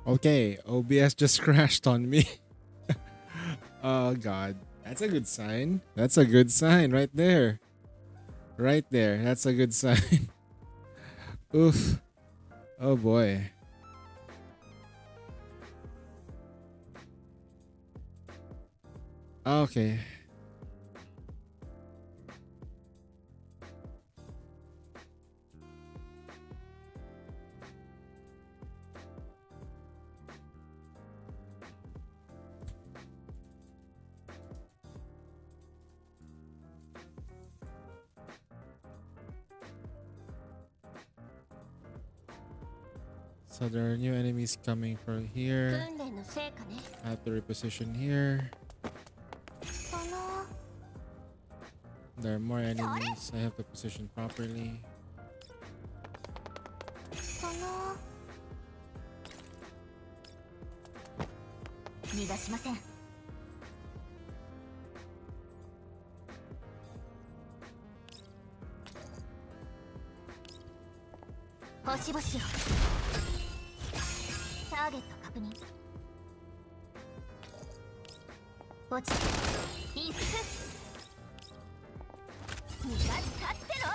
Okay, OBS just crashed on me. Oh god. That's a good sign. That's a good sign right there. Right there. That's a good sign. Oof. Oh boy. Okay. So there are new enemies coming from here. 訓練の成果ね。 I have to reposition here. その There are more enemies. I have to position properly. その逃がしません。星々をターゲット確認。落ちインス逃がしたっての。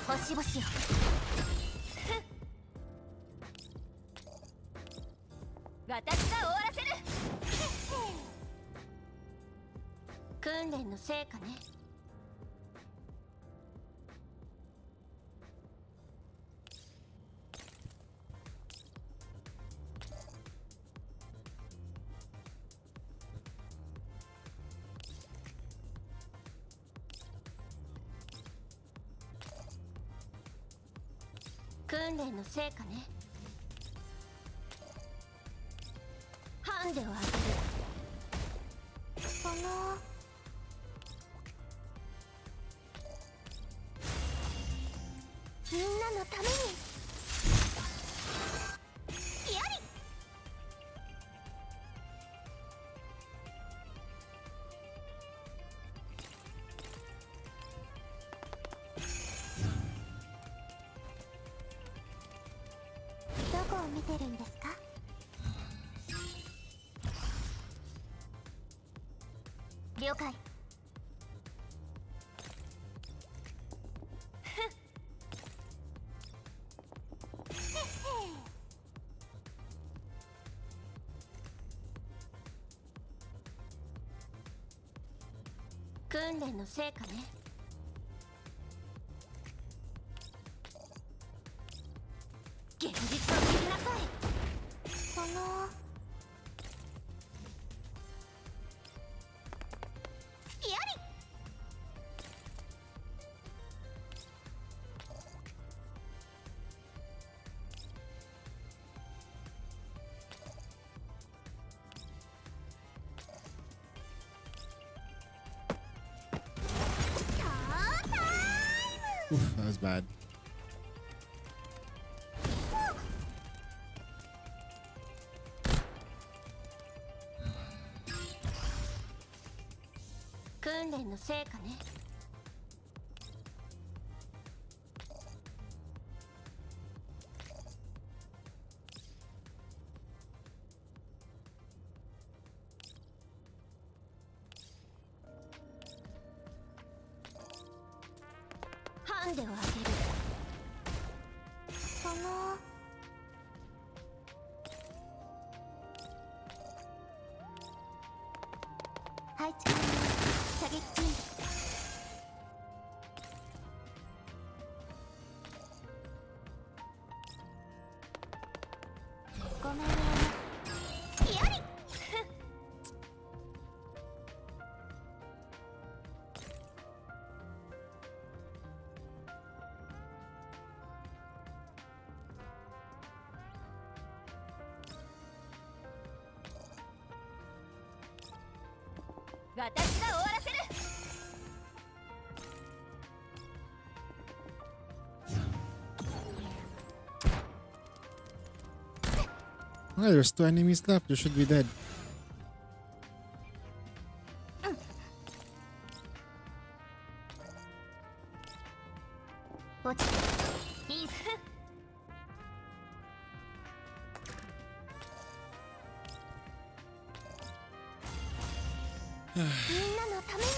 星々を私が終わらせる。訓練の成果ね。訓練の成果ね。ハンデを当てる。そのみんなのためにやり。どこを見てるんですか。了解。訓練の成果ね。現実を知りなさい。そのやり。Oof, that was bad. 訓練の成果ね。ハンデを当てる。その配置完了。射撃準備。ごめんね。やり。私が終わらせる。Oh, there's 2 enemies left. You should be dead.いいぞ。みんなのために。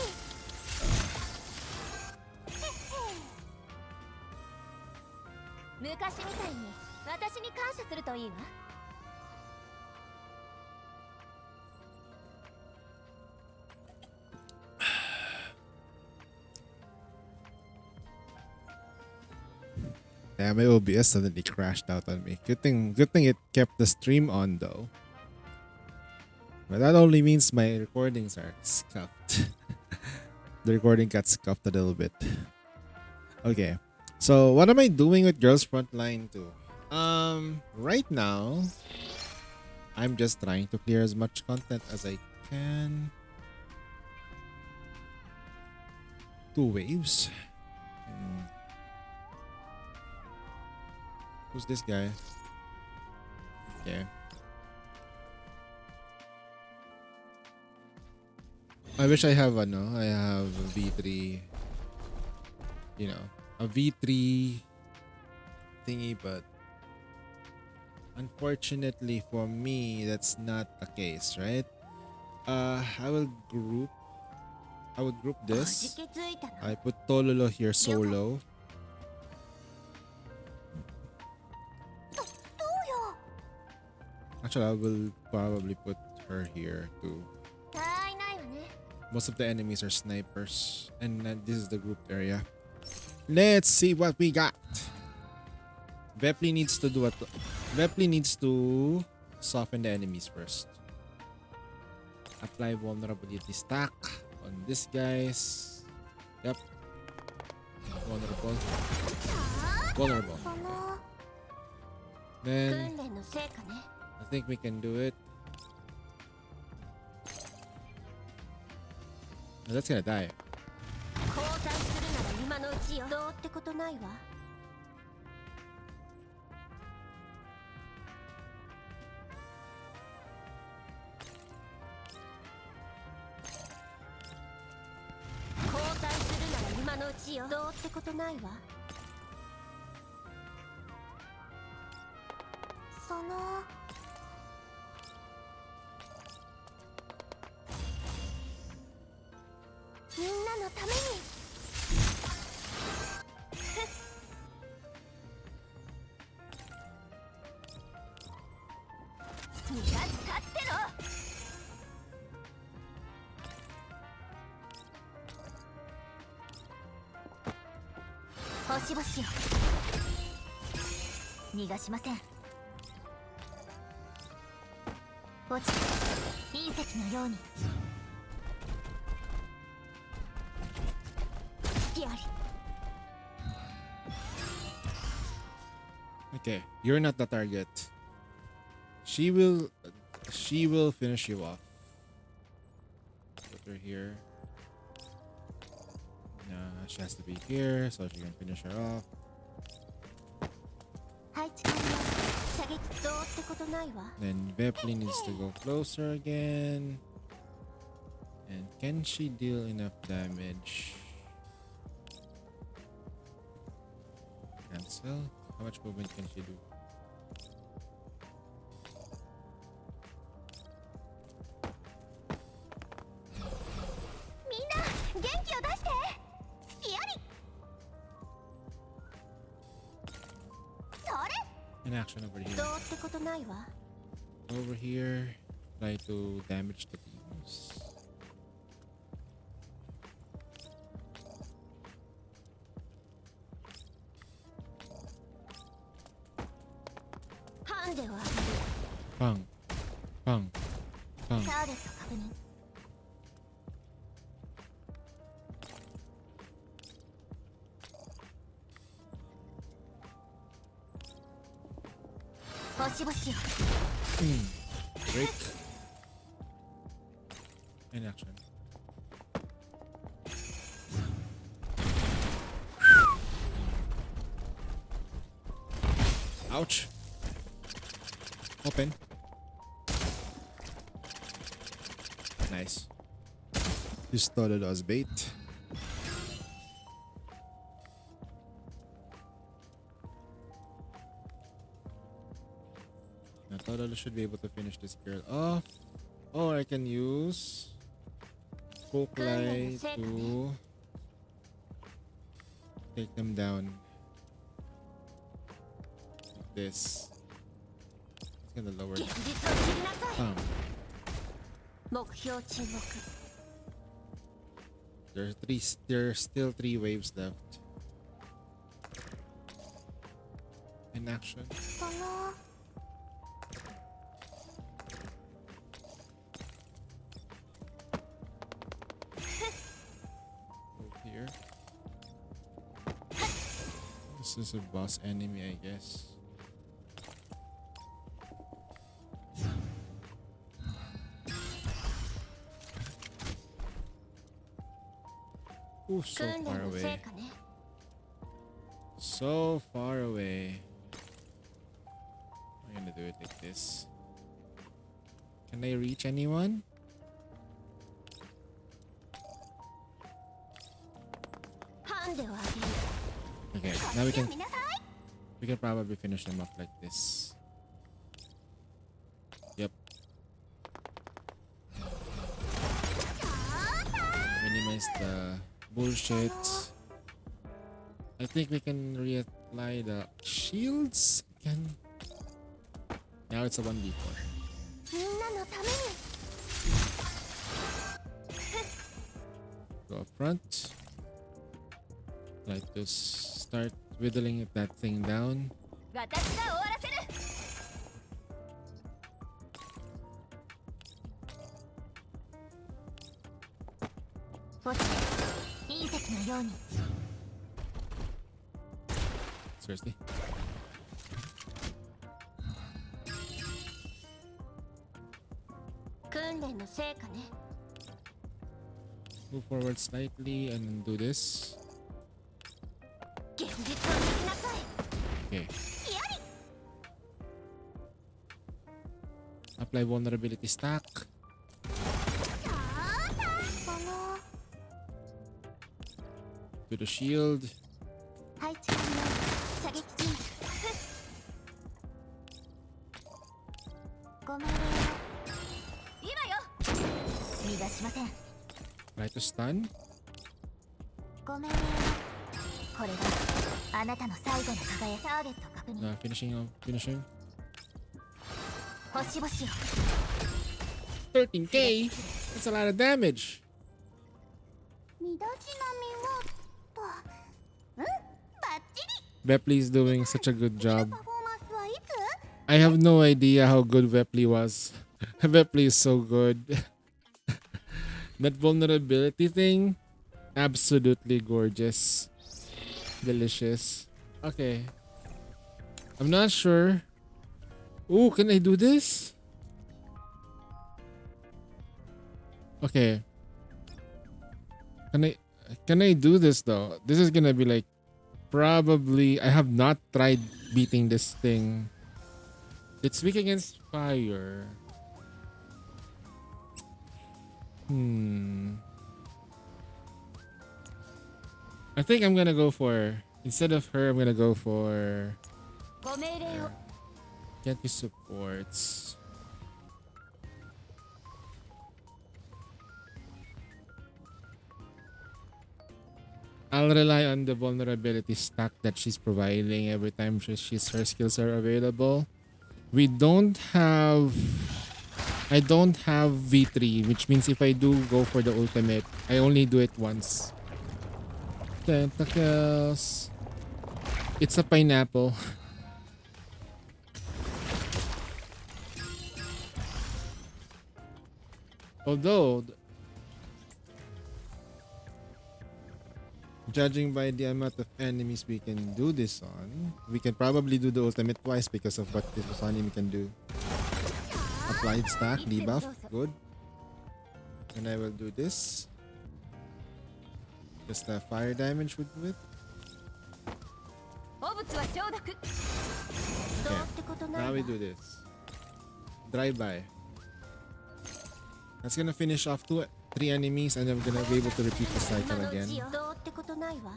昔みたいに私に感謝するといいわ。Damn, my OBS suddenly crashed out on me. Good thing it kept the stream on though. But that only means my recordings are scuffed. The recording got scuffed a little bit. Okay. So what am I doing with Girls Frontline 2? Right now, I'm just trying to clear as much content as I can. 2 waves. Who's this guy? Okay. I wish I have I have a V3, a V3 thingy, but unfortunately for me, that's not the case, right? I would group this. I put Tololo here solo. Actually, I will probably put her here too. Most of the enemies are snipers, and this is the group area. Let's see what we got. Vepli needs to do what? Vepli needs to soften the enemies first. Apply vulnerability stack on these guys. Yep. Vulnerable. Then I think we can do it. That's gonna die. Okay, you're not the target. She will finish you off. Put her here. She has to be here so she can finish her off. Then Vepli needs to go closer again. And can she deal enough damage? Cancel. How much movement can she do? An action over here. Over here, try to damage the teams. Pang. Pang. Pang. Break. In action. Ouch. Open. Nice. Just thought it was bait. I thought I should be able to finish this girl off. Or I can use Poke Light to take them down. Like this. It's gonna lower 現実を知りなさい 目標沈黙 There's still 3 waves left. In action. かな Over here. This is a boss enemy, I guess. Ooh, so 訓 far 練の成 away. 果ね So far away. I'm gonna do it like this. Can I reach anyone? ハンデをあげる Okay, now we can 見なさい we can probably finish them off like this. Yep. Minimize the bullshit. I think we can reapply the shields again. Now it's a 1v4. みんなのために Go up front. Like to start whittling that thing down. 私が終わらせる落ちて隕石のように Seriously. 訓練の成果ね Move forward slightly and do this. 現実を知りなさい Okay. やり Apply vulnerability stack. この To the shield. 配置完了射撃準備ご命令を今よ逃がしません Try to stun. ご命令をこれがあなたの最後の輝きターゲット確認 Finishing. 星々を 13k. That's a lot of damage. 身だしなみはとバッチリ Vepley is doing such a good job. パフォーマンスはいつ I have no idea how good Vepley was. Vepley is so good. That vulnerability thing, absolutely gorgeous. Delicious. Okay. I'm not sure. Ooh, can I do this? Okay. Can I do this though? This is gonna be like probably I have not tried beating this thing. It's weak against fire. I think I'm gonna go for instead of her, I'm gonna go for ご命令を get you supports. I'll rely on the vulnerability stack that she's providing every time her skills are available. We don't have I don't have V3, which means if I do go for the ultimate, I only do it once. Tentacles. It's a pineapple. Although, judging by the amount of enemies we can do this on, we can probably do the ultimate twice because of what this enemy can do. Applied stack, debuff, good. And I will do this. Just the fire damage would do it. 汚物は消毒どうってことない Now わ we do this. Drive by. That's gonna finish off 3 enemies, and then we're gonna be able to repeat the cycle 今のう again. ちよどうってことないわ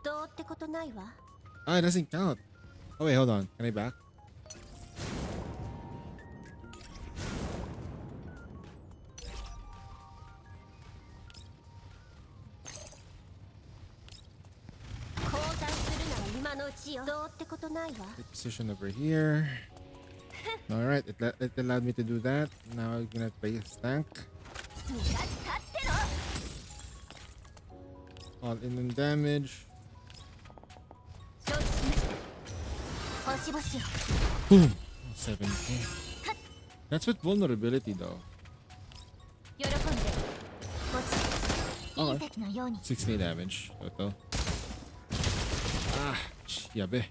どうってことないわ Ah, it doesn't count. Oh wait, hold on. Can I back? Good position over here. Alright, it allowed me to do that. Now I'm gonna play tank. All in on damage. Boom! 17. That's with vulnerability though. Okay. 60 damage. Ito. Ah, yabe.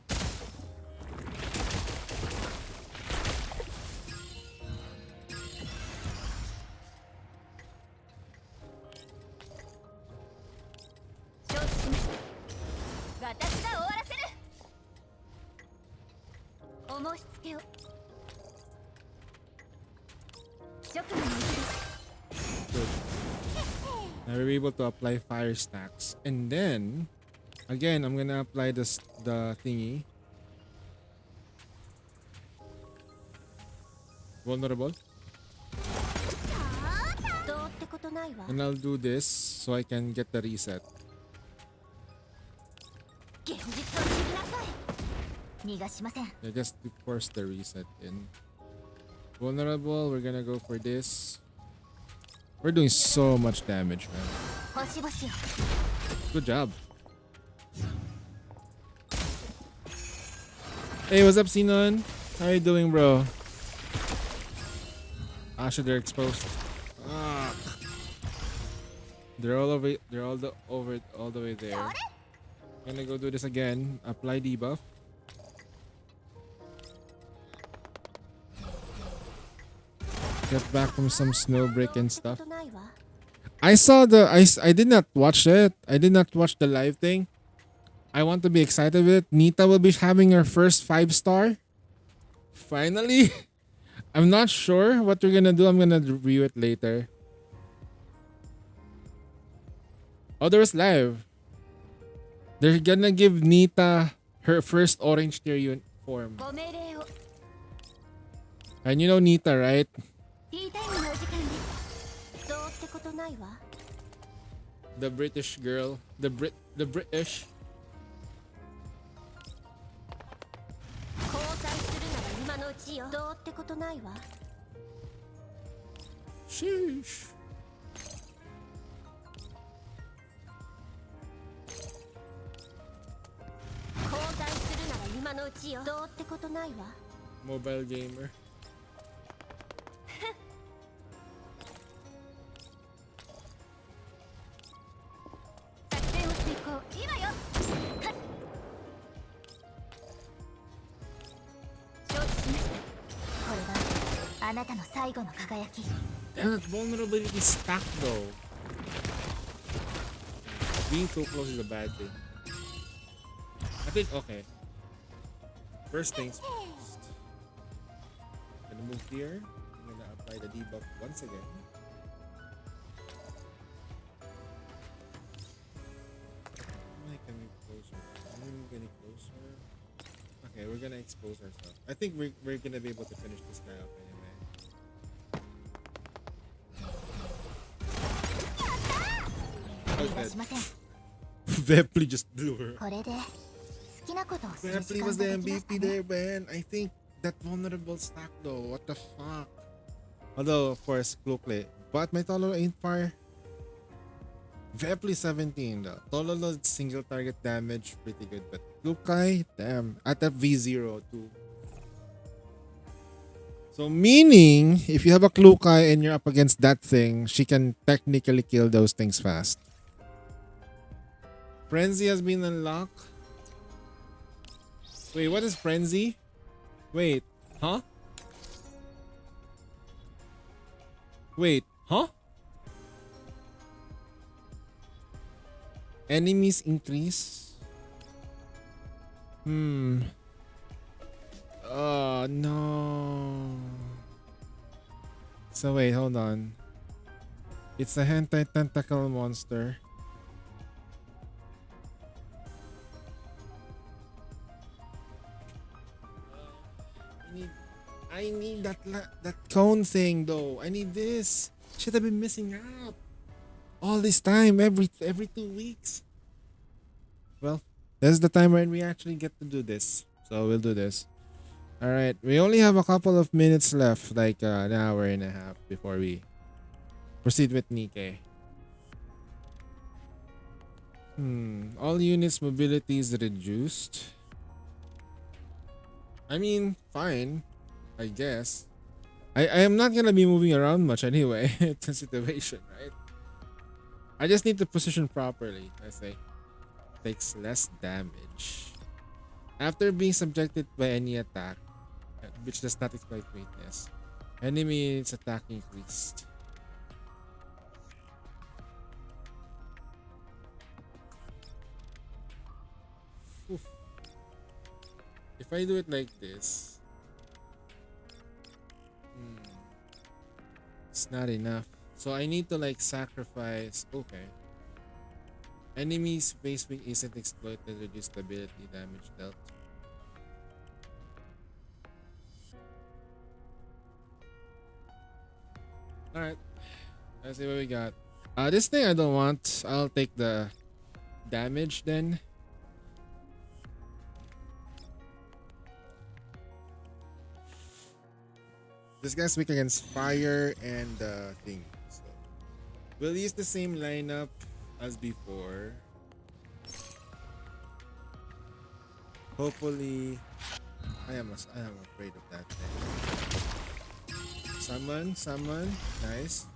Now we're able to apply fire stacks, and then again I'm gonna apply the thingy. Vulnerable. And I'll do this so I can get the reset. Yeah, just to force the reset in. Vulnerable, we're gonna go for this. We're doing so much damage, man. Good job. Hey, what's up, Sinon? How you doing, bro? Asha, they're exposed. Ah. They're all over. They're all the way there. Gonna go do this again. Apply debuff. Get back from some snow break and stuff. I saw I did not watch it. I did not watch the live thing. I want to be excited with it. Nita will be having her first 5-star. Finally. I'm not sure what we're gonna do. I'm gonna review it later. Oh, there was live. They're gonna give Nita her first orange tier uniform. And you know Nita, right? The British girl. The British. Sheesh. Mobile gamer. Damn, that vulnerability is stacked though. Being too close is a bad thing. I think, okay. First things first. I'm gonna move here. I'm gonna apply the debuff once again. I can move closer. I'm gonna closer. Okay, we're gonna expose ourselves. I think we're gonna be able to finish this guy up anyway. Vepley just blew her. Vepley was the MVP there, man. I think that vulnerable stack though. What the fuck? Although, of course, Klukle. But my Tololo ain't far. Vepley 17 though. Tololo single target damage, pretty good. But Klukai, damn. At a V0 too. So meaning, if you have a Klukai and you're up against that thing, she can technically kill those things fast. Frenzy has been unlocked. Wait, what is Frenzy? Wait, huh? Wait, huh? Enemies increase? Oh no. So wait, hold on. It's a hentai tentacle monster. I need, I need that cone thing though. I need this. Should have been missing out all this time, every 2 weeks. Well, this is the time when we actually get to do this. So we'll do this. All right, we only have a couple of minutes left, like an hour and a half before we proceed with Nikkei. All units' mobility is reduced. I mean, fine, I guess. I am not gonna be moving around much anyway. It's a situation, right? I just need to position properly. I say takes less damage after being subjected by any attack, which does not exploit weakness. Enemy's attack increased. Oof. If I do it like this, it's not enough. So I need to like sacrifice. Okay. Enemies face weak isn't exploited, reduce stability damage dealt. Alright. Let's see what we got. This thing I don't want. I'll take the damage then. This guy's weak against fire and thing. So we'll use the same lineup as before. Hopefully, I am afraid of that thing. Summon, nice.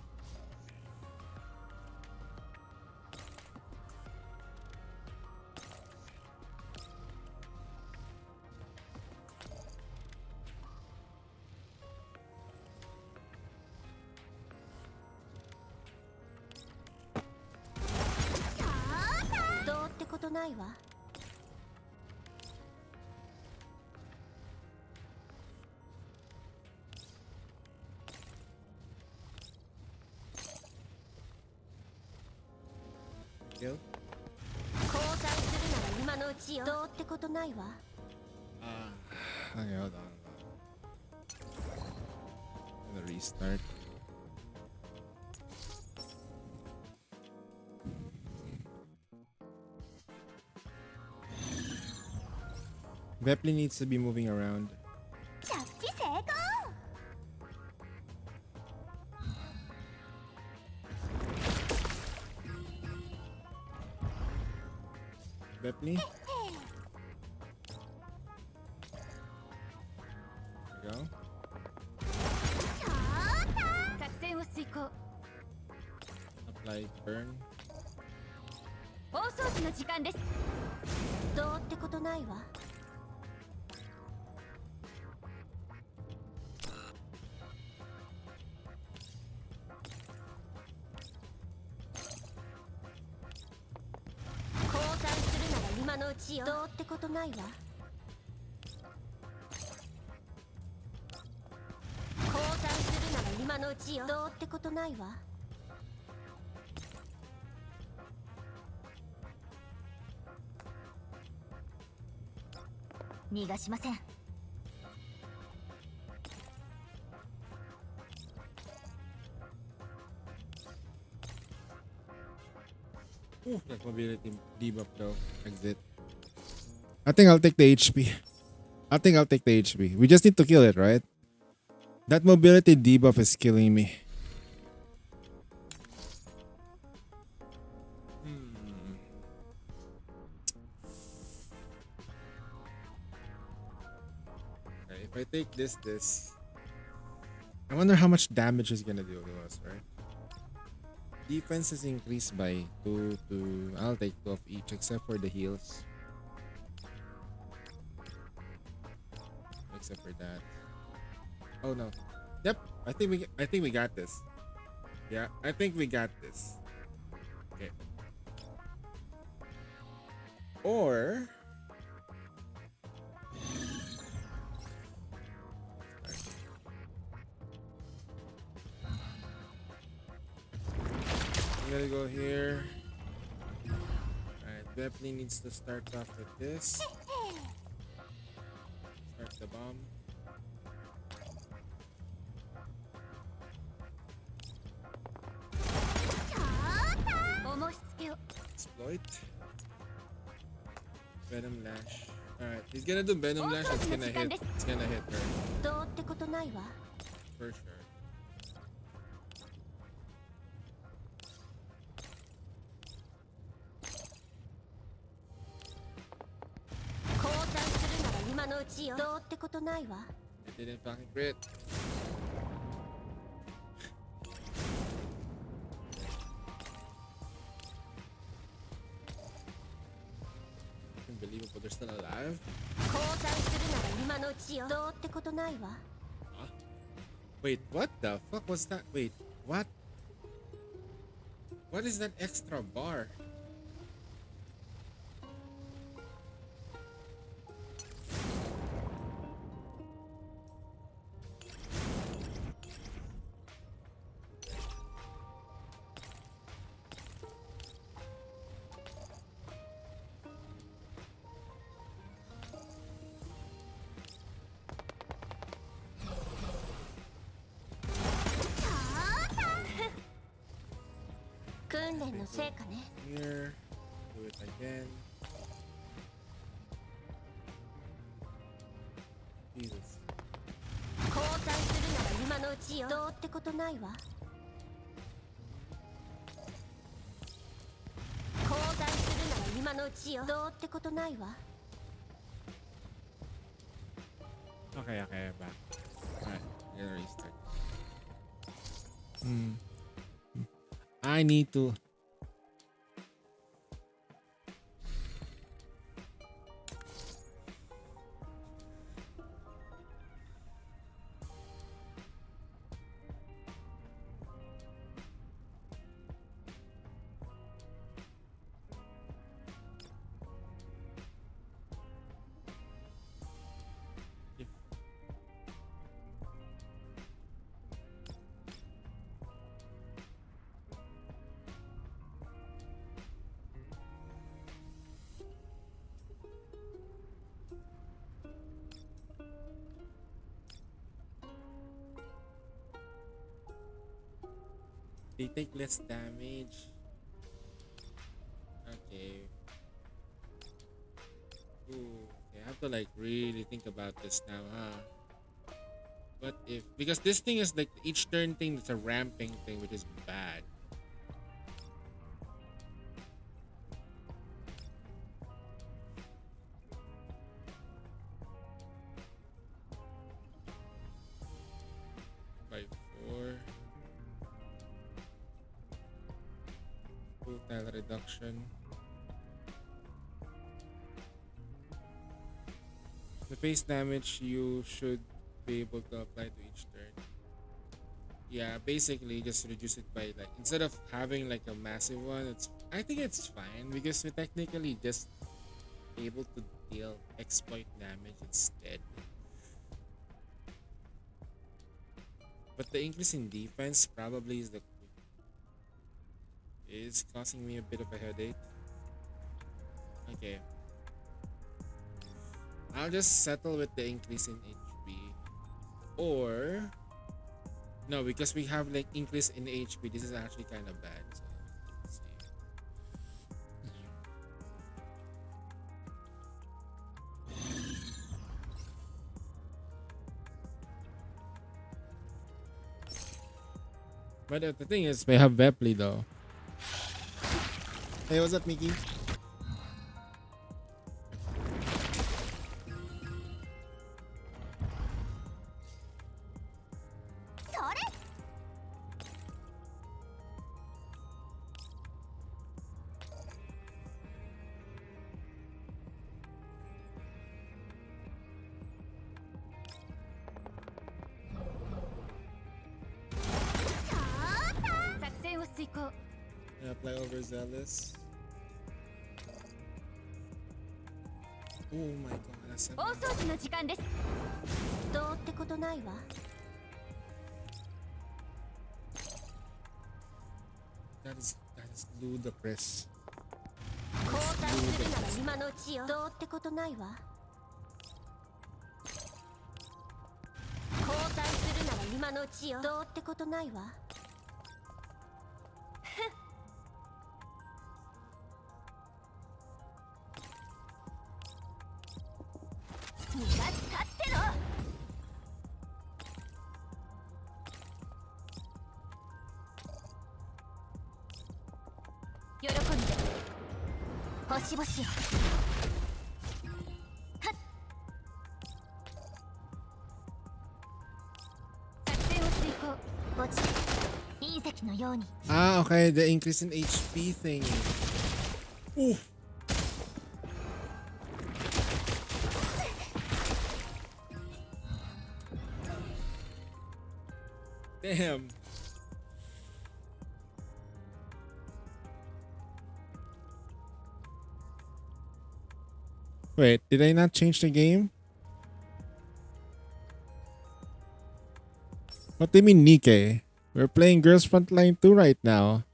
Kill. Okay, hold on. I'm gonna restart. Veplin needs to be moving around. Veplin. There we go. Apply burn. 放送時の時間です。どうってことないわ。降参するなら今のうちよ。どうってことないわ。降参するなら今のうちよ。どうってことないわ。逃がしません。Ooh, that mobility debuff though. Exit. I think I'll take the HP. I think I'll take the HP. We just need to kill it, right? That mobility debuff is killing me. Okay, if I take this, I wonder how much damage it's gonna do to us, right? Defense is increased by 2 to... I'll take 2 of each except for the heals. Except for that. Oh no. Yep, I think we got this. Yeah, I think we got this. Okay. Or I'm gonna go here. Alright, Bepley needs to start off with this. Start the bomb. Exploit. Venom Lash. Alright, he's gonna do Venom Lash. It's gonna hit. It's gonna hit her. For sure. It didn't fucking crit. Unbelievable, they're still alive. Huh? Wait, what the fuck was that? Wait, what? What is that extra bar? Here, do it again. Jesus. Okay, back. Alright, gonna restart. I need to. They take less damage. Okay. Ooh, okay, I have to like really think about this now, huh? What if, because this thing is like each turn thing, it's a ramping thing, which is bad. By 4. Total reduction. The base damage you should be able to apply to each turn. Yeah, basically just reduce it by like, instead of having like a massive one, I think it's fine because we technically just able to deal exploit damage instead. But the increase in defense probably is causing me a bit of a headache. Okay. I'll just settle with the increase in HP. Or no, because we have like increase in HP, this is actually kind of bad. So let's see. But the thing is, we have Bepley though. Hey, what's up, Mickey? Yeah, play overzealous. Oh my god, that's a that is Let's do the Chris. 交代 Let's す do る the なら Chris. 今のうちよ。どうってことないわ。交代するなら今のうちよ。どうってことないわ。逃がしたっての。喜んで星々を。はっ。作戦を遂行。墓地隕石のように。 Ah, okay. The increase in HP thing. Ooh. Damn. Wait, did I not change the game? What do you mean, Nikkei? We're playing Girls Frontline 2 right now.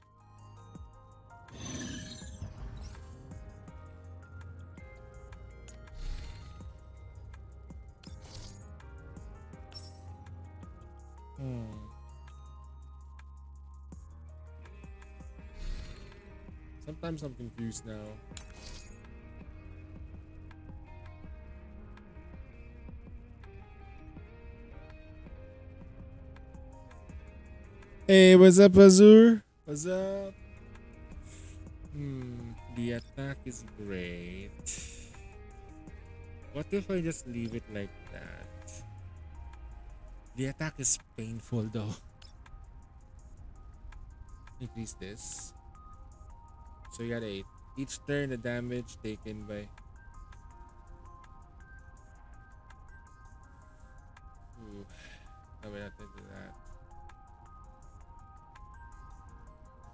Sometimes I'm confused now. Hey, what's up, Azur? What's up? The attack is great. What if I just leave it like that? The attack is painful though. Increase this. So you got 8. Each turn, the damage taken by... Ooh. No, we're not gonna do that.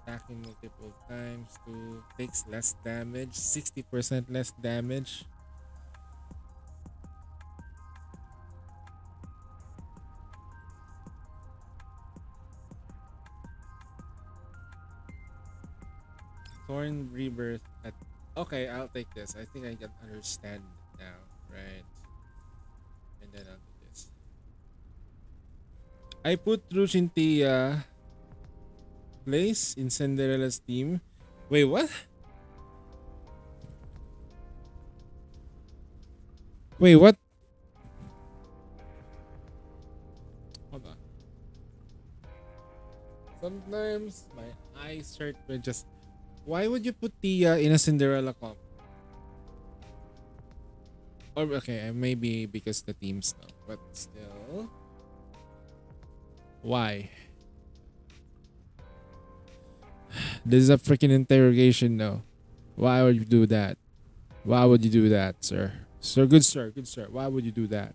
Attacking multiple times to takes less damage, 60% less damage. Thorn Rebirth at... Okay, I'll take this. I think I can understand it now, right? And then I'll do this. I put Rushintia place in Cinderella's team. Wait, what? Wait, what? Hold on. Sometimes my eyes hurt when just... Why would you put Tia in a Cinderella comp? Or okay, maybe because the teams know, but still. Why? This is a freaking interrogation now. Why would you do that? Why would you do that, sir? Sir, good sir, good sir. Why would you do that?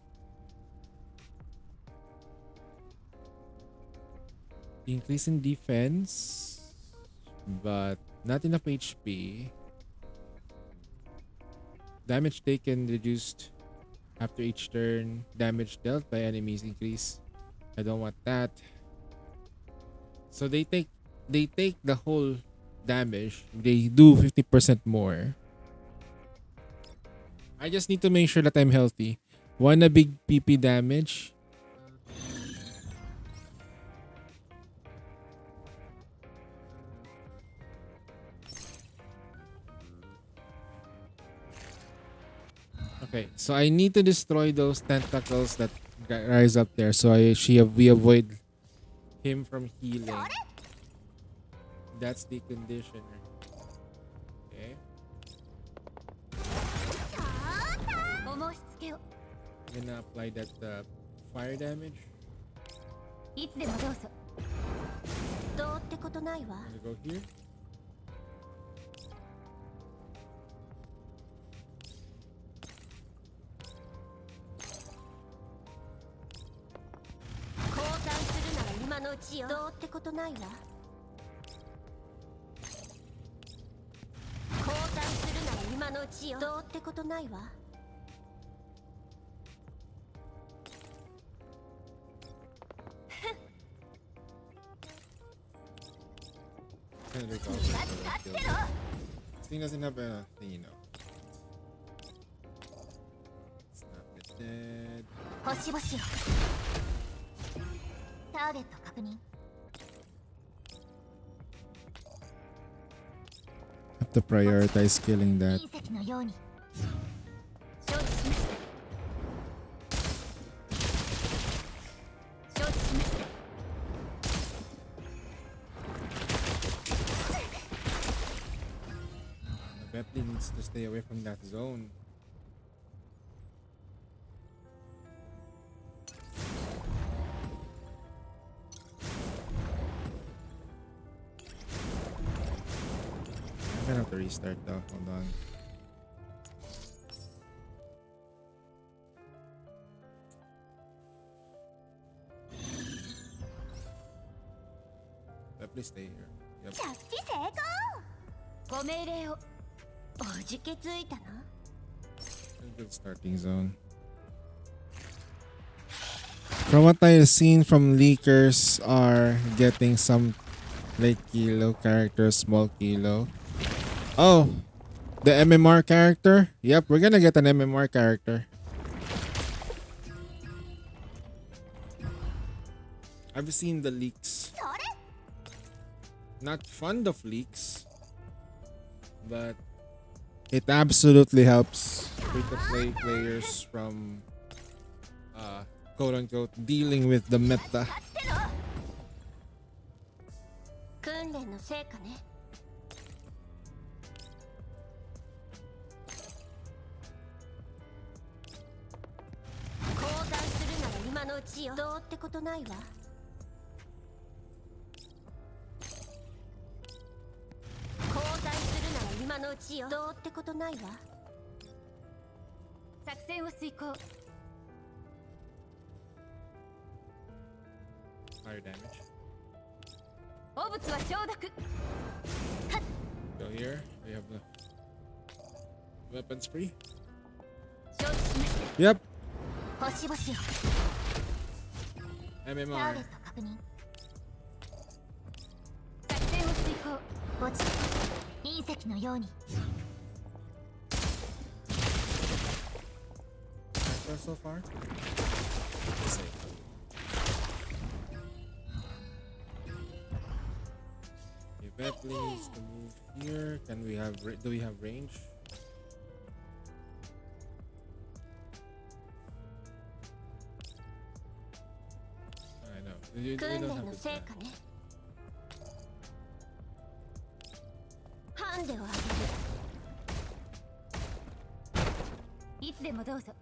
Increase in defense, but not enough HP. Damage taken reduced after each turn. Damage dealt by enemies increase. I don't want that. So they take the whole damage. They do 50% more. I just need to make sure that I'm healthy. Want a big PP damage? Okay, so I need to destroy those tentacles that rise up there, so we avoid him from healing. That's the condition. Okay. I'm gonna apply that fire damage. いつでもどうぞ。どうってことないわ。 I'm gonna go here. can recover for the kills. This thing doesn't have a thing, you know. It's not dead. 星々をターゲット確認 Have to prioritize killing that. 隕石のように承知しました承知しました The Bentley needs to stay away from that zone. I'm gonna have to restart though. Hold on. Bentley, stay here. Yep. 着地成功ご命令をおじけついたな Good starting zone. From what I've seen from leakers are getting some late kilo characters, small kilo. Oh, the MMR character? Yep, we're gonna get an MMR character. I've seen the leaks. それ Not fond of leaks, but it absolutely helps free-to-play players from quote-unquote dealing with the meta. 訓練の成果ね交代するなら今のうちよどうってことないわ交代するなら今のうちよどうってことないわ作戦を遂行 Fire damage. 汚物は消毒 Go here. We have the weapon spree. 承知しまし Yep. た星々をターゲ MMR. ット確認作戦を遂行落ち隕石のように So far. Safe. Okay, Bentley needs to move here. Can we have? Do we have range? I know. We 訓 don't 練 have の the 成 plan. 果ねハンデをあげるいつでもどうぞ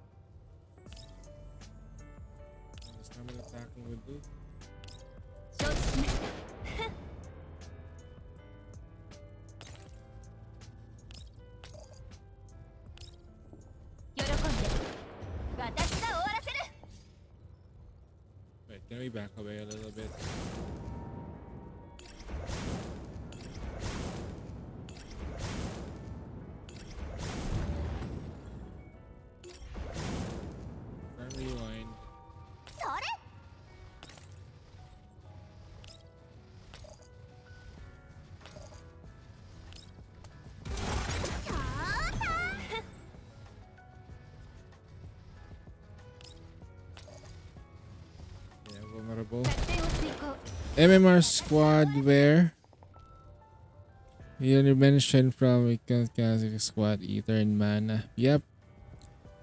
This time I'm attacking with blue. 承知しました喜んで私が終わらせる Wait, can we back away a little bit? Try and rewind. それ Yeah, vulnerable. 作戦を遂行 MMR squad where? You mentioned from Kazakh squad, Ether and Mana. Yep.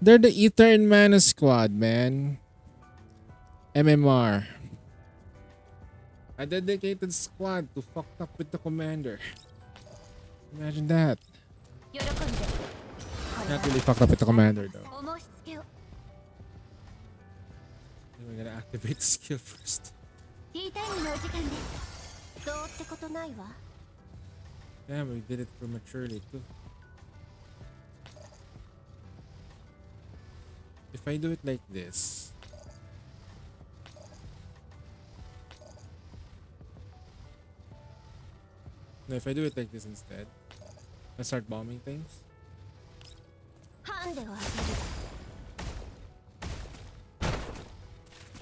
They're the Ether and Mana squad, man. MMR. A dedicated squad to fuck up with the commander. Imagine that. 喜んでこれ Not really fucked up with the commander though. お申し付けを We're gonna activate the skill first. ティータイムのお時間ですどうってことないわ Damn, we did it prematurely too. If I do it like this. No, if I do it like this instead. Let's start bombing things. ハンデをあげる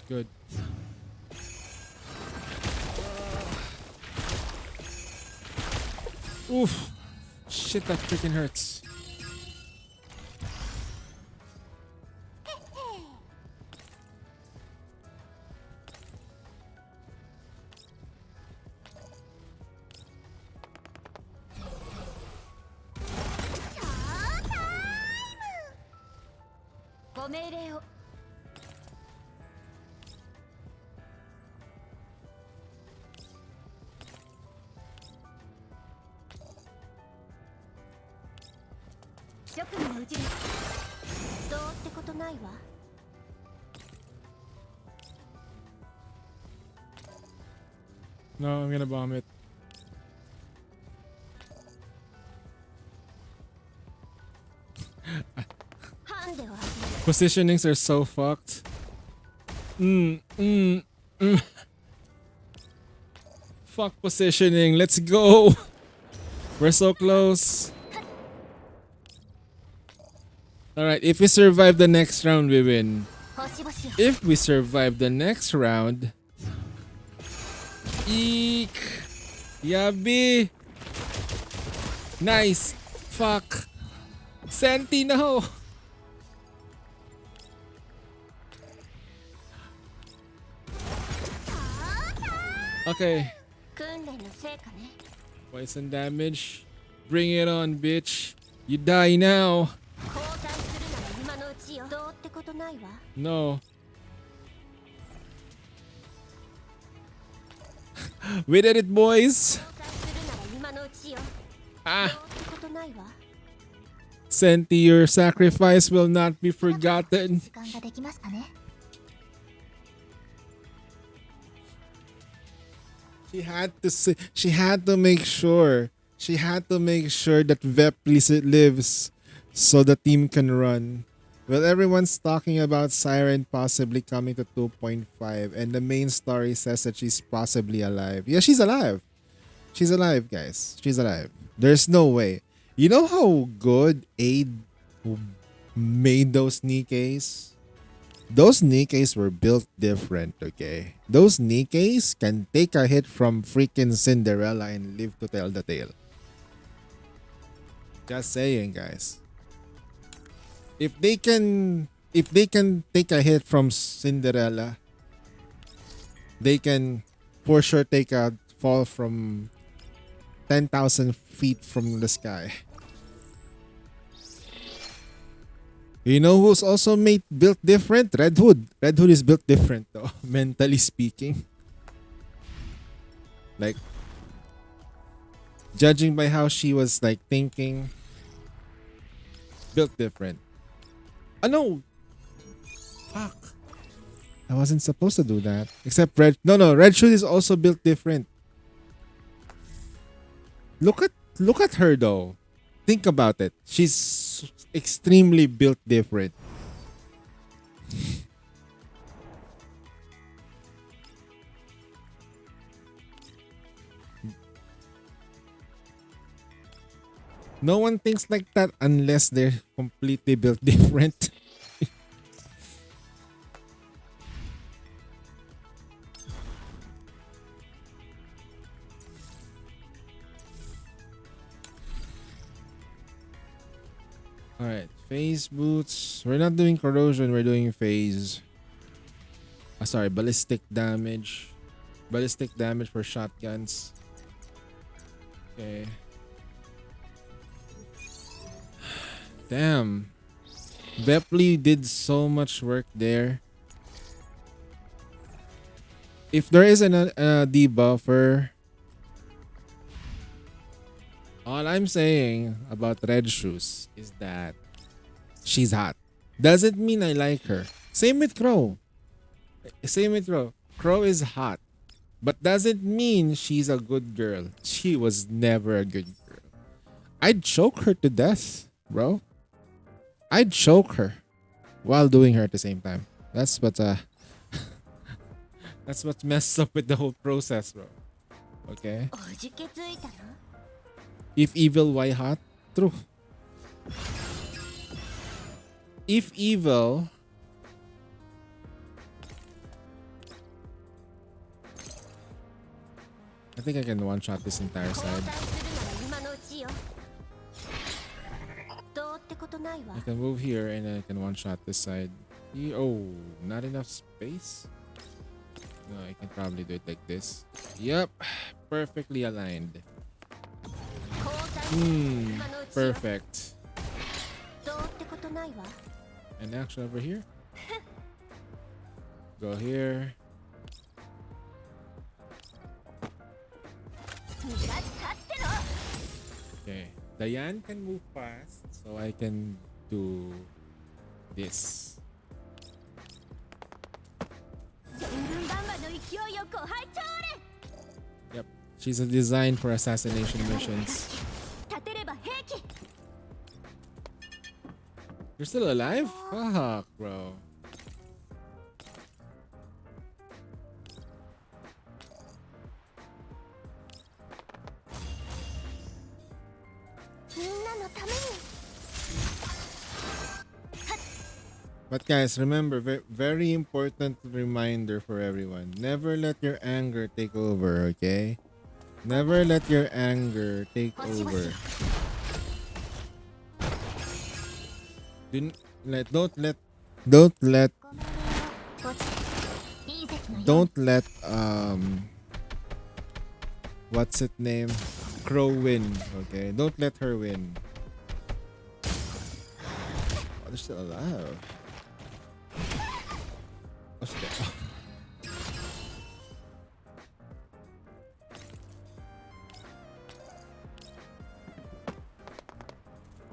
Good. Oof. Shit, that freaking hurts. No, I'm gonna bomb it. Positionings are so fucked. Fuck positioning. Let's go. We're so close. Alright, if we survive the next round, we win. If we survive the next round... Eek! Yabi! Nice! Fuck! Senti, no! Okay. Poison damage. Bring it on, bitch. You die now. No. We did it, boys. Ah. Senti, your sacrifice will not be forgotten. She had to make sure. She had to make sure that Vepli lives so the team can run. Well, everyone's talking about Siren possibly coming to 2.5, and the main story says that she's possibly alive. Yeah, she's alive. She's alive, guys. She's alive. There's no way. You know how good Aid made those Nikkeis? Those Nikkeis were built different, okay? Those Nikkeis can take a hit from freaking Cinderella and live to tell the tale. Just saying, guys. If they can take a hit from Cinderella, they can for sure take a fall from 10,000 feet from the sky. You know who's also built different? Red Hood. Red Hood is built different though, mentally speaking. Like, judging by how she was like thinking, built different. Oh no! Fuck. I wasn't supposed to do that. Except Red... No. Red Shoe is also built different. Look at her though. Think about it. She's extremely built different. No one thinks like that unless they're completely built different. Alright, phase boots. We're not doing corrosion, we're doing phase. Sorry, ballistic damage. Ballistic damage for shotguns. Okay. Damn. Vepli did so much work there. If there is a debuffer, all I'm saying about Red Shoes is that she's hot. Doesn't mean I like her. Same with Crow. Crow is hot. But doesn't mean she's a good girl. She was never a good girl. I'd choke her to death, bro. I'd choke her while doing her at the same time. That's what that's what messed up with the whole process, bro. Okay. If evil, why hot? True. If evil, I think I can one-shot this entire side. ことないわ I can move here and I can one shot this side. Oh, not enough space? No, I can probably do it like this. Yep, perfectly aligned. 交代 Hmm, 今のうちよ perfect. どうってことないわ And action over here. Go here. 味方っての Okay. Diane can move fast, so I can do this. 千軍万馬の勢いよご拝聴あれ Yep. She's designed for assassination missions. 立てれば平気 You're still alive? Fuck, bro. みんなのために But guys, remember, very important reminder for everyone. Never let your anger take over, okay? Never let your anger take over. Don't let, don't let, don't let, ごめんよ落ちて隕石のように don't let, what's it name? Crow win, okay? Don't let her win. Oh, they're still alive. Oh, shit.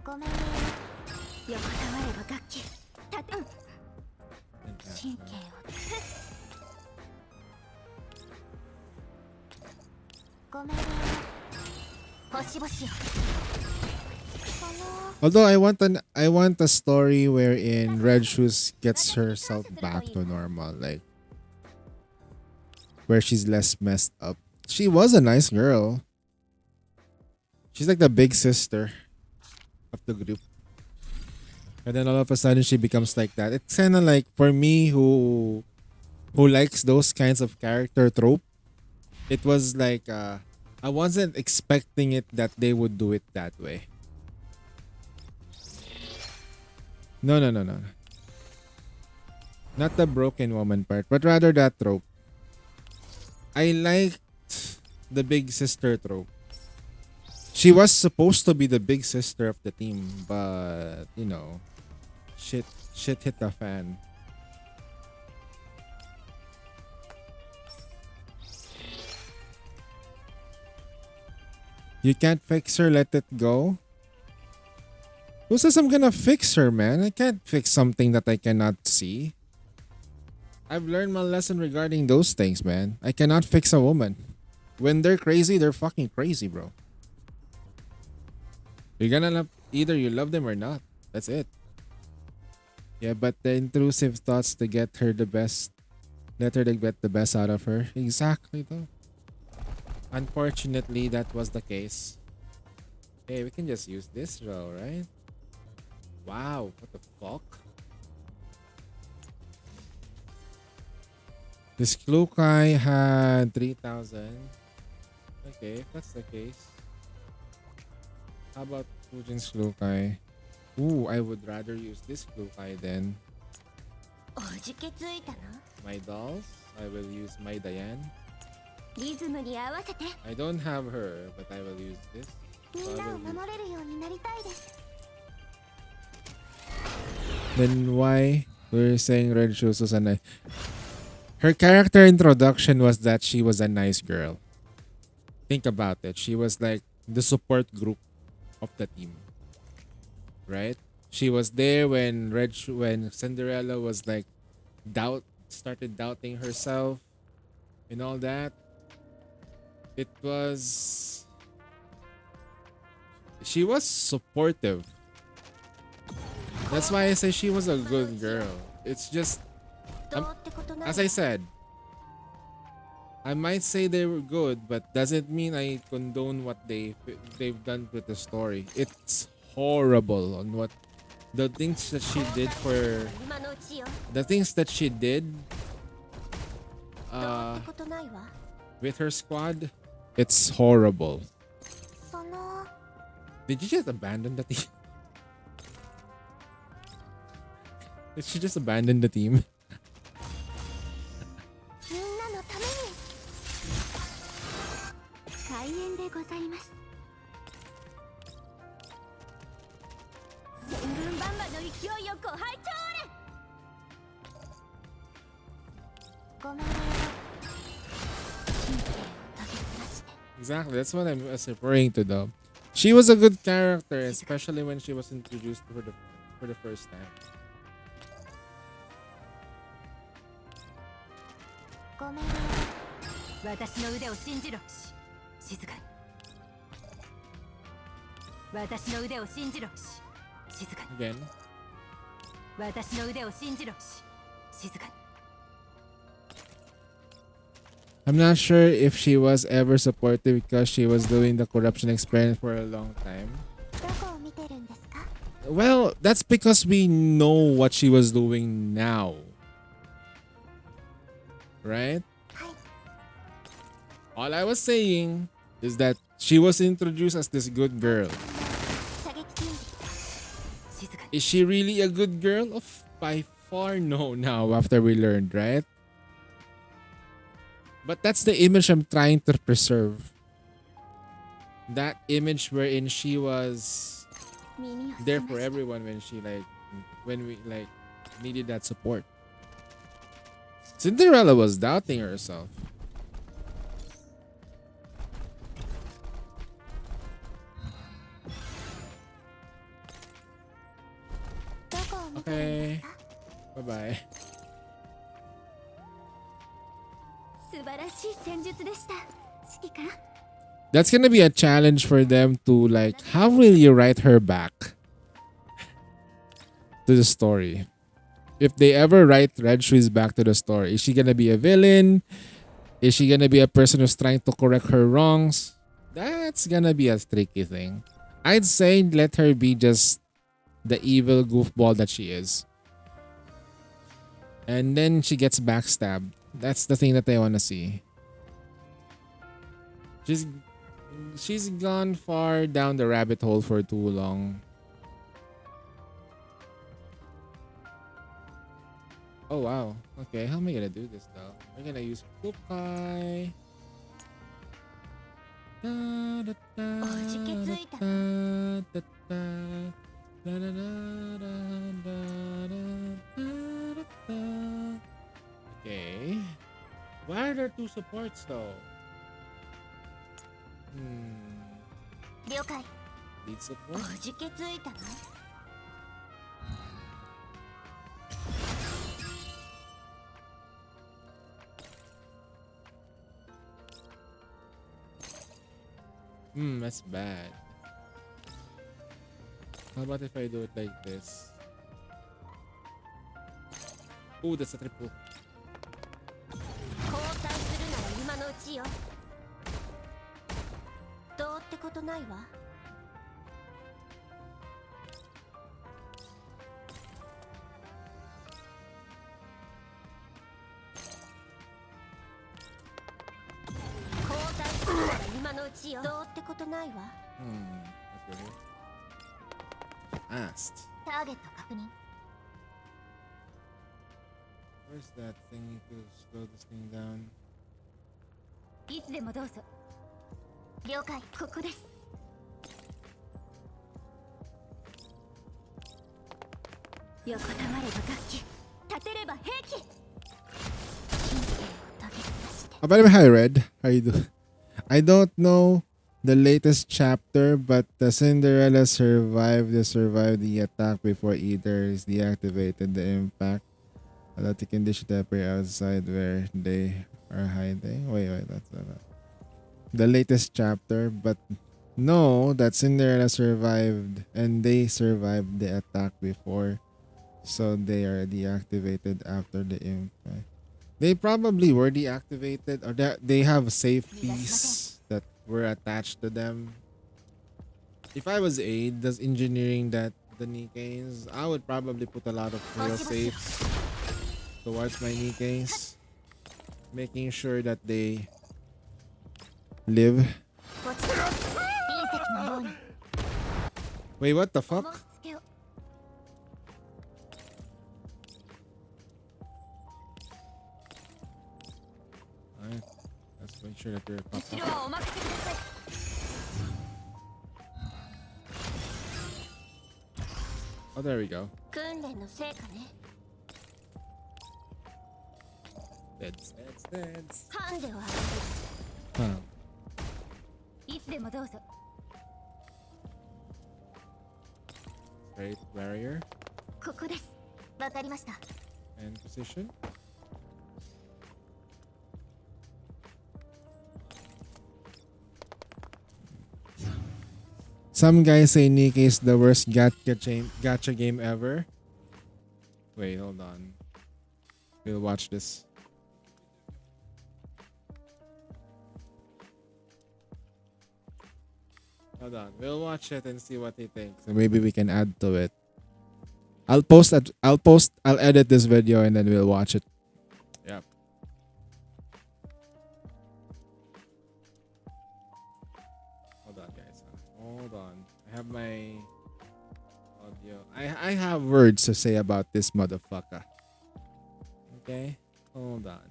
ごめんね横たわれば楽器立て神経をごめんね星々よAlthough I want a story wherein Red Shoes gets herself back to normal, like where she's less messed up. She was a nice girl. She's like the big sister of the group. And then all of a sudden she becomes like that. It's kind of like for me who likes those kinds of character trope. It was like I wasn't expecting it that they would do it that way. No. Not the broken woman part, but rather that trope. I liked the big sister trope. She was supposed to be the big sister of the team, but you know, shit hit the fan. You can't fix her, let it go. Who says I'm gonna fix her, man? I can't fix something that I cannot see. I've learned my lesson regarding those things, man. I cannot fix a woman. When they're crazy, they're fucking crazy, bro. You're gonna love, either you love them or not. That's it. Yeah, but the intrusive thoughts to get her the best, let her to get the best out of her. Exactly, though. Unfortunately, that was the case. Hey, we can just use this row, right? Wow, what the fuck? This Klukai had 3,000. Okay, if that's the case. How about Fujin's Klukai? Ooh, I would rather use this Klukai then. おじけついたの My dolls, I will use my Diane. リズムに合わせて I don't have her, but I will use this. み So ん I なを will use- 守れるようになりたいです Then why we're saying Red Shoes was a nice... Her character introduction was that she was a nice girl. Think about it. She was like the support group of the team. Right? She was there when when Cinderella was like started doubting herself and all that. It was... She was supportive. That's why I say she was a good girl. It's just, どうってことない as I said, I might say they were good, but doesn't mean I condone what they've done with the story. It's horrible on what the things that she did for 今のうちよ the things that she did どうってことないわ with her squad. It's horrible. その Did you just abandon the team? Did she just abandon the team? みんなのために開演でございます。千軍万馬の勢いをご拝聴あれ。ご命令を神経を研ぎ澄まして。 Exactly, that's what I'm referring to though. She was a good character, especially when she was introduced for the first time. ご命令を私の腕を信じろ。静かに。私の腕を信じろ。静かに。 Again. 私の腕を信じろ。静かに。 I'm not sure if she was ever supportive because she was doing the corruption experiment for a long time. どこを見てるんですか？ Well, that's because we know what she was doing now. Right? はい。 All I was saying is that she was introduced as this good girl. 射撃準備。静かに。 Is she really a good girl? By far no now after we learned, right? But that's the image I'm trying to preserve. That image wherein she was 耳を there 澄 for まして。 everyone when we needed that support. Cinderella was doubting herself. どこを見てるんですか？ Bye bye. 素晴らしい戦術でした。指揮官。 That's gonna be a challenge for them to like, how will you write her back to the story? If they ever write Red Shoes back to the story, is she gonna be a villain? Is she gonna be a person who's trying to correct her wrongs? That's gonna be a tricky thing. I'd say let her be just the evil goofball that she is. And then she gets backstabbed. That's the thing that I wanna see. She's gone far down the rabbit hole for too long. Oh wow. Okay, how am I gonna do this though? We're gonna use Kukai. Okay. Why are there two supports though? 了解。 Lead support? おじけついたの？ That's bad. How about if I do it like this? Oh, that's a triple. 交代するなら今のうちよ。どうってことないわ。交代するなら今のうちよ。どうってことないわ。That's really fast. ターゲット確認。 Where's that thing to slow this thing down? いつでもどうぞ。了解、ここです。横たわれば楽器、立てれば兵器。神経を研ぎ澄まして。 By the way, hi Red. How you doing? I don't know the latest chapter, but Cinderella survived the attack before either is deactivated the impact. Allowed to condition to appear outside where they are hiding. Wait, that's not the latest chapter, but no, that Cinderella survived and they survived the attack before, so they are deactivated after the impact. They probably were deactivated, or they have safeties that were attached to them. If I was Aid, does engineering the Nikkains, I would probably put a lot of fail safes towards my Nikkains, making sure that they live. Wait, what the fuck? sure that we're popped 後 up. ろはお任せください。 Oh, there we go. 訓練の成果ね。 Deads. ハンデをあ Huh. げる。いつでもどうぞ。 Great barrier ここです。わかりました。 and position. Some guys say Nikke is the worst gacha game ever. Wait, hold on. We'll watch this. Hold on. We'll watch it and see what he thinks. So maybe we can add to it. I'll edit this video and then we'll watch it. Yep. Hold on, guys. Hold on. I have my audio. I have words to say about this motherfucker. Okay? Hold on.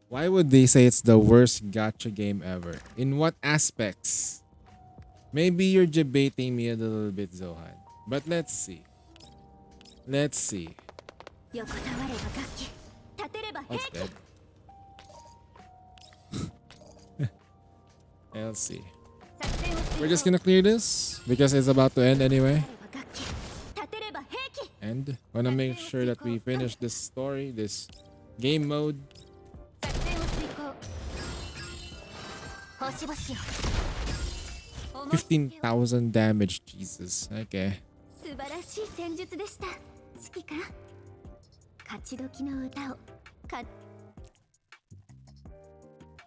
Why would they say it's the worst gacha game ever? In what aspects? Maybe you're debating me a little bit, Zohan. But let's see. Let's see. 横たわれば楽器、立てれば What's 兵器。 dead? Let's see. 作戦を遂 We're 行。 just gonna clear this because it's about to end anyway. 立てれば楽器、立てれば兵器。 And wanna make sure that we finish this story, this game mode. 作戦を遂行。星々よ。思いつきを 15,000 damage, Jesus. Okay. 素晴らしい戦術でした。指揮官。勝ち時の歌を。か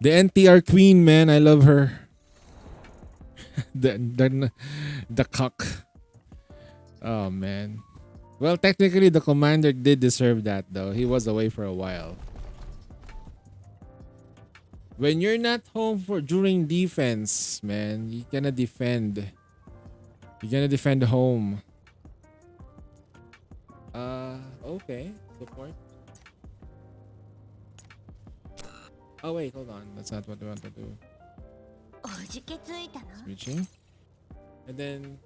The NTR queen, man. I love her. the cock. Oh, man. Well, technically, the commander did deserve that, though. He was away for a while. When you're not home during defense, man, you gonna defend. You're gonna defend home. Okay. Support. Oh wait, hold on. That's not what we want to do. おじけついたな。 Switching. And then...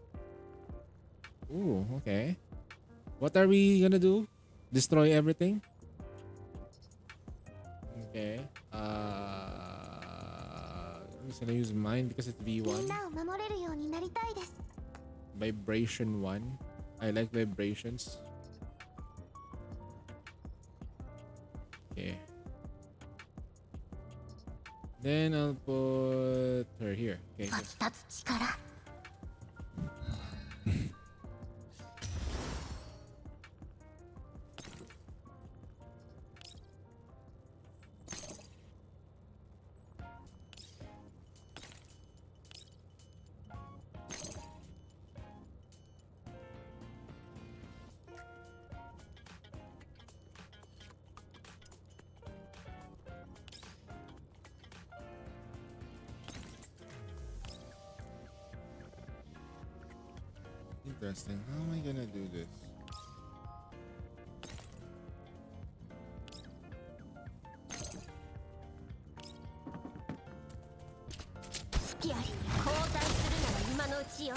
Ooh, okay. What are we gonna do? Destroy everything? Okay. I'm just gonna use mine because it's みん V1. なを守れるようになりたいです。 Vibration 1. I like vibrations. Okay. Then I'll put her here. Okay. 湧き立つ力。 Interesting. How am I gonna do this?好きあり。交代するなら今のうちよ。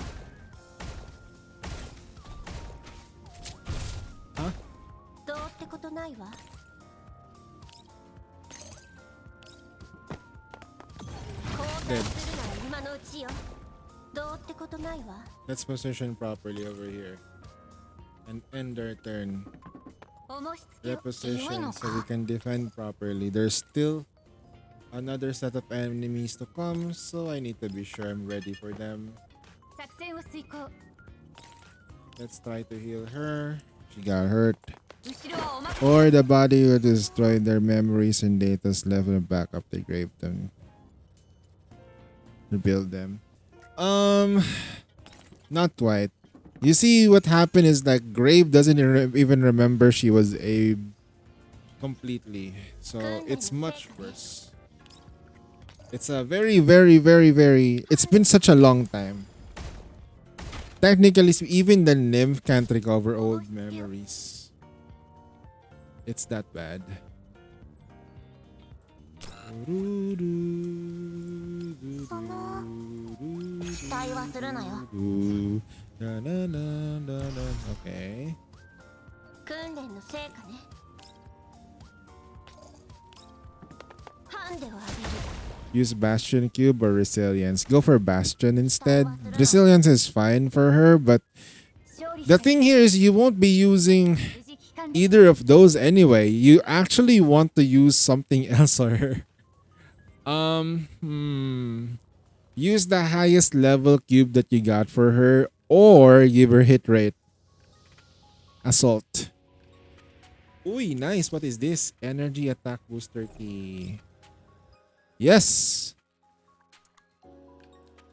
Huh? どうってことないわ。交代するなら今のうちよ。どうってことないわ。 Let's position properly over here. And end our turn. 重しつけを。良い Reposition の so we か。 can defend properly. There's still another set of enemies to come, so I need to be sure I'm ready for them. 作戦を遂行。 Let's try to heal her. She got hurt. 後ろはお任せ。 Or the body will destroy their memories and data's level back up. They grave them. Rebuild them. Not quite. You see, what happened is that Grave doesn't even remember she was a completely. So it's much worse. It's a very, very, very, very. It's been such a long time. Technically, even the nymph can't recover old memories. It's that bad. その期待はするなよ。 Okay. 訓練の成果ね。ハンデをあげる。 Use Bastion Cube or Resilience. Go for Bastion instead. Resilience is fine for her, but 勝利 the thing here is you won't be using 無事帰還で either of those anyway. You actually want to use something else on her. Use the highest level cube that you got for her, or give her hit rate. Assault. Uy, nice. What is this? Energy attack booster key. Yes.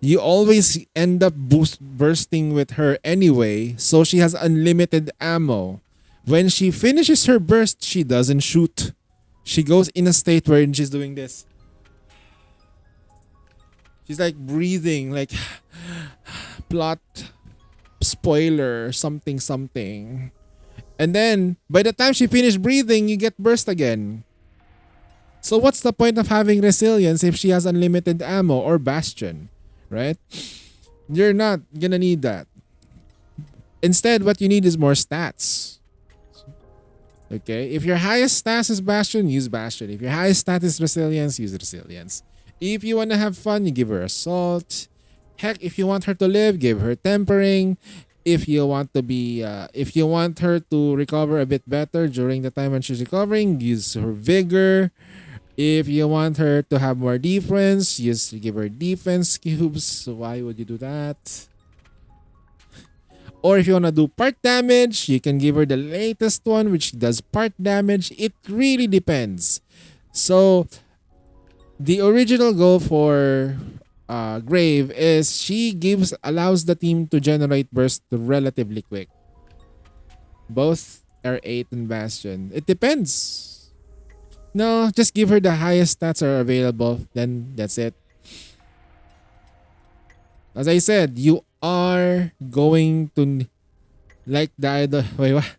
You always end up bursting with her anyway, so she has unlimited ammo. When she finishes her burst, she doesn't shoot. She goes in a state wherein she's doing this. She's like breathing, like plot spoiler, something, something. And then, by the time she finished breathing, you get burst again. So what's the point of having resilience if she has unlimited ammo or bastion, right? You're not gonna need that. Instead, what you need is more stats. Okay, if your highest stats is bastion, use bastion. If your highest stat is resilience, use resilience. If you want to have fun, you give her assault. Heck, if you want her to live, give her tempering. If you want her to recover a bit better during the time when she's recovering, use her vigor. If you want her to have more defense, give her defense cubes. So why would you do that? Or if you want to do part damage, you can give her the latest one, which does part damage. It really depends. So the original goal for Grave is she allows the team to generate burst relatively quick. Both are 8 and Bastion. It depends. No, just give her the highest stats are available. Then that's it. As I said, you are going to like the idol. Wait, what?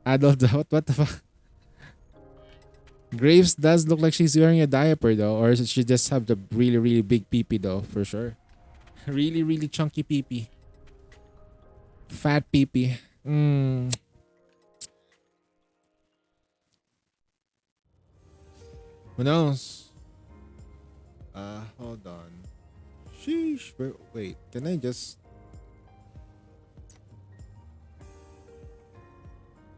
Adult, what the fuck? Graves does look like she's wearing a diaper though, or she just have the really, really big peepee though, for sure. Really, really chunky peepee. Fat peepee. Who knows? Hold on. Sheesh. Wait, can I just...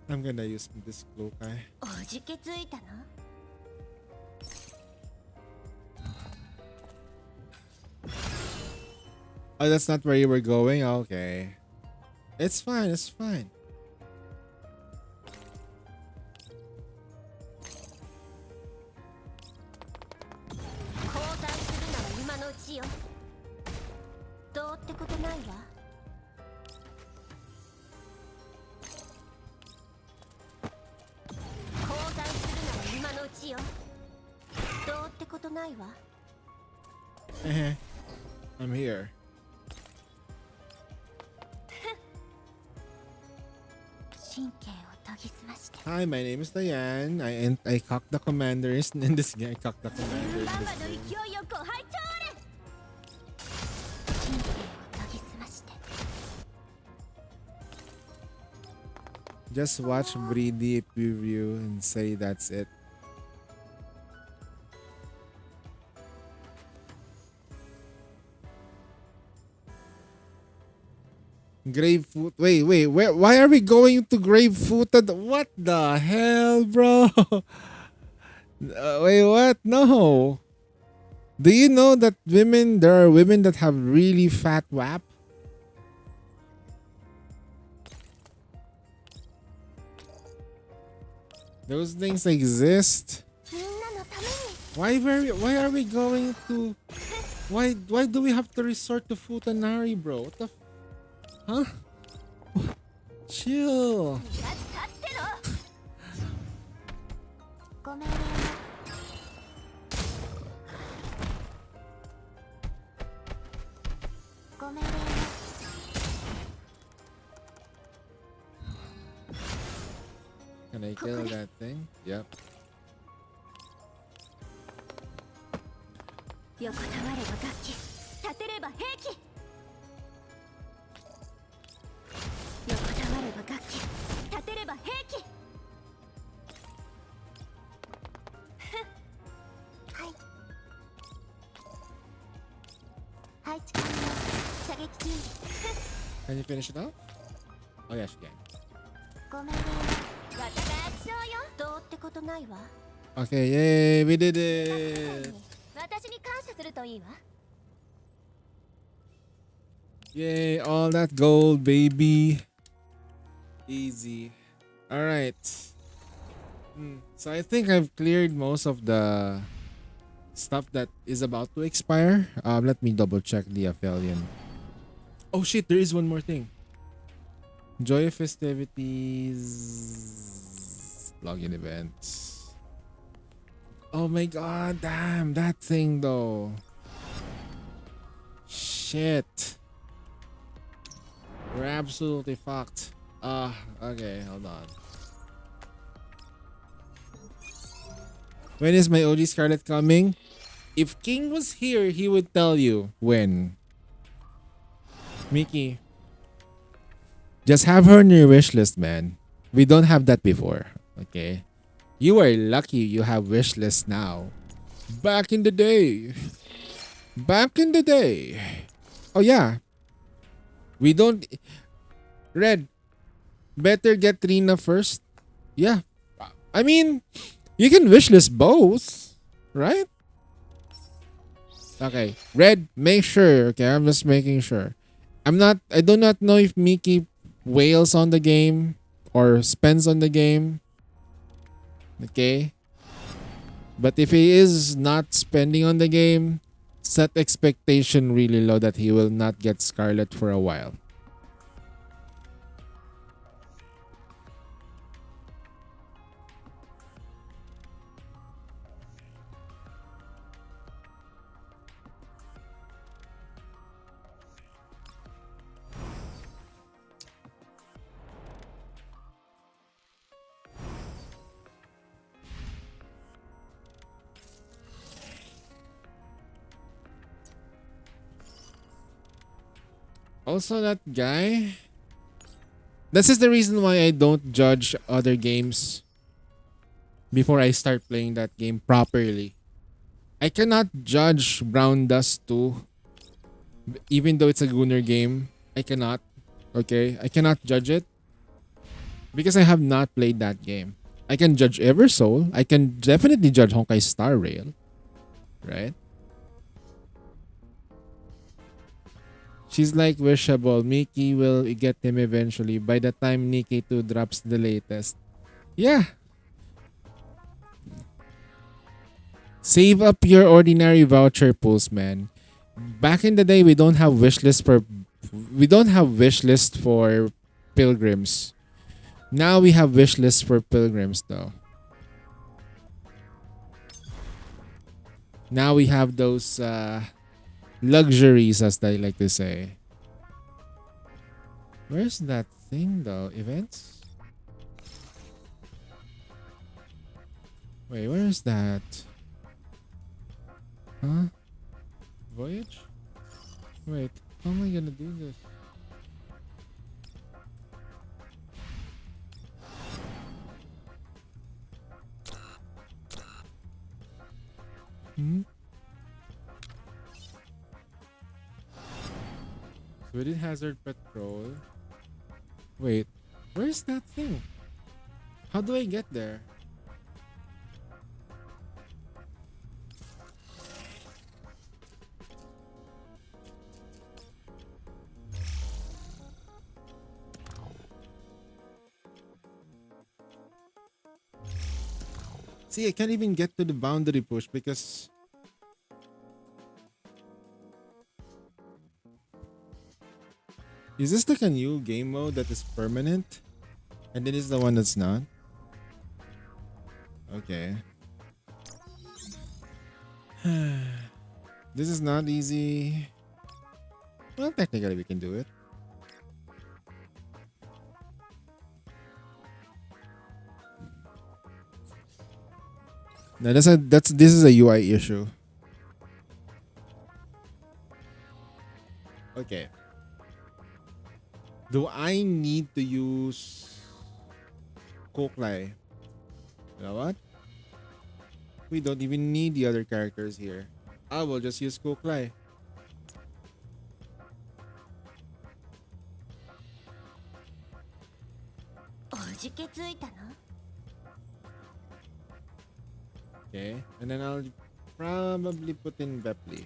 I'm gonna use this cloak. おじけついたの？ Oh, that's not where you were going? Okay. It's fine, it's fine. I'm here. Hi, my name is Diane. I cock the commanders in this game. I cock the commander in this game. Just watch Breedy preview and say that's it. Grave foot. Wait. Why are we going to grave footed? What the hell, bro? Wait, what? No. Do you know that there are women that have really fat WAP? Those things exist. Why are we going to... Why do we have to resort to Futanari, bro? What the... Huh? Chill. Can I kill that thing? Yep. 横たわれば楽器、立てれば兵器。横たわれば楽器、立てれば兵器。はい。配置完了。射撃準備。Can you finish it off? Oh yeah, she can. ご命令は私がしょうよ。どうってことないわ。Okay, yay, we did it! 私に感謝するといいわ。Yay, all that gold, baby. Easy. Alright. So I think I've cleared most of the stuff that is about to expire. Let me double check the Aphelion. Oh shit, there is one more thing. Joy festivities. Login events. Oh my god, damn, that thing though. Shit. We're absolutely fucked. Okay, hold on. When is my OG Scarlet coming? If King was here, he would tell you when. Mickey, just have her on your wish list, man. We don't have that before, okay? You are lucky you have wish list now. Back in the day. Back in the day. Oh yeah. We don't... Red, better get Rina first. Yeah. I mean, you can wishlist both, right? Okay. Red, make sure. Okay, I'm just making sure. I do not know if Mickey wails on the game or spends on the game. Okay. But if he is not spending on the game, set expectation really low that he will not get Scarlet for a while. Also, that guy. This is the reason why I don't judge other games before I start playing that game properly. I cannot judge Brown Dust 2, even though it's a Gunner game. I cannot. Okay? I cannot judge it because I have not played that game. I can judge Eversoul. I can definitely judge Honkai Star Rail. Right? She's like wishable. Mickey will get him eventually by the time Nikki 2 drops the latest. Yeah. Save up your ordinary voucher pools, man. Back in the day, we don't have wishlist for pilgrims. Now we have wishlist for pilgrims though. Now we have those luxuries, as they like to say. Where's that thing though? Events? Wait, where is that? Huh? Voyage? Wait, how am I gonna do this? Within Hazard Patrol. Wait, where's that thing? How do I get there? See, I can't even get to the boundary push because... Is this like a new game mode that is permanent? And then is the one that's not? Okay. This is not easy. Well, technically we can do it. No, this is a UI issue. Okay. Do I need to use Koklai? You know what? We don't even need the other characters here. I will just use Koklai. Okay, and then I'll probably put in Bepli.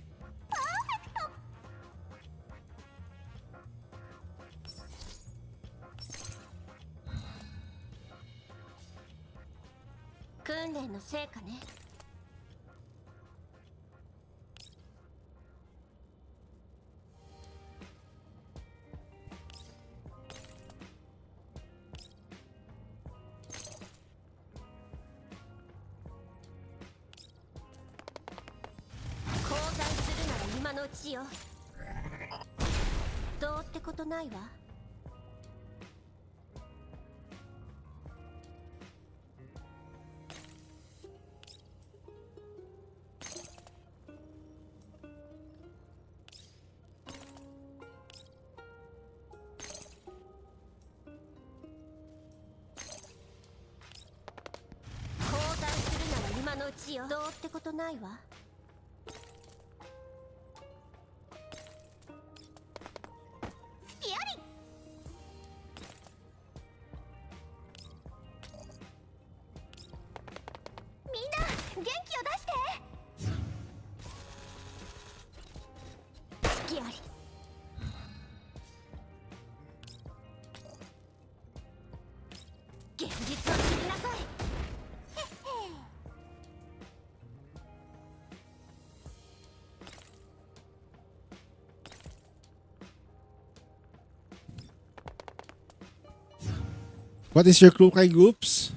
What is your Klukai Goops?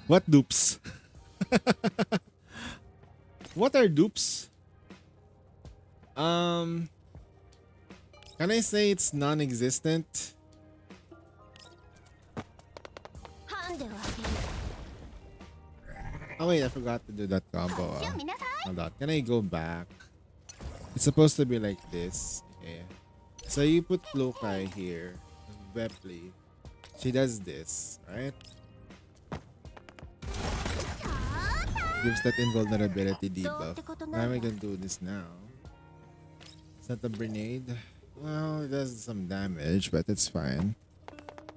What dupes? What are dupes? Can I say it's non-existent? Oh wait, I forgot to do that combo. Hold on. Can I go back? It's supposed to be like this. Okay. So you put Klukai here. Bepli. She does this, right? Gives that invulnerability debuff. How am I gonna do this now? Is that a grenade? Well, it does some damage, but it's fine.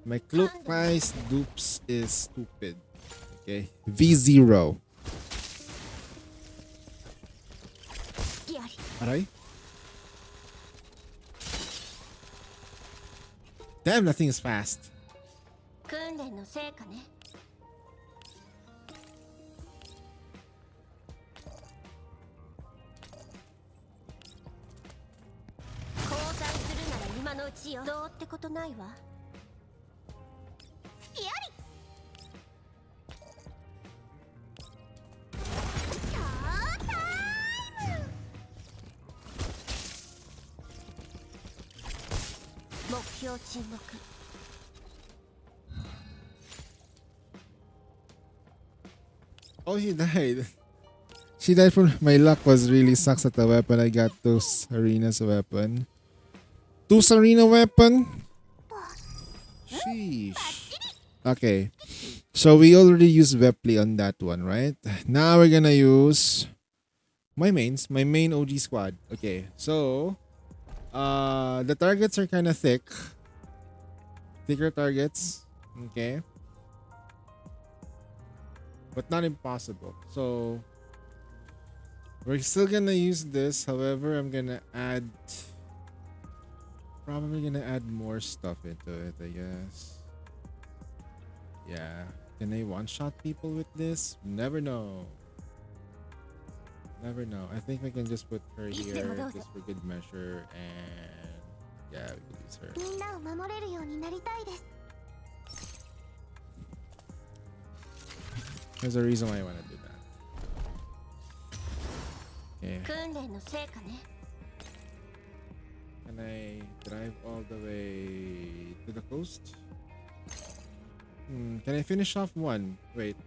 My Cloakai's dupes is stupid. Okay. V0. Aray? Damn, that thing is fast. Oh, he died. She died from my luck was really sucks at the weapon. I got those arena's weapon. Two arena weapon? Sheesh. Okay. So we already used Vepli on that one, right? Now we're gonna use my main OG squad. Okay, so the targets are kinda thicker targets. Okay. But not impossible. So we're still gonna use this. However, I'm gonna probably gonna add more stuff into it, I guess. Yeah. Can I one-shot people with this? Never know. Never know. I think we can just put her here just for good measure, and yeah, we can use her. There's a reason why I want to do that. Okay. Can I drive all the way to the coast? Can I finish off one? Wait,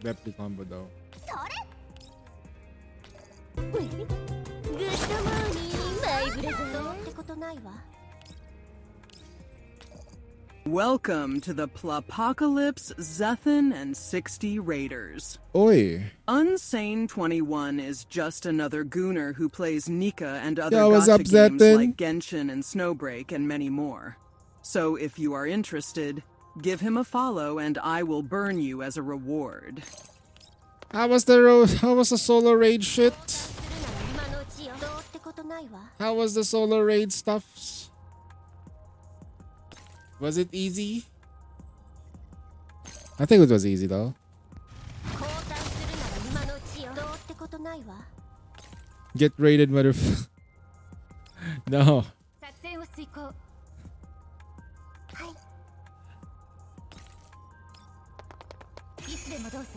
Bepli combo though. ことないわ。 Welcome to the Plopocalypse Zethan and 60 Raiders. Oi. Unsane 21 is just another gooner who plays Nika and other Yo, what's gacha up, games Zethan? like Genshin and Snowbreak and many more. So if you are interested, give him a follow and I will burn you as a reward. How was the solo raid shit? 今のうちよ。どうってことないわ。 How was the solo raid stuff? Was it easy? I think it was easy though. 交代するなら今のうちよ。どうってことないわ。 Get raided, motherfucker. No. 作戦を遂行。はい。いつでもどうぞ。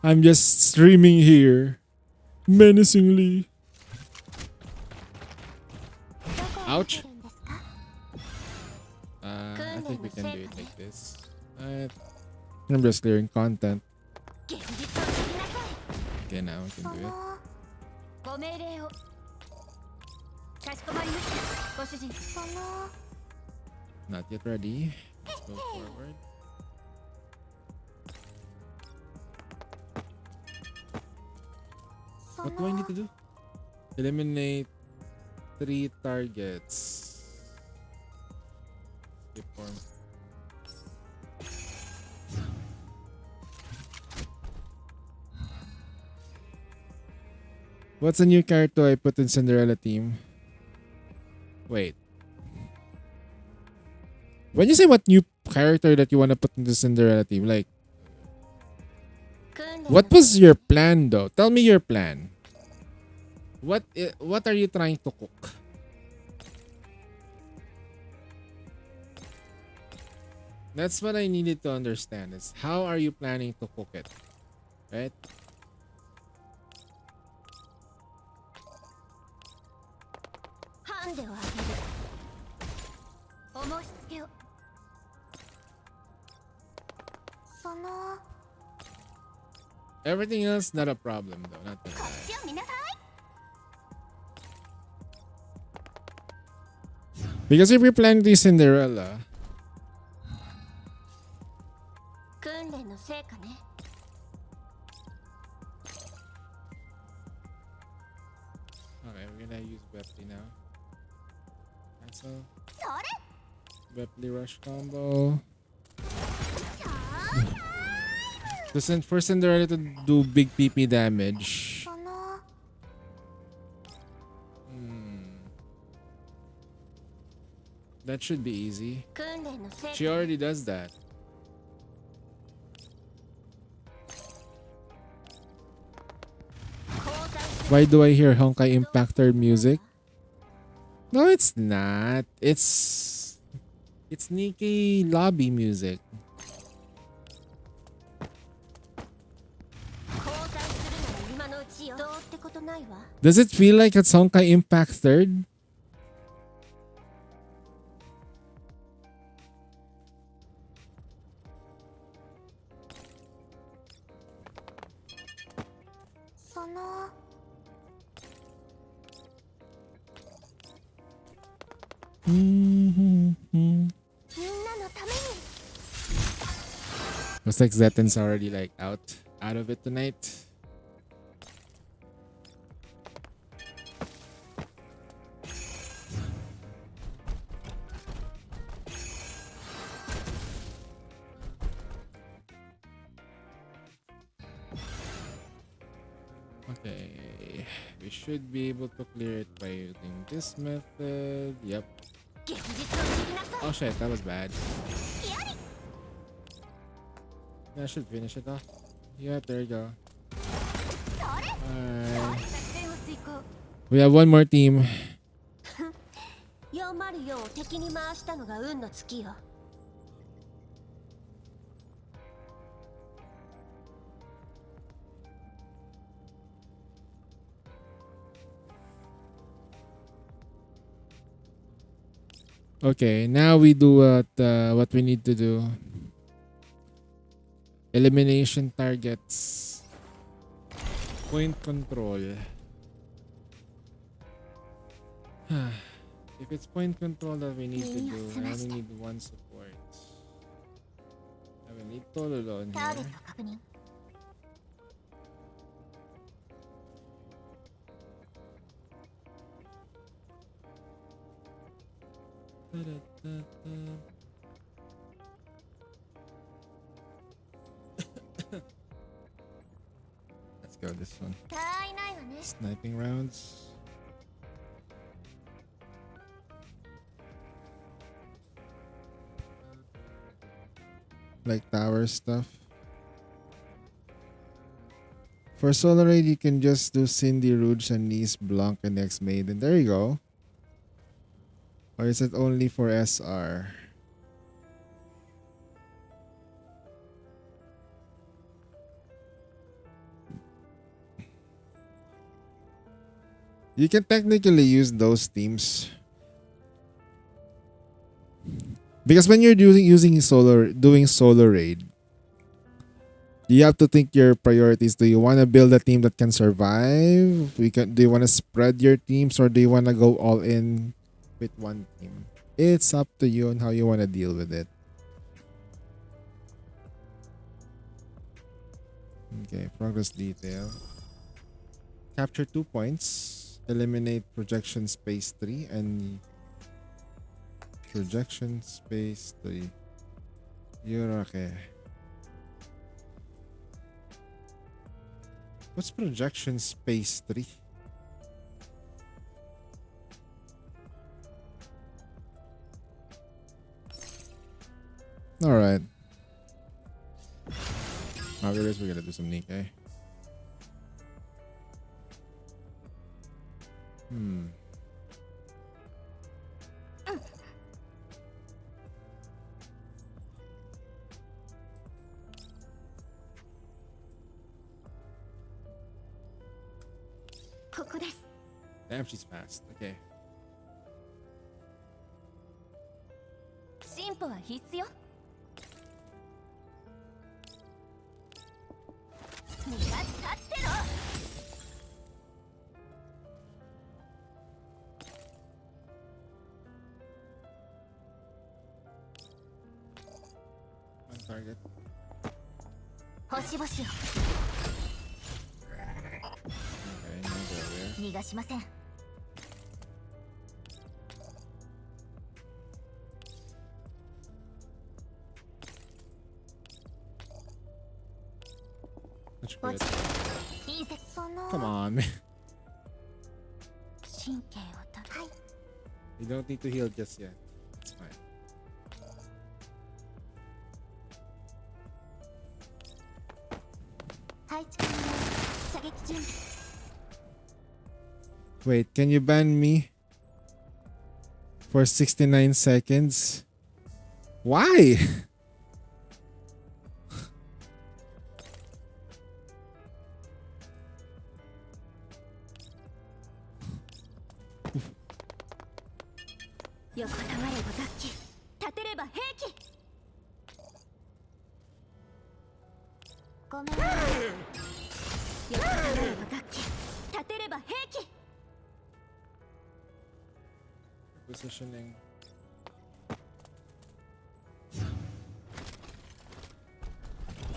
I'm just streaming here. Menacingly. どこを見て Ouch. るんですか？ I think we can do it like this. I'm just clearing content. 現実を知りなさい。 Okay, now we can do it. ご命令を。かしこまりました。ご主人。 Not yet ready. Let's go forward. What do I need to do? Eliminate 3 targets. Skip form. What's a new character I put in Cinderella team? Wait. When you say what new character that you want to put into Cinderella team, like, what was your plan though? Tell me your plan. What are you trying to cook? That's what I needed to understand is how are you planning to cook it? Right? ハンデをあげる。お申し付けを。その Everything else not a problem though, not that こ bad. っちを見なさい。 Because if you're planning to use Cinderella, 訓練の成果ね。 okay, we're gonna use Wepley now. Cancel. それ。 Wepley rush combo. For Cinderella to do big PP damage. その That should be easy. 訓練の成果。 She already does that. 交代する。 Why do I hear Honkai Impactor music? No, it's not. It's Nikki lobby music. 交代するなら今のうちよ。どうってことないわ。 Does it feel like it's Honkai Impact Third? その みんなのために。 Looks like Zethan's already like out of it tonight. Okay, we should be able to clear it by using this method. Yep. 現実を知りなさい。 Oh shit, that was bad. やり。 That should finish it off. Yeah, there you go. それ。 Alright. 作戦を遂行。 We have one more team. 404を敵に回したのが運の尽きよ。 Okay, now we do what we need to do. Elimination targets. Point control. If it's point control that we need to do, I only みんな済まして need one support. I will need Tololo in ターゲッ here. ト確認 Let's go this one. 他いないわね Sniping rounds. Like tower stuff. For Solar Raid, you can just do Cindy, Rouge, Anise, Blanc, and X Maiden. There you go. Or is it only for SR? You can technically use those teams. Because when you're doing solar raid, you have to think your priorities. Do you want to build a team that can survive? Do you want to spread your teams, or do you want to go all in with one team? It's up to you on how you want to deal with it. Okay, progress detail. Capture 2 points. Eliminate projection space 3 and projection space 3. You're okay. What's projection space 3? Alright. After this, we're gonna do some Nikkei. Hmm. Damn, she's fast. Okay. 進歩は必須よ身が立ってろ On target. 星々を Okay, no barrier. 逃がしません That's good. 隕石その Come on, man. 神経を高い You don't need to heal just yet. It's fine. 配置完了射撃準備 Wait, can you ban me for 69 seconds? Why?横たわれば楽器立てれば兵器ごめん横たわれば楽器立てれば兵器 Positioning.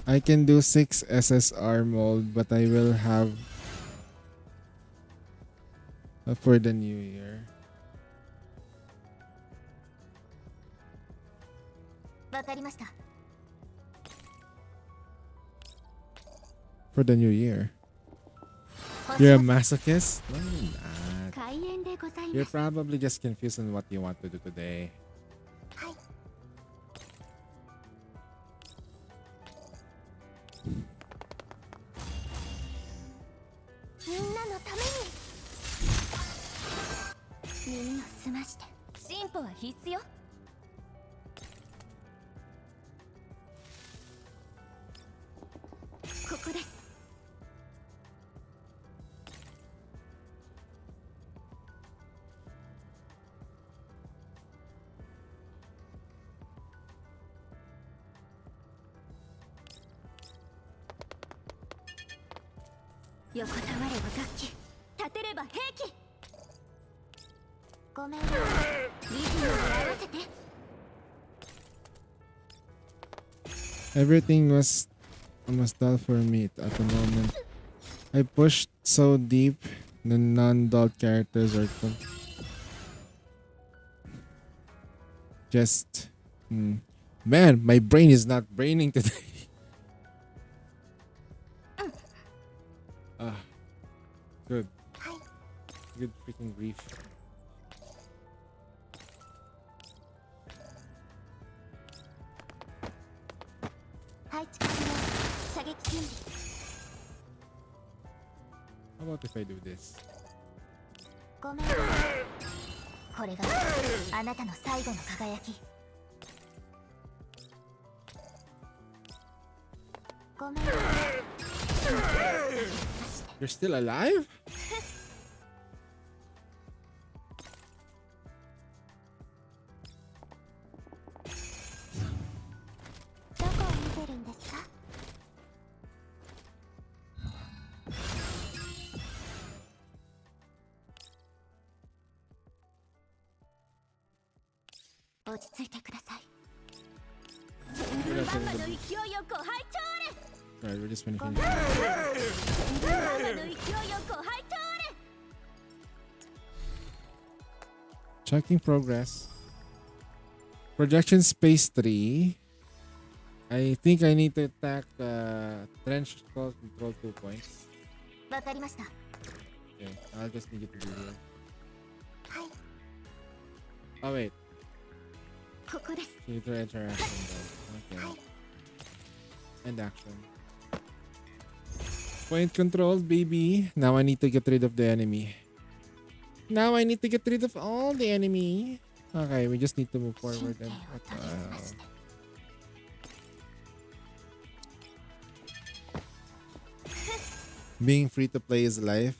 I can do 6 SSR mode, but I will have for the new year. わかりました For the new year. You're a masochist? No, you're not. 開演でござい You're ます probably just confused on what you want to do today. はいみんなのために耳を澄まして進歩は必須よここです横たわれば楽器立てれば兵器ごめんリズムに合わせて Everything was almost dull for me at the moment. I pushed so deep, the non-dull characters are just... Man, my brain is not braining today. Ah, good. Good freaking grief. How about if I do this? ごめんこれがあなたの最後の輝きごめん You're still alive? どこを見てるんですか落ち着いてくださいWe're not マンマ getting の the... 勢いよご拝聴 Alright, we're just finishing. マンマの勢いよご拝聴 Checking progress. Projection space 3. I think I need to attack trench control 2 points. わかりました Okay, I'll just need you to do here. はい Oh wait, ここです you need to enter action though. Okay. And action. Point controlled, baby. Now I need to get rid of the enemy. Now I need to get rid of all the enemy. Okay, we just need to move forward then. What the hell? Being free to play is life.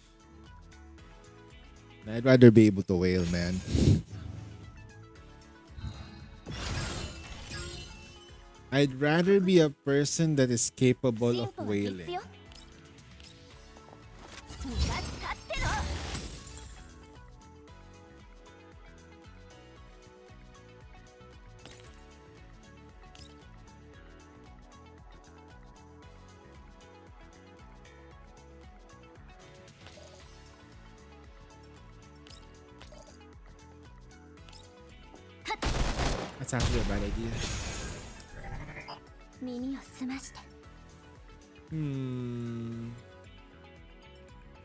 I'd rather be able to wail, man. I'd rather be a person that is capable of wailing. 'That's actually a bad idea. 耳を澄まして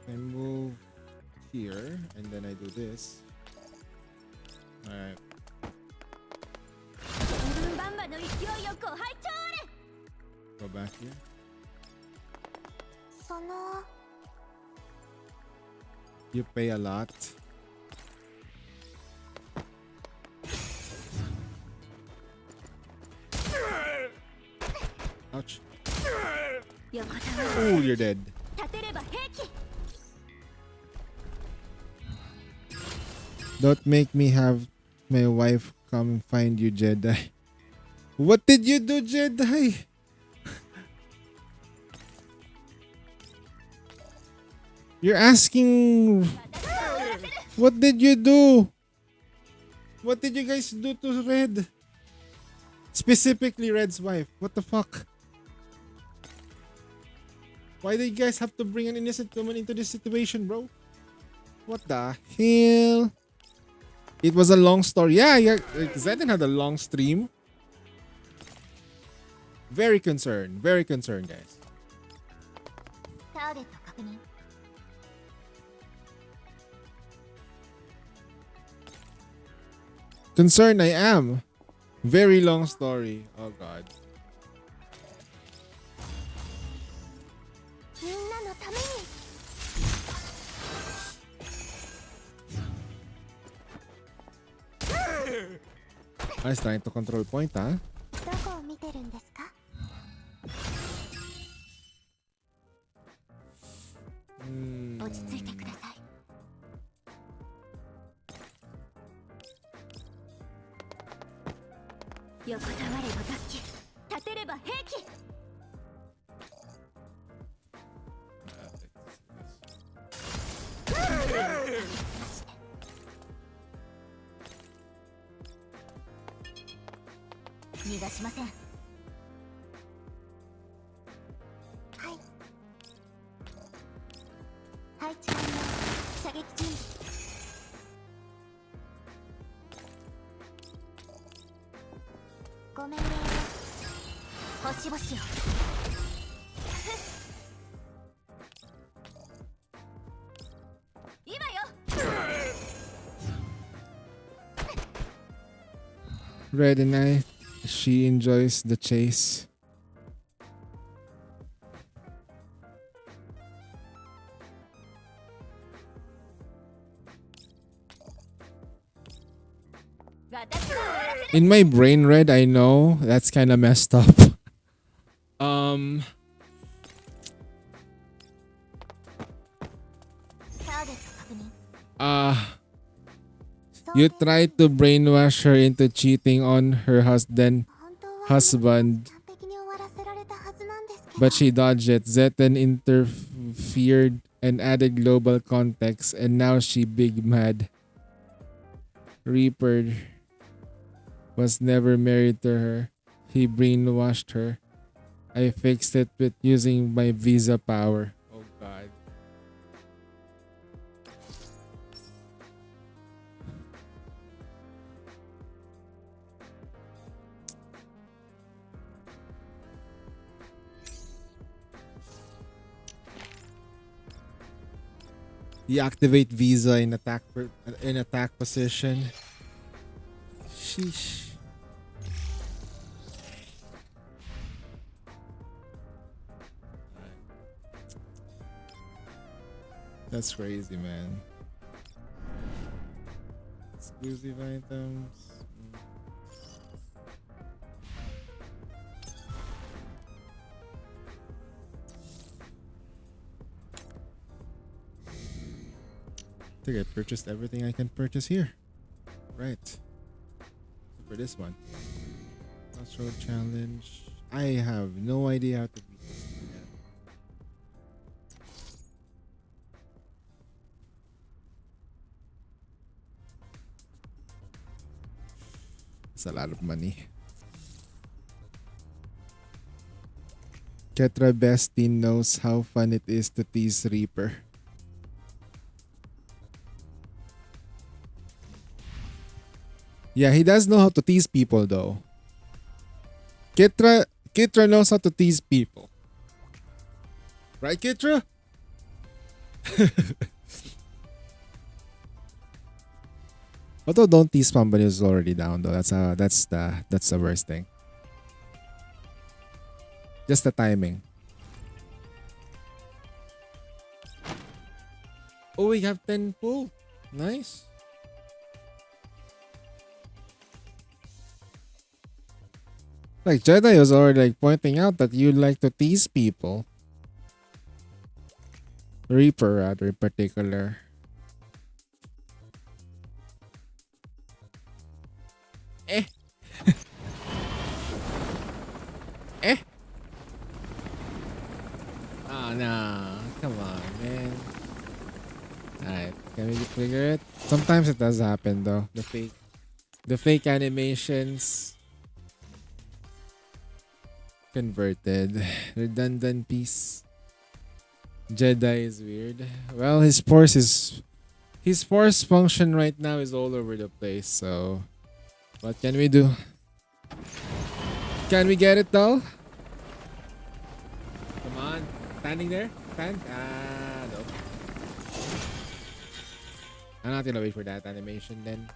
I move here and then I do this. Alright. バンバの勢いよご拝聴 Go back here. その You pay a lot. Ouch. 横たわ Oh, you're dead. 立てれば平気 Don't make me have my wife come find you, Jedi. What did you do, Jedi? You're asking... What did you do? What did you guys do to Red? Specifically Red's wife. What the fuck? Why do you guys have to bring an innocent woman into this situation, bro? What the hell? It was a long story. Yeah, Zedin had a long stream. Very concerned, guys. ターゲット確認 Concerned I am. Very long story. Oh god. みんなのために I was trying to control point, huh? どこを見てるんですか 落ち着いてください 横たわれば楽器立てれば平気 Uh, 逃がしません。はい。配置完了。射撃準備。ご命令を。星々を。今よ。Red Knight, she enjoys the chase. In my brain, Red, I know that's kind of messed up. Um, ターゲット確認。 you tried to brainwash her into cheating on her husband, 本当は husband, 完璧に終わらせられたはずなんですけど。 but she dodged it. Zetan interfered and added global context, and now she big mad. Reaper was never married to her. He brainwashed her. I fixed it with using my visa power. Oh god. Deactivate visa in attack position. Sheesh. That's crazy, man. Exclusive items. I think I purchased everything I can purchase here. Right. For this one. Crossroad challenge. I have no idea how to beat this thing yet. It's a lot of money. Ketra Bestie knows how fun it is to tease Reaper. Yeah, he does know how to tease people though. Kitra knows how to tease people. Right, Kitra? Although don't tease somebody who's already down though. That's the worst thing. Just the timing. Oh, we have 10 pull. Nice. Like Jedi was already like pointing out that you like to tease people. Reaper rather in particular. Eh. Eh. Oh no. Come on, man. Alright. Can we trigger it? Sometimes it does happen though. The fake animations. Converted. Redundant piece. Jedi is weird. Well, his force function right now is all over the place, so what can we do? Can we get it though? Come on. Standing there? Stand? No. I'm not gonna wait for that animation then.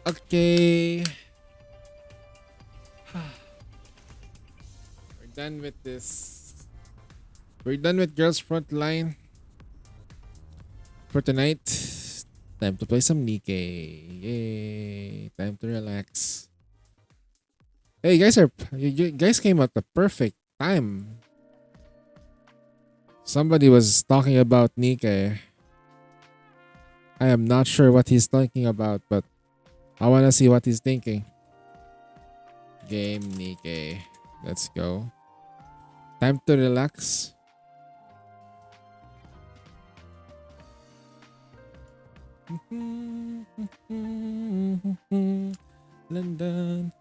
Okay. We're done with this. We're done with Girls Frontline for tonight. Time to play some Nikkei. Yay. Time to relax. Hey, you guys came at the perfect time. Somebody was talking about Nikkei. I am not sure what he's talking about, but I want to see what he's thinking. Game Nikkei. Let's go. Time to relax. London,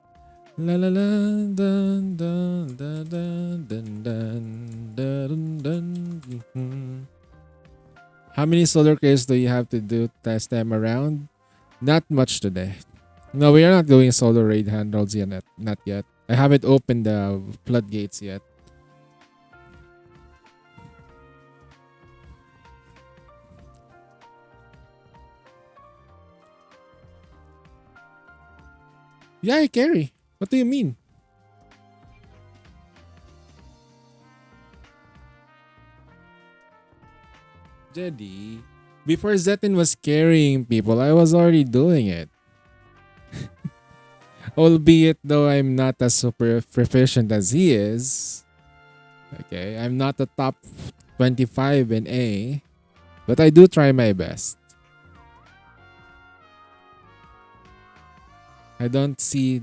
La la la dun dun dun dun dun dun dun dun dun. How many solar crates do you have to do test time around? Not much today. No, we are not doing solar raid handles yet. Not yet. I haven't opened the floodgates yet. Yeah, I carry. What do you mean? Jedi, before Zetin was carrying people, I was already doing it. Albeit though I'm not as super proficient as he is. Okay, I'm not the top 25 in A, but I do try my best. I don't see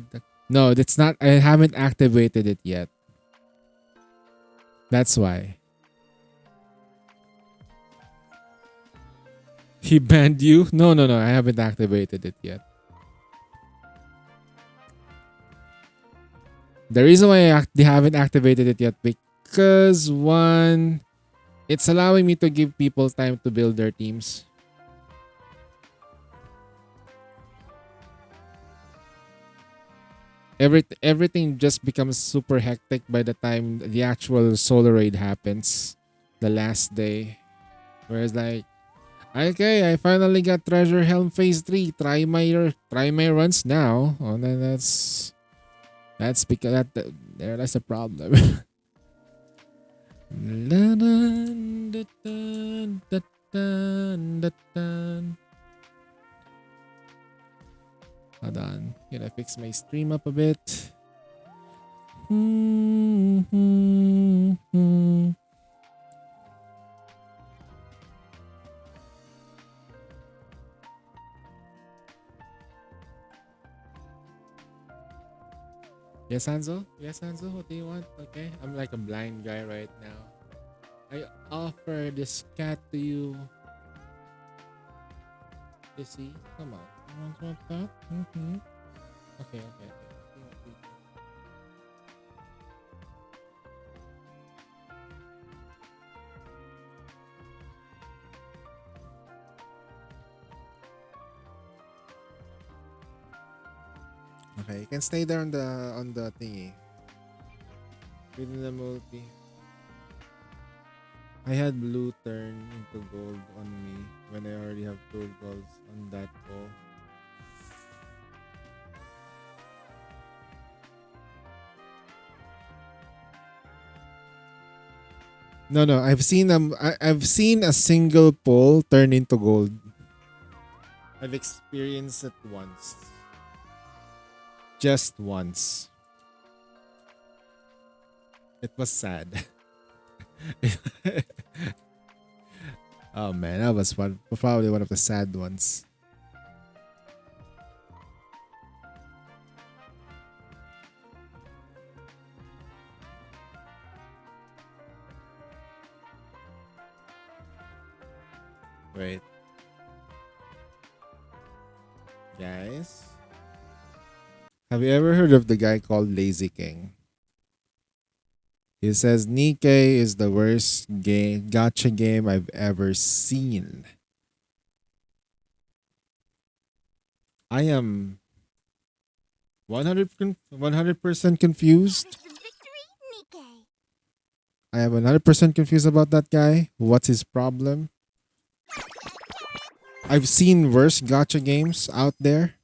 no, that's not I haven't activated it yet. That's why. He banned you? No, no, no. I haven't activated it yet. The reason why I haven't activated it yet because one, it's allowing me to give people time to build their teams. Everything just becomes super hectic by the time the actual solar raid happens, the last day. Whereas like, okay, I finally got Treasure Helm Phase 3. Try my runs now. Oh, then that's because that's a problem. Hold on. Gotta fix my stream up a bit. Yes, Hanzo? Yes, Hanzo? What do you want? Okay. I'm like a blind guy right now. I offer this cat to you. You see? Come on. You want that? Mm-hmm. Okay. Okay, you can stay there on the thingy. Within the multi. I had blue turn into gold on me when I already have 2 golds on that ball. No, I've seen a single pole turn into gold. I've experienced it once. Just once. It was sad. Oh man, that was probably one of the sad ones. Wait. Guys, have you ever heard of the guy called Lazy King? He says Nikkei is the worst gacha game I've ever seen. I am 100% confused. I am 100% confused about that guy. What's his problem? I've seen worse gacha games out there.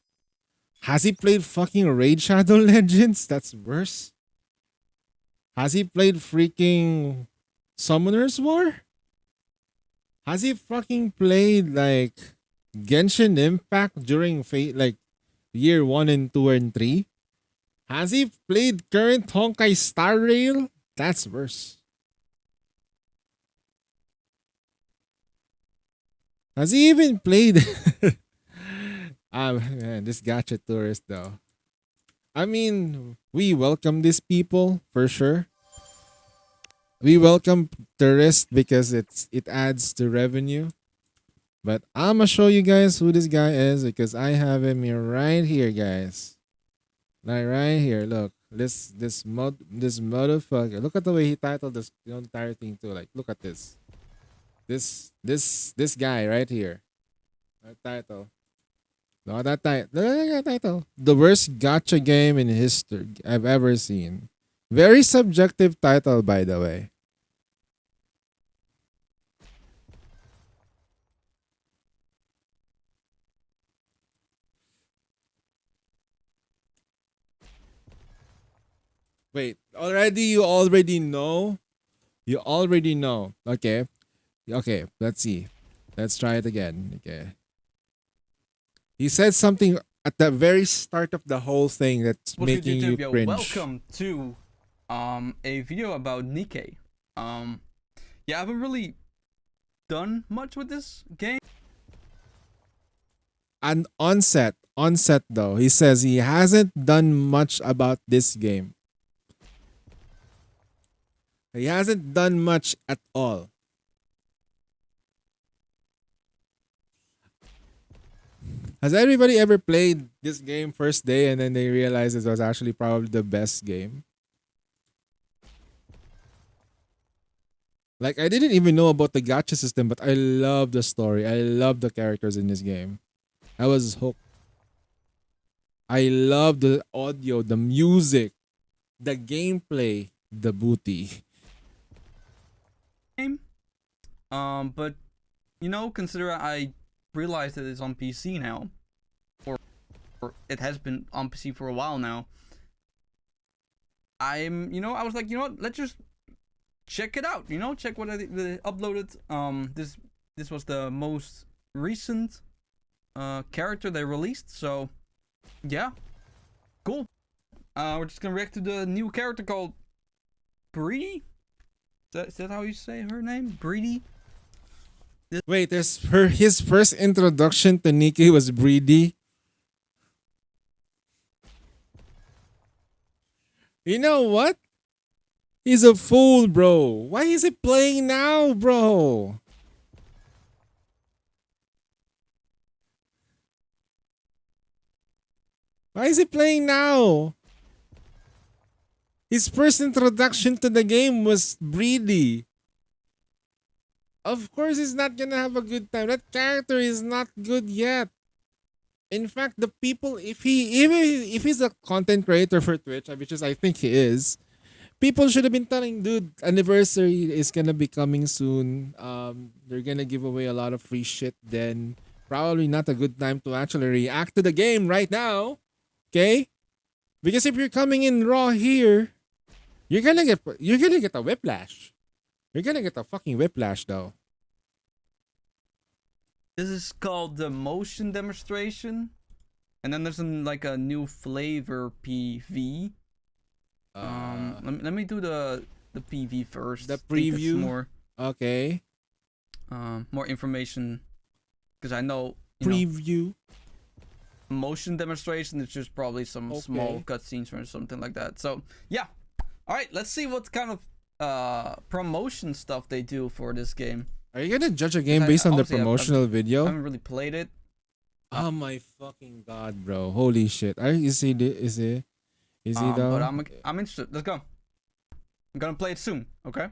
Has he played fucking Raid Shadow Legends? That's worse. Has he played freaking Summoner's War? Has he fucking played like Genshin Impact during like year 1 and 2 and 3? Has he played current Honkai Star Rail? That's worse. Has he even played man, this gacha tourist though. I mean, we welcome these people for sure. We welcome tourists because it adds to revenue. But I'ma show you guys who this guy is because I have him here right here, guys. Like right here, look. This motherfucker. Look at the way he titled this entire thing too. Like, look at this. This guy right here. That title. Look at that title. Look at that title. The worst gotcha game in history I've ever seen. Very subjective title, by the way. Wait, you already know? You already know. Okay. Okay, let's see. Let's try it again. Okay. He said something at the very start of the whole thing that's What's good, making you YouTube? Yo, cringe. welcome to a video about Nikke. Yeah, I haven't really done much with this game. And onset though, he says he hasn't done much about this game. He hasn't done much at all. Has everybody ever played this game first day and then they realized it was actually probably the best game? Like, I didn't even know about the gacha system, but I love the story. I love the characters in this game. I was hooked. I love the audio, the music, the gameplay, the booty. But you know, consider I realized that it's on PC now, or it has been on PC for a while now. I was like, you know what? Let's just check it out. You know, check what they uploaded. This was the most recent character they released. So, yeah, cool. We're just gonna react to the new character called Breedy. Is that how you say her name? Breedy? Wait, his first introduction to Nikke was Breedy. You know what? He's a fool, bro. Why is he playing now, bro? Why is he playing now? His first introduction to the game was Breedy. Of course he's not gonna have a good time. That character is not good yet. In fact, the people, if he's a content creator for Twitch, which is I think he is, people should have been telling, dude, anniversary is gonna be coming soon. They're gonna give away a lot of free shit. Then probably not a good time to actually react to the game right now. Okay, because if you're coming in raw here, you're gonna get a whiplash. You're gonna get a fucking whiplash though. This is called the motion demonstration, and then there's like a new flavor PV. Let me do the PV first. The I think that's preview? more Okay. more information, because I know Preview. motion demonstration is just probably some small Okay. cutscenes or something like that. So yeah, all right, let's see what kind of promotion stuff they do for this game. Are you gonna judge a game I- based on the obviously, promotional I video? haven't really played it. Oh my fucking god, bro! Holy shit! Is he? Is he? Is he though? But I'm interested. Let's go. I'm gonna play it soon. Okay,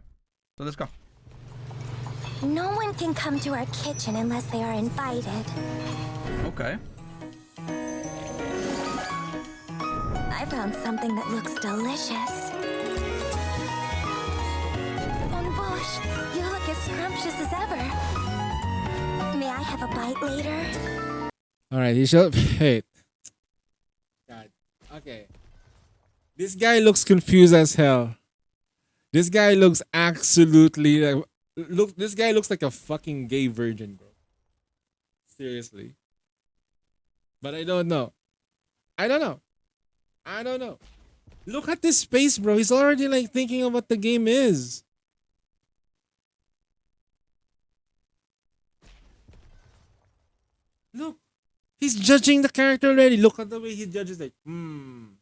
so let's go. No one can come to our kitchen unless they are invited. Okay. I found something that looks delicious. Von Bush, you look as scrumptious as ever. May I have a bite later? All right, he showed. Wait. God. Okay. This guy looks confused as hell. This guy looks absolutely look. This guy looks like a fucking gay virgin, bro. Seriously. But I don't know. I don't know. I don't know. Look at this face, bro. He's already like thinking of what the game is. Look. He's judging the character already. Look at the way he judges it. Damn,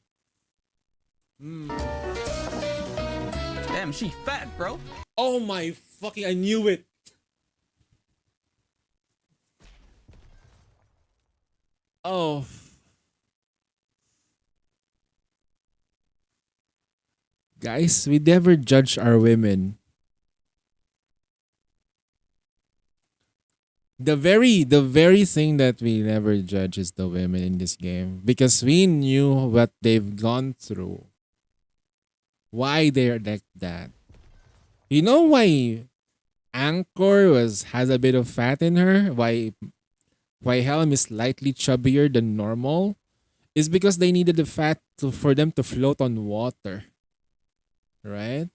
she fat, bro. Oh my fucking, I knew it. Oh. Guys, we never judge our women. The very thing that we never judge is the women in this game because we knew what they've gone through. Why they're like that. You know why Anchor has a bit of fat in her? Why Helm is slightly chubbier than normal? Is because they needed the fat for them to float on water. Right?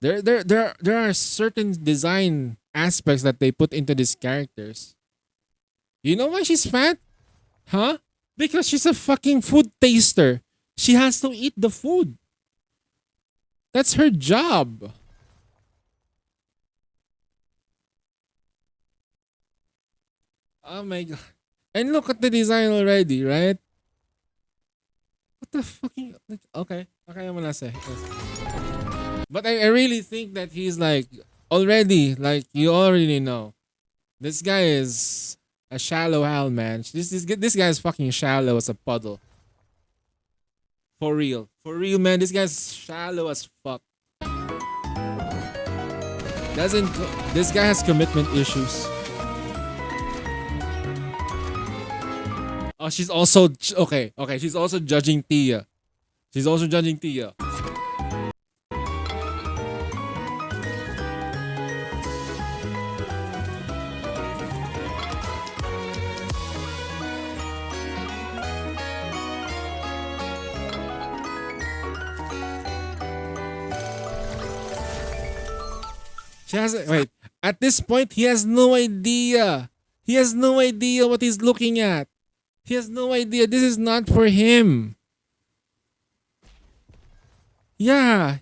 There are certain design aspects that they put into these characters. You know why she's fat? Huh? Because she's a fucking food taster. She has to eat the food. That's her job. Oh my god. And look at the design already, right? What the fucking okay. Okay, I'm gonna say. But I really think that he's like already, like you already know. This guy is a shallow hell, man. This guy is fucking shallow as a puddle. For real. For real, man. This guy's shallow as fuck. Doesn't this guy has commitment issues. Oh, she's also okay. Okay, she's also judging Tia. She's also judging Tia. She has wait. At this point, he has no idea. He has no idea what he's looking at. He has no idea. This is not for him. Yeah,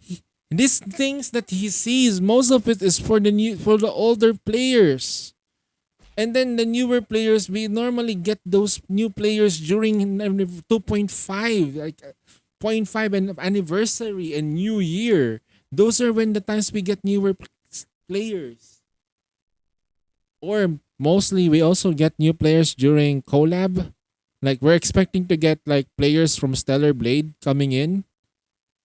these things that he sees, most of it is for the older players. And then the newer players, we normally get those new players during 2.5, like zero point 0.5 and anniversary and New Year. Those are when the times we get newer players. Or mostly we also get new players during collab. Like we're expecting to get like players from Stellar Blade coming in.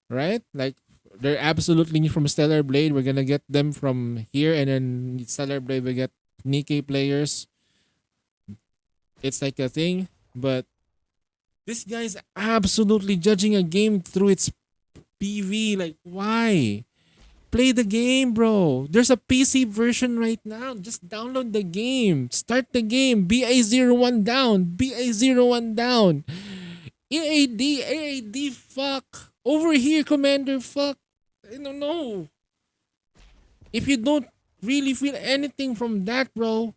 Right? Like they're absolutely new from Stellar Blade. We're gonna get them from here, and then Stellar Blade we get Nikkei players. It's like a thing, but this guy's absolutely judging a game through its PV. Like, why? Play the game, bro. There's a PC version right now. Just download the game. Start the game. BA01 down. BA01 down. AAD, fuck. Over here, Commander, fuck. I don't know. If you don't really feel anything from that, bro,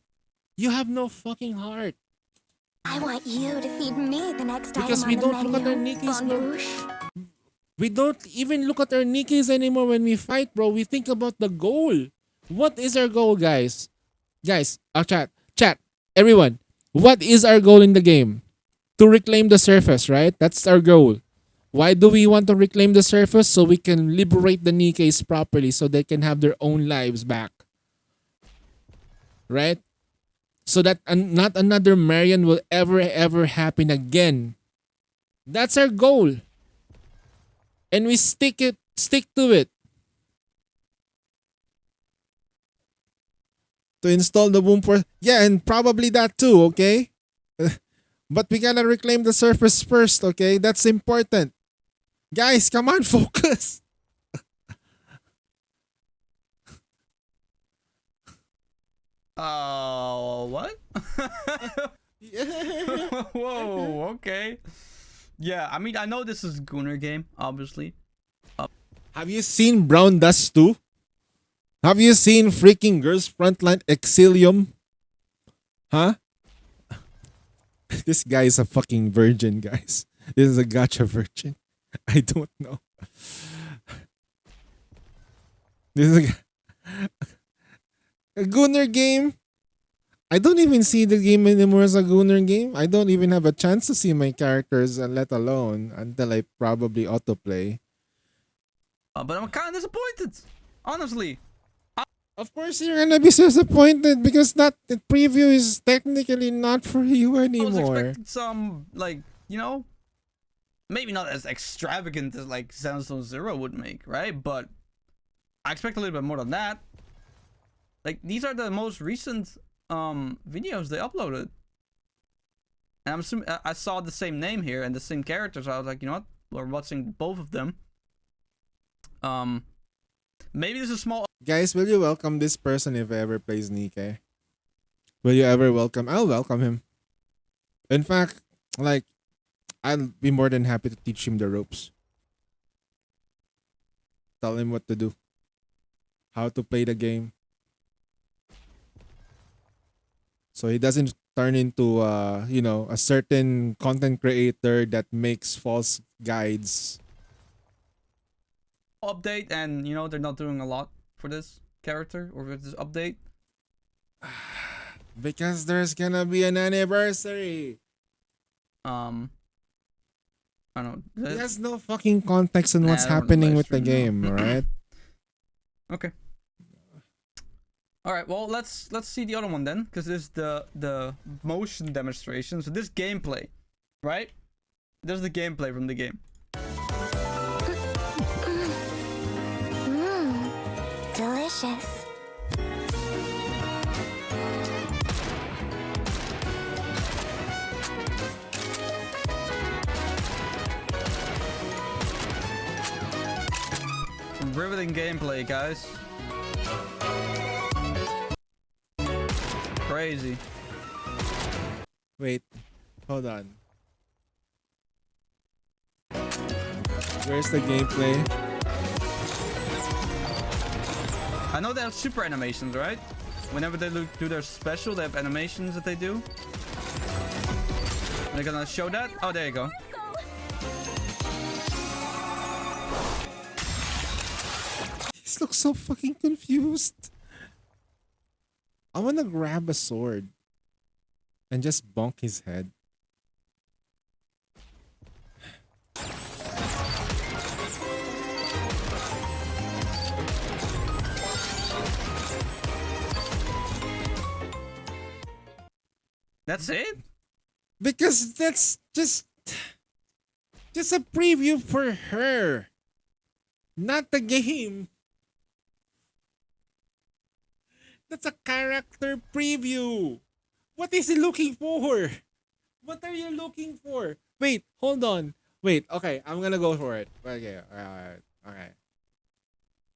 you have no fucking heart. I want you to feed me the next Because item we on the don't look at our menu, Nikkeis, bro. Bonrouge. We don't even look at our Nikkeis anymore when we fight, bro. We think about the goal. What is our goal, guys? Guys, chat, everyone. What is our goal in the game? To reclaim the surface, right? That's our goal. Why do we want to reclaim the surface? So we can liberate the Nikkeis properly so they can have their own lives back. Right? So that not another Marian will ever happen again. That's our goal. And we stick to it. To install the womb for yeah, and probably that too, okay? But we gotta reclaim the surface first, okay? That's important. Guys, come on, focus. What? Whoa, okay. Yeah, I mean, I know this is Gunnar game, obviously. Have you seen Brown Dust 2? Have you seen freaking Girls Frontline Exilium? Huh? This guy is a fucking virgin, guys. This is a gacha virgin. I don't know. This is a Gunnar game. I don't even see the game anymore as a Gunnar game. I don't even have a chance to see my characters, let alone until I probably autoplay. But I'm kind of disappointed, honestly. Of course, you're gonna be disappointed because the preview is technically not for you I was anymore. expecting some, like, you know, maybe not as extravagant as like Sandstorm Zero would make, right? But I expect a little bit more than that. Like, these are the most recent videos they uploaded. And I'm assuming I saw the same name here and the same characters. So I was like, you know what? We're watching both of them. Maybe this is small. Guys, will you welcome this person if he ever plays Nikke? Will you ever welcome? I'll welcome him. In fact, like, I'll be more than happy to teach him the ropes. Tell him what to do. How to play the game. So he doesn't turn into you know, a certain content creator that makes false guides. Update, and you know they're not doing a lot for this character or for this update. Because there's gonna be an anniversary. I don't know. He has no fucking context on Nah, what's I don't wanna happening live with the stream game, right? Okay. All right. Well, let's see the other one then, because this is the motion demonstration. So this gameplay, right? There's the gameplay from the game. Delicious. Riveting gameplay, guys. Crazy. Wait, hold on. Where's the gameplay? I know they have super animations, right? Whenever they do their special, they have animations that they do. They're gonna show that. Oh, there you go. He looks so fucking confused. I wanna grab a sword and just bonk his head. That's it? Because that's just a preview for her, not the game. That's a character preview. What is he looking for? What are you looking for? Wait, hold on. Wait, okay, I'm gonna go for it. Okay, alright, okay.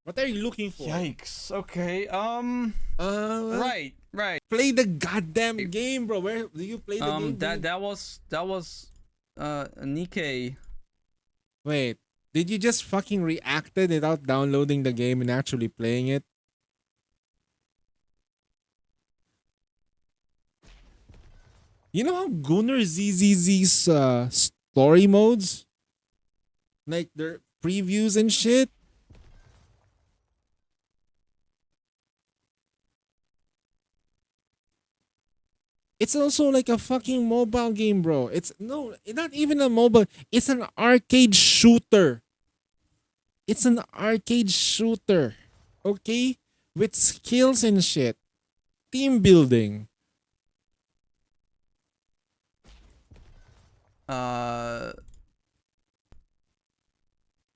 What are you looking for? Yikes. Okay. Right. Right. Play the goddamn game, bro. Where do you play the game? That was Nikke. Wait, did you just fucking reacted without downloading the game and actually playing it? You know how Gunnar ZZZ's story modes? Like their previews and shit? It's also like a fucking mobile game, bro. It's not even a mobile. It's an arcade shooter. It's an arcade shooter. Okay? With skills and shit. Team building.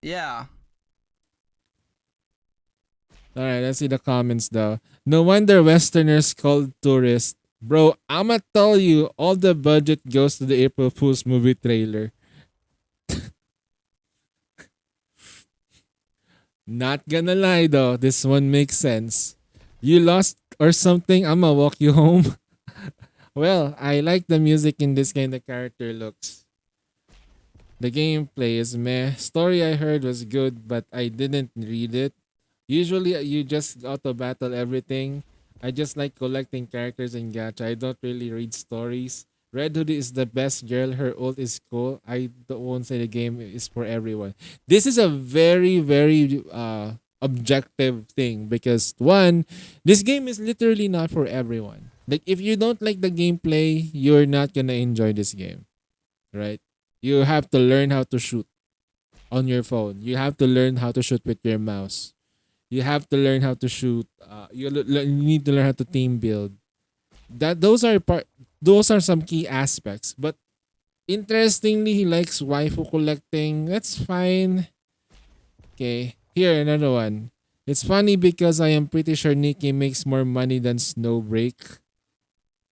Yeah. Alright, let's see the comments though. No wonder Westerners called tourists. Bro, I'ma tell you, all the budget goes to the April Fool's movie trailer. Not gonna lie though, this one makes sense. You lost or something, I'ma walk you home. Well, I like the music in this game, the character looks. The gameplay is meh. Story I heard was good, but I didn't read it. Usually you just auto battle everything. I just like collecting characters in gacha. I don't really read stories. Red Hoodie is the best girl. Her ult is cool. I won't say the game is for everyone. This is a very, very objective thing because one, this game is literally not for everyone. Like if you don't like the gameplay, you're not gonna enjoy this game, right? You have to learn how to shoot on your phone. You have to learn how to shoot with your mouse. You have to learn how to shoot. You need to learn how to team build. Those are some key aspects. But Interestingly, he likes waifu collecting. That's fine. Okay, here another one. It's funny because I am pretty sure Nikki makes more money than Snowbreak.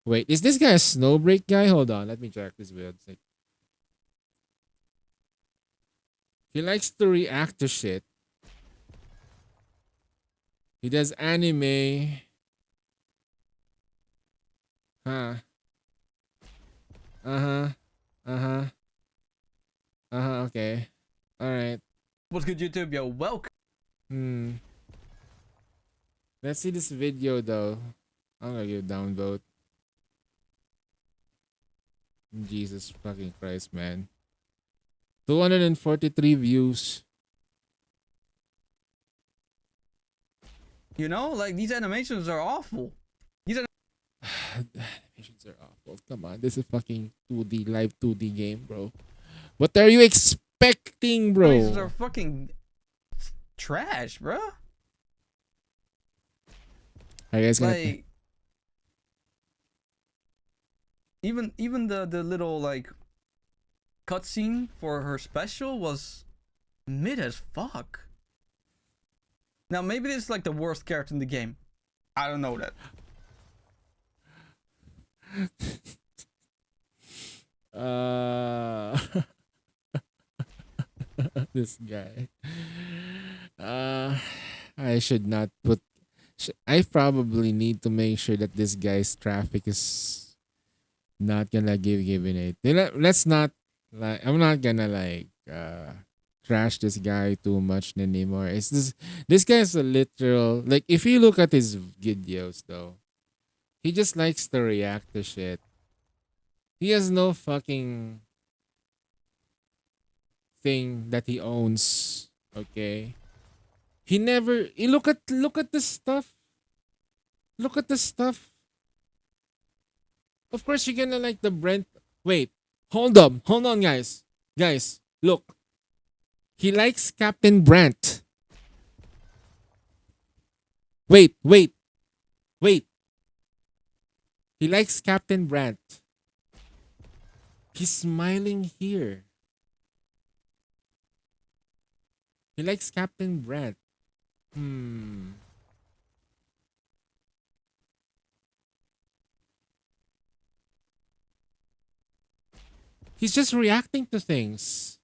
Wait, is this guy a Snowbreak guy? Hold on, let me check this video. It's like, he likes to react to shit. He does anime. Huh. Uh-huh. Uh-huh. Uh-huh, okay. Alright. What's good, YouTube? Yo, welcome. Let's see this video though. I'm gonna give downvote. Jesus fucking Christ, man. 243 views. You know, like these animations are awful. Animations are awful. Come on, this is fucking 2D live 2D game, bro. What are you expecting, Animations bro? are fucking trash, bro. Are you guys gonna Like even the little like cutscene for her special was mid as fuck. Now maybe this is like the worst character in the game. I don't know that. This guy. I should not put. I probably need to make sure that this guy's traffic is not gonna giving it. Let's not like. I'm not gonna like trash this guy too much anymore. It's this guy's a literal like. If you look at his videos though, he just likes to react to shit. He has no fucking thing that he owns. Okay. He never. Look at the stuff. Look at the stuff. Of course, you're gonna like the Brent. Wait, hold on, guys. Guys, look. He likes Captain Brent. Wait. He likes Captain Brent. He's smiling here. He likes Captain Brent. He's just reacting to things.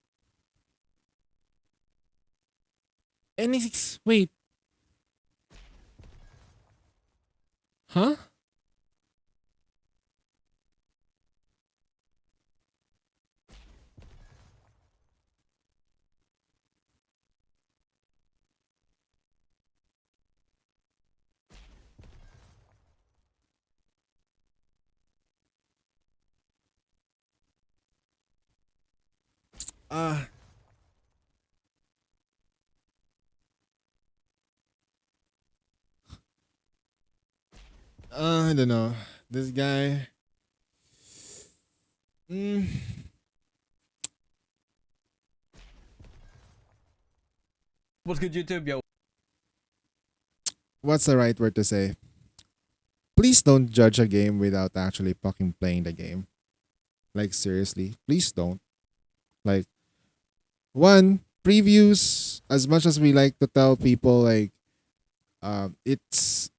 And he's wait. Huh? I don't know. This guy. What's good, YouTube? Yo. What's the right word to say? Please don't judge a game without actually fucking playing the game. Like seriously, please don't. Like one previews. As much as we like to tell people, like, it's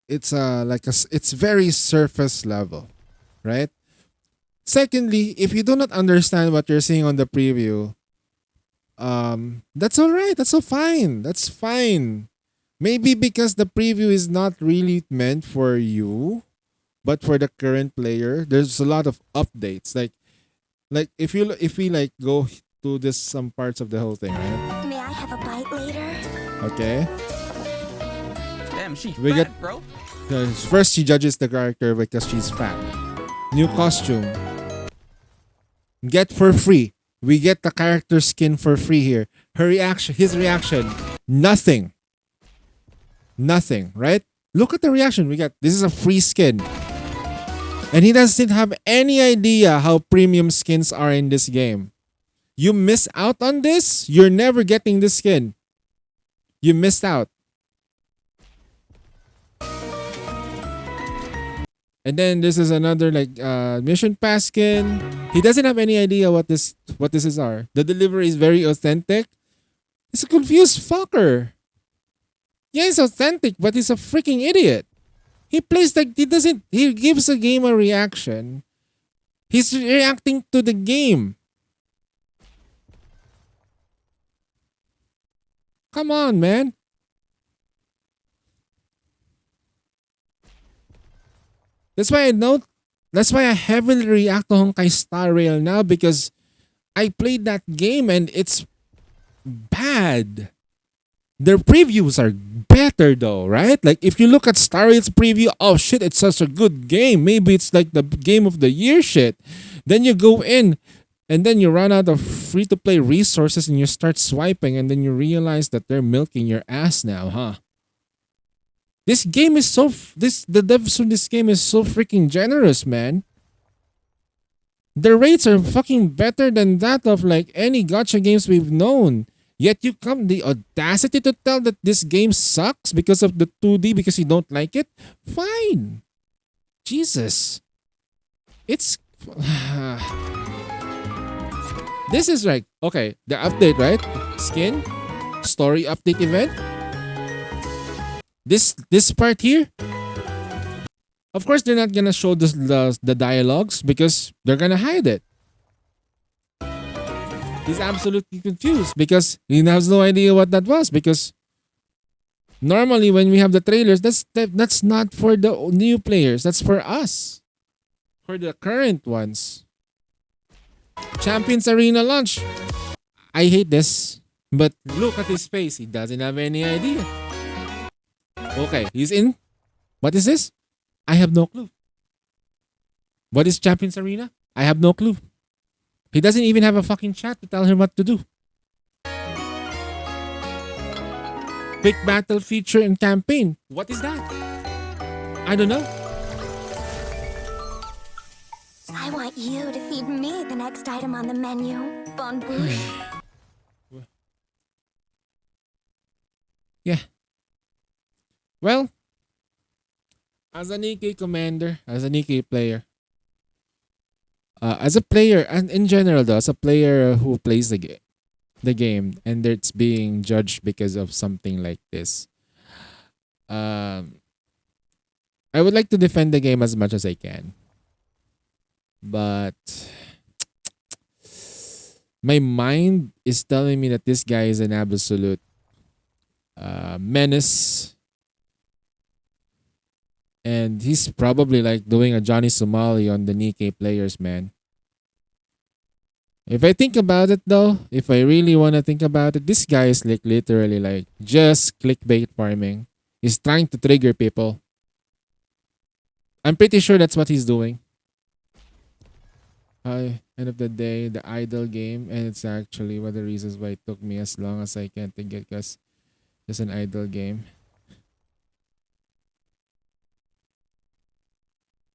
it's very surface level, right? Secondly, if you do not understand what you're seeing on the preview, that's all right. That's all fine. That's fine. Maybe because the preview is not really meant for you, but for the current player. There's a lot of updates. If we like go to this some parts of the whole thing, right? May I have a bite later? Okay. Damn, she We fat, get- bro. First, she judges the character because she's fat. New costume. Get for free. We get the character skin for free here. His reaction, nothing. Nothing, right? Look at the reaction we got. This is a free skin. And he doesn't have any idea how premium skins are in this game. You miss out on this, you're never getting this skin. You missed out. And then this is another like mission pass skin. He doesn't have any idea what this is are. The delivery is very authentic. He's a confused fucker. Yeah, he's authentic, but he's a freaking idiot. He plays like he gives a game a reaction. He's reacting to the game. Come on, man. That's why I heavily react to Honkai Star Rail now because I played that game and it's bad. Their previews are better though, right? Like if you look at Star Rail's preview, oh shit, it's such a good game. Maybe it's like the game of the year shit. Then you go in and then you run out of free to play resources and you start swiping and then you realize that they're milking your ass now, huh? This game is the devs of this game is so freaking generous, man. The rates are fucking better than that of like any gacha games we've known. Yet you come the audacity to tell that this game sucks because of the 2D because you don't like it? Fine. Jesus. It's this is like okay, the update, right? Skin, story update event. This part here. Of course they're not gonna show the dialogues because they're gonna hide it. He's absolutely confused because he has no idea what that was because normally when we have the trailers, that's not for the new players. That's for us. For the current ones. Champions Arena launch. I hate this. But look at his face. He doesn't have any idea. Okay, he's in. What is this? I have no clue. What is Champions Arena? I have no clue. He doesn't even have a fucking chat to tell him what to do. Quick battle feature and campaign. What is that? I don't know. I want you to feed me the next item on the menu, Bon Bouche. Yeah. Well, as a Nikkei commander, as a Nikkei player, as a player, and in general though, as a player who plays the game, and it's being judged because of something like this, I would like to defend the game as much as I can, but my mind is telling me that this guy is an absolute menace. And he's probably like doing a Johnny Somali on the Nikkei players, man. If I think about it though, if I really want to think about it, this guy is like literally like just clickbait farming. He's trying to trigger people. I'm pretty sure that's what he's doing. End of the day, the idle game, and it's actually one of the reasons why it took me as long as I can to get because it's an idle game.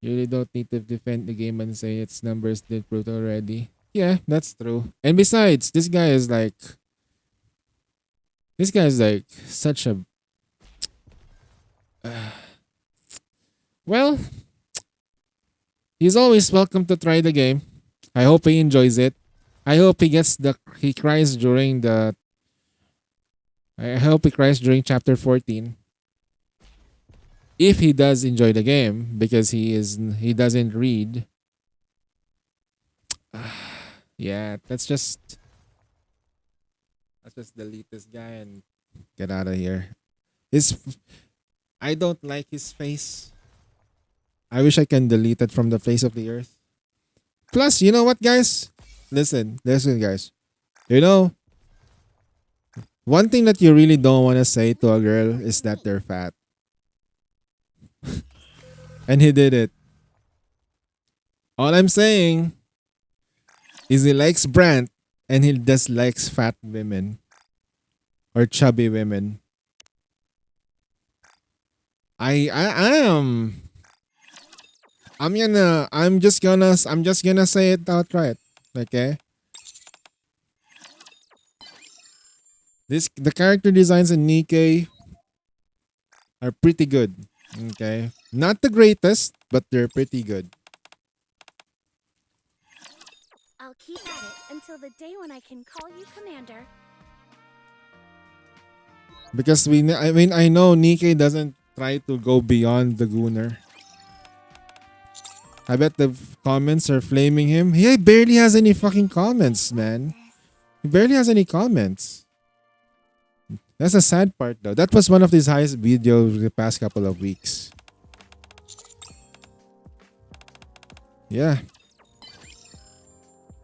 You really don't need to defend the game and say its numbers did prove already. Yeah, that's true. And besides, this guy is like such a well, he's always welcome to try the game. I hope he enjoys it. I hope he cries during chapter 14. If he does enjoy the game because he doesn't read. Yeah, let's just delete this guy and get out of here. I don't like his face. I wish I can delete it from the face of the earth. Plus, you know what, guys? Listen, guys. You know, one thing that you really don't want to say to a girl is that they're fat. And he did it. All I'm saying is he likes Brant and he dislikes fat women or chubby women. I'm just gonna say it outright. Okay? The character designs in Nikkei are pretty good. Okay? Not the greatest, but they're pretty good. I'll keep at it until the day when I can call you commander. Because I know Nikkei doesn't try to go beyond the Gunner. I bet the comments are flaming him. He barely has any fucking comments, man. He barely has any comments. That's the sad part though. That was one of his highest videos the past couple of weeks. Yeah.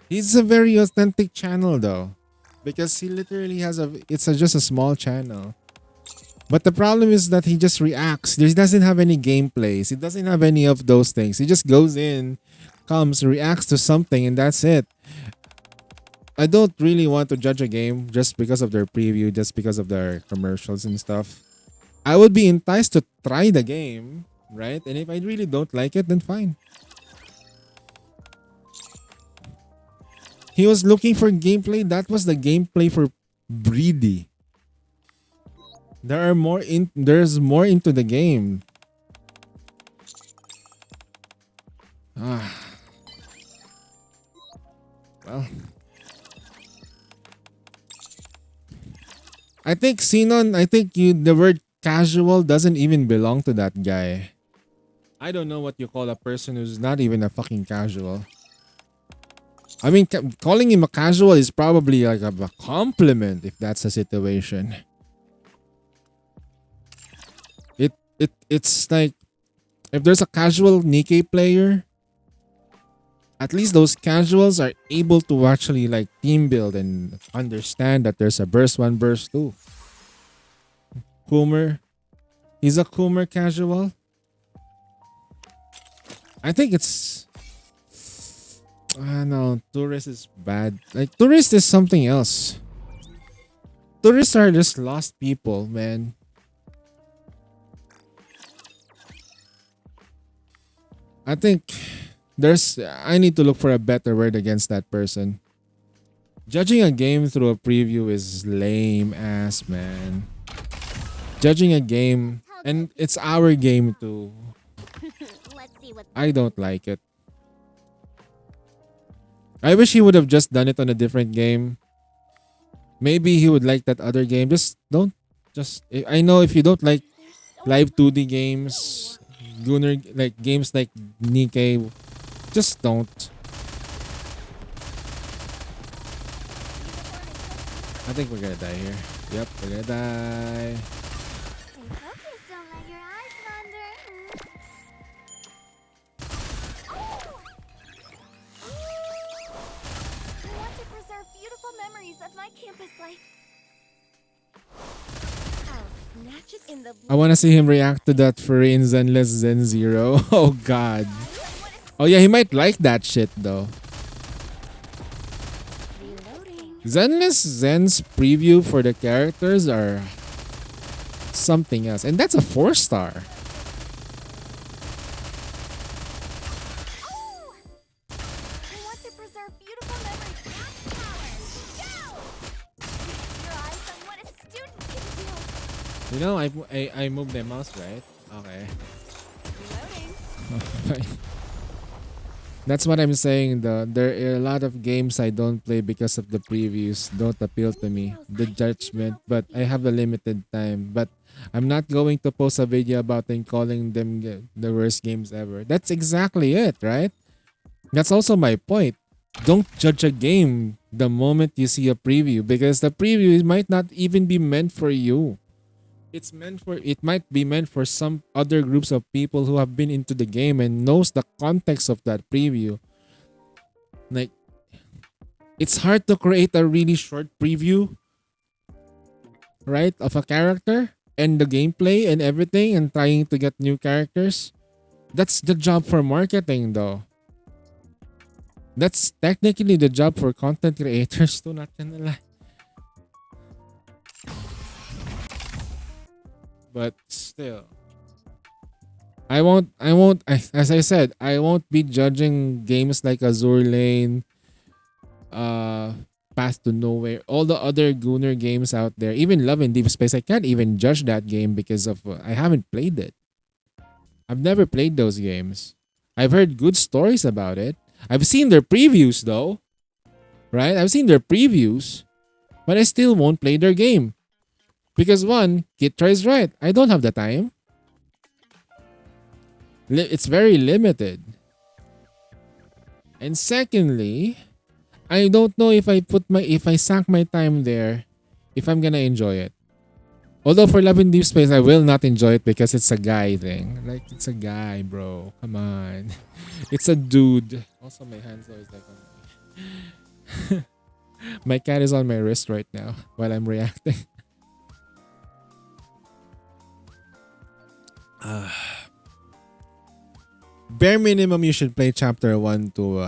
He's a very authentic channel though. Because he literally has just a small channel. But the problem is that he just reacts. He doesn't have any gameplays. He doesn't have any of those things. He just goes in, comes, reacts to something, and that's it. I don't really want to judge a game just because of their preview, just because of their commercials and stuff. I would be enticed to try the game, right? And if I really don't like it, then fine. He was looking for gameplay. That was the gameplay for Breedy. There's more into the game. Well, I think Xenon, the word casual doesn't even belong to that guy. I don't know what you call a person who's not even a fucking casual. I mean, calling him a casual is probably like a compliment if that's the situation. It's like if there's a casual Nikkei player, at least those casuals are able to actually like team build and understand that there's a burst 1, burst 2. Coomer, he's a Coomer casual. I think it's no, tourist is bad. Like tourist is something else. Tourists are just lost people, man. I think I need to look for a better word against that person. Judging a game through a preview is lame ass, man. Judging a game, and it's our game too. Let's see what I don't like it. I wish he would have just done it on a different game. Maybe he would like that other game. I know if you don't like live 2D games, Gunner, like games like Nikkei, just don't. I think we're gonna die here. Yep, we're gonna die. Stay focused, don't let your eyes wander. I want to preserve beautiful memories of my campus life. I'll snatch it in the I want to see him react to that furry in Zenless Zen Zero. Oh god. Oh yeah, he might like that shit though. reloading. Zenless Zen's preview for the characters are something else. And that's a 4-star. Oh! I want to preserve beautiful memories. Act power. Go! Feast your eyes on what a student can do. You know, I moved the mouse, right? Okay. Reloading. That's what I'm saying though. There are a lot of games I don't play because of the previews don't appeal to me. The judgment, but I have a limited time. But I'm not going to post a video about them calling them the worst games ever. That's exactly it, right? That's also my point. Don't judge a game the moment you see a preview because the preview might not even be meant for you. It might be meant for some other groups of people who have been into the game and knows the context of that preview. Like, it's hard to create a really short preview, right, of a character and the gameplay and everything and trying to get new characters. That's the job for marketing though. That's technically the job for content creators too, not gonna lie. But still, as I said, I won't be judging games like Azure Lane, Path to Nowhere, all the other Gunner games out there, even Love in Deep Space. I can't even judge that game because of I haven't played it. I've never played those games. I've heard good stories about it. I've seen their previews though. Right? I've seen their previews. But I still won't play their game. Because one, Kit tries right. I don't have the time. It's very limited. And secondly, I don't know if I sunk my time there, if I'm gonna enjoy it. Although for Love in Deep Space, I will not enjoy it because it's a guy thing. Like, it's a guy, bro. Come on. It's a dude. Also, my hand's always like on me. My cat is on my wrist right now while I'm reacting. Bare minimum, you should play chapter 1 to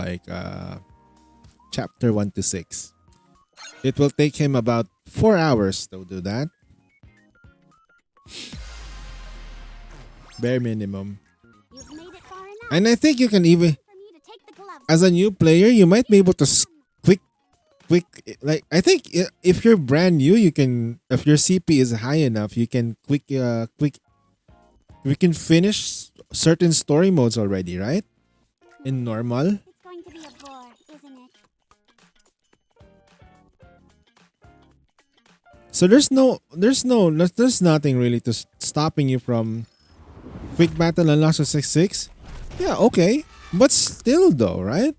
chapter 1 to 6. It will take him about 4 hours to do that. Bare minimum. You've made it far enough And I think you can even, for me to take the gloves. as a new player, you might be able to quick, like, I think if you're brand new, you can, if your CP is high enough, you can we can finish certain story modes already, right? In normal. It's going to be a bore, isn't it? So there's nothing really to stopping you from quick battle and Last of 6-6. Yeah, okay. But still though, right?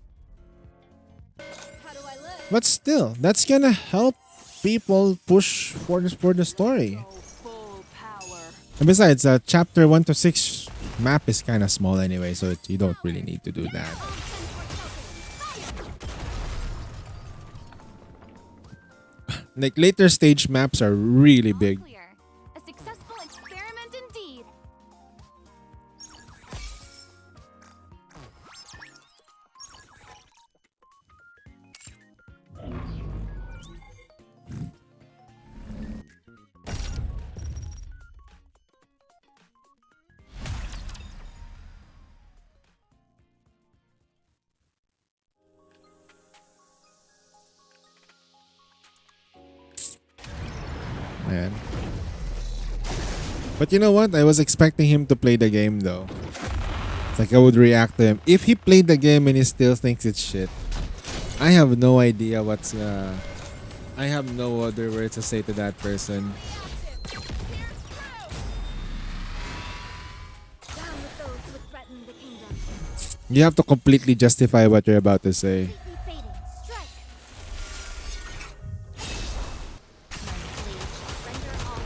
How do I live? But still, that's gonna help people push for the story. Full power. And besides, chapter 1 to 6 map is kind of small anyway, so you don't really need to do that. Like, later stage maps are really All big. clear. A successful experiment indeed. Man. But you know what? I was expecting him to play the game though. It's like I would react to him. If he played the game and he still thinks it's shit, I have no idea I have no other words to say to that person. Down with those who would threaten the kingdom. You have to completely justify what you're about to say. Completely fading. Strike. Render all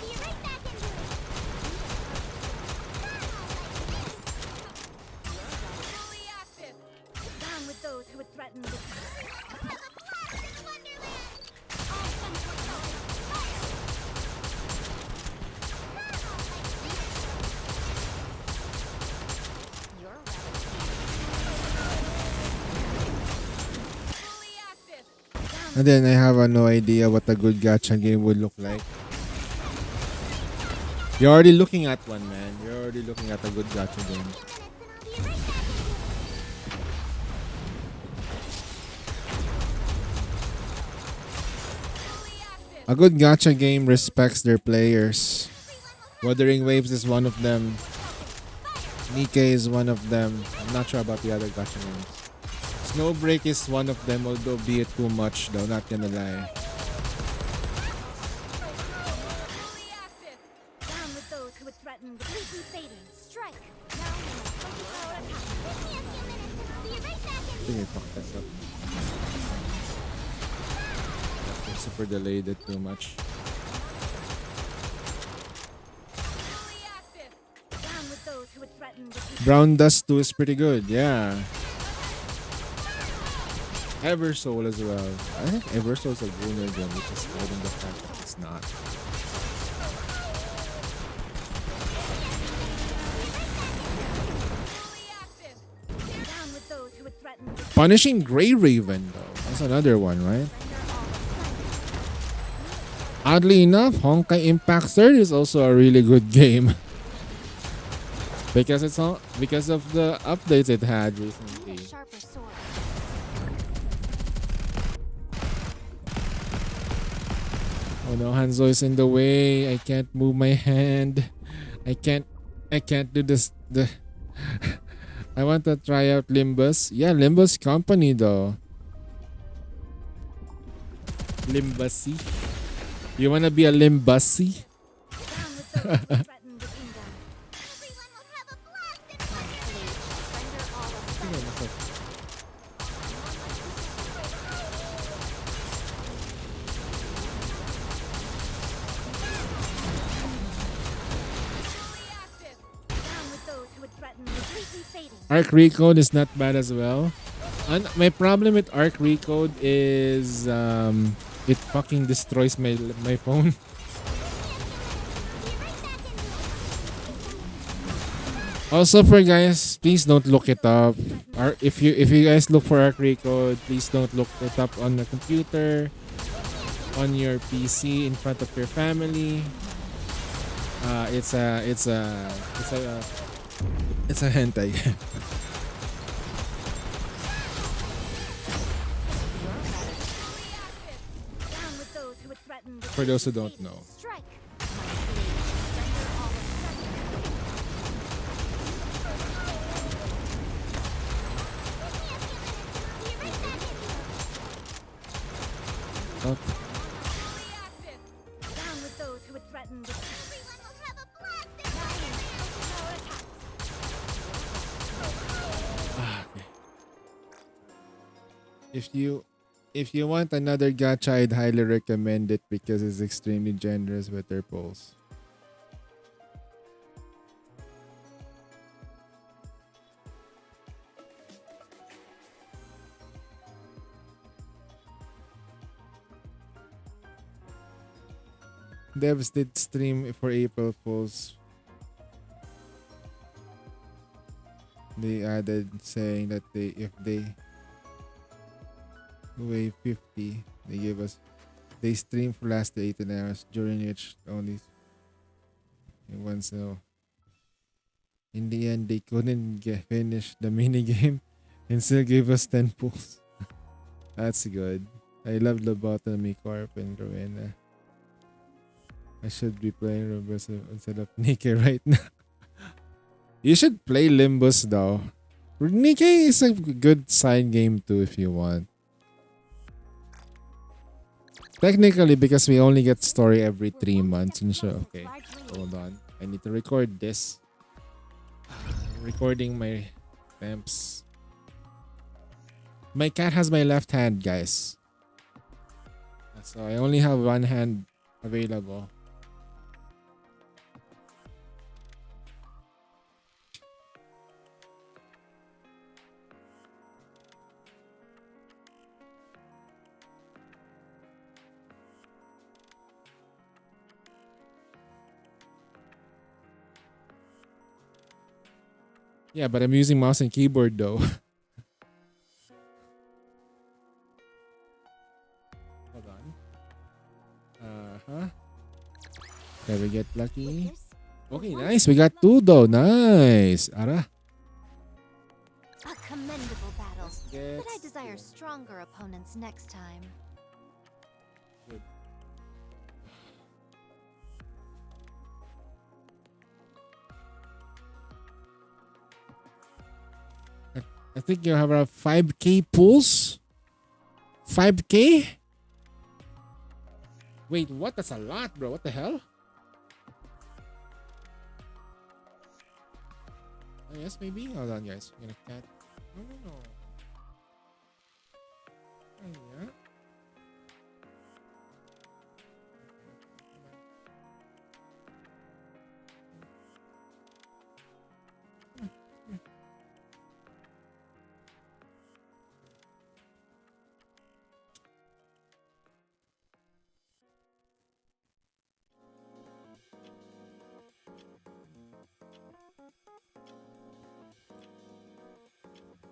be right back into it. Fully active. Down with those who would threaten the And then I have no idea what a good gacha game would look like. You're already looking at one, man. You're already looking at a good gacha game. A good gacha game respects their players. Wuthering Waves is one of them. Nikkei is one of them. I'm not sure about the other gacha games. Snowbreak is one of them, although be it too much though, not gonna lie. Down with those who would threaten the completely fading. Strike. Now we must focus our attack. Give me a few minutes and I'll be right back I in. think I fucked this up. I super delayed it too much. Fully active. Down with those who would threaten the Brown Dust 2 is pretty good, yeah. Eversoul as well. I think Eversoul is a Bruner game, which is hiding the fact that it's not. fully active. Down with those who would threaten the Punishing Grey Raven though. That's another one, right? Oddly enough, Honkai Impact 3 is also a really good game. Because it's all because of the updates it had recently. sharper sword. Oh no, Hanzo is in the way. I can't move my hand. I can't do this. I want to try out Limbus. Yeah, Limbus company though. Limbusy. You wanna be a Limbusy? Down with those who threaten the kingdom. Everyone will have a blast in my village. Render all of fully active. Down with those who would threaten completely fading. Arc Recode is not bad as well. And my problem with Arc Recode is it fucking destroys my phone. Also for guys, please don't look it up. Or if you guys look for Arc Recode, please don't look it up on the computer, on your PC in front of your family. It's a hentai. Down with those who would threaten the For those who don't fading. know. Strike. Render all Oh, Down with those who would threaten the everyone will have a blast in power attacks. if you want another gacha, I'd highly recommend it because it's extremely generous with their pulls. Devs did stream for April Fools. They added saying that if they weigh 50, they stream for last 18 hours during which only one so in the end they couldn't finish the mini game and still gave us 10 pulls. That's good. I love Lobotomy Corp and Rowena. I should be playing Limbus instead of Nikkei right now. You should play Limbus though. Nikkei is a good side game too if you want. Technically, because we only get story every 3 months. And so, okay, hold on. I need to record this. Recording my stamps. My cat has my left hand, guys. So I only have one hand available. Yeah, but I'm using mouse and keyboard though. Hold on. Can we get lucky? Okay, nice. We got 2 though. Nice. Ara. A commendable battle, Get but I desire stronger opponents next time. Good. I think you have around 5k pulls. 5k? Wait, what? That's a lot, bro. What the hell? Oh, yes, maybe. Hold on, guys. I'm gonna cat. No. Oh, yeah.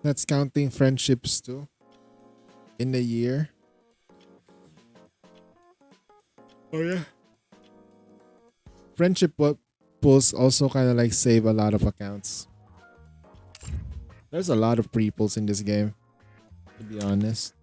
That's counting friendships too. In a year. Oh yeah. Friendship pulls also kind of like save a lot of accounts. There's a lot of pre-pulls in this game, to be honest.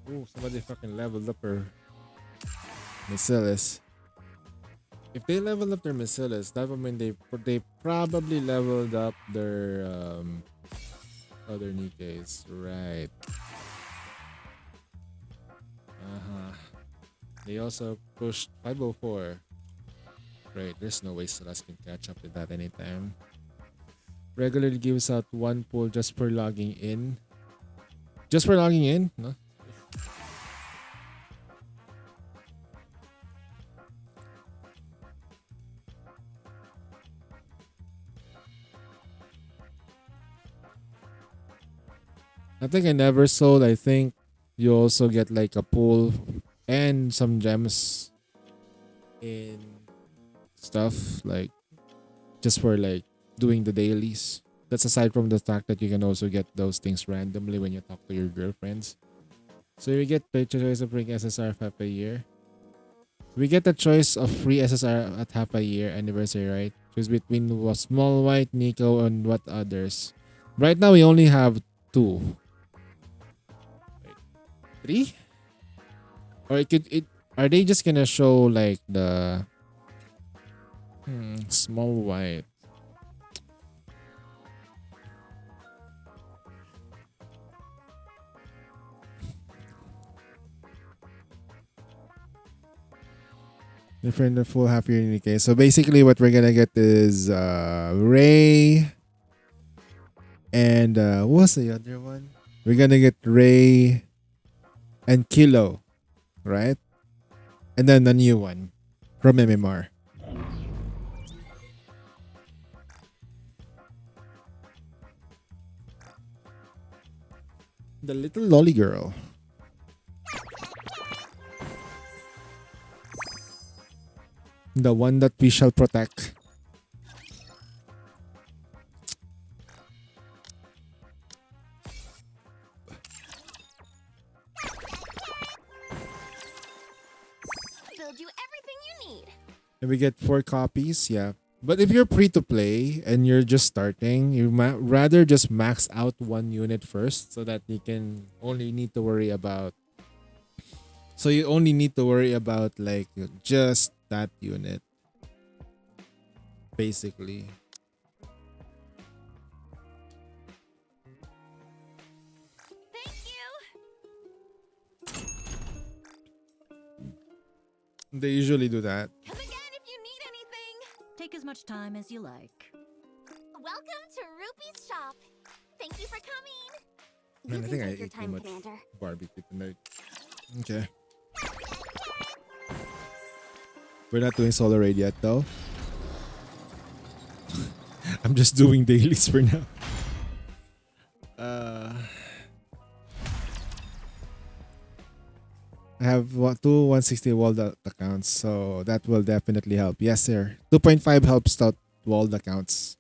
Ooh, somebody fucking leveled up her Miscellaneous. If they level up their Miscellaneous, that would mean they probably leveled up their other Nikes. Right. Uh-huh. They also pushed 504. Right, there's no way Celeste can catch up with that anytime. Regularly gives out one pull just for logging in. Just for logging in? No? I think I never sold. I think you also get like a pull and some gems in stuff like just for like doing the dailies. That's aside from the fact that you can also get those things randomly when you talk to your girlfriends. So you get the choice of free SSR of half a year. We get the choice of free SSR at half a year anniversary, right? Choose between Small White, Nico, and what others. Right now we only have 2. Wait, 3? Or it are they just gonna show like the Small White? Different the full half year in the case. So basically what we're gonna get is Ray and what's the other one? We're gonna get Ray and Kilo, right? And then the new one from MMR. The little lolly girl. The one that we shall protect. Build you everything you need. And we get 4 copies, yeah. But if you're free to play and you're just starting, you rather just max out 1 unit first so that you can only need to worry about. So you only need to worry about like just that unit. Basically. Thank you. They usually do that. Come again if you need anything. Take as much time as you like. Welcome to Rupee's shop. Thank you for coming. Man, I You think can I take your ate too time, much Commander. barbecue tonight. Okay. We're not doing solo raid yet though. I'm just doing dailies for now. I have 2 160 walled out accounts, so that will definitely help. Yes, sir. 2.5 helps out walled accounts.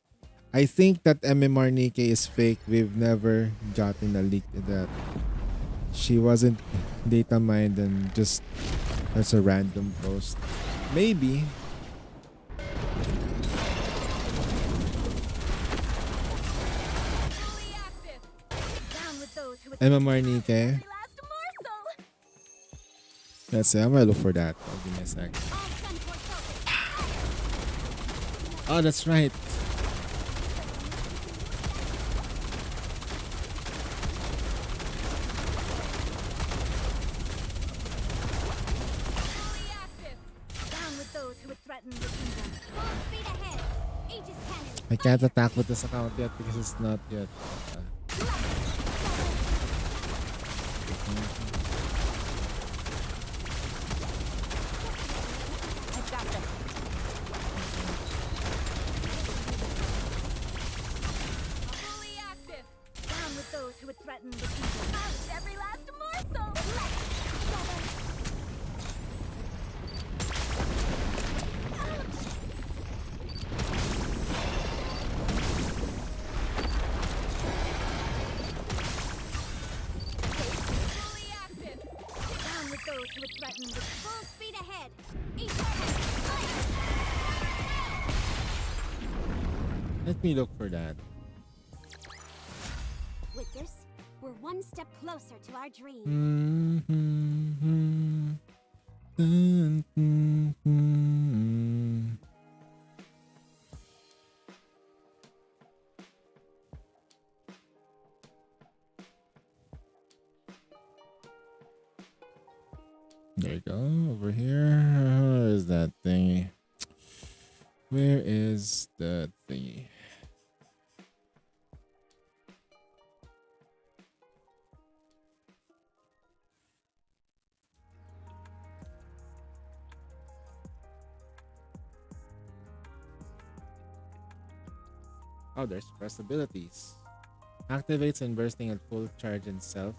I think that MMR Nikkei is fake. We've never gotten a leak that she wasn't data mined and just that's a random post. Maybe. Fully active. Down with those who would MMR Nikkei. last morsel. Let's see. I'm gonna look for that. Oh, give me a sec. All send toward focus. Oh, that's right. Fully active. Down with those who would threaten the kingdom. Full speed ahead. Aegis cannon. I can't attack with this account yet because it's not yet. I've got this. Fully active. Down with those who would threaten the kingdom. Out every last morsel. Fully active. Down with those who would threaten the full speed ahead. Let me look for that. With this, We're one step closer to our dream. There you go. Over here. Where is that thingy? Where is the thingy? Oh, there's press abilities. Activates and bursting at full charge and self.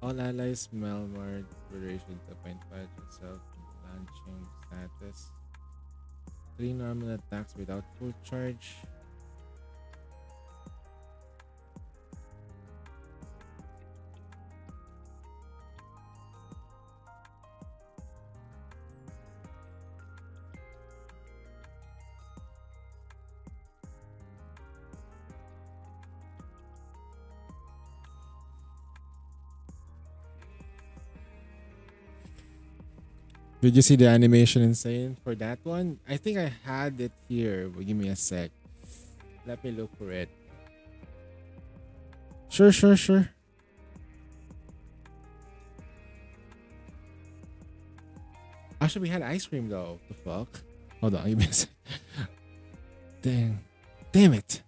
All allies Malmar duration to 0.5 itself launching status. 3 normal attacks without full charge. Did you see the animation insane for that one? I think I had it here, but give me a sec. Let me look for it. Sure. Actually, we had ice cream though. The fuck? Hold on, give me a sec. Damn it.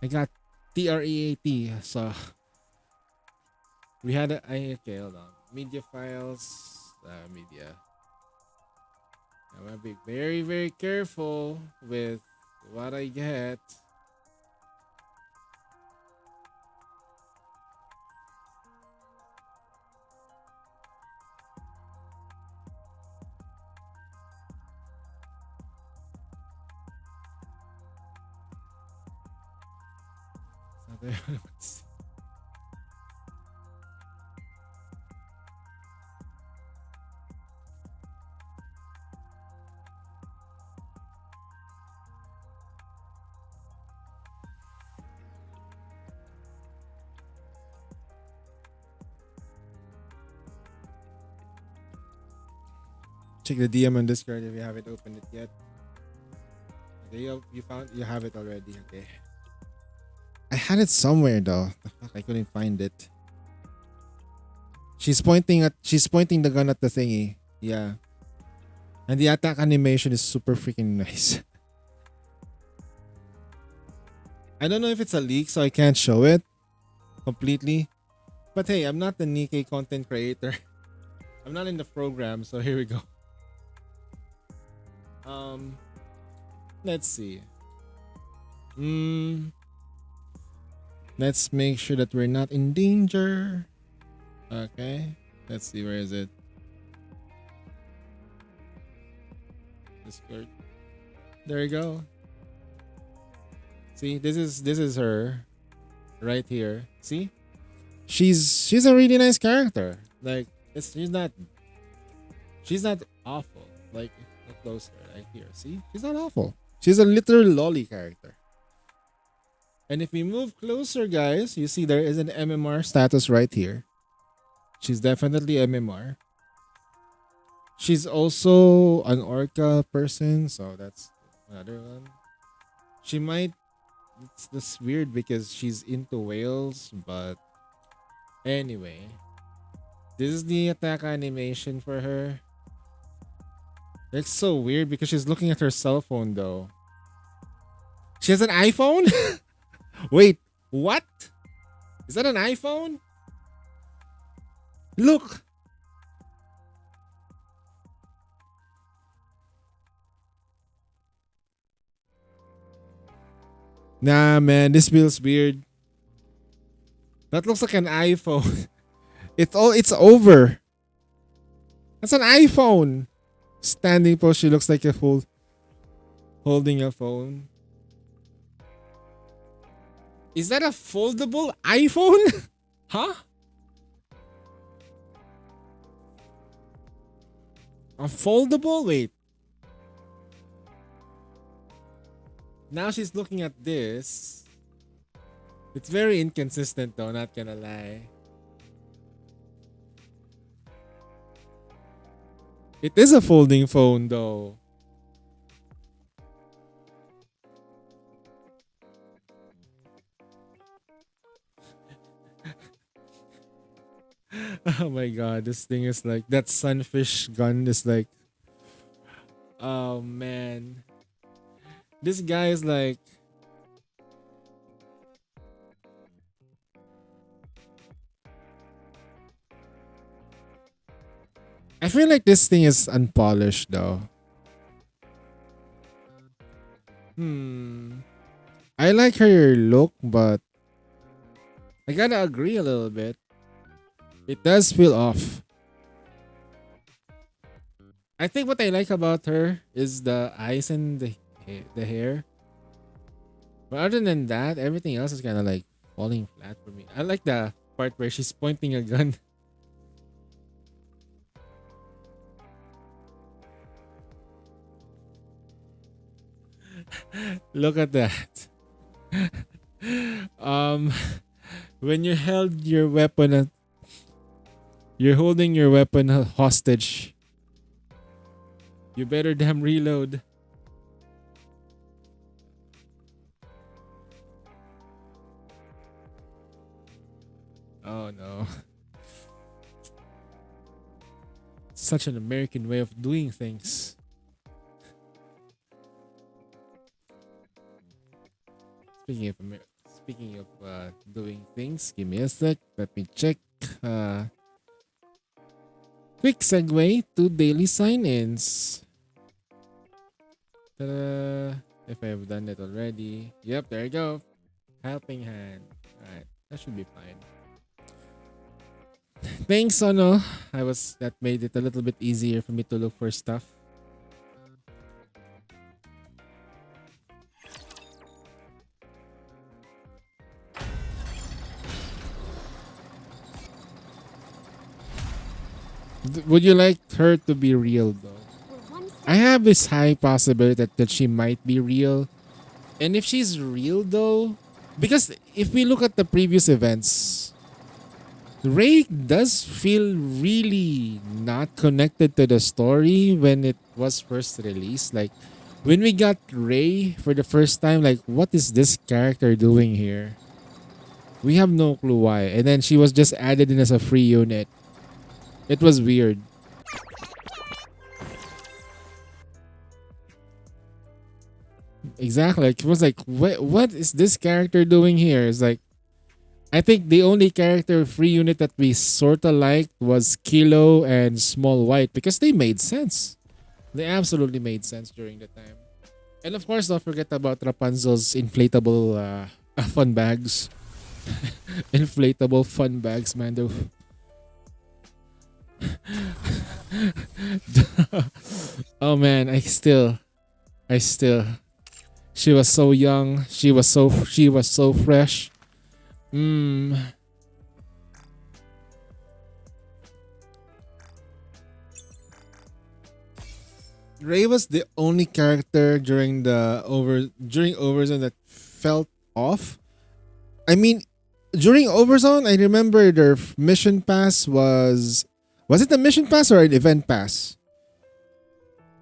I got TREAT, so we had okay, hold on. Media files. Media. I'm gonna be very, very careful with what I get. It's not there. Check the DM on Discord if you haven't opened it yet. Okay, you have it already. Okay. I had it somewhere though. The fuck, I couldn't find it. She's pointing the gun at the thingy. Yeah. And the attack animation is super freaking nice. I don't know if it's a leak, so I can't show it completely. But hey, I'm not the Nikkei content creator. I'm not in the program, so here we go. Let's see. Let's make sure that we're not in danger. Okay. Let's see, where is it? Discord. There you go. See, this is her right here. See? She's a really nice character. Like she's not awful. Like look closer, right here. See? She's not awful. She's a literal lolly character. And if we move closer, guys, you see there is an MMR status right here. She's definitely MMR. She's also an orca person, so that's another one. She might. It's this weird because she's into whales, but anyway, this is the attack animation for her. It's so weird because she's looking at her cell phone though. She has an iPhone? Wait, what? Is that an iPhone? Look. Nah, man, this feels weird. That looks like an iPhone. It's over. That's an iPhone. Standing pose, she looks like a holding a phone. Is that a foldable iPhone? Huh? A foldable? Wait. Now she's looking at this. It's very inconsistent though, not gonna lie. It is a folding phone though. Oh my god, this thing is like that sunfish gun is like, oh man. This guy is like, I feel like this thing is unpolished though. I like her look, but I gotta agree a little bit. It does feel off. I think what I like about her is the eyes and the hair. But other than that, everything else is kind of like falling flat for me. I like the part where she's pointing a gun. Look at that. um, when you held your weapon, you're holding your weapon hostage. You better damn reload. Oh no. Such an American way of doing things. Speaking of doing things, give me a sec. Let me check. Quick segue to daily sign-ins. Ta-da! If I have done it already. Yep, there you go. Helping hand. Alright, that should be fine. Thanks, Ono. That made it a little bit easier for me to look for stuff. Would you like her to be real though? I have this high possibility that she might be real. And if she's real though, because if we look at the previous events, Ray does feel really not connected to the story when it was first released. Like when we got Ray for the first time, like what is this character doing here? We have no clue why. And then she was just added in as a free unit. It was weird. Exactly. Like, it was like, what is this character doing here? It's like, I think the only character free unit that we sort of liked was Kilo and Small White because they made sense. They absolutely made sense during the time. And of course, don't forget about Rapunzel's inflatable fun bags. Inflatable fun bags, man. Oh man, I still she was so young, she was so fresh. Ray was the only character during Overzone that felt off. I mean, during Overzone, I remember their mission pass was it a mission pass or an event pass?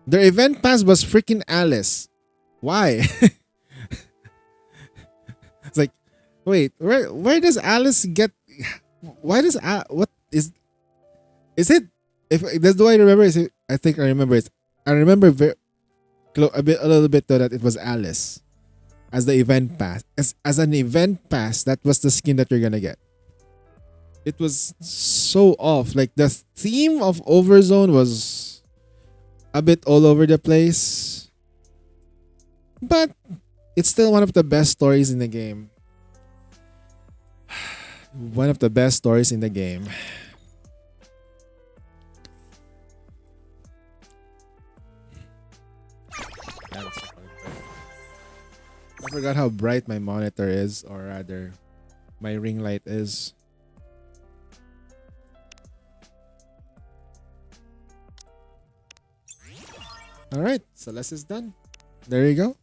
Their event pass was freaking Alice. Why? It's like, wait, where does Alice get? Why does what is it? If that's do I remember? Is it? I think I remember it. I remember a little bit though that it was Alice as the event pass. As an event pass, that was the skin that you're gonna get. It was so off. Like the theme of Overzone was a bit all over the place. But it's still one of the best stories in the game. One of the best stories in the game. I forgot how bright my monitor is, or rather, my ring light is. Alright, Celeste is done. There you go.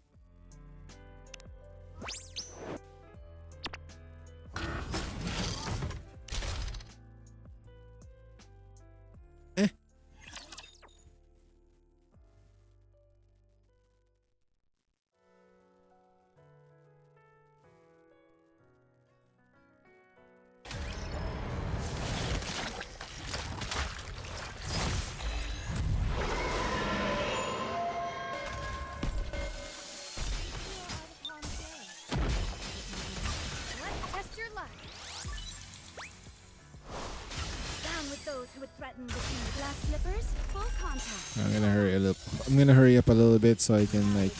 threaten the king. Glass slippers, full contact. I'm gonna hurry up a little bit so I can like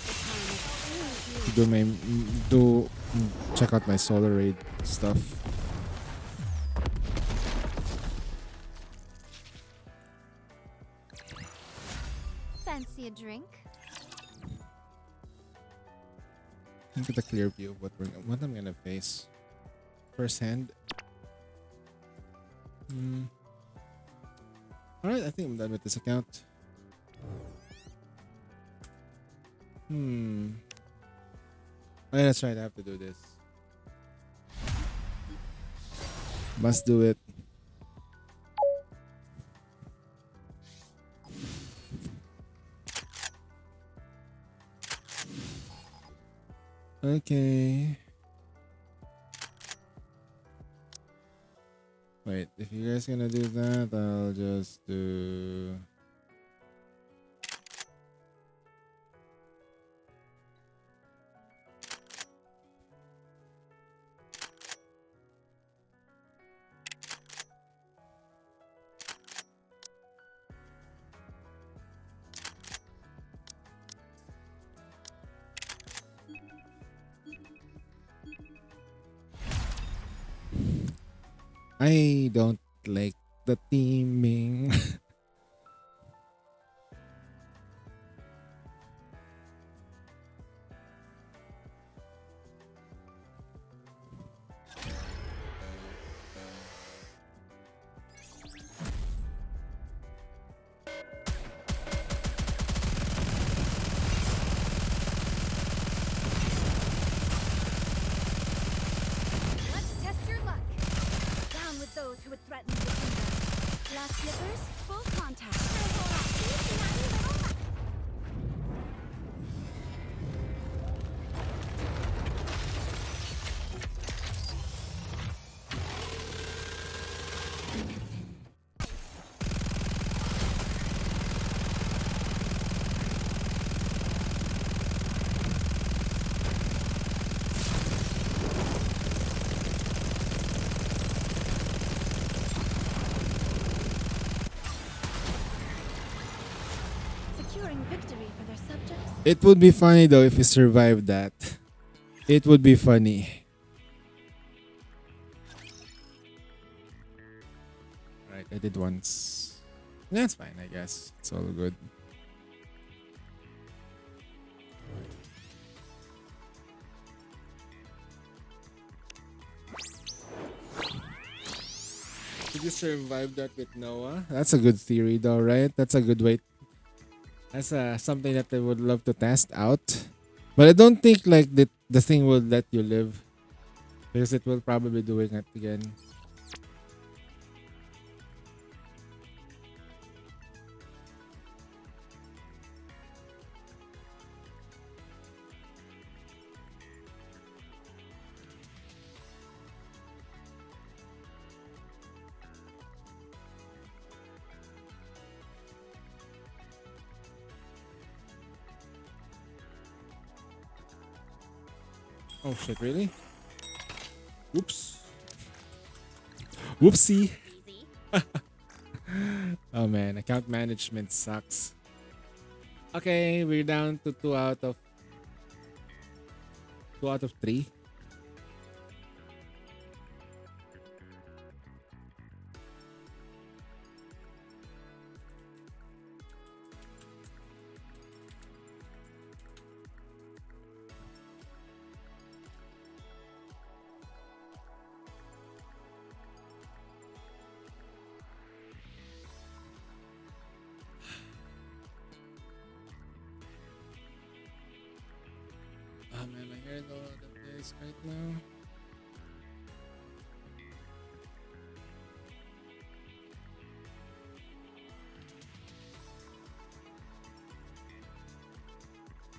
do my check out my solar raid stuff. Fancy a drink? Get a clear view of what I'm gonna face firsthand. Alright, I think I'm done with this account. Oh, yeah, that's right, I have to do this. Must do it. Okay. Wait, if you guys gonna do that, I'll just do. I don't like the theming. Let's test your luck. Down with those who would threaten the kingdom. Glass slippers, full contact. Easy, little luck. Securing victory for their subjects. It would be funny though if you survived that. It would be funny. Right, I did once. That's fine, I guess. It's all good. Did you survive that with Noah? That's a good theory though, right? That's a good way. That's something that I would love to test out. But I don't think like the thing will let you live. Because it will probably doing it again. Oh shit, really? Oops. Whoopsie. Easy. Oh man, account management sucks. Okay, we're down to 2 out of 3. Oh man, my hair is all over the place right now.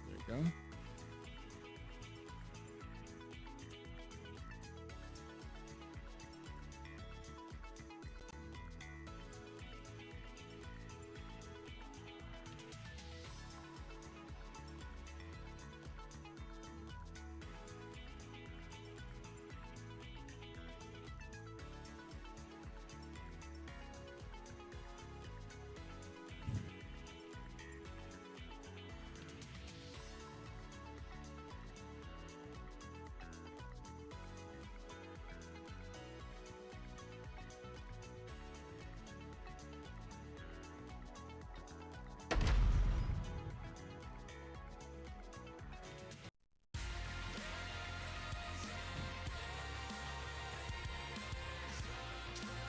There we go.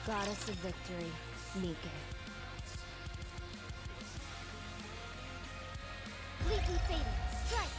Goddess of Victory, Nike. Completely faded. Strike!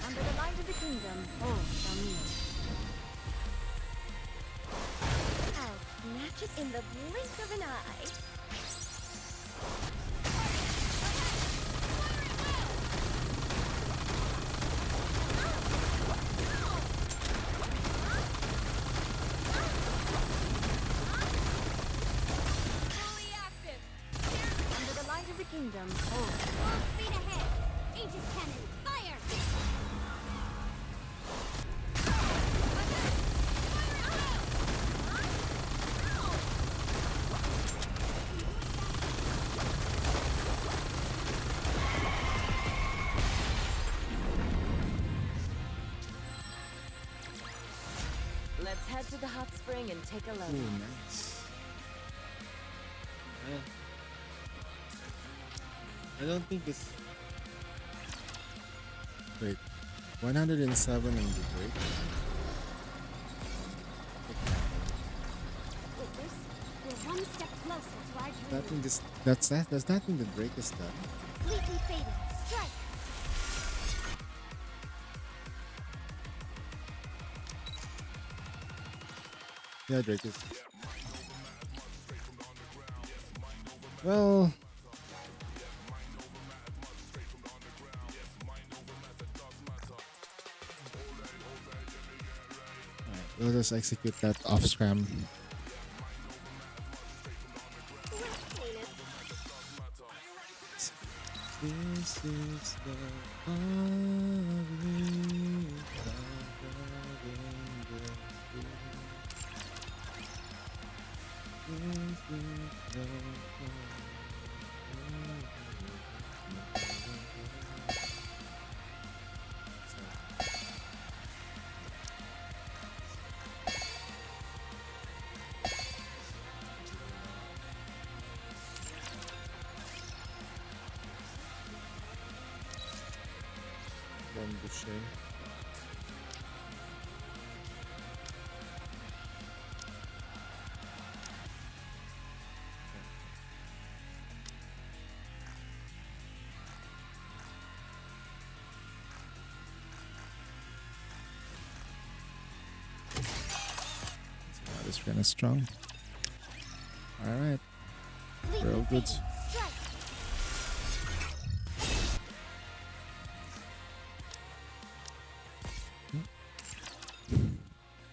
Under the light of the kingdom, all shall meet. I'll snatch it in the blink of an eye. Fully active. Under the light of the kingdom, all. Full speed ahead. Aegis cannon, fire! Let's head to the hot spring and take a look. Ooh, nice. I don't think this. Wait, 107 in the break. With this, we're one step closer to our dream. That mean this. That's that. Does that mean the break is done? Completely faded. Strike! Yeah, Drake is. Well. Alright, we'll just execute that off scram. This is the One Boucher. That is kind of strong. All right, real good. Strike!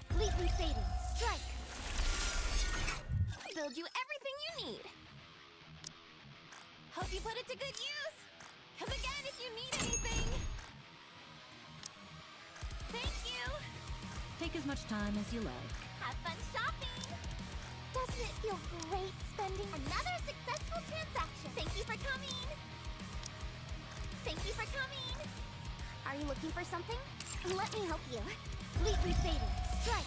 Completely fading. Strike! Build you everything you need. Hope you put it to good use. Come again if you need anything. Thank you. Take as much time as you like. Have fun shopping. Doesn't it feel great spending another successful transaction? Thank you for coming. Thank you for coming. Are you looking for something? Let me help you. Completely fading. Strike.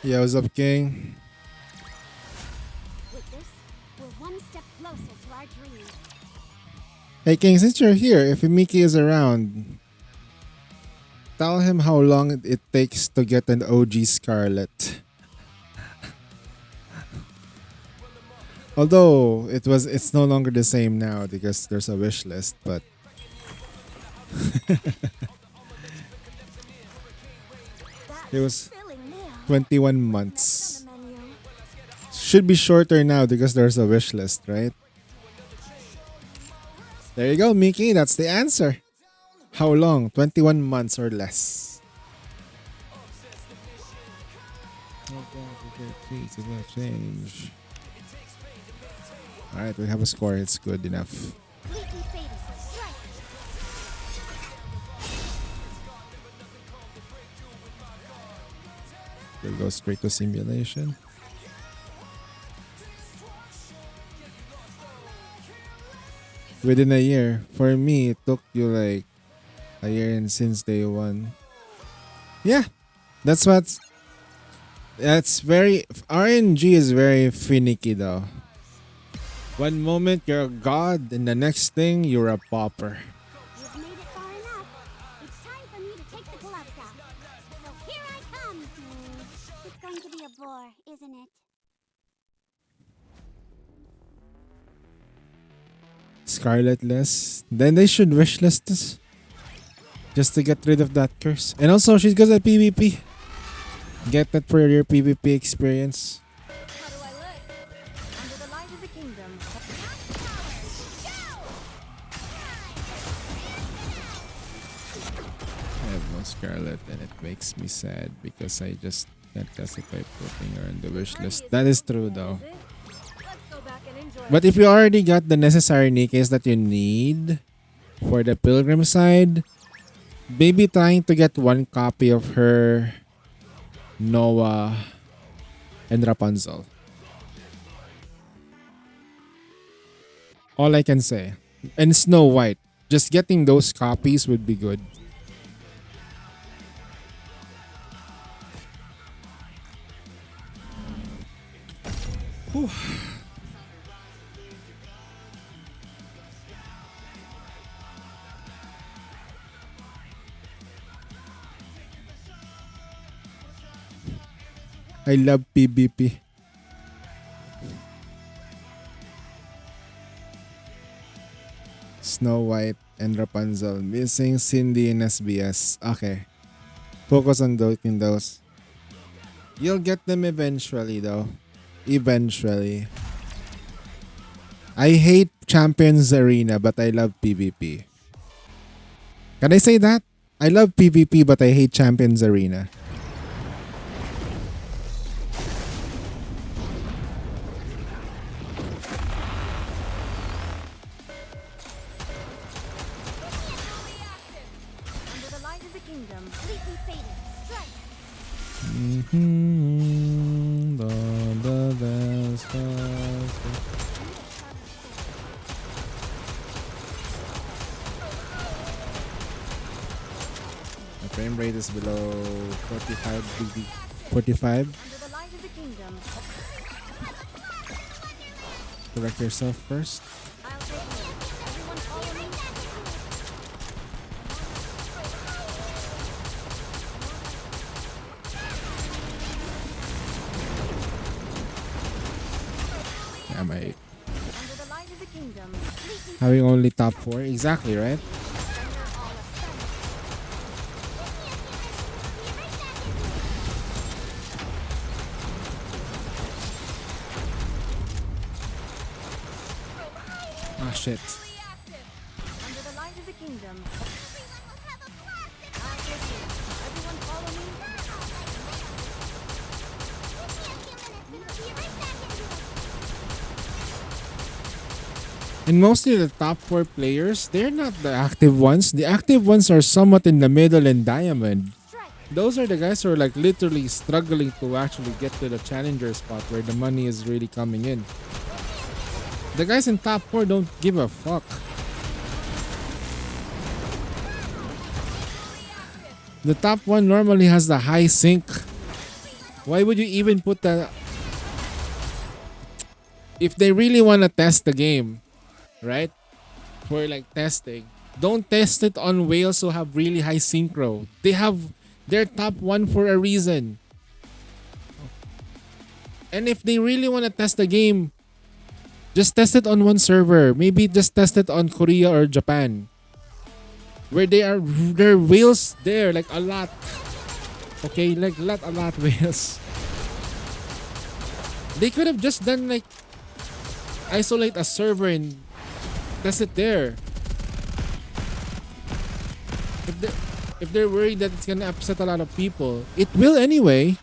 Yo, what's up, King? With this, we're one step closer to our dreams. Hey, King, since you're here, if Miki is around, tell him how long it takes to get an OG Scarlet. Although it's no longer the same now because there's a wish list, but it was Filling meal. 21 Next months. on the menu. Should be shorter now because there's a wish list, right? There you go, Mickey. That's the answer. How long? 21 months or less. Change. All right, we have a score. It's good enough. Leaky Fatus, strike. We'll go straight to simulation. Within a year. For me, it took you like a year and since day one. Yeah, that's what's. That's very. RNG is very finicky though. One moment you're a god, and the next thing you're a pauper. You've made it far enough. It's time for me to take the gloves out. So here I come. It's going to be a bore, isn't it? Scarletless. Then they should wishlist us. Just to get rid of that curse. And also, she's good at PvP. Get that for your PvP experience. How do I look? Under the light of the kingdom. I have no Scarlet and it makes me sad because I just can't justify putting her on the wish list. That is true though. Let's go back and enjoy. But if you already got the necessary Nikes that you need for the Pilgrim side, maybe trying to get one copy of her, Noah, and Rapunzel. All I can say. And Snow White. Just getting those copies would be good. Whew. I love PvP. Snow White and Rapunzel. Missing Cindy and SBS. Okay. Focus on those. You'll get them eventually though. Eventually. I hate Champions Arena but I love PvP. Can I say that? I love PvP but I hate Champions Arena. Under the light of the kingdom. Leaky Fatus, strike. My frame rate is below 45 dB. 45. Under the light of the kingdom. Correct yourself first. I'll take it. Everyone follow me. Am I Under the light of the kingdom. having only top 4? Exactly, right? Ah, shit. Under the light of the kingdom. I'll take it. Everyone follow me. And mostly the top 4 players, they're not the active ones. The active ones are somewhat in the middle and diamond. Those are the guys who are like literally struggling to actually get to the challenger spot where the money is really coming in. The guys in top 4 don't give a fuck. The top 1 normally has the high sync Why would you even put that? If they really want to test the game, right? For like testing, don't test it on whales who have really high synchro. They have their top one for a reason. And if they really want to test the game, just test it on one server. Maybe just test it on Korea or Japan, where there are whales there, like a lot. Okay, like a lot whales. They could have just done like isolate a server and test it there. If they're worried that it's gonna upset a lot of people, it will anyway.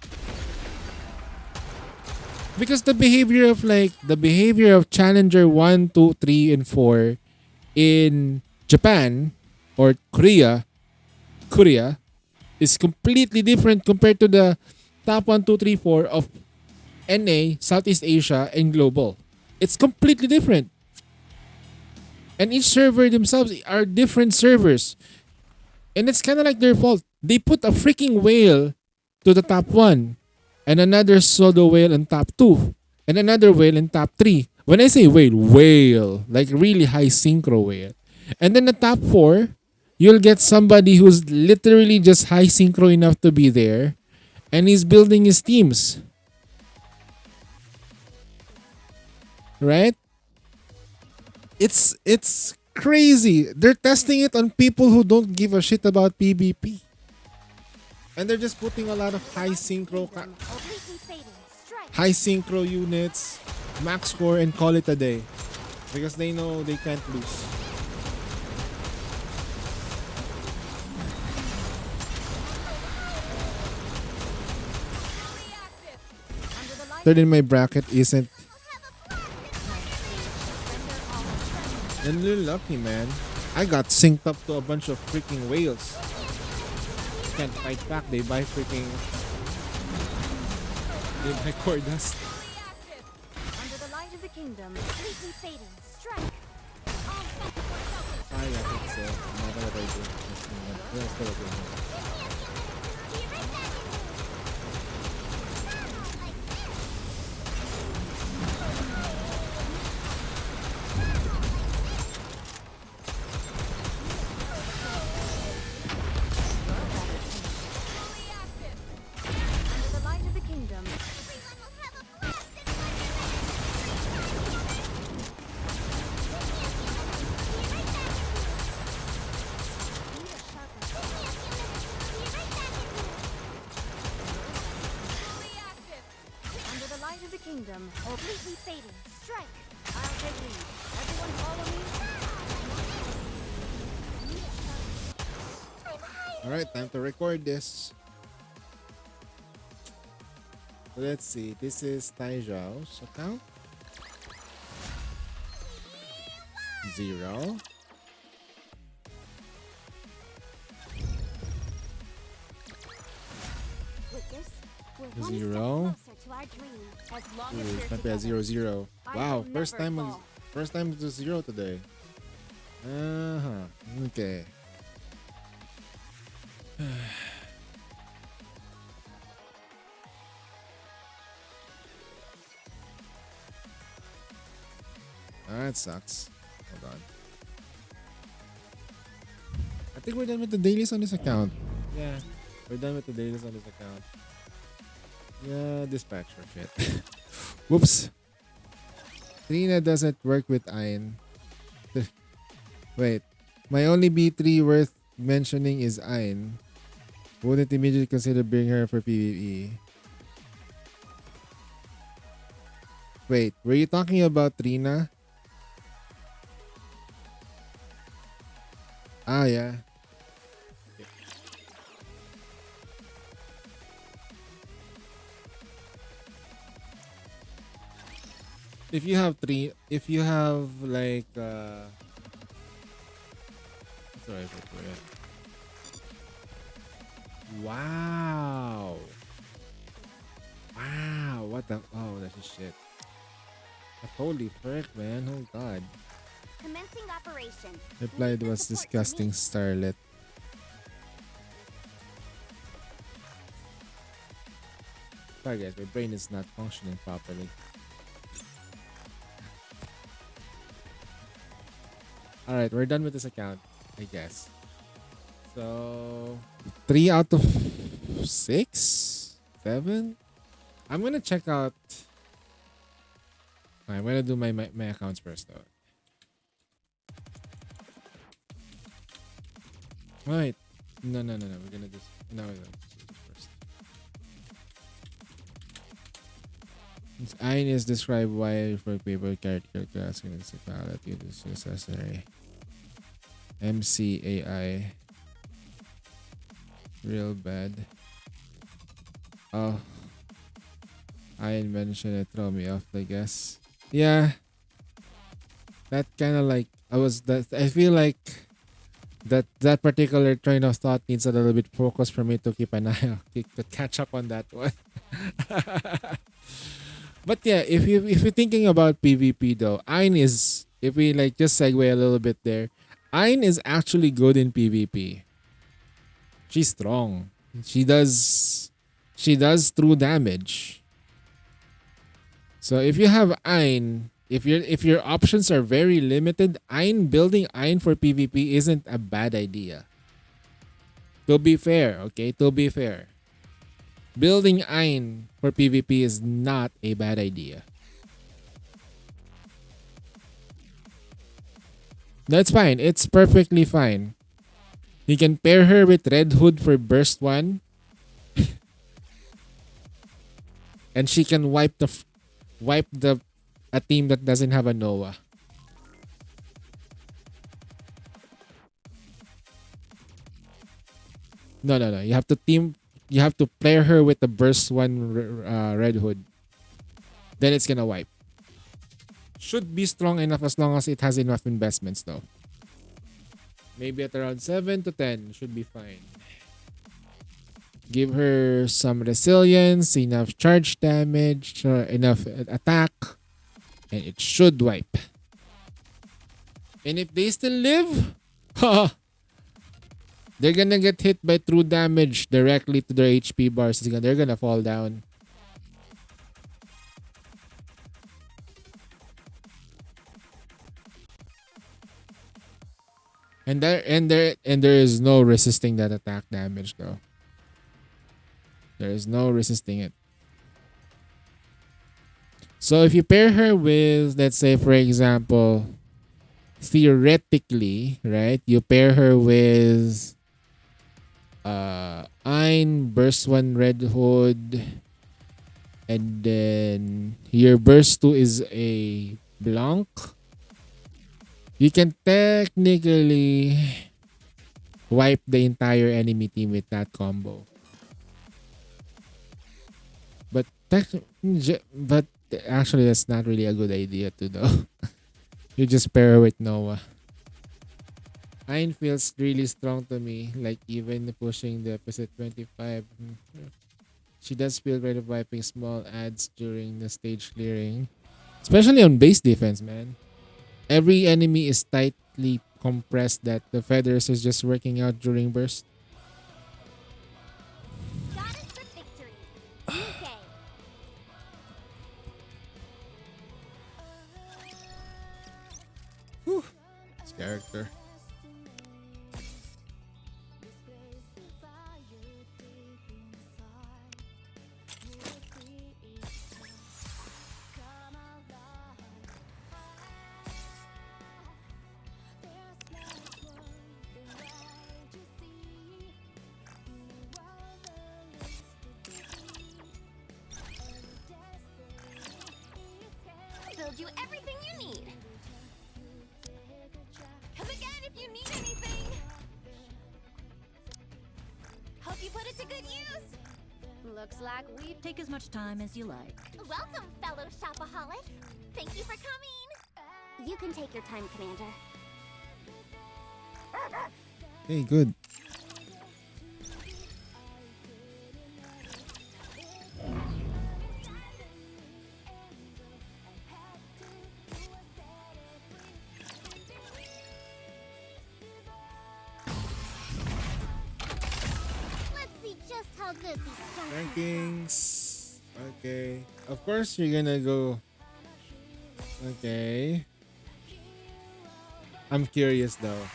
Because the behavior of Challenger 1, 2, 3, and 4 in Japan or Korea is completely different compared to the top 1, 2, 3, 4 of NA, Southeast Asia, and global. It's completely different. And each server themselves are different servers. And it's kind of like their fault. They put a freaking whale to the top 1 and another pseudo whale in top 2 and another whale in top 3. When I say whale, like really high synchro whale. And then the top 4, you'll get somebody who's literally just high synchro enough to be there and he's building his teams. Right? It's crazy. They're testing it on people who don't give a shit about PvP. And they're just putting a lot of high synchro units, max score, and call it a day. Because they know they can't lose. Third in my bracket isn't. And you're lucky, man. I got synced up to a bunch of freaking whales. Can't fight back. They buy core dust. Under the light of the kingdom. Completely fading. Strike. I think so. No, what I do? Let's go again. Under the light of the kingdom. Under the light of the kingdom. Completely fading. Strike. I'll take lead. Everyone follow me. Alright, time to record this. So let's see. This is Tai Zhao's account. 0. With this, we're one 0. step closer to our dream. As long Ooh, as it's we're might be a together. 0-0. I Wow, will first never time fall. it's a 0 today. Okay. That sucks. Hold on. I think we're done with the dailies on this account. Yeah, we're done with the dailies on this account. Yeah, dispatch for shit. Whoops. Trina doesn't work with Ayn. Wait. My only B3 worth mentioning is Ayn. Wouldn't immediately consider bringing her for PvE. Wait, were you talking about Trina? Ah, yeah. If you have like sorry for it. Wow. Wow, what the that's just shit. Holy frick, man. Oh god. Commencing operation. Replied Need the was support to disgusting, meet. Starlet. Sorry guys, my brain is not functioning properly. Alright, we're done with this account, I guess. So 3 out of 6? 7? I'm gonna check out. I'm gonna do my accounts first though. Wait. No. We're gonna do no. First. Ayn is described why for paper character class municipality is necessary. MCAI. Real bad. Oh. Ayn mentioned it, throw me off, I guess. Yeah. That kind of like I feel like that particular train of thought needs a little bit focus for me to keep an eye out, to catch up on that one. But yeah, if you're thinking about PvP though, Ayn is, if we like just segue a little bit there, Ayn is actually good in PvP. She's strong. She does true damage. So if you have Ayn, if your options are very limited, building Ayn for PvP isn't a bad idea. To be fair, okay? To be fair. Building Ayn for PvP is not a bad idea. That's fine. It's perfectly fine. You can pair her with Red Hood for Burst 1. And she can wipe a team that doesn't have a Noah. No. You have to pair her with the Burst 1 Red Hood. Then it's gonna wipe. Should be strong enough as long as it has enough investments though. Maybe at around 7 to 10 should be fine. Give her some resilience, enough charge damage, enough attack, and it should wipe. And if they still live, they're gonna get hit by true damage directly to their HP bars. They're gonna fall down. And there is no resisting that attack damage though. There is no resisting it. So if you pair her with, let's say for example, theoretically, right? You pair her with Ayn, Burst 1 Red Hood, and then your Burst 2 is a Blanc. You can technically wipe the entire enemy team with that combo. But actually that's not really a good idea to do. You just pair her with Noah. Ayn feels really strong to me, like even pushing the deficit 25. She does feel great at wiping small ads during the stage clearing. Especially on base defense, man. Every enemy is tightly compressed that the feathers is just working out during burst. Goddess for victory. UK. This character. Build you everything you need. Come again if you need anything. Hope you put it to good use. Looks like we take as much time as you like. Welcome, fellow shopaholic. Thank you for coming. You can take your time, Commander. Hey, good. Let's see just how good these cards Rankings. Okay. Of course you're gonna go. Okay. I'm curious though.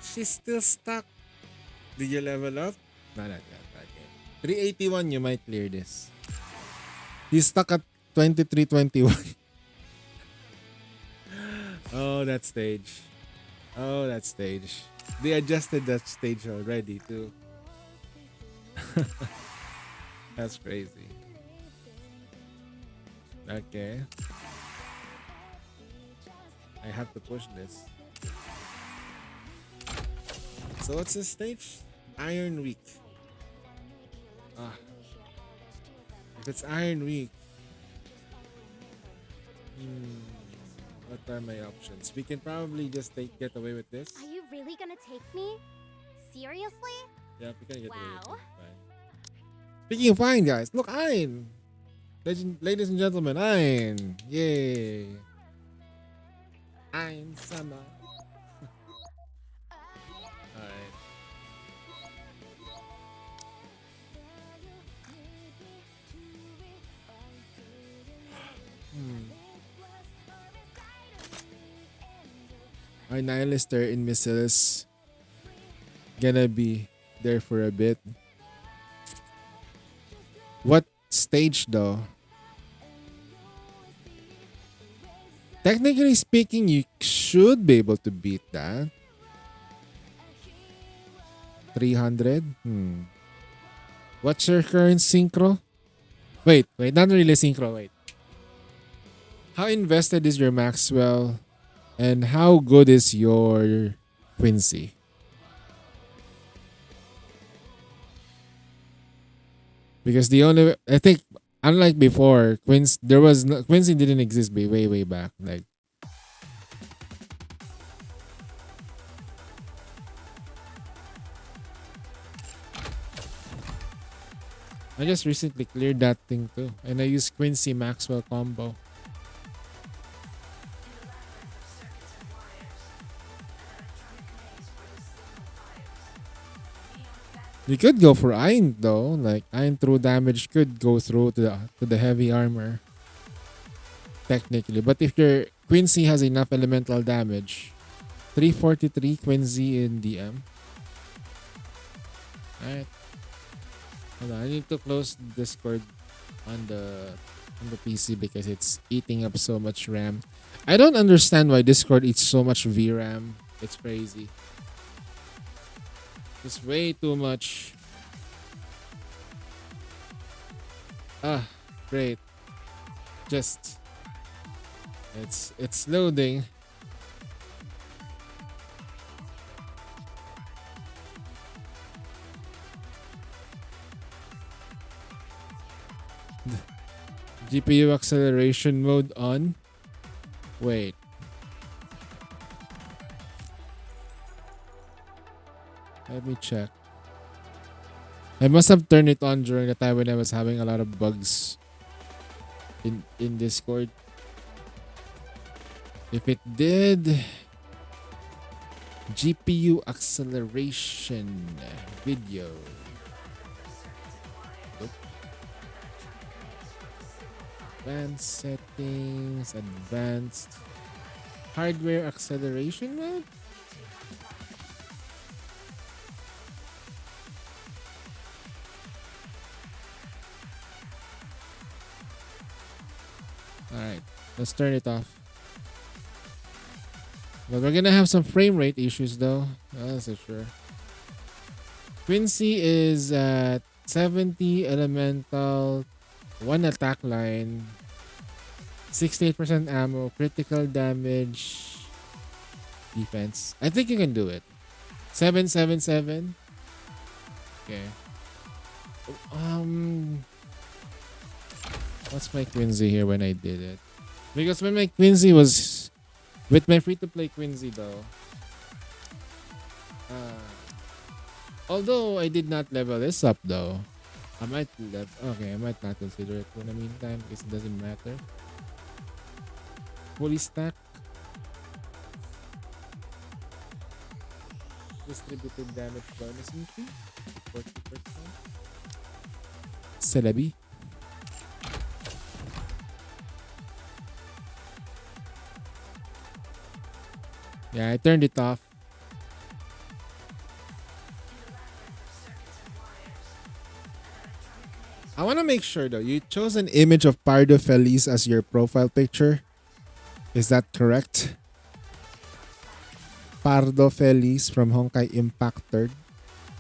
She's still stuck. Did you level up? No, not yet. Okay. 381, you might clear this. He's stuck at 2321. Oh, that stage. Oh, that stage. They adjusted that stage already too. That's crazy. Okay. I have to push this. So what's this stage? Iron Week. Ah. If it's Iron Week. What are my options? We can probably just get away with this. Are you really gonna take me? Seriously? Yeah, we can get away with Wow. it. Fine. Speaking of fine, guys, look, Iron. Ladies and gentlemen, Iron. Yay. Iron Sama. Alright. Our Nihilister in missiles gonna be there for a bit. What stage though? Technically speaking, you should be able to beat that. 300? What's your current synchro? Wait, not really synchro, wait. How invested is your Maxwell? And how good is your Quincy? Because I think, unlike before, Quincy didn't exist way back. Like, I just recently cleared that thing too, and I used Quincy Maxwell combo. You could go for Iron though, like Iron through damage could go through to the heavy armor. Technically, but if your Quincy has enough elemental damage, 343 Quincy in DM. Alright. Hold on, I need to close Discord on the PC because it's eating up so much RAM. I don't understand why Discord eats so much VRAM. It's crazy. It's way too much. Great. Just it's loading. GPU acceleration mode on. Wait. Let me check. I must have turned it on during the time when I was having a lot of bugs in Discord. If it did, GPU acceleration video. Nope. Advanced settings, advanced hardware acceleration mode. Alright, let's turn it off. But we're gonna have some frame rate issues though. That's for sure. Quincy is at 70 elemental, 1 attack line, 68% ammo, critical damage, defense. I think you can do it. 777. Okay. What's my Quincy here when I did it? Because when my Quincy was with my free-to-play Quincy though, although I did not level this up though, I might not consider it for the meantime because it doesn't matter. Fully stack. Distributed damage bonus increase 40%. Celebi. Yeah, I turned it off. I want to make sure though, you chose an image of Pardo Feliz as your profile picture. Is that correct? Pardo Feliz from Honkai Impact 3rd?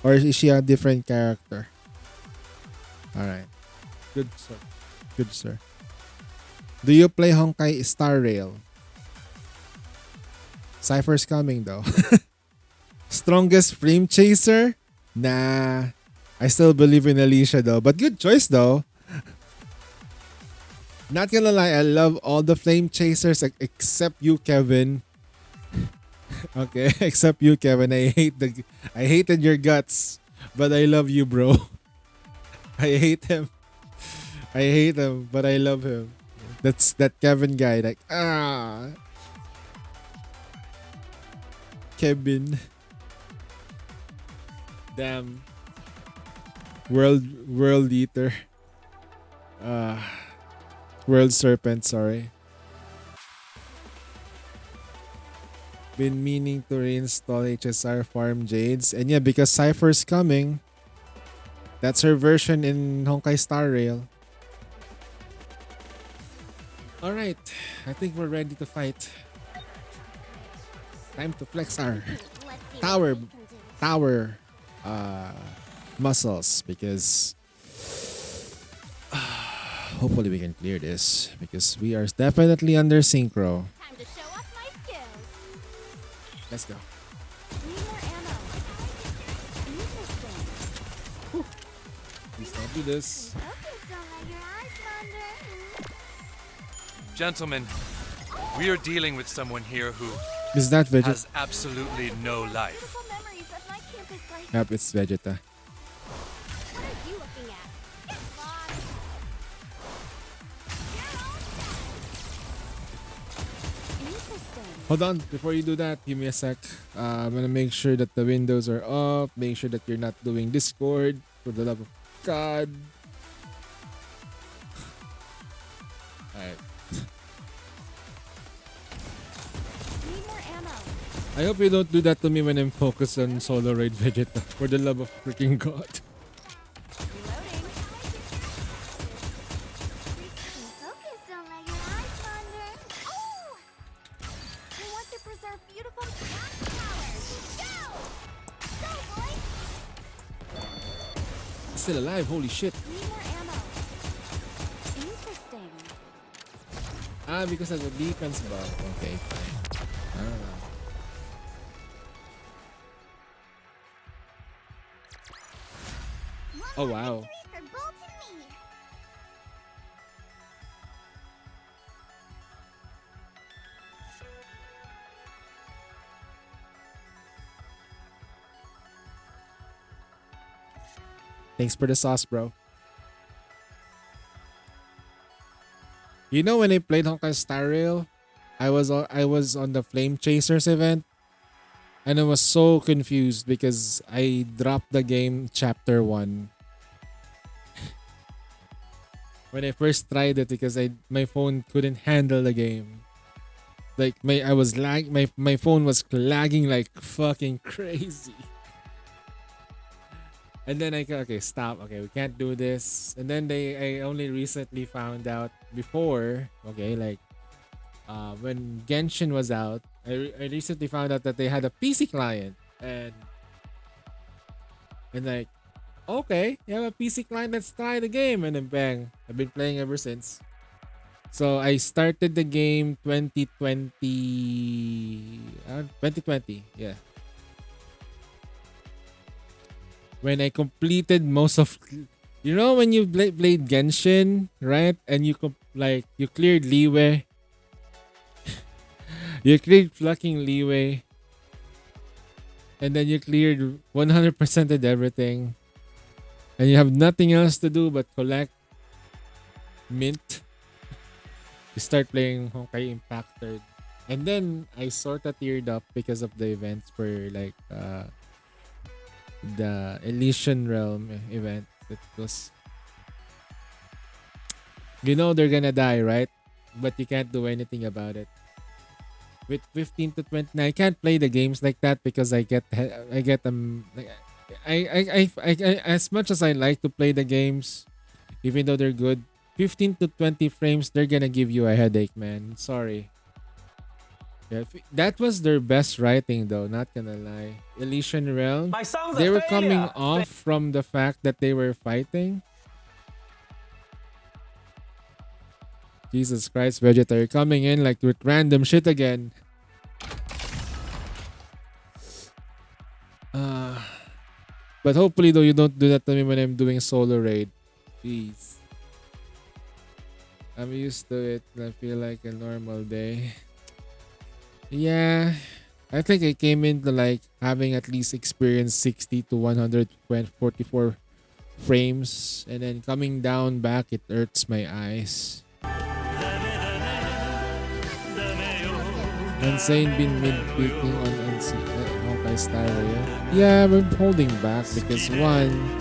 Or is she a different character? Alright. Good sir. Good sir. Do you play Honkai Star Rail? Cypher's coming though. Strongest flame chaser? Nah. I still believe in Alicia though. But good choice though. Not gonna lie, I love all the flame chasers except you, Kevin. Okay, except you, Kevin. I hated your guts, but I love you, bro. I hate him. I hate him, but I love him. That's that Kevin guy. Like Kevin. Damn. World Eater. World Serpent, sorry. Been meaning to reinstall HSR Farm Jades. And yeah, because Cypher's coming. That's her version in Honkai Star Rail. Alright. I think we're ready to fight. Time to flex our Let's see tower what we can do. tower muscles, because hopefully we can clear this, because we are definitely under synchro. Time to show off my skills. Let's go. Need more ammo. Interesting. Please don't do this. Focus, don't let your eyes wander. Gentlemen, we are dealing with someone here who Is that Vegeta? has absolutely no life. Beautiful memories of my campus life. Yep, it's Vegeta. What are you looking at? Get lost. Interesting. Hold on, before you do that, give me a sec. I'm gonna make sure that the windows are off. Make sure that you're not doing Discord. For the love of God. Alright. Need more ammo. I hope you don't do that to me when I'm focused on solo raid Vegeta. For the love of freaking God. Reloading. Focus, don't let your eyes wander. Oh! We want to preserve beautiful gas powers. Go! Go, boy! Still alive, holy shit. Need more ammo. Interesting. Because of the defense buff. Okay, fine. One Oh, more wow. victory for Bolt and me. Thanks for the sauce, bro. You know, when I played Honkai Star Rail, I was on the Flame Chasers event, and I was so confused because I dropped the game chapter 1 when I first tried it, because my phone couldn't handle the game. Like my phone was lagging like fucking crazy. And then okay, stop. Okay, we can't do this. And then I only recently found out before, okay, like when Genshin was out, I recently found out that they had a PC client, and like, okay, you have a PC client, let's try the game, and then bang, I've been playing ever since. So I started the game 2020, yeah. When I completed most of, you know, when you played Genshin, right? And you you cleared Liyue. You cleared fucking Liyue. And then you cleared 100%ed everything. And you have nothing else to do but collect mint. You start playing Honkai Impact 3rd. And then I sort of teared up because of the events for like the Elysian Realm event. It was, you know, they're gonna die, right? But you can't do anything about it. with 15 to 20. I can't play the games like that because I get them. Like, as much as I like to play the games, even though they're good, 15 to 20 frames, they're gonna give you a headache, man. Sorry. Yeah, that was their best writing, though. Not gonna lie. Elysian Realm. They were coming off from the fact that they were fighting. Jesus Christ, Vegeta, you're coming in like with random shit again. But hopefully, though, you don't do that to me when I'm doing solo raid. Please. I'm used to it. I feel like a normal day. Yeah. I think I came into like having at least experienced 60 to 144 frames. And then coming down back, it hurts my eyes. Insane been mid-peaking on Honkai Star Rail. Yeah, I'm holding back because one,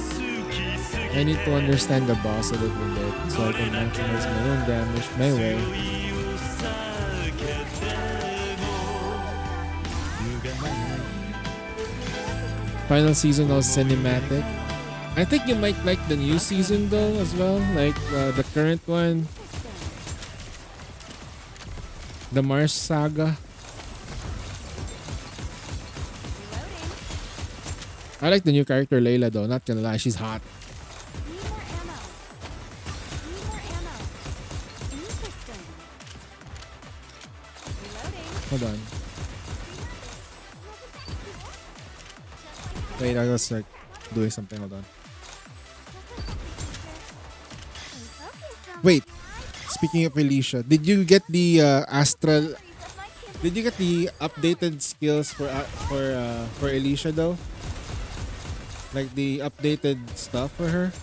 I need to understand the boss a little bit so I can maximize my own damage my way. Final season of cinematic. I think you might like the new season though as well, like the current one, the Mars Saga. I like the new character Layla though, not gonna lie, she's hot. Need more ammo. Need more ammo. Interesting. Reloading. Hold on. Wait, I gotta start doing something, hold on. Wait, speaking of Alicia, did you get the Astral... Did you get the updated skills for Alicia though? Like the updated stuff for her?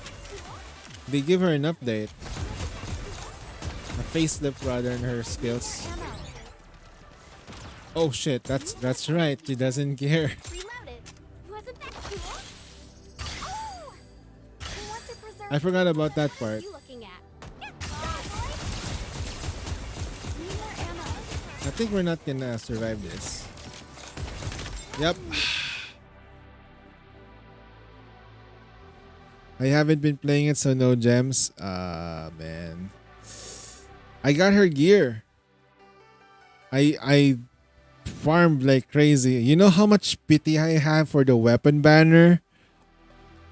They give her an update. A facelift rather than her skills. Oh shit, that's right. She doesn't care. Reloaded. Wasn't that cool? Oh! We want to preserve I forgot about that what are part. you looking at? Need more ammo. I think we're not gonna survive this. Yep. I haven't been playing it, so no gems. Man. I got her gear. I farmed like crazy. You know how much pity I have for the weapon banner?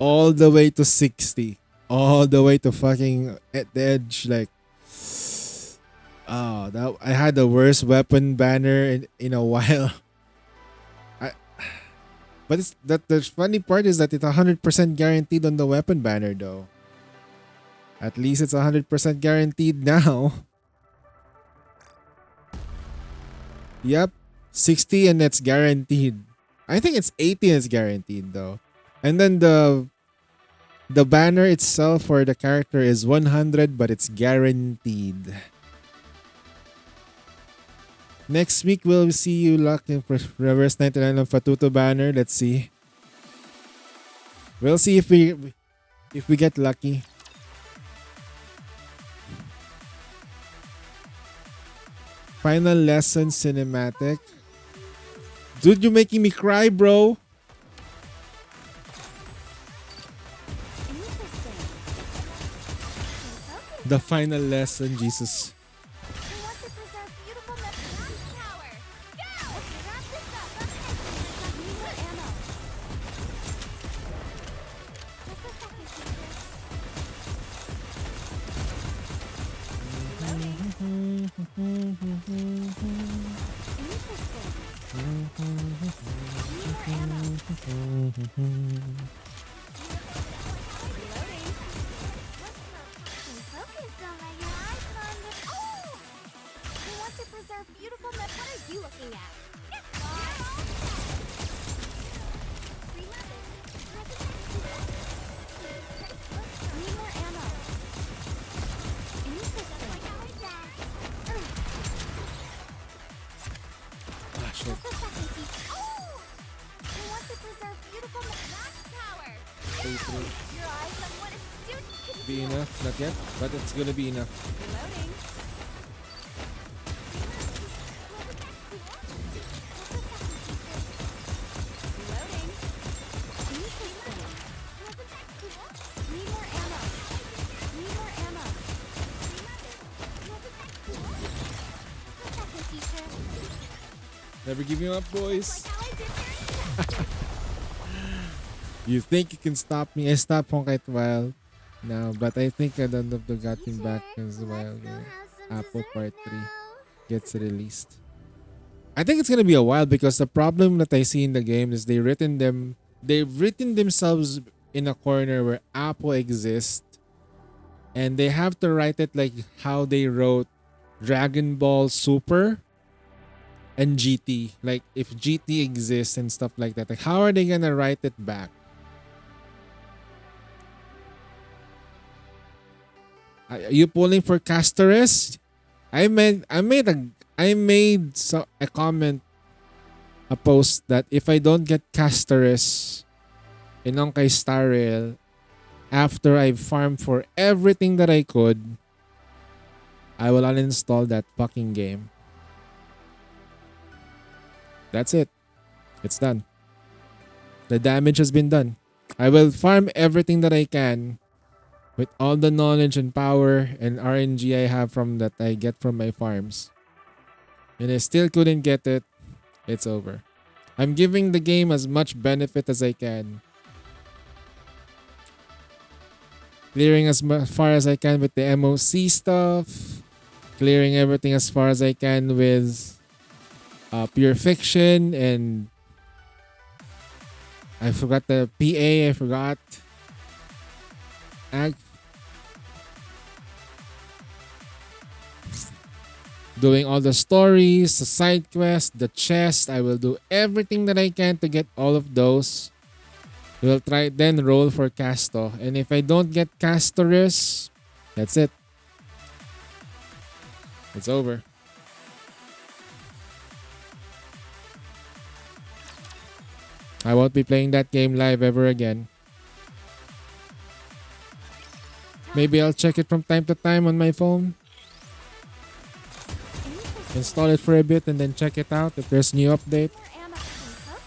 All the way to 60. All the way to fucking at the edge. Like, oh, that I had the worst weapon banner in a while. But it's that the funny part is that it's 100% guaranteed on the weapon banner though. At least it's 100% guaranteed now. Yep, 60 and it's guaranteed. I think it's 80 and it's guaranteed though. And then the banner itself for the character is 100 but it's guaranteed. Next week, we'll see you locked in for Reverse 99 of Fatuto banner. Let's see. We'll see if we get lucky. Final lesson cinematic. Dude, you're making me cry, bro. The final lesson, Jesus. We want to preserve beautiful Neptune's power. Go! Let's wrap this up. Need more ammo. Just a second, teacher. Focus, don't let your eyes wander. Oh! We want to preserve beautiful Nep. What are you looking at? Reloaded. Need more ammo. Interesting. Ah, shit. Just a second, teacher. Oh! We want to preserve beautiful Nep power. Your eyes on what a student can Be do. enough? Not yet, but it's gonna be enough. Reloading. Never giving up, boys. Like how I did your You think you can stop me? I stopped Honkai Wild now, but I think I don't have to get him back as well. Let's go have some Apple dessert Part 3 now. gets released. I think it's gonna be a while because the problem that I see in the game is they've written themselves in a corner where Apple exists, and they have to write it like how they wrote Dragon Ball Super and GT. Like if GT exists and stuff like that. Like how are they gonna write it back? Are you pulling for Castorus? I made a comment, a post that if I don't get Castorus in Honkai Star Rail after I've farmed for everything that I could, I will uninstall that fucking game. That's it. It's done. The damage has been done. I will farm everything that I can with all the knowledge and power and RNG I have from that I get from my farms. And I still couldn't get it. It's over. I'm giving the game as much benefit as I can. Clearing as far as I can with the MOC stuff. Clearing everything as far as I can with Pure Fiction, and I forgot the PA. I forgot. Doing all the stories, the side quests, the chest. I will do everything that I can to get all of those. We'll try then roll for Casto. And if I don't get Castorus, that's it. It's over. I won't be playing that game live ever again. Maybe I'll check it from time to time on my phone. Install it for a bit and then check it out if there's new update.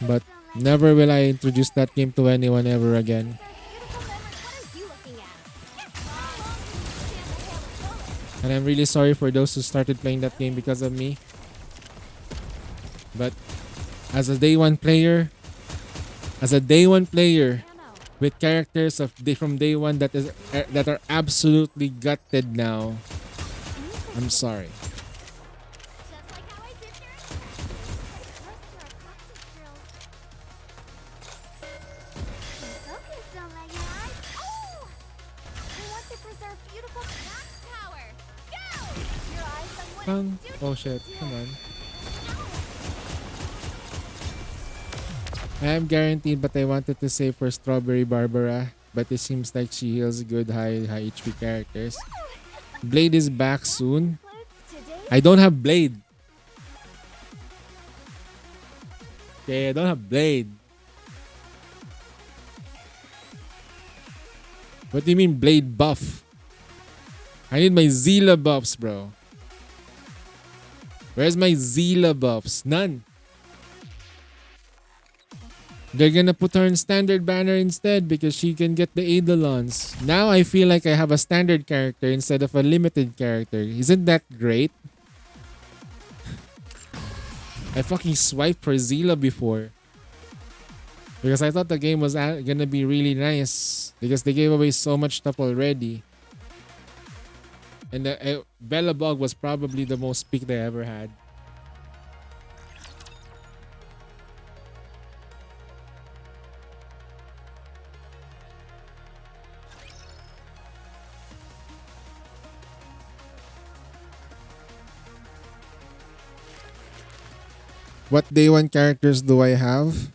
But never will I introduce that game to anyone ever again. And I'm really sorry for those who started playing that game because of me. But as a day one player with characters from day one that are absolutely gutted now, I'm sorry. Just like how I did your Focus, don't let your eyes. Oh! We want to preserve beautiful glass power. Go! Your eyes on what Oh shit, come on. I am guaranteed, but I wanted to say for Strawberry Barbara, but it seems like she heals good high HP characters. Blade is back soon. I don't have Blade. Okay, I don't have Blade. What do you mean Blade buff? I need my Zila buffs, bro. Where's my Zila buffs? None. They're gonna put her in standard banner instead because she can get the Eidolons. Now I feel like I have a standard character instead of a limited character. Isn't that great? I fucking swiped for Zila before. Because I thought the game was gonna be really nice. Because they gave away so much stuff already. And the Bellabog was probably the most peak they ever had. What day one characters do I have?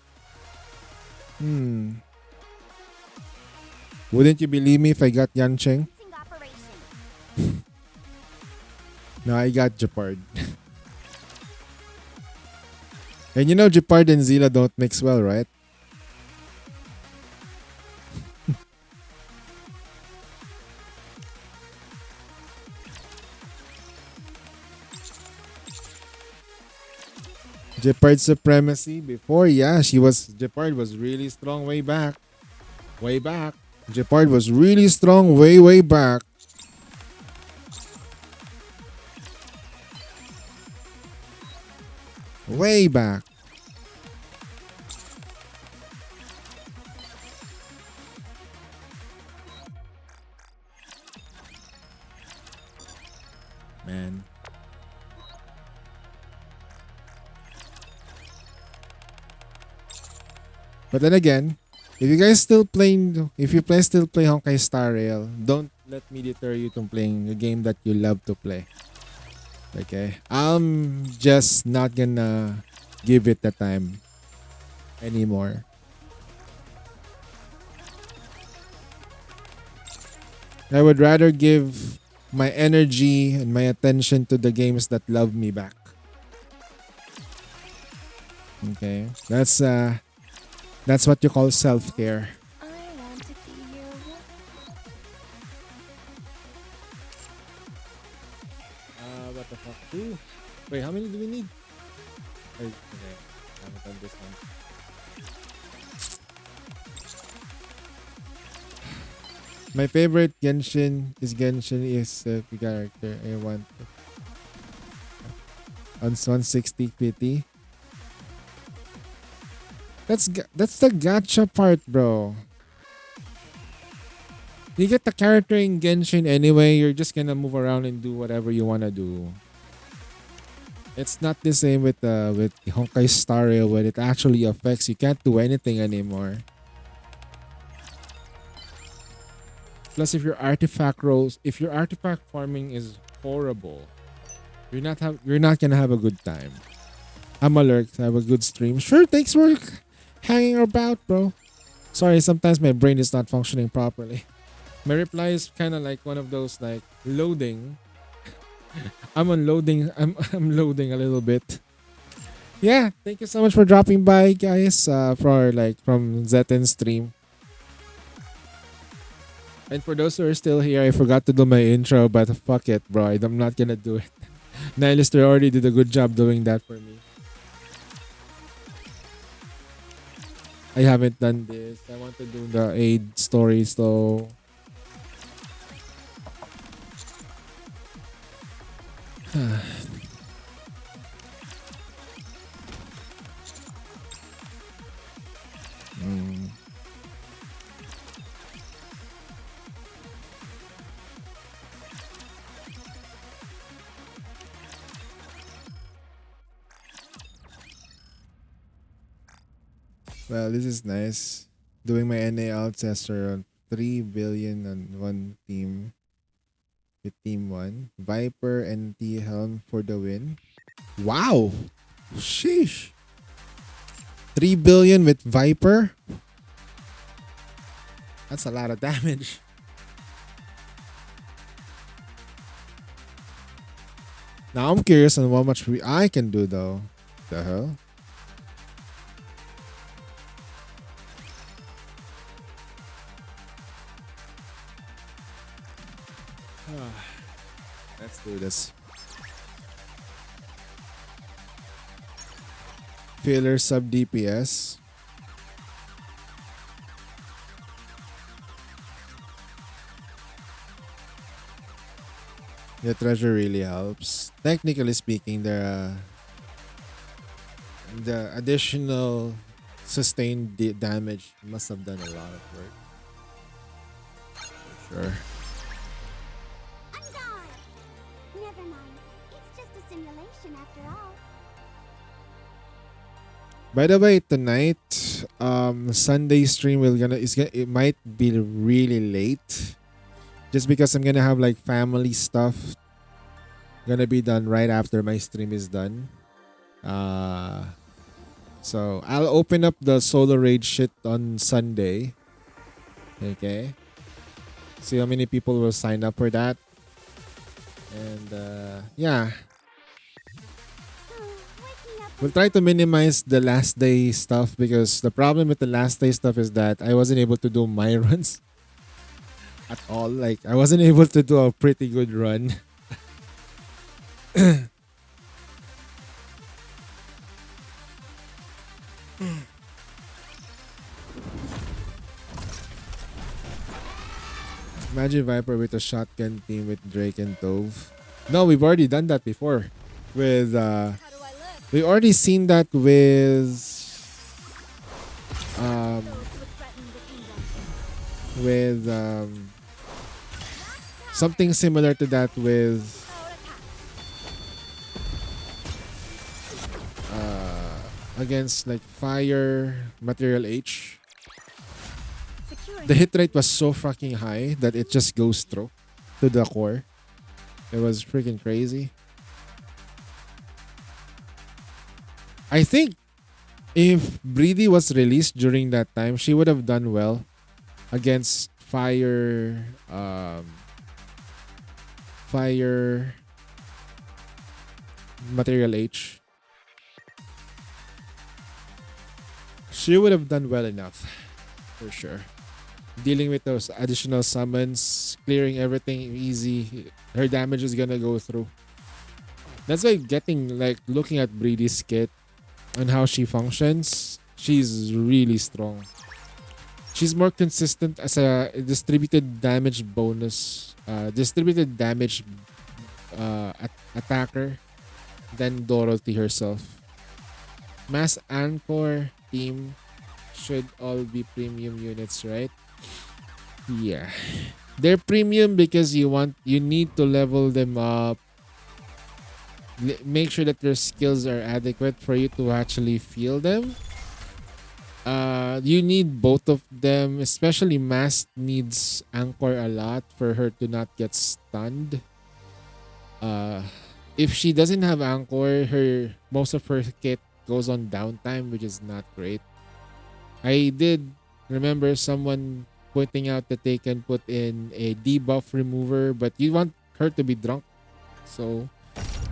Wouldn't you believe me if I got Yancheng? operation. No, I got Jeopard. And you know Jeopard and Zila don't mix well, right? Jeopard supremacy before, yeah, Jeopard was really strong way back. Way back. Jeopard was really strong way back. Way back. Man. But then again, if you guys still playing, if you play still play Honkai Star Rail, don't let me deter you from playing a game that you love to play. Okay, I'm just not gonna give it the time anymore. I would rather give my energy and my attention to the games that love me back. Okay, that's what you call self-care. I want to be your What the fuck? Two. Wait, how many do we need? Okay, I haven't done this one. My favorite Genshin is the character I want. On 160 PT. That's the gacha part, bro. You get the character in Genshin anyway. You're just gonna move around and do whatever you wanna do. It's not the same with Honkai Star Rail when it actually affects. You can't do anything anymore. Plus, if your artifact farming is horrible, you're not gonna have a good time. I'm alert. Have a good stream. Sure, thanks for hanging about, bro. Sorry, sometimes my brain is not functioning properly. My reply is kind of like one of those like loading. I'm unloading. I'm loading a little bit. Yeah, thank you so much for dropping by, guys. From Zeten's stream. And for those who are still here, I forgot to do my intro, but fuck it, bro. I'm not gonna do it. Nihilister already did a good job doing that for me. I haven't done this. I want to do the aid stories though. Mm. Well, this is nice. Doing my NA tester on 3 billion on one team. With team 1. Viper and T Helm for the win. Wow! Sheesh! 3 billion with Viper? That's a lot of damage. Now I'm curious on how much I can do though. The hell? Let's do this. Filler sub DPS. The treasure really helps. Technically speaking, the additional sustained damage must have done a lot of work. For sure. I'm gone. Never mind. It's just a simulation after all. By the way, tonight, Sunday stream it might be really late, just because I'm gonna have like family stuff gonna be done right after my stream is done. So I'll open up the solo raid shit on Sunday. Okay. See how many people will sign up for that, and yeah. We'll try to minimize the last day stuff, because the problem with the last day stuff is that I wasn't able to do my runs at all. Like, I wasn't able to do a pretty good run. Imagine Viper with a shotgun team with Drake and Tove. No, we've already done that before with How do I look? We already seen that with um Those who would threaten the kingdom. with something similar to that with Power attack. against like fire material H. Securing. The hit rate was so fucking high that it just goes through to the core. It was freaking crazy. I think if Breedy was released during that time, she would have done well against fire material H. She would have done well enough for sure. Dealing with those additional summons, clearing everything easy. Her damage is gonna go through. That's why looking at Breedy's kit and how she functions, she's really strong. She's more consistent as a distributed damage bonus, distributed damage attacker than Dorothy herself. Mass Anchor team should all be premium units, right? Yeah. They're premium because you need to level them up. Make sure that your skills are adequate for you to actually feel them. You need both of them, especially Mass needs Anchor a lot for her to not get stunned. If she doesn't have Anchor, most of her kit goes on downtime, which is not great. I did remember someone pointing out that they can put in a debuff remover, but you want her to be drunk. So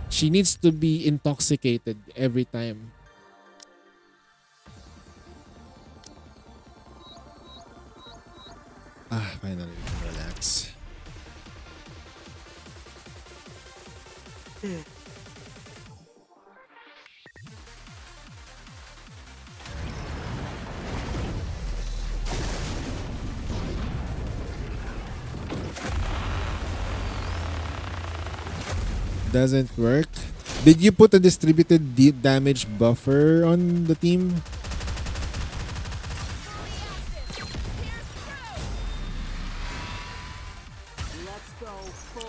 she needs to be intoxicated every time. Finally we can relax. Doesn't work. Did you put a distributed deep damage buffer on the team?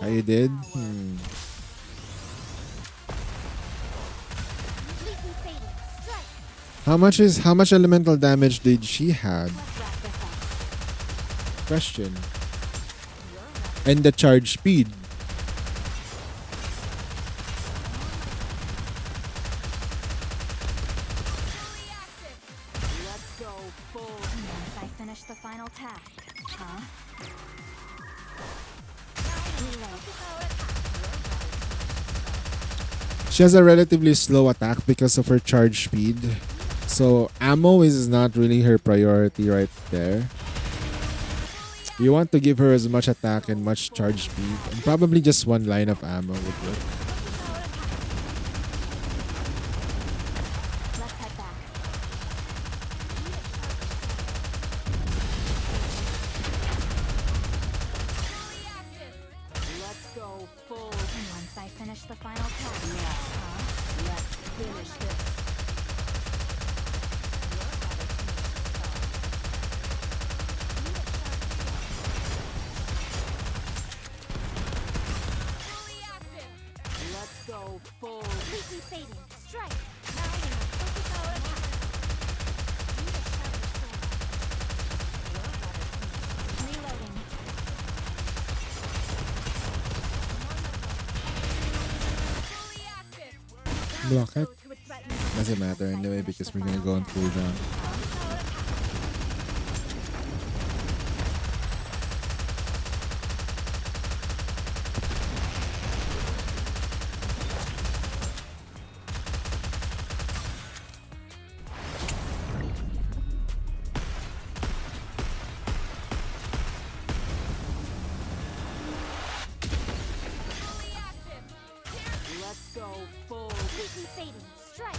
Oh, you did? Completely fading. Strike. How much elemental damage did she have? Let's wrap this up. Question. And the charge speed. Once I finish the final task, huh? She has a relatively slow attack because of her charge speed. So ammo is not really her priority right there. You want to give her as much attack and much charge speed. And probably just one line of ammo would work. Let's head back. Once I finish the final task, huh? Let's finish this. Completely fading. Strike. Now we must focus our attack. Reloading. Block it. Those who would threaten the Doesn't matter anyway because we're gonna go on cooldown. Completely fading. Strike.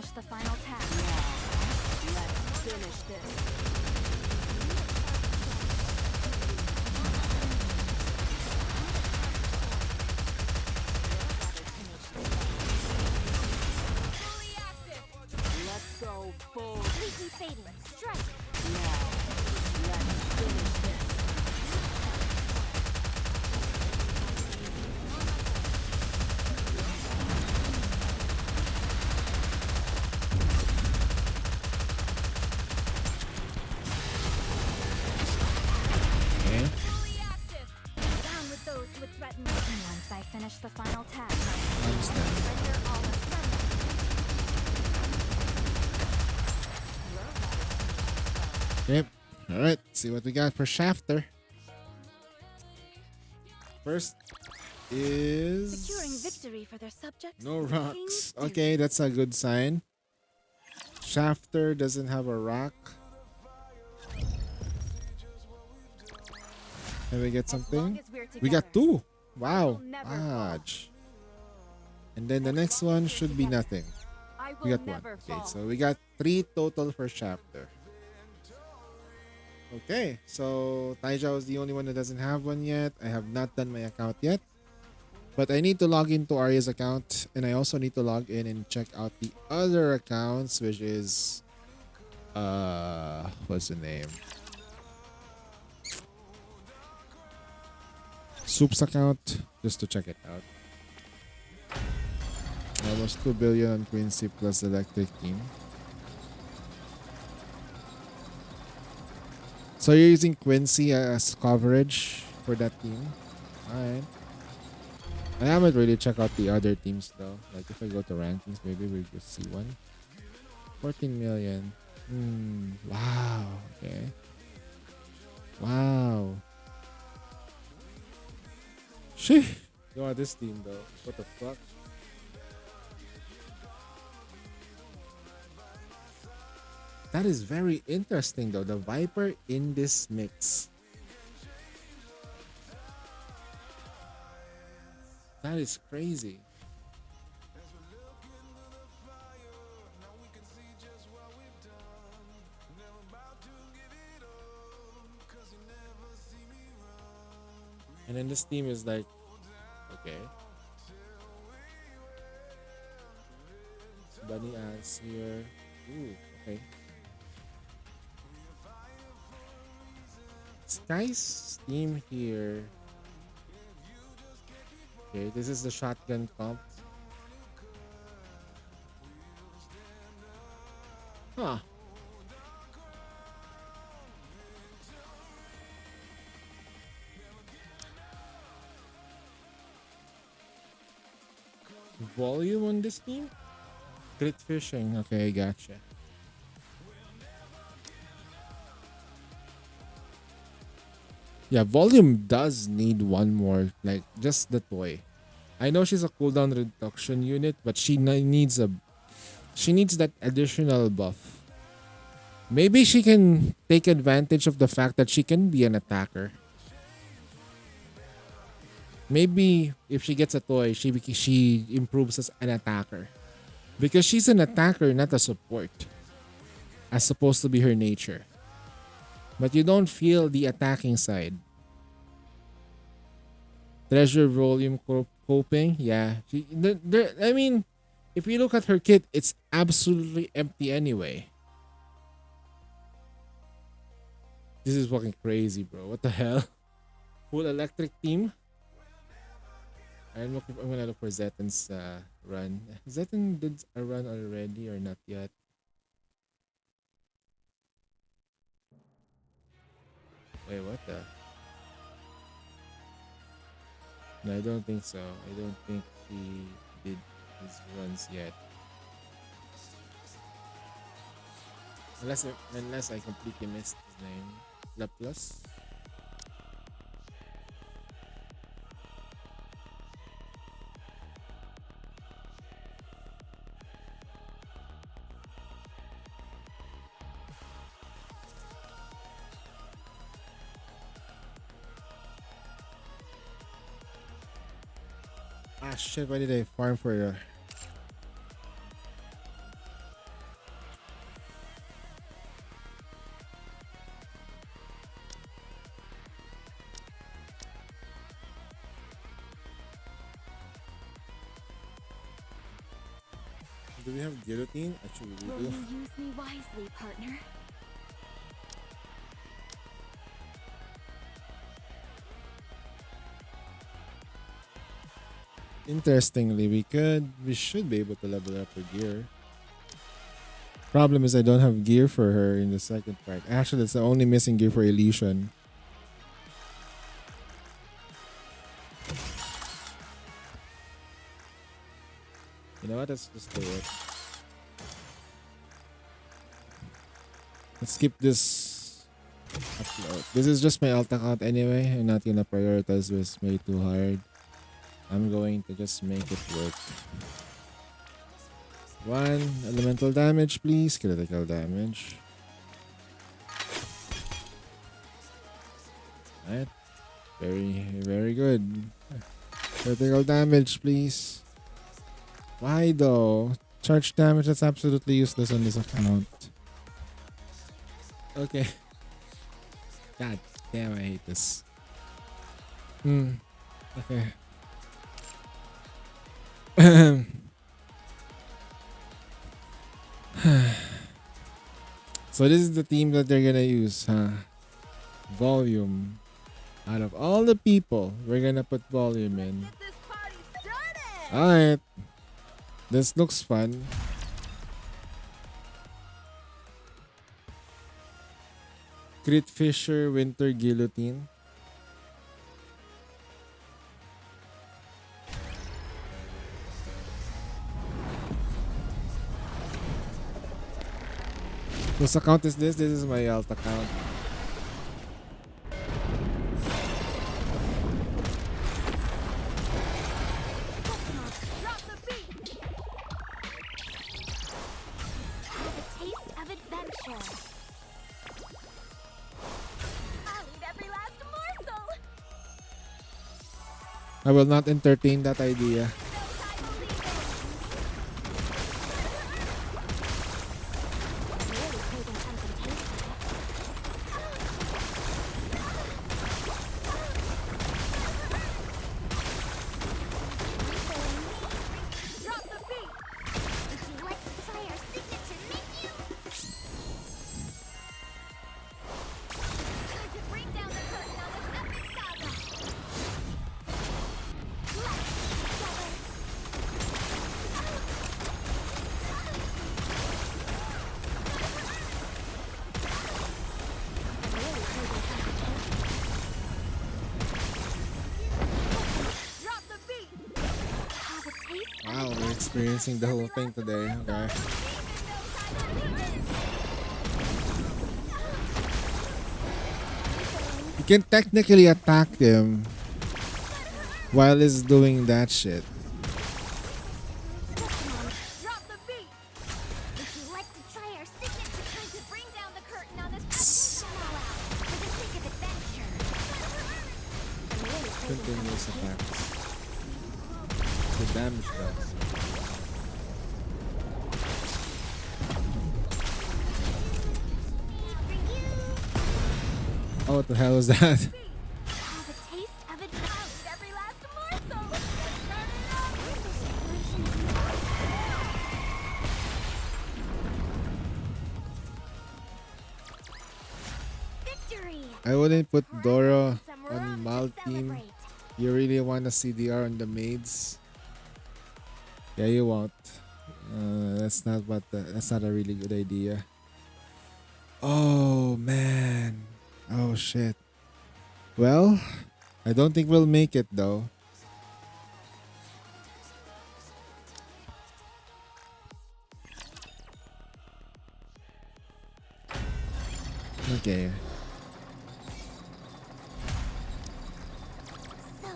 finish the final task. Let's finish this. Let's go full. Completely fading. Strike. Now, let's finish this. Okay. Down with those who would threaten me. Once I finish the final task, Understand. Render all asunder. Yep. All right. See what we got for Shafter. First is Securing victory for their subjects. no is the rocks. king's duty. Okay, that's a good sign. Shafter doesn't have a rock. Can we get as long something? as we're We got together, two. Wow. will never fall. Dodge. And then the next one should be nothing. I will We got one. never Okay, fall. so we got 3 total for Shafter. Okay, so Taijao is the only one that doesn't have one yet. I have not done my account yet. But I need to log into Arya's account, and I also need to log in and check out the other accounts, which is what's the name? Soup's account, just to check it out. Almost 2 billion on Quincy plus electric team. So you're using Quincy as coverage for that team? Alright. I haven't really checked out the other teams though. Like if I go to rankings, maybe we'll just see one. 14 million. Wow. Okay. Wow. Sheesh. Go on this team though. What the fuck? That is very interesting though. The Viper in this mix. That is crazy. And then this team is like, okay. Bunny ass here. Ooh, okay. Sky's team here. Okay, this is the shotgun comp. Huh. Volume on this team? Crit fishing. Okay, gotcha. Yeah, volume does need one more, like just the toy. I know she's a cooldown reduction unit, but needs that additional buff. Maybe she can take advantage of the fact that she can be an attacker. Maybe if she gets a toy, she improves as an attacker. Because she's an attacker, not a support. As supposed to be her nature. But you don't feel the attacking side. Treasure volume coping, yeah. I mean, if you look at her kit, it's absolutely empty anyway. This is fucking crazy, bro. What the hell? Full electric team? I'm gonna look for Zetan's run. Zetan did a run already or not yet? Wait, what the? No, I don't think so. I don't think he did his runs yet. Unless I completely missed his name. Laplace? Ah shit, why did I farm for Do we have guillotine? Actually, we Will do. you use me wisely, partner? Interestingly, we should be able to level up her gear. Problem is I don't have gear for her in the second part. Actually, that's the only missing gear for Elysian. You know what? Let's just do it. Let's skip this upload. This is just my alt account anyway. I'm not gonna prioritize this way too hard. I'm going to just make it work. 1 elemental damage, please. Critical damage. Alright. Very good. Critical damage, please. Why though? Charge damage, that's absolutely useless on this account. Okay. God damn, I hate this. Okay. So this is the team that they're gonna use, huh? Volume. Out of all the people, we're gonna put volume in. Get this party started! Alright. This looks fun. Crit Fisher, Winter Guillotine. Whose account is this? This is my alt account. Drop the beat! Have a taste of adventure. I'll eat every last morsel! I will not entertain that idea. No time to leave it! Really craving something tasty. Drop the beat! Would you like to try our signature menu? Time to bring down the curtain on this epic saga! Let's together! Really craving something tasty. Drop the beat! Have a taste of Wow, we're experiencing the whole thing today. Okay. You can technically attack them while he's doing that shit. Drop the beat! Would you like to try our signature time to bring down the curtain on this epic fallout for the sake of adventure? I'm really craving Continuous something attacks. The damage does. Oh, what the hell is that? Have a taste of adventure. I'll eat every last morsel! Turn it up! Victory! I wouldn't put Doro Some on rum Mal to team. celebrate. You really want to see DR on the maids? Yeah, you won't. That's not a really good idea. Oh man. Oh shit. Well, I don't think we'll make it though. Okay. So,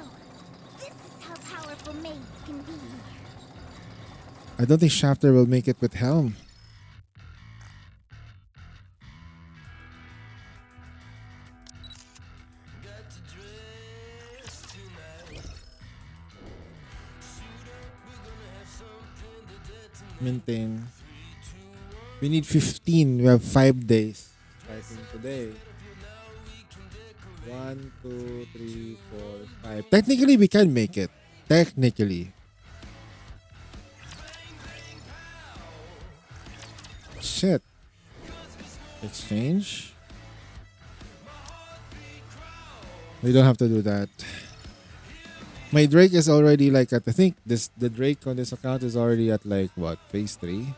this is how powerful maids can be. I don't think Shafter will make it with Helm. Maintain. We need 15. We have 5 days. Starting today. 1, 2, 3, 4, 5. Technically, we can make it. Technically. shit. Exchange. We don't have to do that. My Drake is already like at, I think the Drake on this account is already at like what, phase 3?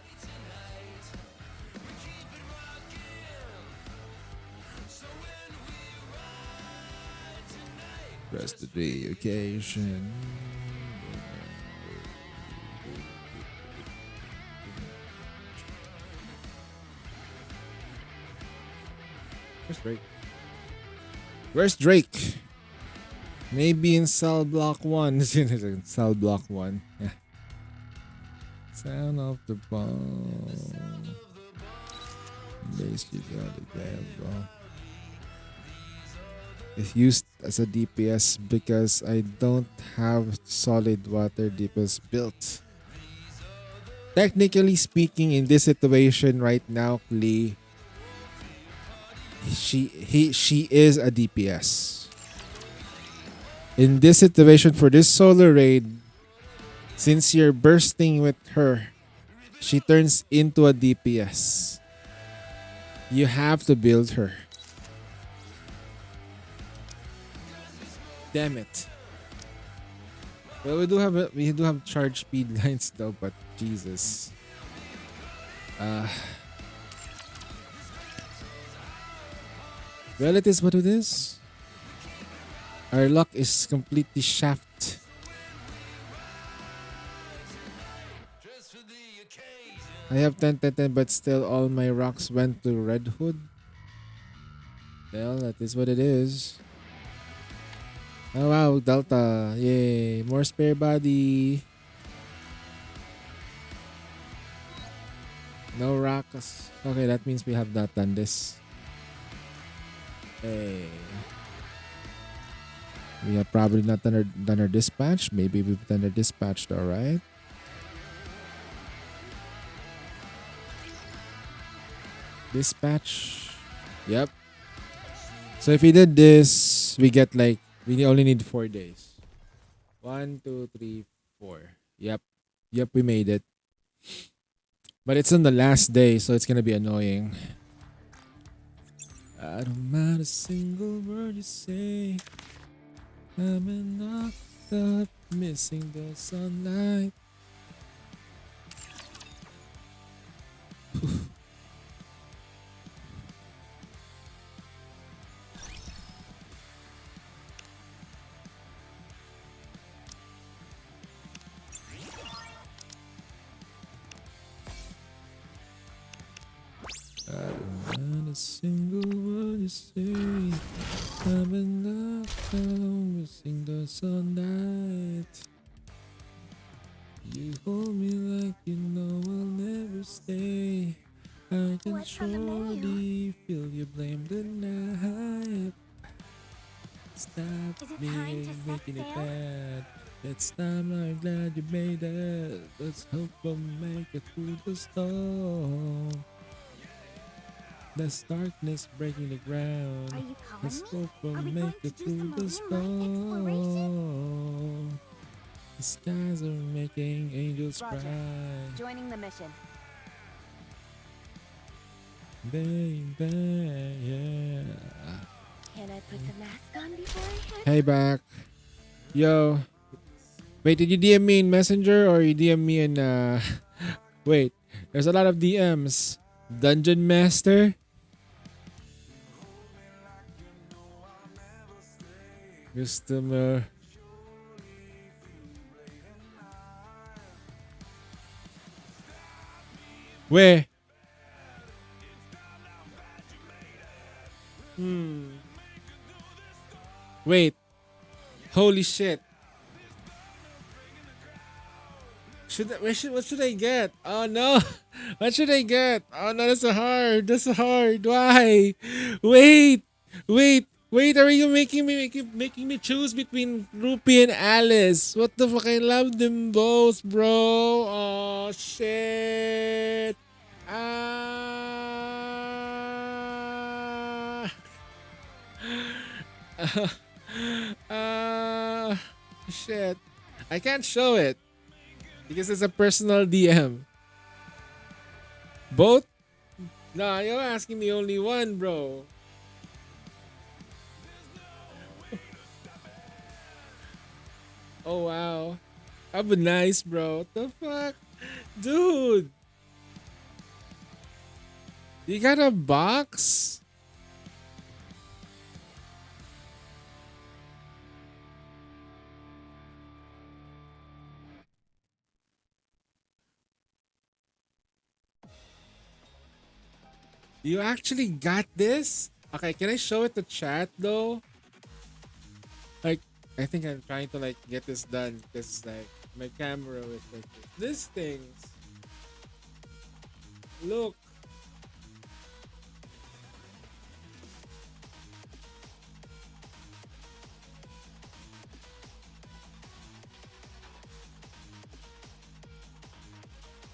Rest of the occasion. Where's Drake? Where's Drake? Maybe in cell block 1. Cell block 1. Yeah. Sound of the bomb. Basically got it there, bro. It's used as a DPS because I don't have solid water DPS built. Technically speaking, in this situation right now, Klee, she is a DPS. In this situation for this solo raid, since you're bursting with her, she turns into a DPS. You have to build her. Damn it. Well, we do have charge speed lines though, but Jesus. Well, it is what it is. Our luck is completely shaft. I have 10, but still all my rocks went to Red Hood. Well, that is what it is. Oh wow, Delta. Yay. More spare body. No rocks. Okay, that means we have not done this. Hey. We have probably not done our dispatch. Maybe we've done our dispatch though, right? Dispatch. Yep. So if we did this, we get like, we only need 4 days. 1, 2, 3, 4. Yep. Yep, we made it. But it's on the last day, so it's gonna be annoying. I don't mind a single word you say. I'm knocked up, missing the sunlight. I don't mind a single word you say. I'm enough down, missing the sunlight. You hold me like you know I'll never stay. I can What's on the menu? surely feel you blame the night. Stop Is it me time to set making it sail? bad. It's time, I'm glad you made it. Let's hope we'll make it through the storm. There's darkness breaking the ground. Are you calling Let's me? hope we'll Are we make going to it do through some the moonlight exploration? storm. The skies are making angels Roger. cry. Joining the mission. Baby, yeah. Can I put the mask on before I head? Hey, back. Yo. Wait, did you DM me in Messenger or you DM me in, Wait, there's a lot of DMs. Dungeon Master? Customer. Where? Wait. Holy shit. What should I get? Oh no. What should I get? Oh no, that's so hard. That's so hard. Why? Wait. Are you making me choose between Rupi and Alice? What the fuck? I love them both, bro. Oh shit. Ah. Shit. I can't show it because it's a personal DM. Both Nah, you're asking the only one, bro. Oh wow. Have a nice, bro. What the fuck? Dude. You got a box? You actually got this? Okay, can I show it to chat though? Like, I think I'm trying to like get this done because like my camera was like this things. Look.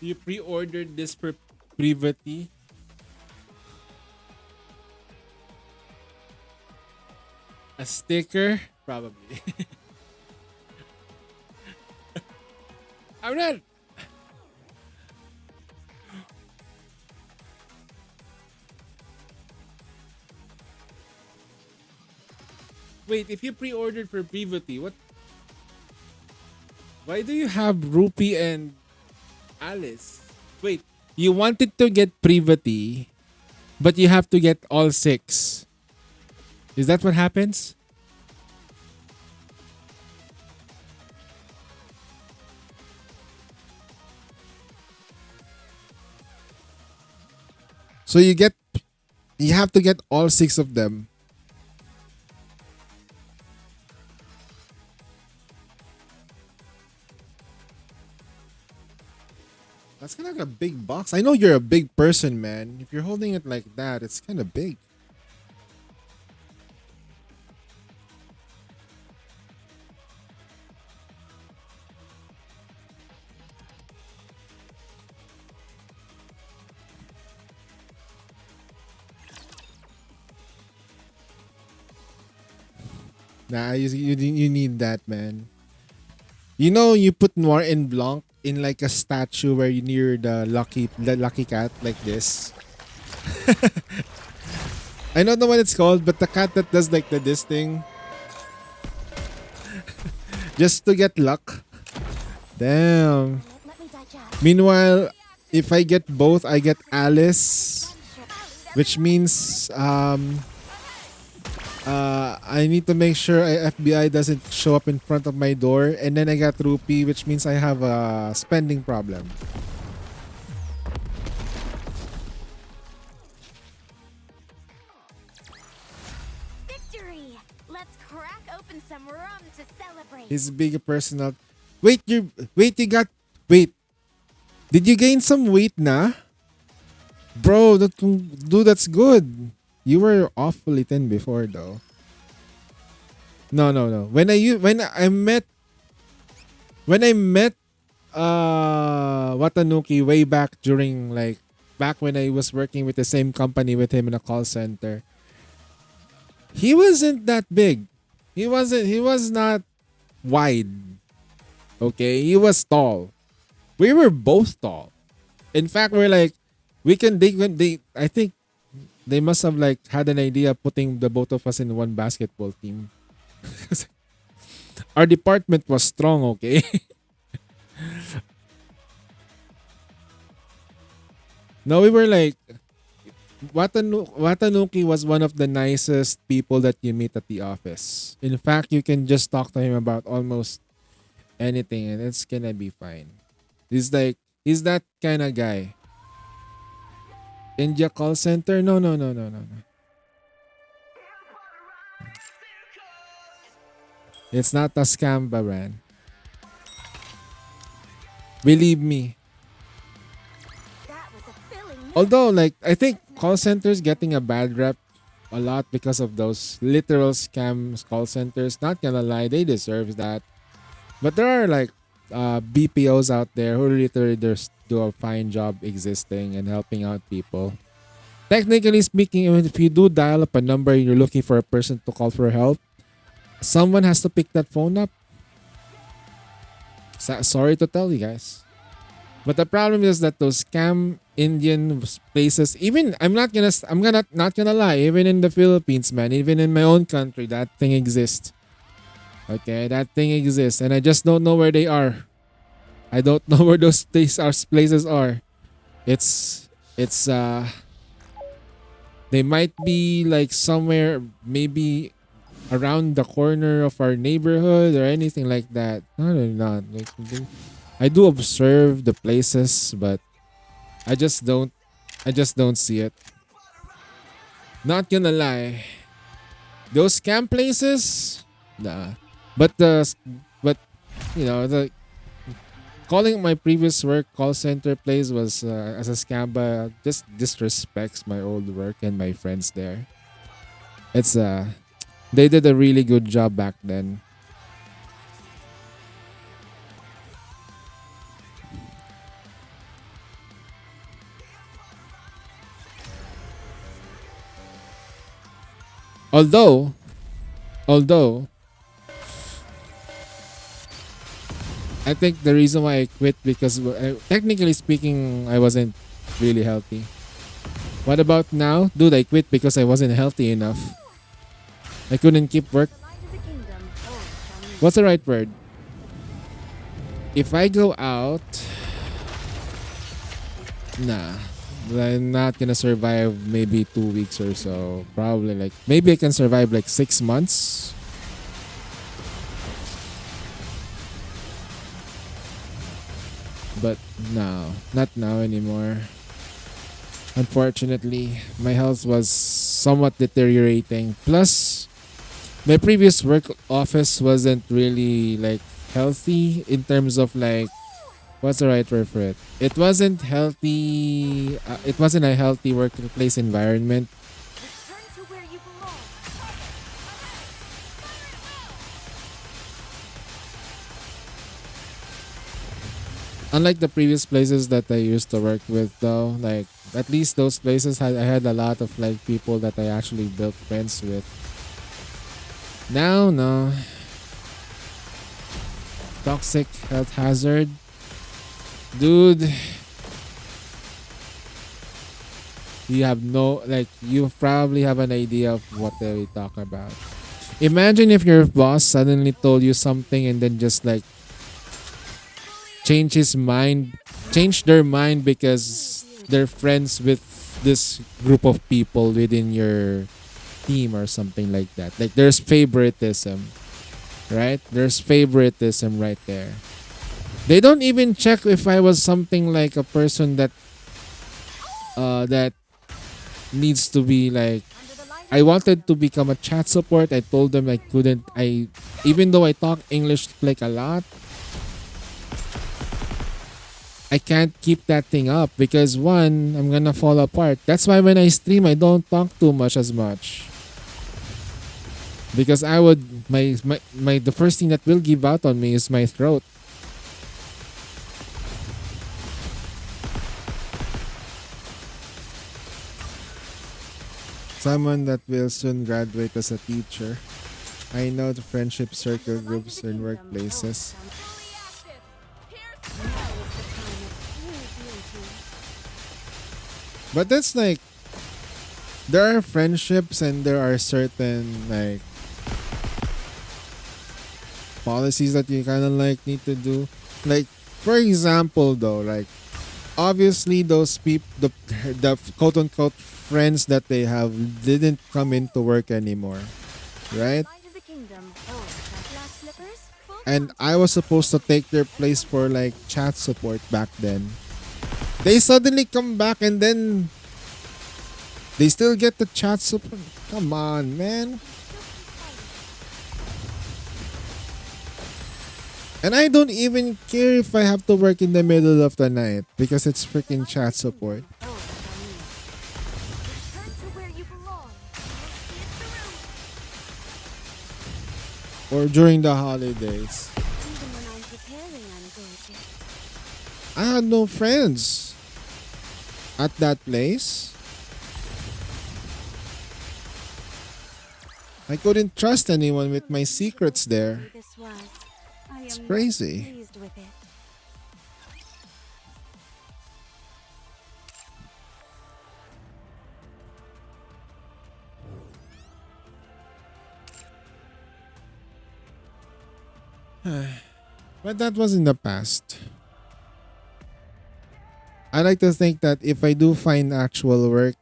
You pre-ordered this for Privity? A sticker? Probably. I'm not. Wait, if you pre-ordered for Privity, what? Why do you have Rupee and Alice? Wait, you wanted to get Privity, but you have to get all 6. Is that what happens? So you have to get all 6 of them. That's kind of like a big box. I know you're a big person, man. If you're holding it like that, it's kind of big. Nah, you need that, man. You know, you put Noir and Blanc in like a statue where you near the lucky cat like this. I don't know what it's called, but the cat that does like this thing, just to get luck. Damn. Let me digest. Meanwhile, if I get both, I get Alice, which means I need to make sure FBI doesn't show up in front of my door, and then I got Rupee, which means I have a spending problem. Victory! Let's crack open some rum to celebrate. His big personal. Wait. Did you gain some weight na? Bro, that's good. You were awfully thin before though. No. When I met Watanuki way back during like back when I was working with the same company with him in a call center. He wasn't that big. He was not wide. Okay, he was tall. We were both tall. In fact, we're like I think they must have like had an idea of putting the both of us in one basketball team. Our department was strong, okay? No, we were like Watanuki was one of the nicest people that you meet at the office. In fact, you can just talk to him about almost anything and it's gonna be fine. He's that kind of guy. India call center? No. It's not a scam, Baran. Believe me. That was a filling meal. Although, like, I think call centers getting a bad rep a lot because of those literal scams call centers. Not gonna lie, they deserve that. But there are like BPOs out there who literally just do a fine job existing and helping out people. Technically speaking, even if you do dial up a number and you're looking for a person to call for help, someone has to pick that phone up. Sorry to tell you guys. But the problem is that those scam Indian places. Even I'm gonna not gonna lie. Even in the Philippines, man. Even in my own country, that thing exists. Okay, that thing exists, and I just don't know where they are. I don't know where those places are. It's they might be like somewhere maybe around the corner of our neighborhood or anything like that. No, no, not. Like, I do observe the places, but I just don't I just don't see it. Not gonna lie. Those scam places? Nah. But but you know, the calling my previous work call center place was as a scam, but just disrespects my old work and my friends there. It's they did a really good job back then. Although although I think the reason why I quit because technically speaking I wasn't really healthy. What about now? Dude, I quit because I wasn't healthy enough. I couldn't keep work. The light of the kingdom. Oh, shall we? What's the right word? If I go out, nah, I'm not gonna survive maybe 2 weeks or so. Probably like maybe I can survive like 6 months. But no, not now anymore. Unfortunately, my health was somewhat deteriorating. Plus, my previous work office wasn't really like healthy in terms of like what's the right word for it? It wasn't healthy. It wasn't a healthy workplace environment. Return to where you belong. Unlike the previous places that I used to work with, though, like at least those places I had a lot of like people that I actually built friends with. Now, no. Toxic health hazard. Dude, you have no, like, you probably have an idea of what they talk about. Imagine if your boss suddenly told you something and then just like change their mind because they're friends with this group of people within your team or something like that. Like there's favoritism, right? There's favoritism right there. They don't even check if I was something like a person that needs to be like Under the light of I wanted to become a chat support. I told them I couldn't. I even though I talk English like a lot, I can't keep that thing up because one, I'm gonna fall apart. That's why when I stream, I don't talk too much as much. Because I would my the first thing that will give out on me is my throat. Someone that will soon graduate as a teacher. I know the friendship circle groups in workplaces. But that's like there are friendships and there are certain like policies that you kind of like need to do. Like for example though, like obviously those people the quote unquote friends that they have didn't come into work anymore, right? light of the kingdom. Oh, glass slippers. Full And I was supposed to take their place for like chat support back then. They suddenly come back and then they still get the chat support. Come on, man. And I don't even care if I have to work in the middle of the night because it's freaking chat support. Oh, shall we? Return to where you belong. Or during the holidays. Even when I'm preparing, I'm gorgeous. I had no friends at that place. I couldn't trust anyone with my secrets there. This was. I It's am crazy. pleased with it. But that was in the past. I like to think that if I do find actual work,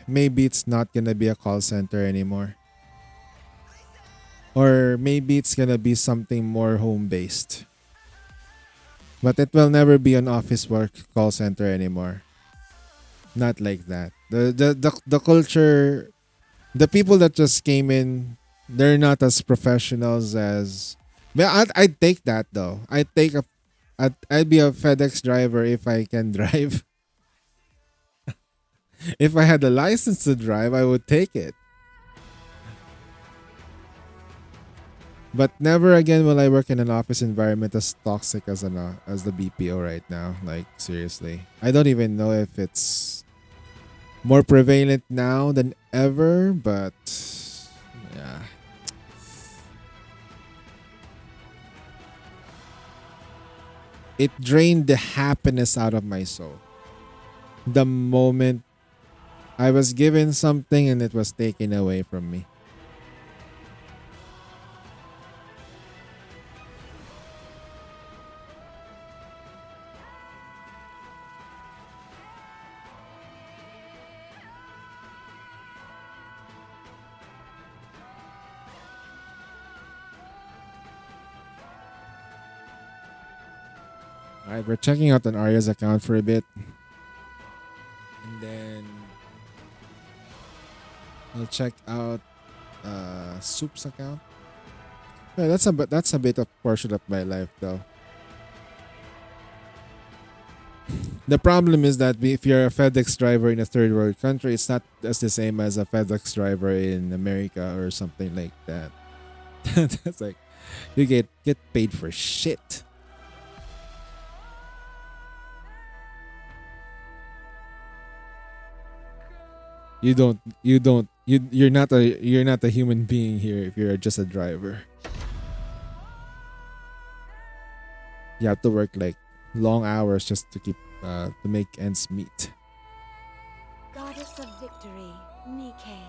maybe it's not gonna be a call center anymore. Or maybe it's gonna be something more home based. But it will never be an office work call center anymore. Not like that. The culture, the people that just came in, they're not as professionals as. But I'd take that though. I'd be a FedEx driver if I can drive. If I had a license to drive, I would take it. But never again will I work in an office environment as toxic as as the BPO right now. Like seriously, I don't even know if it's more prevalent now than ever. But yeah, it drained the happiness out of my soul. The moment I was given something and it was taken away from me. Alright, we're checking out an Arya's account for a bit. And then I'll check out Soup's account. Yeah, that's a bit of portion of my life though. The problem is that if you're a FedEx driver in a third world country, it's not as the same as a FedEx driver in America or something like that. That's like you get paid for shit. You're not a human being here if you're just a driver. You have to work like long hours just to keep to make ends meet. Goddess of victory, Nikke.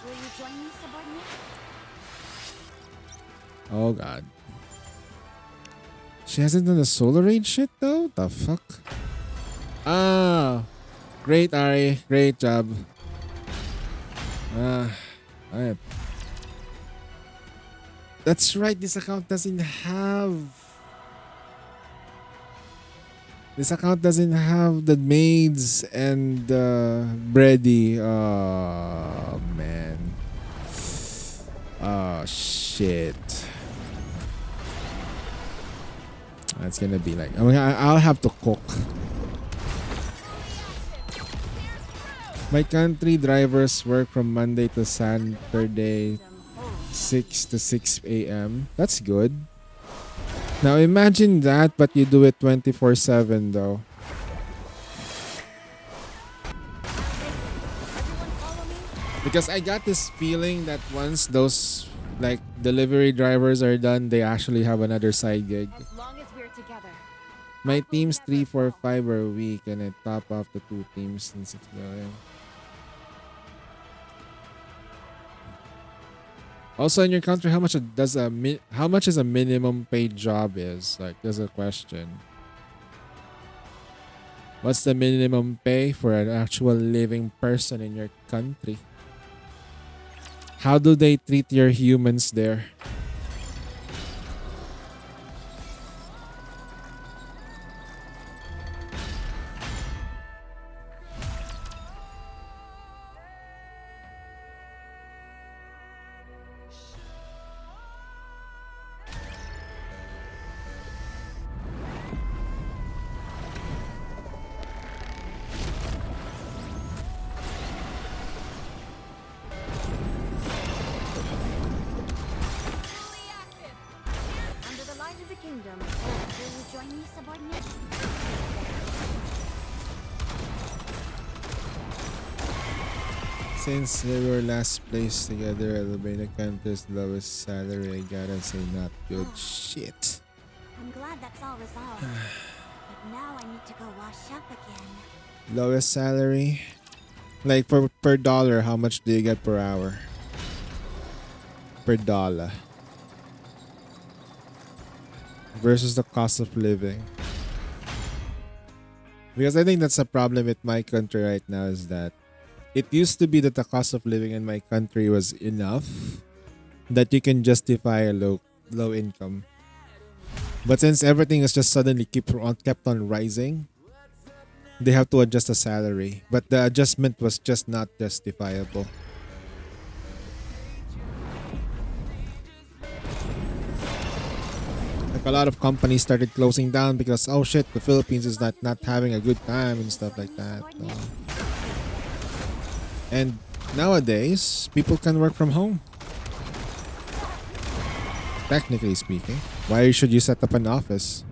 Will you join me, subordinate? Oh god. She hasn't done the solar raid shit though? The fuck? Ah, great Ari, great job. Alright. That's right, this account doesn't have the maids and bready. Oh man. Oh shit. That's gonna be like I'll have to cook. My country drivers work from Monday to Saturday, 6 to 6 a.m. That's good. Now imagine that, but you do it 24/7 though. Because I got this feeling that once those like delivery drivers are done, they actually have another side gig. As long as we're together. My team's 3, 4, 5 are weak, and I top off the 2 teams in 6 million. Also, in your country, how much is a minimum paid job is? Like, there's a question. What's the minimum pay for an actual living person in your country? How do they treat your humans there? Under the light of the kingdom. Will you join me, subordinate? Since we were last placed together, I'll be the country's lowest salary. I gotta say, not good. Shit. I'm glad that's all resolved. But now I need to go wash up again. Lowest salary? Like per dollar, how much do you get per hour? per dollar versus the cost of living. Because I think that's a problem with my country right now is that it used to be that the cost of living in my country was enough that you can justify a low income. But since everything is just suddenly kept on rising, they have to adjust the salary. But the adjustment was just not justifiable. Like a lot of companies started closing down because oh shit, the Philippines is not having a good time and stuff like that. And nowadays, people can work from home. Technically speaking, why should you set up an office?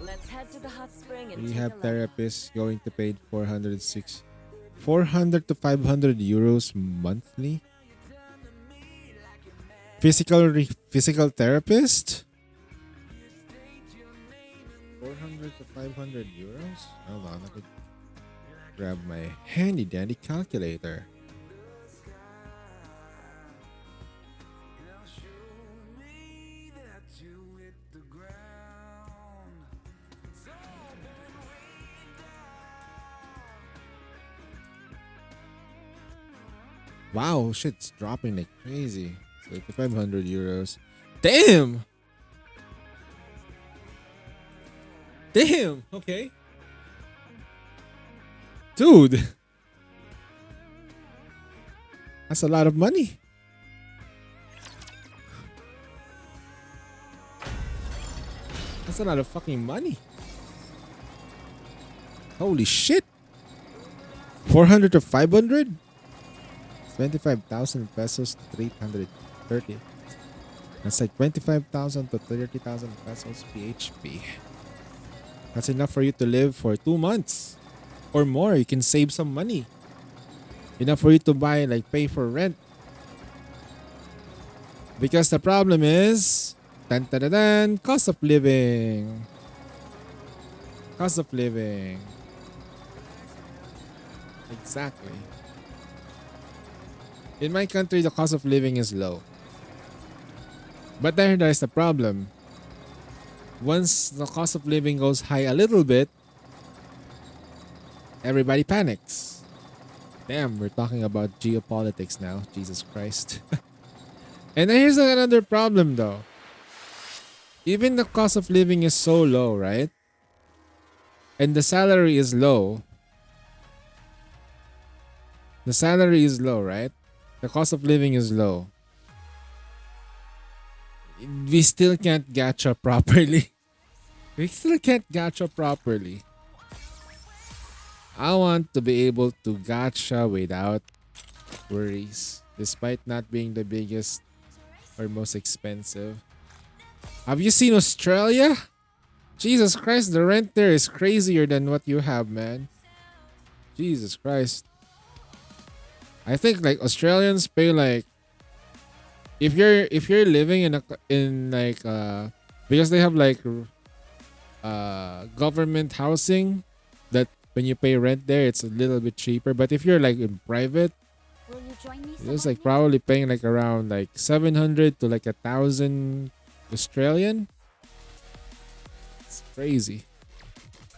Let's head to the hot spring and Rehab take a look. therapist going to pay 400 to 500 euros monthly. Physical therapist. 400 to 500 euros. Hold on, let me grab my handy dandy calculator. Wow, shit's dropping like crazy. So 500 euros. Damn! Damn! Okay. Dude! That's a lot of money. That's a lot of fucking money. Holy shit! 400 to 500? 25,000 pesos to 330. That's like 25,000 to 30,000 pesos PHP. That's enough for you to live for 2 months or more. You can save some money. Enough for you to buy, like, pay for rent. Because the problem is, cost of living. Cost of living. Exactly. In my country, the cost of living is low. But there's the problem. Once the cost of living goes high a little bit, everybody panics. Damn, we're talking about geopolitics now. Jesus Christ. And then here's another problem though. Even the cost of living is so low, right? And the salary is low. The salary is low, right? The cost of living is low. We still can't gacha properly. We still can't gacha properly. I want to be able to gacha without worries, despite not being the biggest or most expensive. Have you seen Australia? Jesus Christ, the rent there is crazier than what you have, man. Jesus Christ. I think like Australians pay like if you're living in like because they have like government housing that when you pay rent there it's a little bit cheaper, but if you're like in private Will you join me? it's like probably paying like around like 700 to like 1,000 Australian. It's crazy.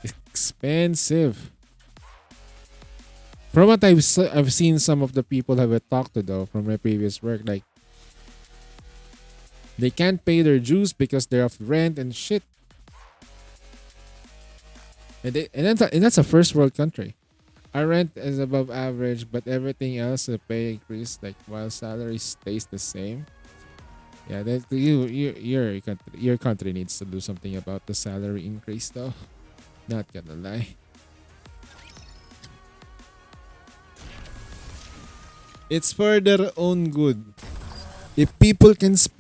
Expensive. From what I've seen some of the people I've talked to though from my previous work, like they can't pay their dues because they're off rent and shit. And that's a first world country. Our rent is above average, but everything else the pay increase like while salary stays the same. Yeah, that your country needs to do something about the salary increase though. Not gonna lie. It's for their own good. If people can if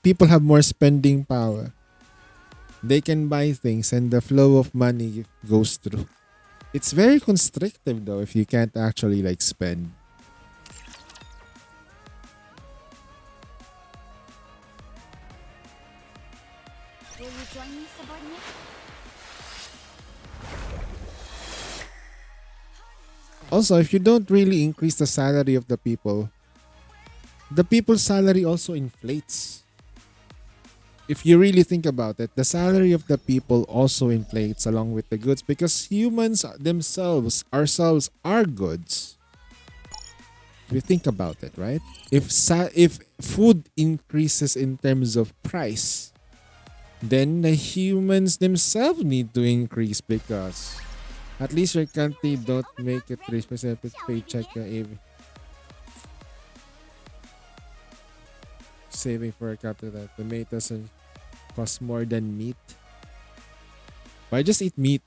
people have more spending power, they can buy things and the flow of money goes through. It's very constrictive though if you can't actually like spend. Will you join me, subordinate? Also, if you don't really increase the salary of the people's salary also inflates. If you really think about it, the salary of the people also inflates along with the goods because humans themselves, ourselves, are goods. If you think about it, right? If food increases in terms of price, then the humans themselves need to increase because at least your country don't make it 3% paycheck saving for a couple of that. Tomatoes cost more than meat. Why just eat meat?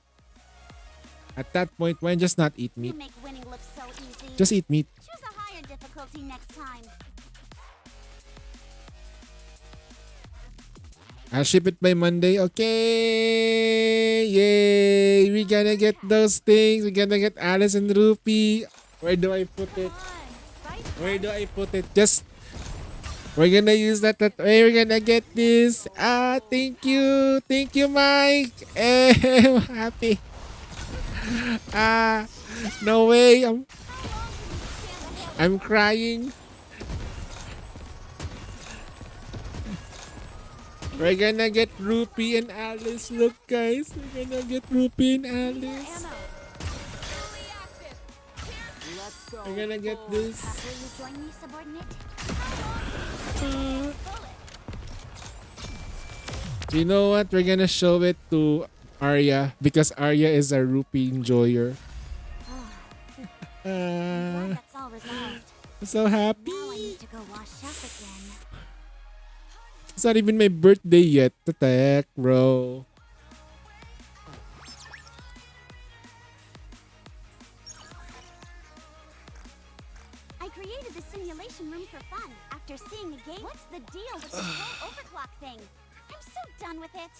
At that point, why just not eat You meat? make winning look so easy. Just eat meat. Choose a higher difficulty next time. I'll ship it by Monday. Okay. Yay. We're gonna get those things. We're gonna get Alice and Rupee. Where do I put it? Where do I put it? Just we're gonna use that way. We're gonna get this. Thank you. Thank you, Mike. I'm happy. No way. I'm crying. We're gonna get Rupee and Alice. Look, guys. We're gonna get Rupee and Alice. We're gonna get this. Will you join me, subordinate? You know what? We're gonna show it to Arya because Arya is a Rupee enjoyer. Glad that's all resolved. I'm so happy. Now I need to go wash up again. It's not even my birthday yet. Tatek, bro. I created the simulation room for fun after seeing the game. What's the deal with this whole overclock thing? I'm so done with it.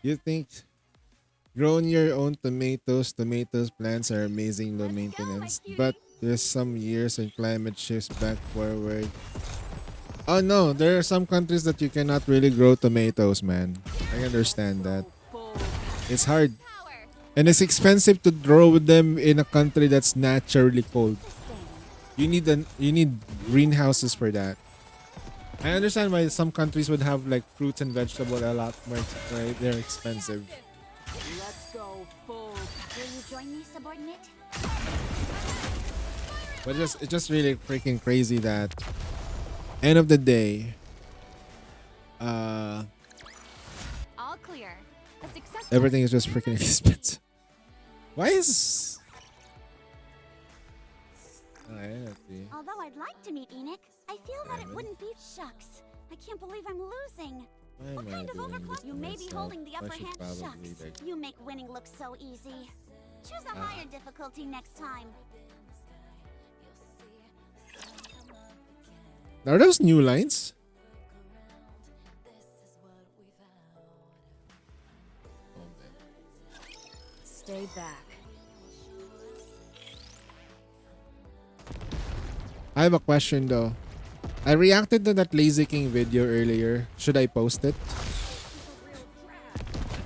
You think growing your own tomatoes plants are amazing low maintenance, but there's some years when climate shifts back forward. Oh no, there are some countries that you cannot really grow tomatoes, man. I understand that. It's hard. And it's expensive to grow them in a country that's naturally cold. You need greenhouses for that. I understand why some countries would have like fruits and vegetables a lot more, right? They're expensive. Will you join me, subordinate? But it's just really freaking crazy that end of the day, All clear. A successful everything is just freaking expensive. Why is let's see. Although I'd like to meet Enoch, I feel that it wouldn't be. Shucks. I can't believe I'm losing. Why What am I kind of doing overclock? this You to may be myself? holding the I upper should hand. probably, Shucks. like- You make winning look so easy. Choose a higher difficulty next time. Are those new lines? Stay back. I have a question though. I reacted to that Lazy King video earlier. Should I post it?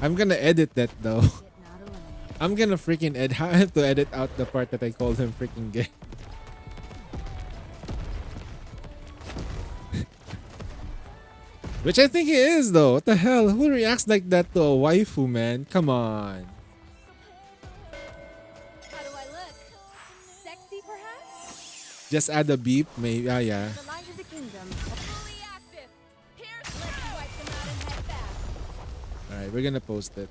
I'm gonna edit that though. I'm gonna freaking edit. I have to edit out the part that I called him freaking gay. Which I think he is though. What the hell? Who reacts like that to a waifu, man? Come on. How do I look? Sexy, perhaps? Just add a beep, maybe. Yeah. The light of the kingdom. Fully active. Here's let's wipe them out and head back. Alright, we're gonna post it.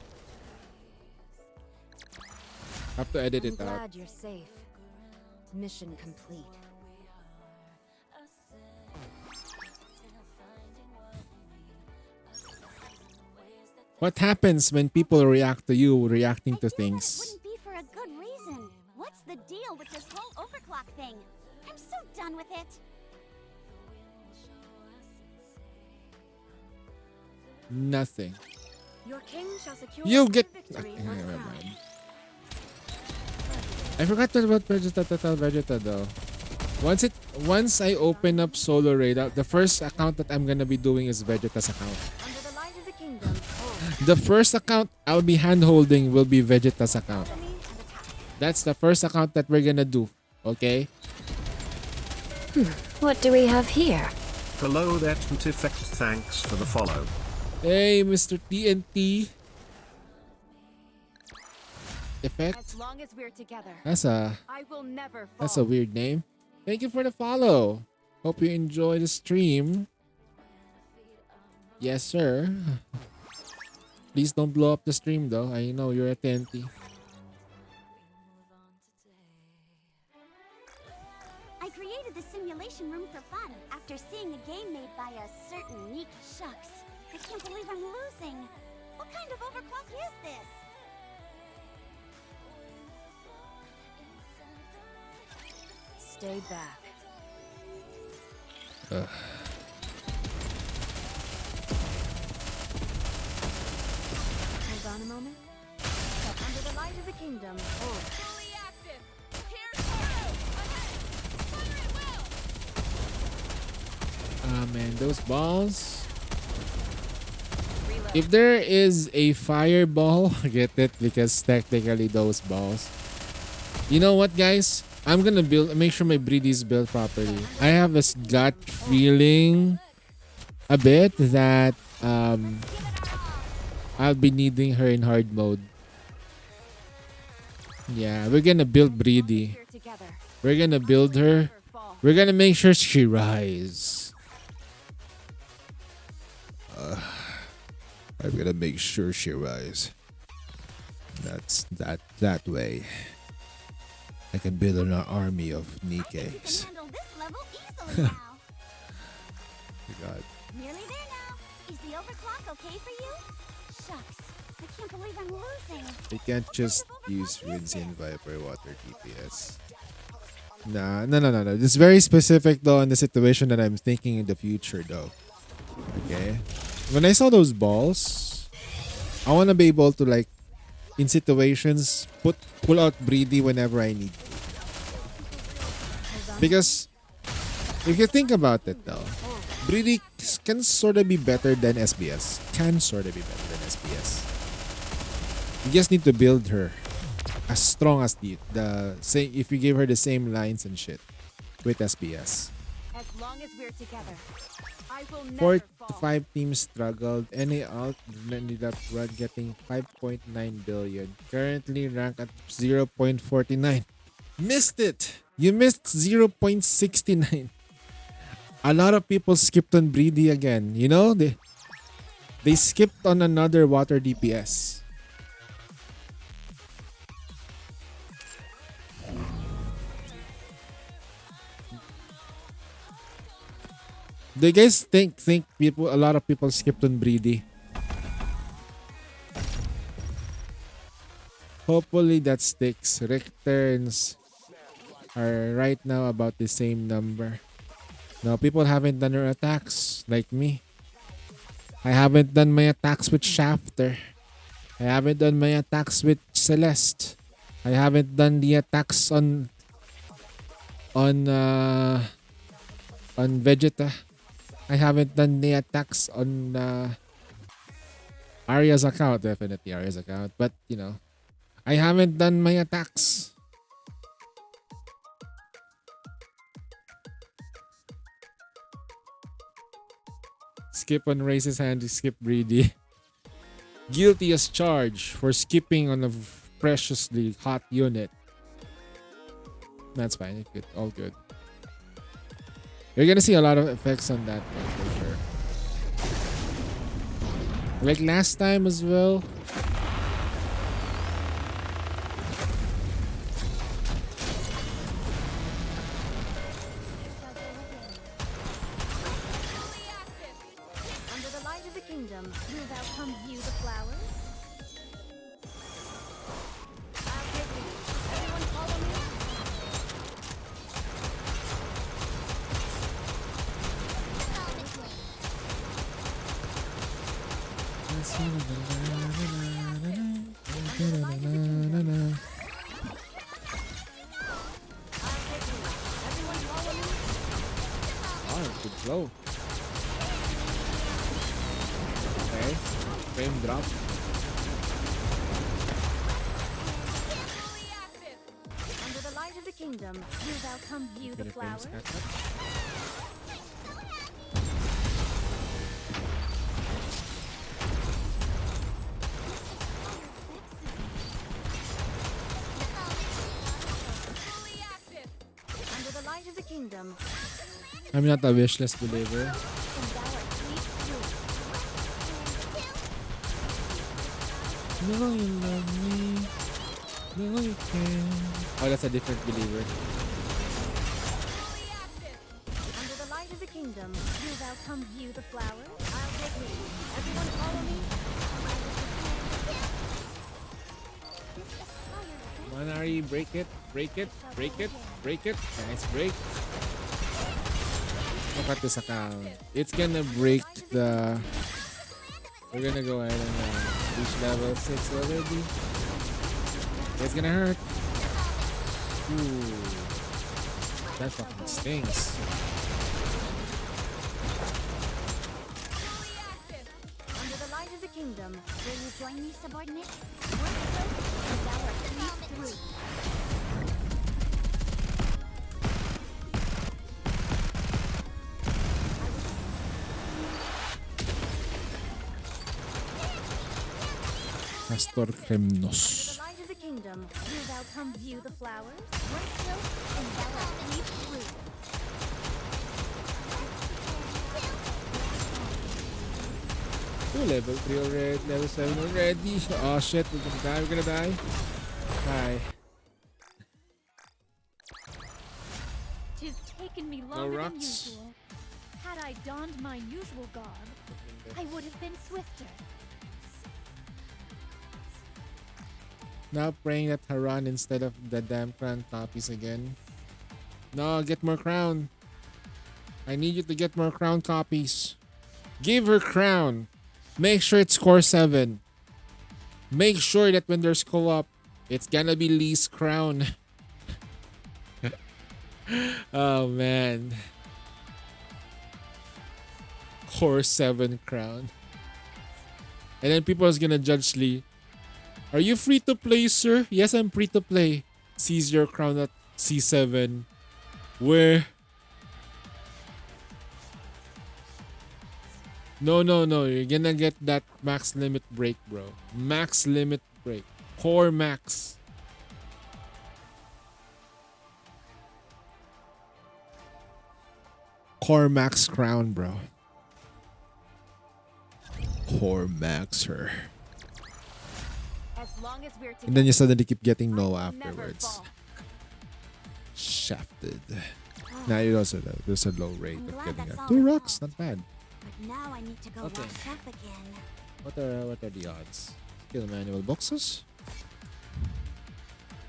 Have to edit I'm it out. glad you're safe. Mission complete. What happens when people react to you reacting I to feel that it things? wouldn't be for a good reason. What's the deal with this whole overclock thing? I'm so done with it. Nothing. Your king shall secure You get. victory Okay, or never crown. mind. I forgot about Vegeta to tell Vegeta though. Once I open up Solo Raid, the first account that I'm gonna be doing is Vegeta's account. Under the light of the kingdom. Oh, The first account I'll be hand holding will be Vegeta's account. enemy and attack. That's the first account that we're gonna do. Okay? What do we have here? Hello there, Effect. Thanks for the follow. Hey, Mr. TNT. Effect. As long as we're together, That's a I will never fall. That's a weird name. Thank you for the follow. Hope you enjoy the stream. Yes, sir. Please don't blow up the stream though. I know you're a TNT. I created the simulation room for fun after seeing a game made by a certain Neek. Shucks, I can't believe I'm losing. What kind of overclock is this? Stay back. Hold on a moment. Step under the light of the kingdom. Oh, Fully active. Here's Taro. Ahead. Fire at will. Ah man, those balls. If there is a fireball, get it because technically those balls. You know what, guys? I'm gonna make sure my breed is built properly. I have a gut feeling a bit that I'll be needing her in hard mode. Yeah, we're gonna build Breedy. we're together. We're gonna build her. Never fall. We're gonna make sure she rise. I'm gonna make sure she rise. That's that way. I can build an army of I think you Nikes. can handle this level easily now. God. Nearly there now. Is the overclock okay for you? Shucks, I can't believe I'm losing. You can't just use Rinsin Viper Water DPS. No. It's very specific though in the situation that I'm thinking in the future though. Okay? When I saw those balls, I want to be able to like in situations pull out Breedy whenever I need to. Because if you think about it though, Breedy can sort of be better than SBS. Can sort of be better than SBS. You just need to build her as strong as the same. If you give her the same lines and shit with SBS. As long as we're together, I will 4 never to fall. 5 teams struggled. Any alt ended up getting 5.9 billion. Currently ranked at 0.49. Missed it. You missed 0.69. A lot of people skipped on Breedy again. You know, they skipped on another water DPS. Do you guys think a lot of people skipped on Breedy? Hopefully that sticks. Returns are right now about the same number. Now people haven't done their attacks like me. I haven't done my attacks with Shafter. I haven't done my attacks with Celeste. I haven't done the attacks on Vegeta. I haven't done the attacks on Arya's account, definitely Arya's account. But you know, I haven't done my attacks. Skip on Race's hand, skip Breedy. Guilty as charged for skipping on a preciously hot unit. That's fine. Good. All good. You're gonna see a lot of effects on that one for sure. Like last time as well. Fully active. Under the light of the kingdom, will thou come view the flowers? I'll take you. Everyone follow me. Oh, good flow. Okay. Frame drop. Fully active. kingdom, you welcome view the Philippines flowers. cat. Fully active. Under the light of the kingdom, I'm not a wishless believer. and thou art sweet fruit. No, you love me. No, you can. Oh, that's a different believer. Fully active. Under the light of the kingdom, you welcome view the flowers. I'll take lead. Everyone follow me. Manari, break it, break it, break it, break it. Nice break. Look at this account. It's gonna break the. We're gonna go ahead and reach level 6 already. It's gonna hurt. Ooh. That fucking stings. Fully active. Under the light of the kingdom, will you join me, subordinate? Work close, and thou art sweet fruit. Castor Under Kremnos. the light of the kingdom, you welcome view the flowers. Work close, and thou art sweet fruit. Ooh, level 3 already, level 7 already. Oh shit, we're gonna die, we're gonna die. Hi. Tis taken me longer than rocks. usual. Had I donned my usual garb, I would have been swifter. Now praying that Haran instead of the damn crown copies again. No, get more crown. I need you to get more crown copies. Give her crown. Make sure it's core 7. Make sure that when there's co-op, it's gonna be Lee's crown. Oh man. Core 7 crown. And then people is gonna judge Lee. Are you free to play, sir? Yes, I'm free to play. Seize your crown at C7. Where? No. You're gonna get that max limit break, bro. Max limit break. Core max. Core max crown, bro. Core max her. As long as we're together, And then you suddenly keep getting no I will never afterwards. fall. Shafted. Now you also there's a low rate I'm of glad getting that's a all 2 I rocks, have. not bad. But now I need to go Okay. wash up again. What are the odds? Skill manual boxes.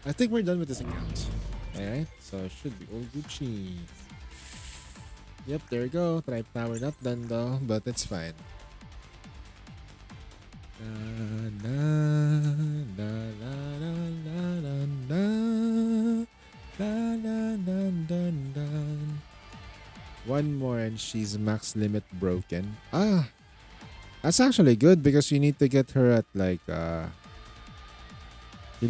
I think we're done with this account. Alright, so it should be all Gucci. Yep, there we go. Tribe Tower not done though, but it's fine. Na, na, na, na, na, na, na, na, na, na, na, na. One more and she's max limit broken. Ah, that's actually good because you need to get her at like you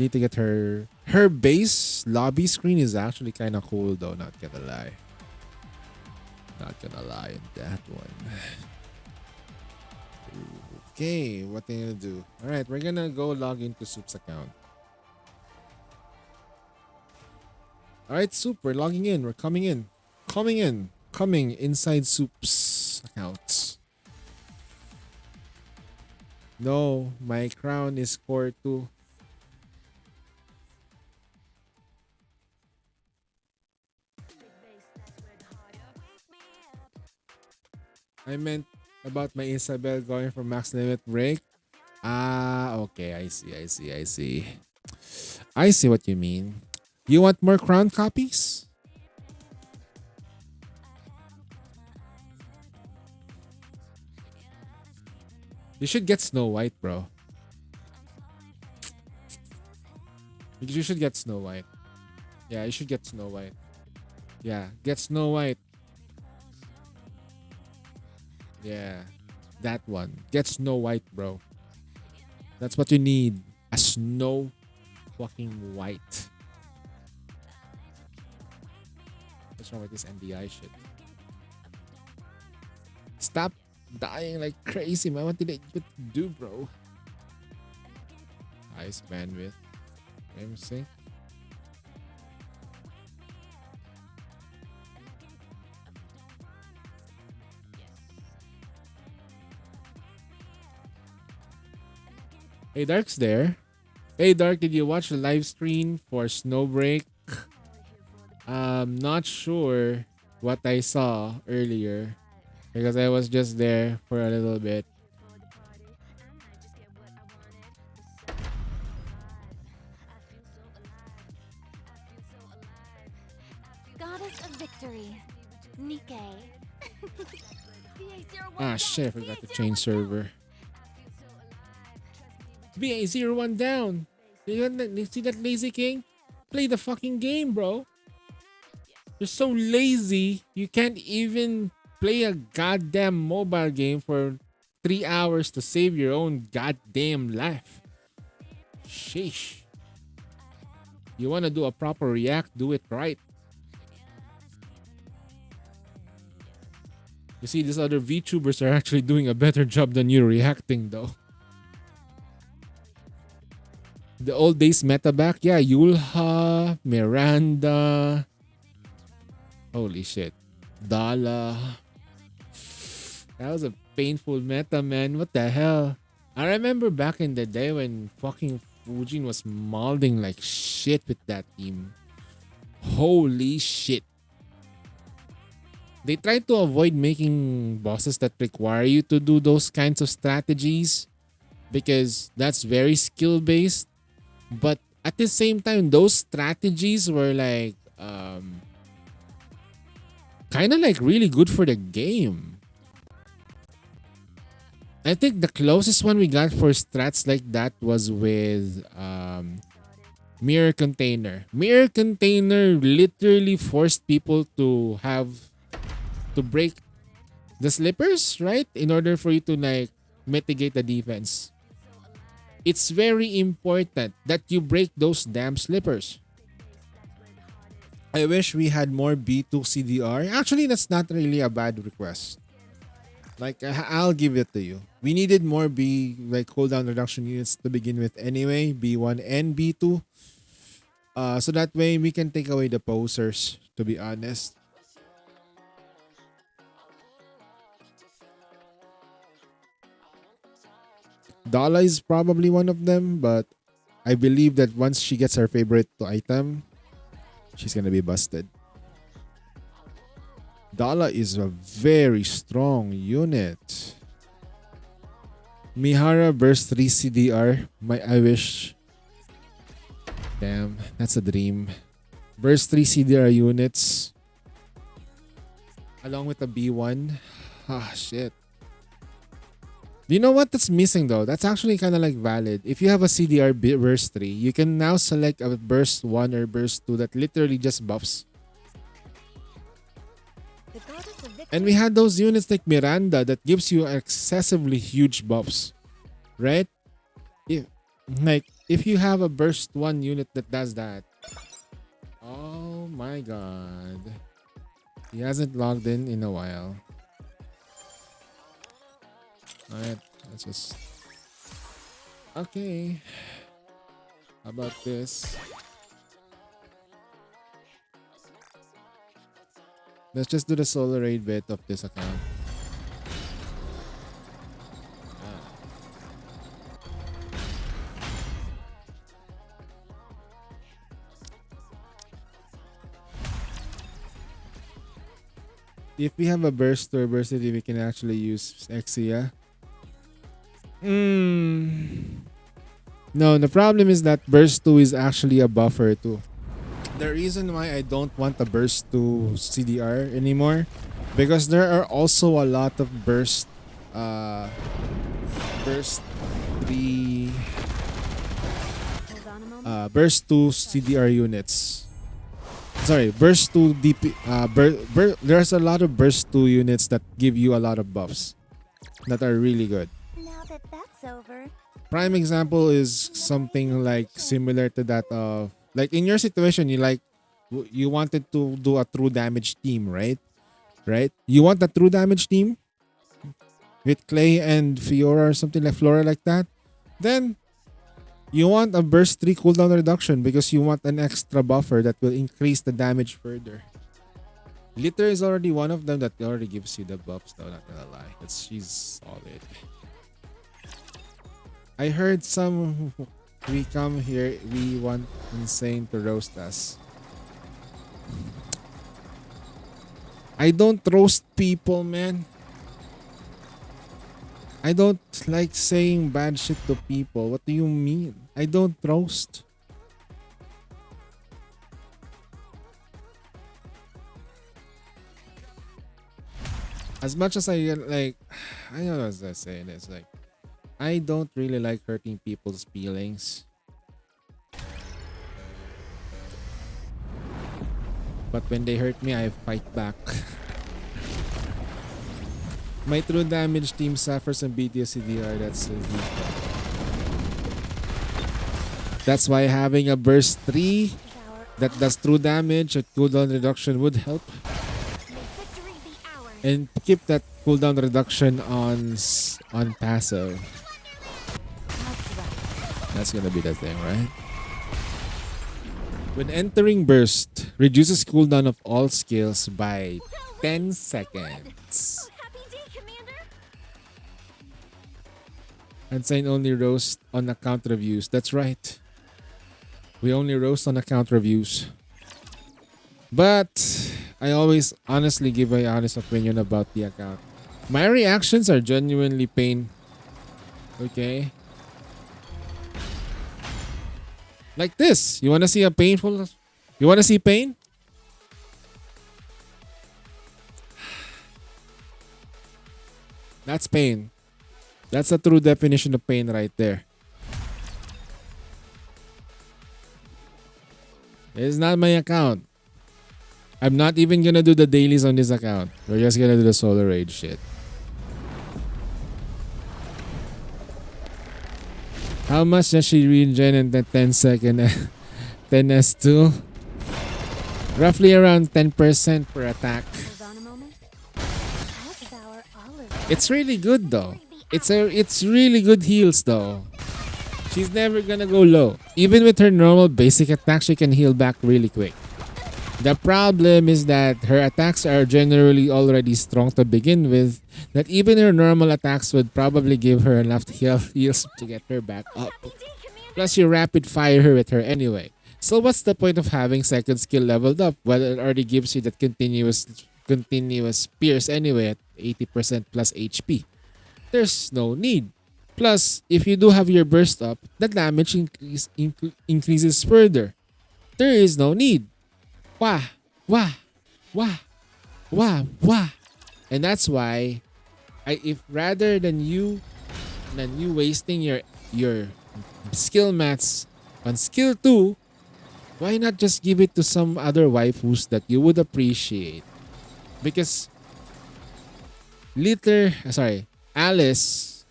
need to get her base lobby screen is actually kind of cool though, not gonna lie. Not gonna lie on that one. Okay, what are you gonna do? Alright, we're gonna go log into Soup's account. Alright, Soup, we're logging in. We're coming in. Coming inside Soup's account. No, my crown is core 2. I meant about my Isabel going for max limit break. Ah, okay. I see. I see what you mean. You want more crown copies? You should get Snow White, bro. You should get Snow White. Yeah, you should get Snow White. Yeah, get Snow White. Yeah, that one. Get Snow White, bro. That's what you need. A Snow fucking White. What's wrong with this NDI shit? Stop dying like crazy, man. What did I do, bro? Highest bandwidth. Let me see. Hey, Dark's there. Hey, Dark, did you watch the live stream for Snowbreak? Not sure what I saw earlier because I was just there for a little bit. Goddess of Victory, Nikke. Ah, shit, I forgot to change server. BA01 down. You see that lazy king? Play the fucking game, bro. You're so lazy, you can't even play a goddamn mobile game for 3 hours to save your own goddamn life. Sheesh. You wanna do a proper react, do it right. You see, these other VTubers are actually doing a better job than you reacting, though. The old days meta back? Yeah, Yulha, Miranda. Holy shit. Dala. That was a painful meta, man. What the hell? I remember back in the day when fucking Fujin was molding like shit with that team. Holy shit. They tried to avoid making bosses that require you to do those kinds of strategies because that's very skill based. But at the same time, those strategies were like kind of like really good for the game. I think the closest one we got for strats like that was with Mirror Container. Mirror Container literally forced people to break the slippers, right? In order for you to like mitigate the defense. It's very important that you break those damn slippers. I wish we had more B2 CDR. Actually, that's not really a bad request. Like, I'll give it to you. We needed more like cooldown reduction units to begin with anyway. B1 and B2. So that way we can take away the posers, to be honest. Dala is probably one of them, but I believe that once she gets her favorite item, she's gonna be busted. Dala is a very strong unit. Mihara burst 3 CDR. I wish. Damn, that's a dream. Burst 3 CDR units. Along with the B1. Ah, shit. Do you know what that's missing though? That's actually kind of like valid. If you have a CDR burst 3, you can now select a burst 1 or burst 2 that literally just buffs. And we had those units like Miranda that gives you excessively huge buffs. Right? If you have a burst 1 unit that does that. Oh my god. He hasn't logged in a while. Alright, let's just... Okay. How about this? Let's just do the solar raid bit of this account. If we have a burst or bursty, we can actually use Exia. No, the problem is that burst 2 is actually a buffer too. The reason why I don't want a burst 2 CDR anymore, because there are also a lot of burst 3 burst 2 CDR units. Sorry, burst 2 DP there's a lot of burst 2 units that give you a lot of buffs that are really good. Now that that's over. Prime example is something like similar to that of like in your situation You wanted to do a true damage team, right? Right? You want a true damage team with Clay and Fiora or something like Flora like that? Then you want a burst 3 cooldown reduction because you want an extra buffer that will increase the damage further. Litter is already one of them that already gives you the buffs though, not gonna lie. She's solid. I heard some we come here, we want Insane to roast us. I don't roast people, man. I don't like saying bad shit to people. What do you mean? I don't roast. As much as I like, I don't know what I say this. Like, I don't really like hurting people's feelings. But when they hurt me, I fight back. My true damage team suffers some BTS CDR. That's why having a burst 3 that does true damage at cooldown reduction would help. And keep that cooldown reduction on passive. That's gonna be the thing, right? When entering burst, reduces cooldown of all skills by 10 seconds. Insane only roast on account reviews. That's right. We only roast on account reviews. But I always honestly give my honest opinion about the account. My reactions are genuinely pain. Okay? Like this. You wanna see a painful... You wanna see pain? That's pain. That's the true definition of pain right there. It's not my account. I'm not even gonna do the dailies on this account. We're just gonna do the Solar Rage shit. How much does she regen in the 10 second 10s2? Roughly around 10% per attack. It's really good though. It's really good heals though. She's never gonna go low. Even with her normal basic attack, she can heal back really quick. The problem is that her attacks are generally already strong to begin with, that even her normal attacks would probably give her enough heals to get her back up. Plus you rapid fire her with her anyway. So what's the point of having second skill leveled up when it already gives you that continuous pierce anyway at 80% plus HP? There's no need. Plus, if you do have your burst up, the damage increases further. There is no need. Wah, wah, wah, wah, wah. And that's why, if rather than you wasting your skill mats on skill 2, why not just give it to some other waifus that you would appreciate? Because Alice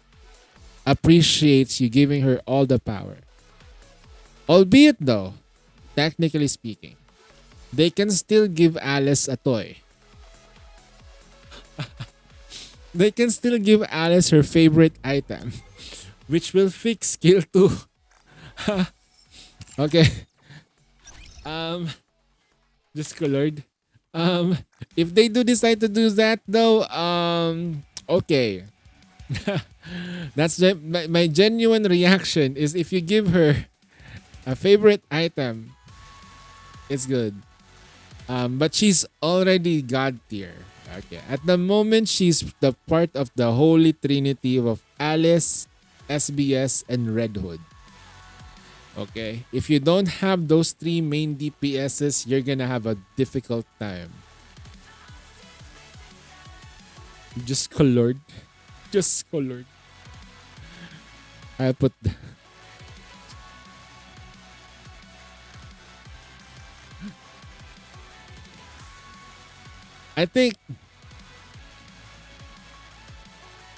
appreciates you giving her all the power. Albeit though, technically speaking, they can still give Alice a toy. They can still give Alice her favorite item, which will fix skill 2. Okay. Discolored. If they do decide to do that though, okay. That's my genuine reaction is if you give her a favorite item, it's good. But she's already God tier. Okay. At the moment, she's the part of the holy trinity of Alice, SBS, and Red Hood. Okay. If you don't have those 3 main DPSs, you're gonna have a difficult time. Just colored. Just colored. I'll put... I think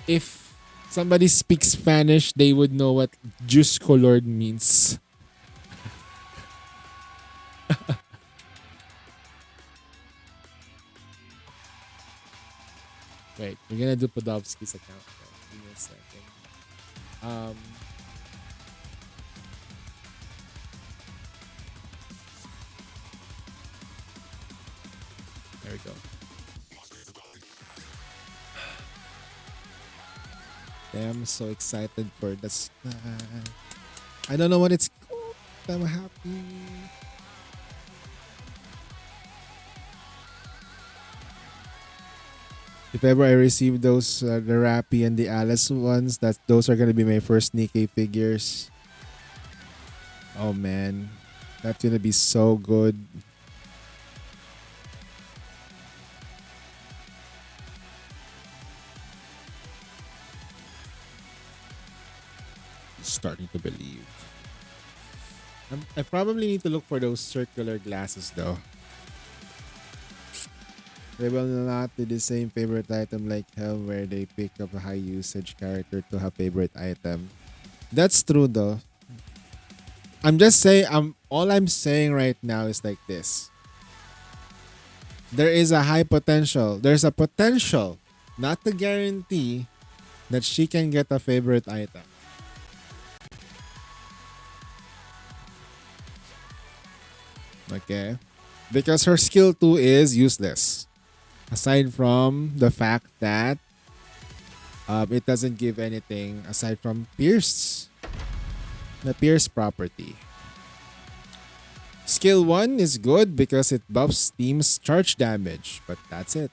if somebody speaks Spanish, they would know what juice colored means. Wait, we're gonna do Podolski's account. Give me a second. Um, there we go. Damn, I'm so excited for this. I don't know what it's called. I'm happy. If ever I receive those, the Rappy and the Alice ones, those are gonna be my first Nikkei figures. Oh man, that's gonna be so good. Starting to believe. I probably need to look for those circular glasses though. They will not be the same favorite item like Hell, where they pick up a high usage character to have favorite item. That's true though. I'm just saying, all I'm saying right now is like this. There is a high potential. There's a potential, not to guarantee, that she can get a favorite item. Okay? Because her skill 2 is useless. Aside from the fact that it doesn't give anything aside from Pierce. The Pierce property. Skill 1 is good because it buffs team's charge damage, but that's it.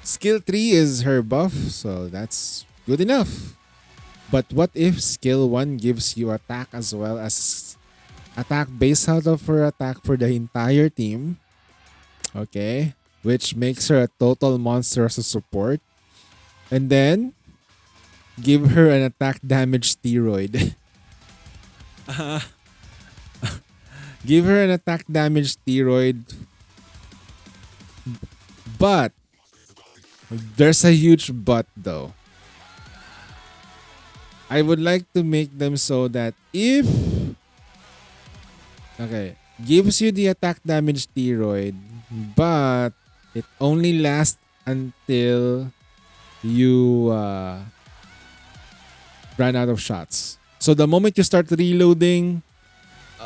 Skill 3 is her buff, so that's good enough. But what if skill 1 gives you attack as well as attack base out of her attack for the entire team? Okay. Which makes her a total monster as a support. And then give her an attack damage steroid. Give her an attack damage steroid. But there's a huge but though. I would like to make them so that if gives you the attack damage steroid, but it only lasts until you run out of shots. So the moment you start reloading,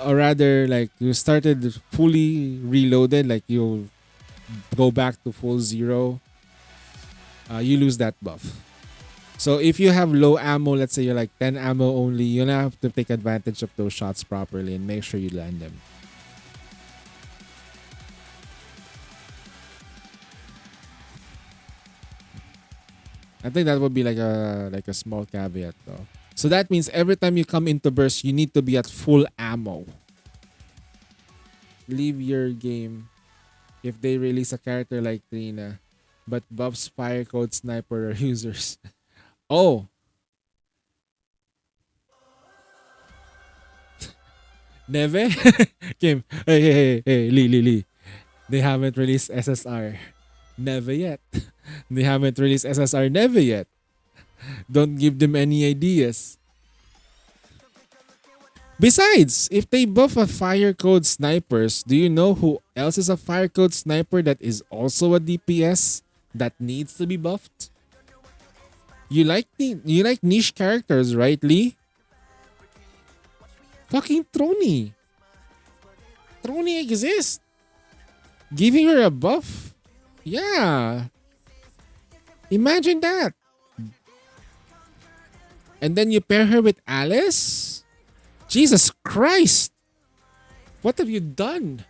or rather like you started fully reloaded, like you go back to full zero, you lose that buff. So if you have low ammo, let's say you're like 10 ammo only, you'll have to take advantage of those shots properly and make sure you land them. I think that would be like a small caveat though. So that means every time you come into burst, you need to be at full ammo. Leave your game if they release a character like Trina, but buffs fire code sniper or users. Oh. Neve? Kim, hey, Lee. They haven't released SSR. Never yet. They haven't released SSR never yet. Don't give them any ideas. Besides, if they buff a fire code snipers, do you know who else is a fire code sniper that is also a DPS that needs to be buffed? You like niche characters, right, Lee? Fucking Trony. Trony exists. Giving her a buff? Yeah. Imagine that. And then you pair her with Alice? Jesus Christ. What have you done?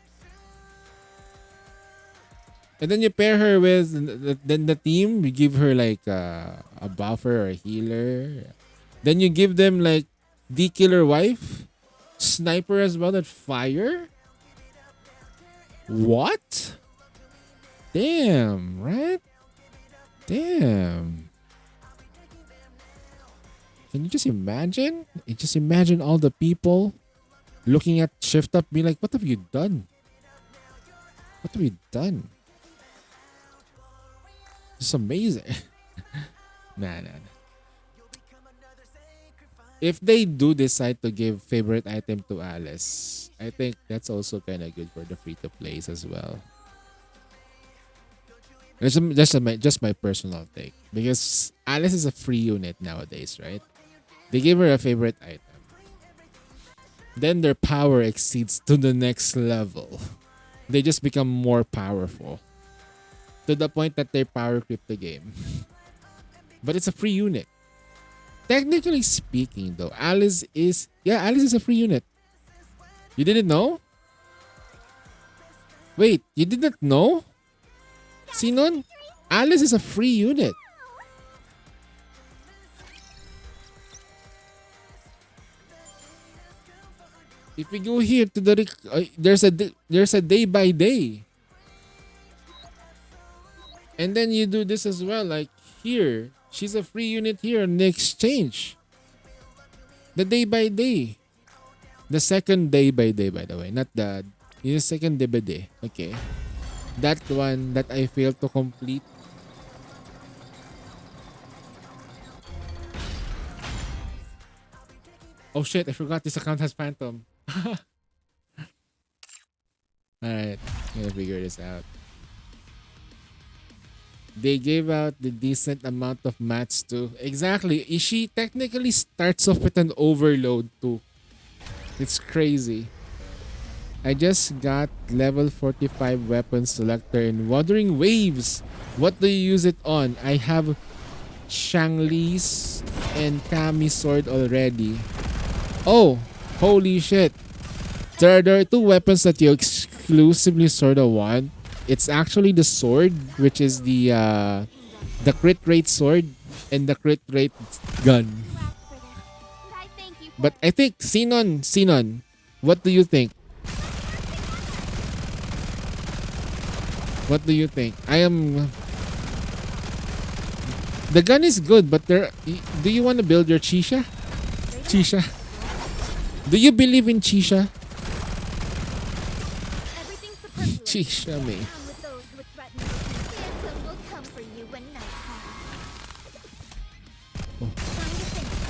And then you pair her with the team. You give her like a buffer or a healer. Then you give them like the killer wife, sniper as well that fire. What? Damn, right? Damn. Can you just imagine? Just imagine all the people looking at Shift Up being like, what have you done? What have you done? It's amazing. Nah. If they do decide to give favorite item to Alice, I think that's also kind of good for the free-to-plays as well. Just my personal take, because Alice is a free unit nowadays, right? They give her a favorite item, then their power exceeds to the next level. They just become more powerful to the point that they power creep the game. But it's a free unit. Technically speaking, though, Alice is a free unit. You didn't know? Wait, you didn't know? Sinon, Alice is a free unit. If we go here to the there's a day by day, and then you do this as well. Like here, she's a free unit here in the exchange. The day by day, the second day by day, by the way, not the second day by day. Okay, that one that I failed to complete. Oh shit! I forgot this account has Phantom. Alright, gonna figure this out. They gave out the decent amount of mats too. Exactly. She technically starts off with an overload too. It's crazy. I just got level 45 weapon selector in Wuthering Waves. What do you use it on? I have Shangli's and Kami sword already. Oh, holy shit. There are two weapons that you exclusively sort of want. It's actually the sword, which is the crit rate sword, and the crit rate gun. But I think Sinon, what do you think? What do you think? The gun is good, but do you want to build your Chisha? Chisha? Do you believe in Chisha? Chisha me.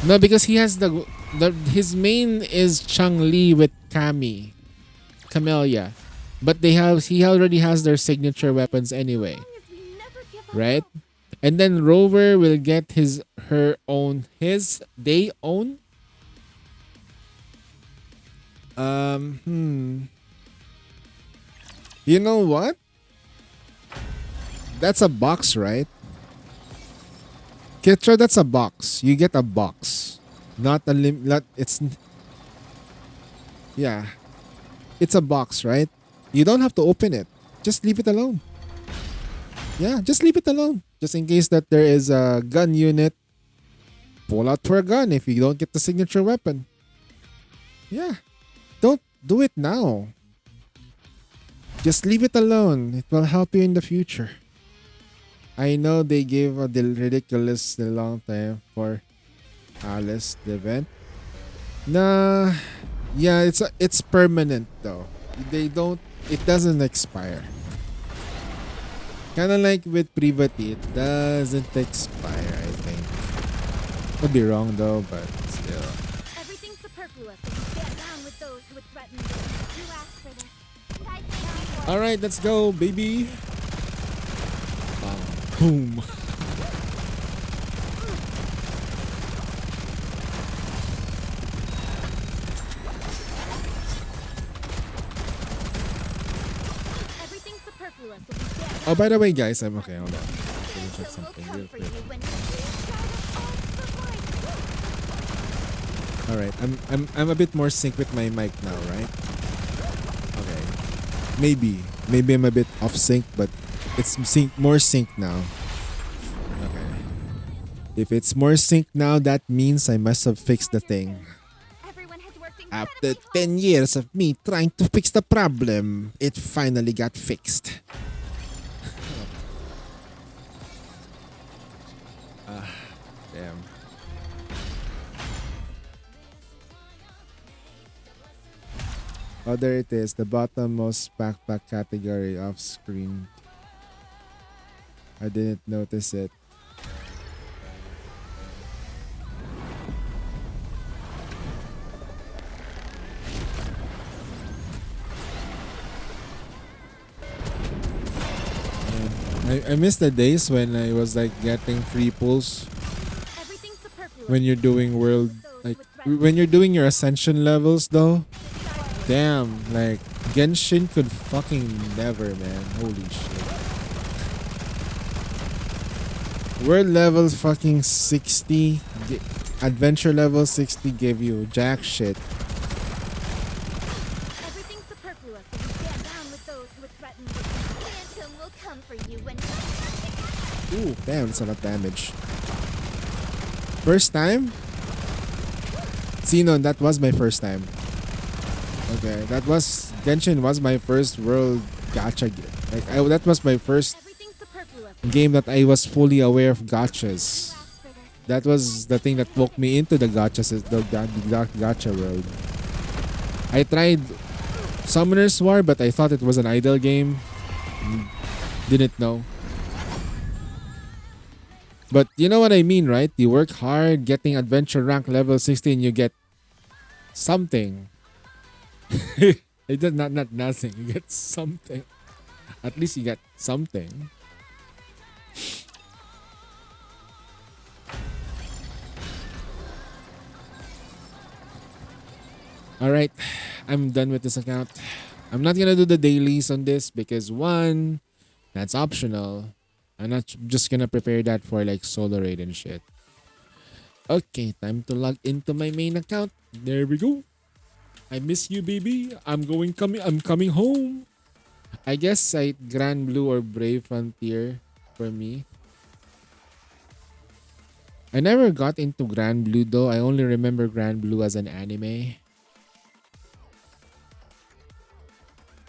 No, because he has his main is Chang-Li with Camellia. But he already has their signature weapons anyway. Right? And then Rover will get they own. You know what? That's a box, right? Kitra, that's a box. You get a box. Not a yeah. It's a box, right? You don't have to open it. Just leave it alone. Yeah, just leave it alone. Just in case that there is a gun unit. Pull out for a gun if you don't get the signature weapon. Yeah. Don't do it now. Just leave it alone. It will help you in the future. I know they gave a ridiculously long time for Alice the event. Nah, yeah, it's permanent though. It doesn't expire. Kinda like with Privati, it doesn't expire, I think. Could be wrong though, but still. Everything's superfluous. Get down with those who would threaten you. You asked for this. Alright, let's go, baby. Boom. Everything's superfluous. Oh, by the way, guys, I'm okay. Hold on. Let me check something real quick. All right, I'm a bit more sync with my mic now, right? Okay. Maybe I'm a bit off sync, but it's more sync now. Okay. If it's more sync now, that means I must have fixed the thing. After 10 years of me trying to fix the problem, it finally got fixed. Damn. Oh, there it is. The bottommost backpack category off screen. I didn't notice it. I miss the days when I was like getting free pulls Everything's superfluous. when you're doing world, like when you're doing your ascension levels though. Damn, like Genshin could fucking never, man. Holy shit. World level fucking 60, adventure level 60 gave you jack shit. Everything's superfluous if you stand down with those who would threaten you. Phantom will come for you when Ooh, damn, that's a lot of damage. First time? Xenon, that was my first time. Okay, that was Genshin was my first world gacha game. Like that was my first everything's superfluous. game that I was fully aware of gachas. Last for this. That was the thing that woke me into the gachas, the gacha world. I tried Summoner's War, but I thought it was an idle game. Didn't know. But you know what I mean, right? You work hard, getting adventure rank level 16, you get something. It does not nothing. You get something. At least you get something. Alright, I'm done with this account. I'm not gonna do the dailies on this because one, that's optional. I'm not just gonna prepare that for like solo raid and shit. Okay, time to log into my main account. There we go. I miss you, baby. I'm coming home. I guess Grand Blue or Brave Frontier for me. I never got into Grand Blue though. I only remember Grand Blue as an anime.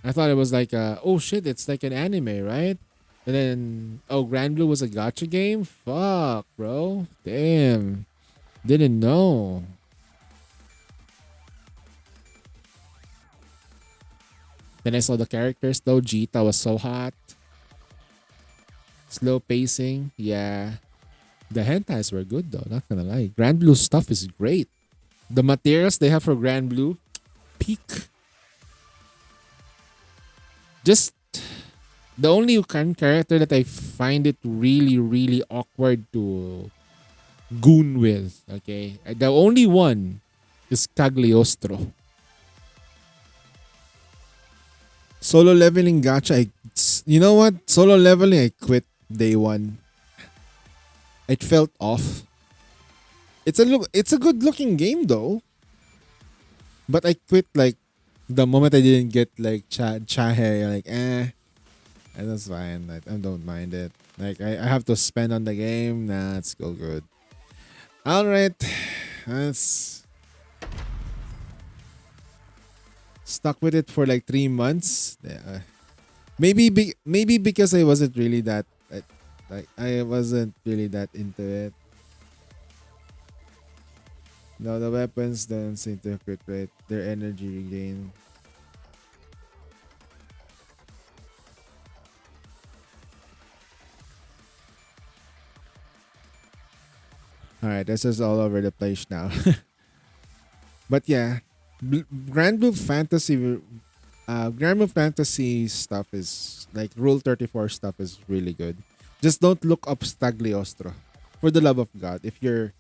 I thought it was like oh shit, it's like an anime, right? And then oh, Grand Blue was a gacha game? Fuck, bro. Damn. Didn't know. Then I saw the characters though. Jita was so hot. Slow pacing. Yeah. The hentais were good though, not gonna lie. Grand Blue stuff is great. The materials they have for Grand Blue, peak. Just the only character that I find it really, really awkward to goon with, okay? The only one is Cagliostro. Solo leveling gacha, you know what? Solo leveling, I quit day one. It felt off. It's a good looking game though. But I quit like the moment I didn't get like Chahe, like and that's fine. I don't mind it. Like I have to spend on the game. Nah, it's still good. Alright. That's stuck with it for like 3 months. Maybe because I wasn't really that I wasn't really that into it. No, the weapons don't seem to crit rate. Their energy regain. Alright, this is all over the place now. But yeah, Grand Blue Fantasy stuff is like Rule 34 stuff is really good. Just don't look up Stagliostro. For the love of God. If you're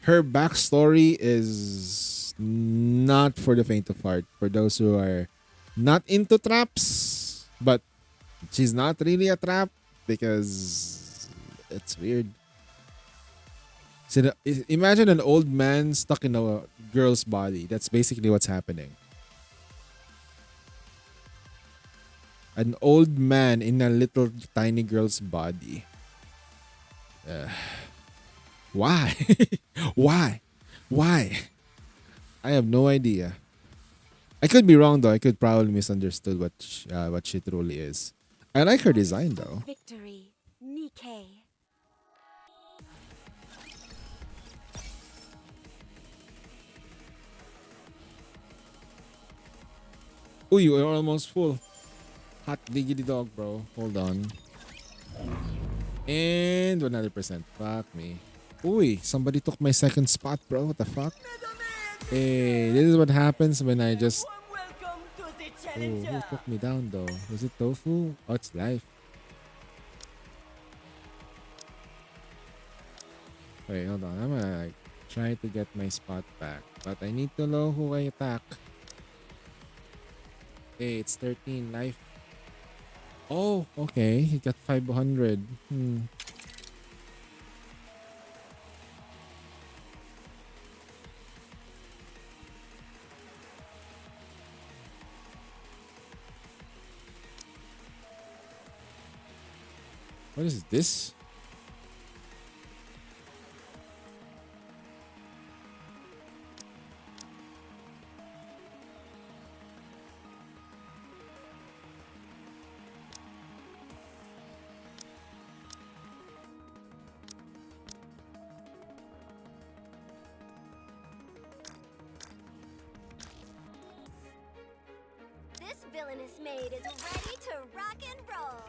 her backstory is not for the faint of heart. For those who are not into traps, but she's not really a trap because it's weird. So imagine an old man stuck in a girl's body. That's basically what's happening. An old man in a little tiny girl's body. Why? Why? I have no idea. I could be wrong though. I could probably misunderstood what she truly is. I like her design though. Victory, Nikkei. Ooh, you are almost full. Hot diggity dog, bro. Hold on. And 100%. Fuck me. Ooh, somebody took my second spot, bro. What the fuck? Hey, this is what happens when I just Oh, who took me down though? Was it Tofu? Oh, it's Life. Wait, hold on. I'm gonna like try to get my spot back, but I need to know who I attack. Okay, it's 13 life. Oh, okay. He got 500. What is this? This villainous maid is ready to rock and roll.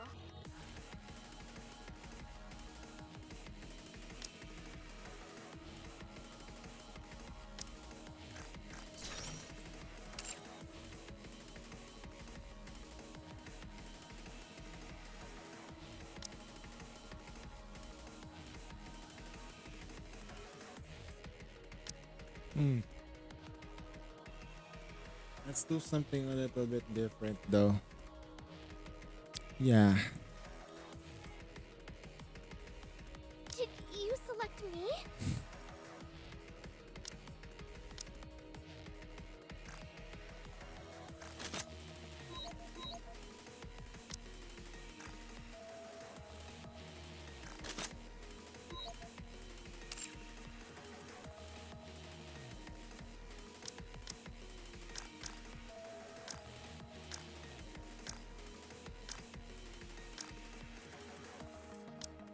Let's do something a little bit different though. Yeah. Did you select me?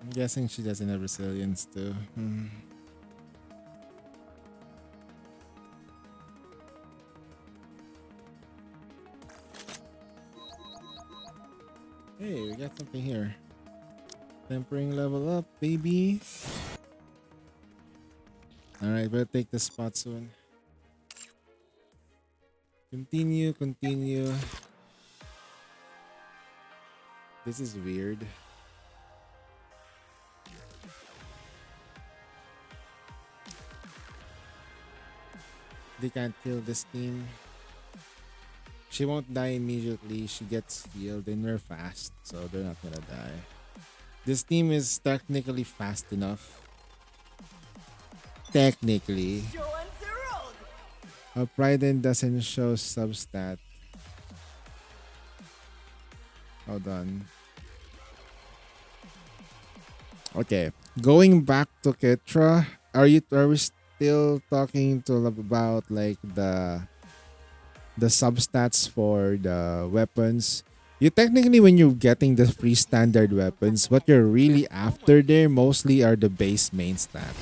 I'm guessing she doesn't have resilience too. Hey, we got something here. Tempering level up, baby. Alright, better take the spot soon. Continue. This is weird. They can't kill this team. She won't die immediately. She gets healed and we're fast, so they're not gonna die. This team is technically fast enough. Technically. Priden doesn't show substat. Hold on. Okay. Going back to Ketra, are we still talking to about like the substats for the weapons? You technically, when you're getting the free standard weapons, what you're really after there mostly are the base main stat.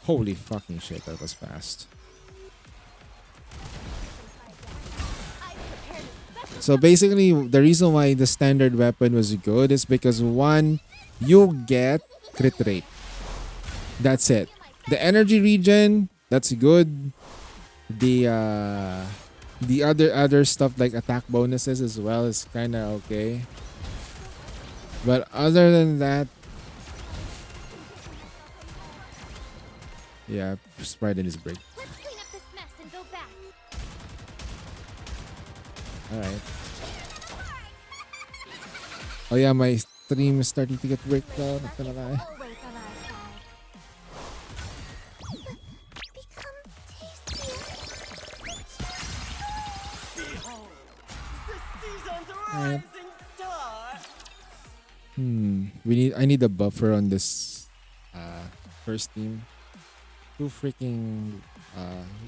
Holy fucking shit, that was fast. So basically, the reason why the standard weapon was good is because one, you get crit rate. That's it. The energy regen, that's good. The other stuff like attack bonuses as well is kind of okay. But other than that, yeah, Sprite in his break. Let's clean up this mess and go back. Alright. Oh yeah, my stream is starting to get bricked out. Not gonna lie. Always on our side. Become tastier. Alright. I need a buffer on this first team. Too freaking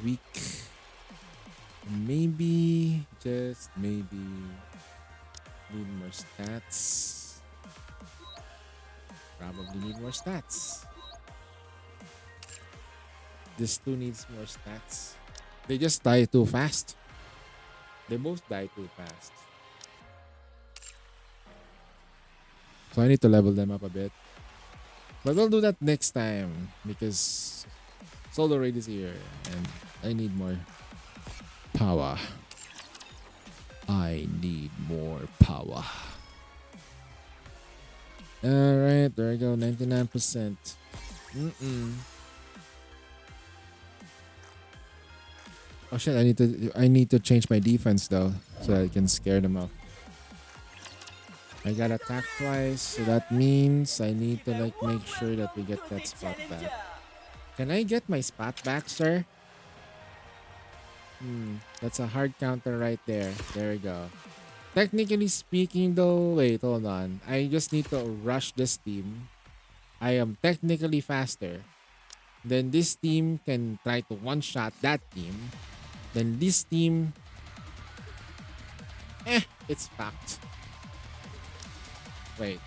weak. Maybe, just maybe, need more stats. Probably need more stats. This two needs more stats. They just die too fast. They both die too fast. So I need to level them up a bit. But we'll do that next time because Solar Raid is here, and I need more power. I need more power. Alright, there we go, 99%. Oh shit, I need to change my defense though, so I can scare them off. I got attacked twice, so that means I need to like make sure that we get that spot back. Can I get my spot back, sir? That's a hard counter right there. There we go. Technically speaking though, wait, hold on. I just need to rush this team. I am technically faster. Then this team can try to one-shot that team. Then this team... it's fucked. Wait.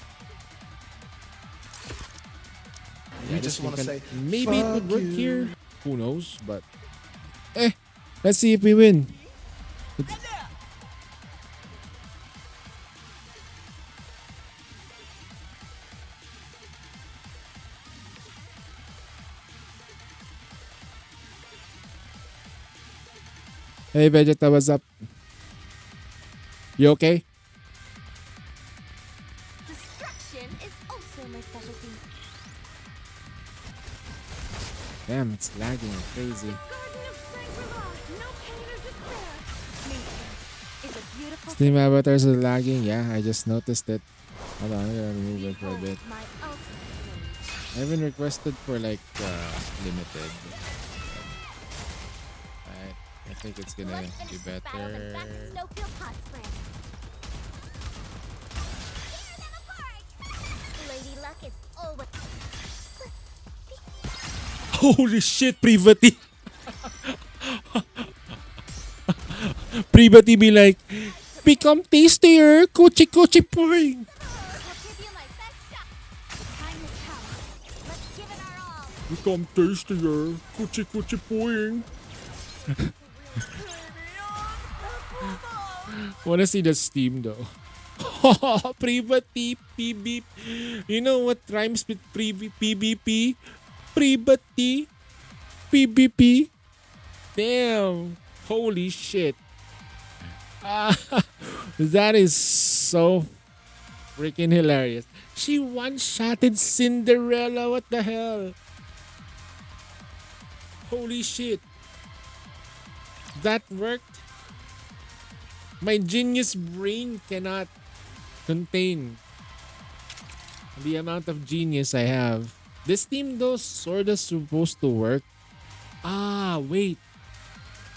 You just want to say, maybe it would "Fuck work you." here. Who knows? But let's see if we win. Hey Vegeta, what's up? You okay? Destruction is also my specialty. Damn, it's lagging crazy. Garden of Shangri-La, no pain or despair. Nature is a beautiful Steam avatars are lagging. Yeah, I just noticed it. Hold on, I'm gonna remove it for a bit. my ultimate rage. I haven't requested for like limited. Alright, I think it's gonna Let's be finish this battle and better. back to Snowfield Hot Springs. Tear them apart! Lady Luck is always... Holy shit, Privati! Privati be like, become tastier, kuchi kuchi poing. I'll give you my best shot. Time has come. Let's give it our all. Become tastier, kuchi kuchi poing. Wanna see the steam though. Privati, PB. You know what rhymes with PvP? Privati, PvP. Damn. Holy shit. That is so freaking hilarious. She one-shotted Cinderella. What the hell? Holy shit. That worked. My genius brain cannot contain the amount of genius I have. This team though sorta supposed to work. Wait.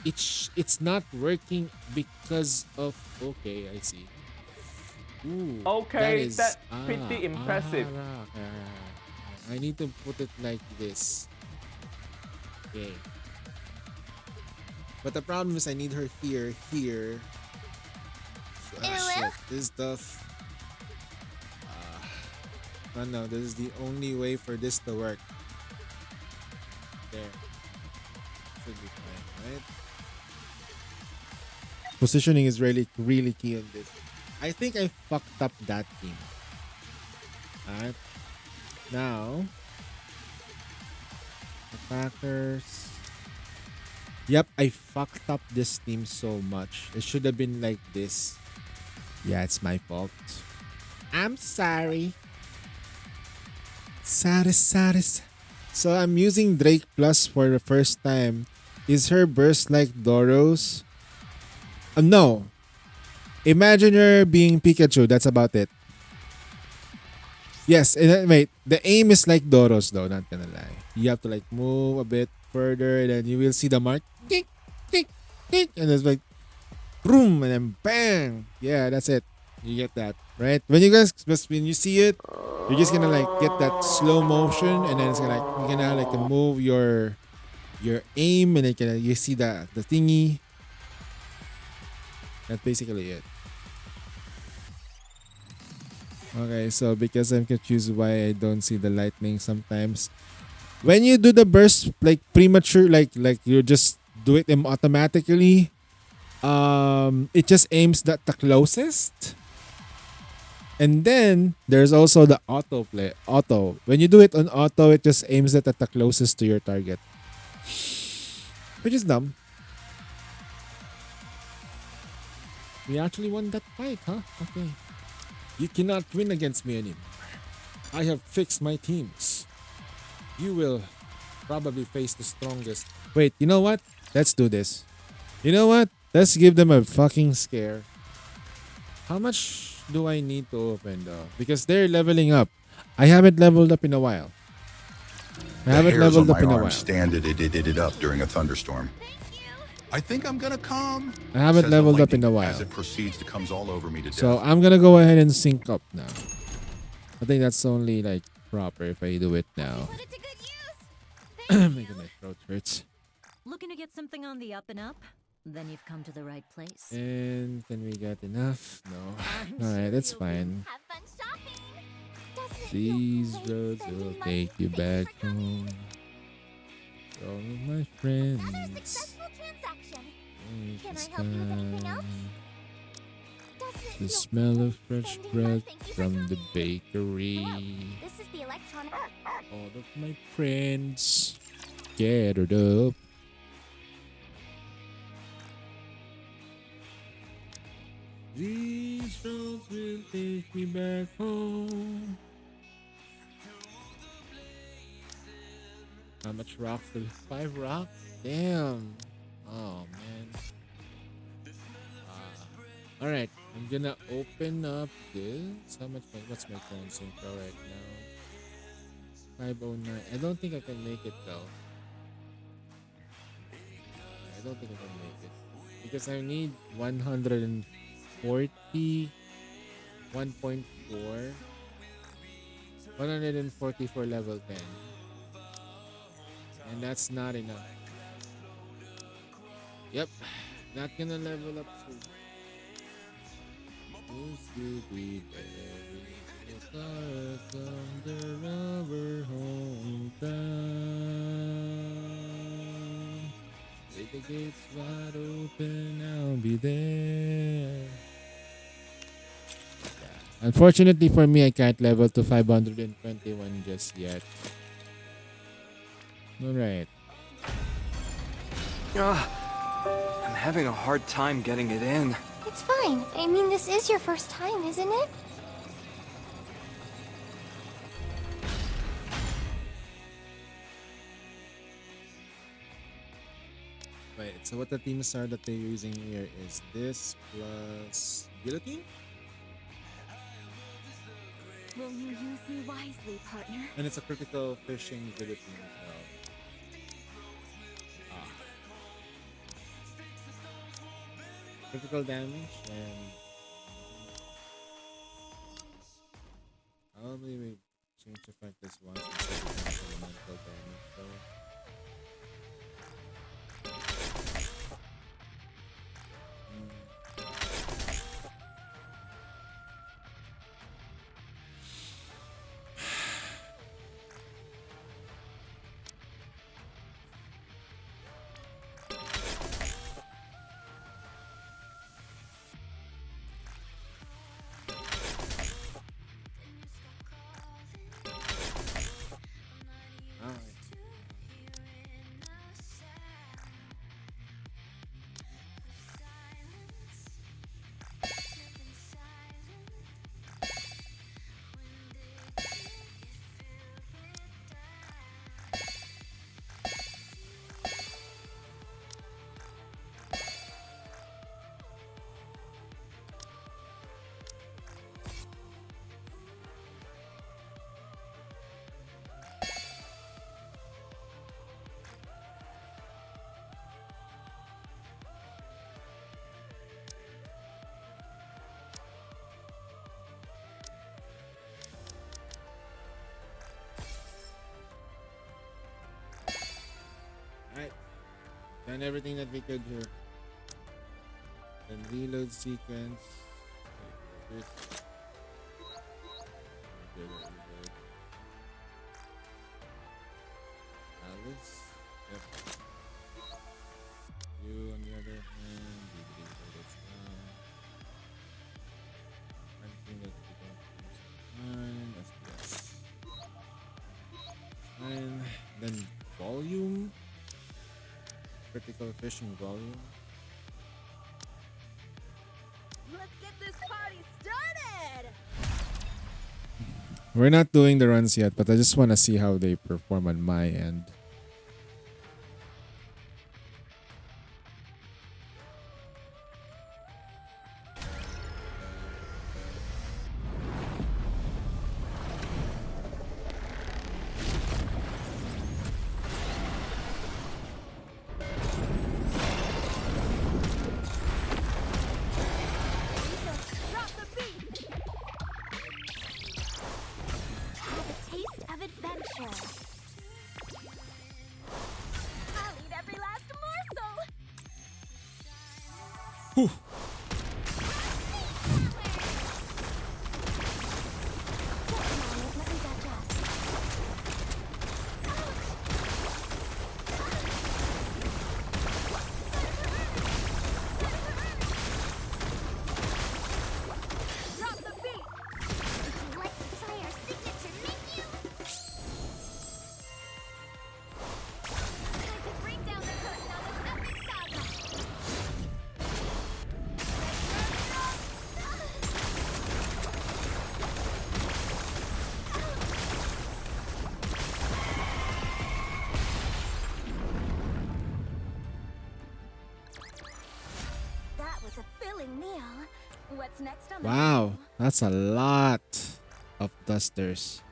It's not working because of... Okay, I see. Ooh, Okay, is, that's pretty impressive. I need to put it like this. Okay. But the problem is I need her here. Shit. This stuff... no, this is the only way for this to work. There. Should be fine, right? Positioning is really key on this. I think I fucked up that team. Alright. Now, attackers. Yep, I fucked up this team so much. It should have been like this. Yeah, it's my fault. I'm sorry. Sorry. So I'm using Drake Plus for the first time. Is her burst like Doro's? No. Imagine her being Pikachu. That's about it. Yes. Wait. The aim is like Doro's though. Not gonna lie. You have to like move a bit further. Then you will see the mark. Tick, tick, tick. And it's like boom. And then bang. Yeah, that's it. You get that. Right? When you see it, you're just gonna like get that slow motion. And then it's gonna like, you're gonna like move your aim. And then you see the thingy. That's basically it. Okay, so because I'm confused why I don't see the lightning sometimes. When you do the burst like premature, like you just do it automatically, it just aims at the closest. And then there's also the auto. When you do it on auto, it just aims at the closest to your target. Which is dumb. We actually won that fight, huh? Okay. You cannot win against me anymore. I have fixed my teams. You will probably face the strongest. Wait, you know what? Let's do this. You know what? Let's give them a fucking scare. How much do I need to open though? Because they're leveling up. I haven't leveled up in a while. I haven't leveled up in a while. Stand it up during a thunderstorm. I think I'm gonna come. I haven't says the leveled up lightning in a while. As it proceeds to comes all over me to So death. I'm gonna go ahead and sync up now. I think that's only like proper if I do it now. Put it to good use. Making my throat hurts. Looking to get something on the up and up? Then you've come to the right place. And can we get enough? No. I'm Alright, sure that's you'll fine. Have fun shopping. Doesn't it feel These great roads spending will money? take you Thank back for coming. home. All of my Another friends. successful transaction. It's Can I help you with anything else? time. Doesn't it The feel smell great of fresh spending bread money? Thank you for from the coming. bakery. Hello, this is the electronic. All of my friends gathered up. These roads will take me back home. How much rocks? 5 rocks? Damn. Oh man. Alright, I'm gonna open up this. What's my phone synchro right now? 509. I don't think I can make it though. I don't think I can make it. Because I need 140, 1.4, 140 for level 10. And that's not enough. Yep, not gonna level up soon. Used to be very far from the rubber hometown. With the gates wide open, I'll be there. Unfortunately for me, I can't level to 521 just yet. Alright. I'm having a hard time getting it in. It's fine. I mean, this is your first time, isn't it? Wait, so what the teams are that they're using here is this plus guillotine? Will you use me wisely, partner? And it's a critical fishing guillotine as well. Critical damage and probably we change to fight this once instead of elemental damage though. Alright. Done everything that we could here. Then reload sequence. This. Reload. Alice. Yep. You on the other hand, you can go this down. Anything that we don't use. Fine. SPS. Fine. Then volume. total fishing volume. Let's get this party started! We're not doing the runs yet, but I just want to see how they perform on my end. Drop the beat! Have a taste of adventure. I'll eat every last morsel! Come on, let me digest. Drop the beat! Would you like to try our signature menu? Time to bring down the curtain on this epic saga! That was a filling meal. What's next on the Wow, menu? that's a lot of dusters.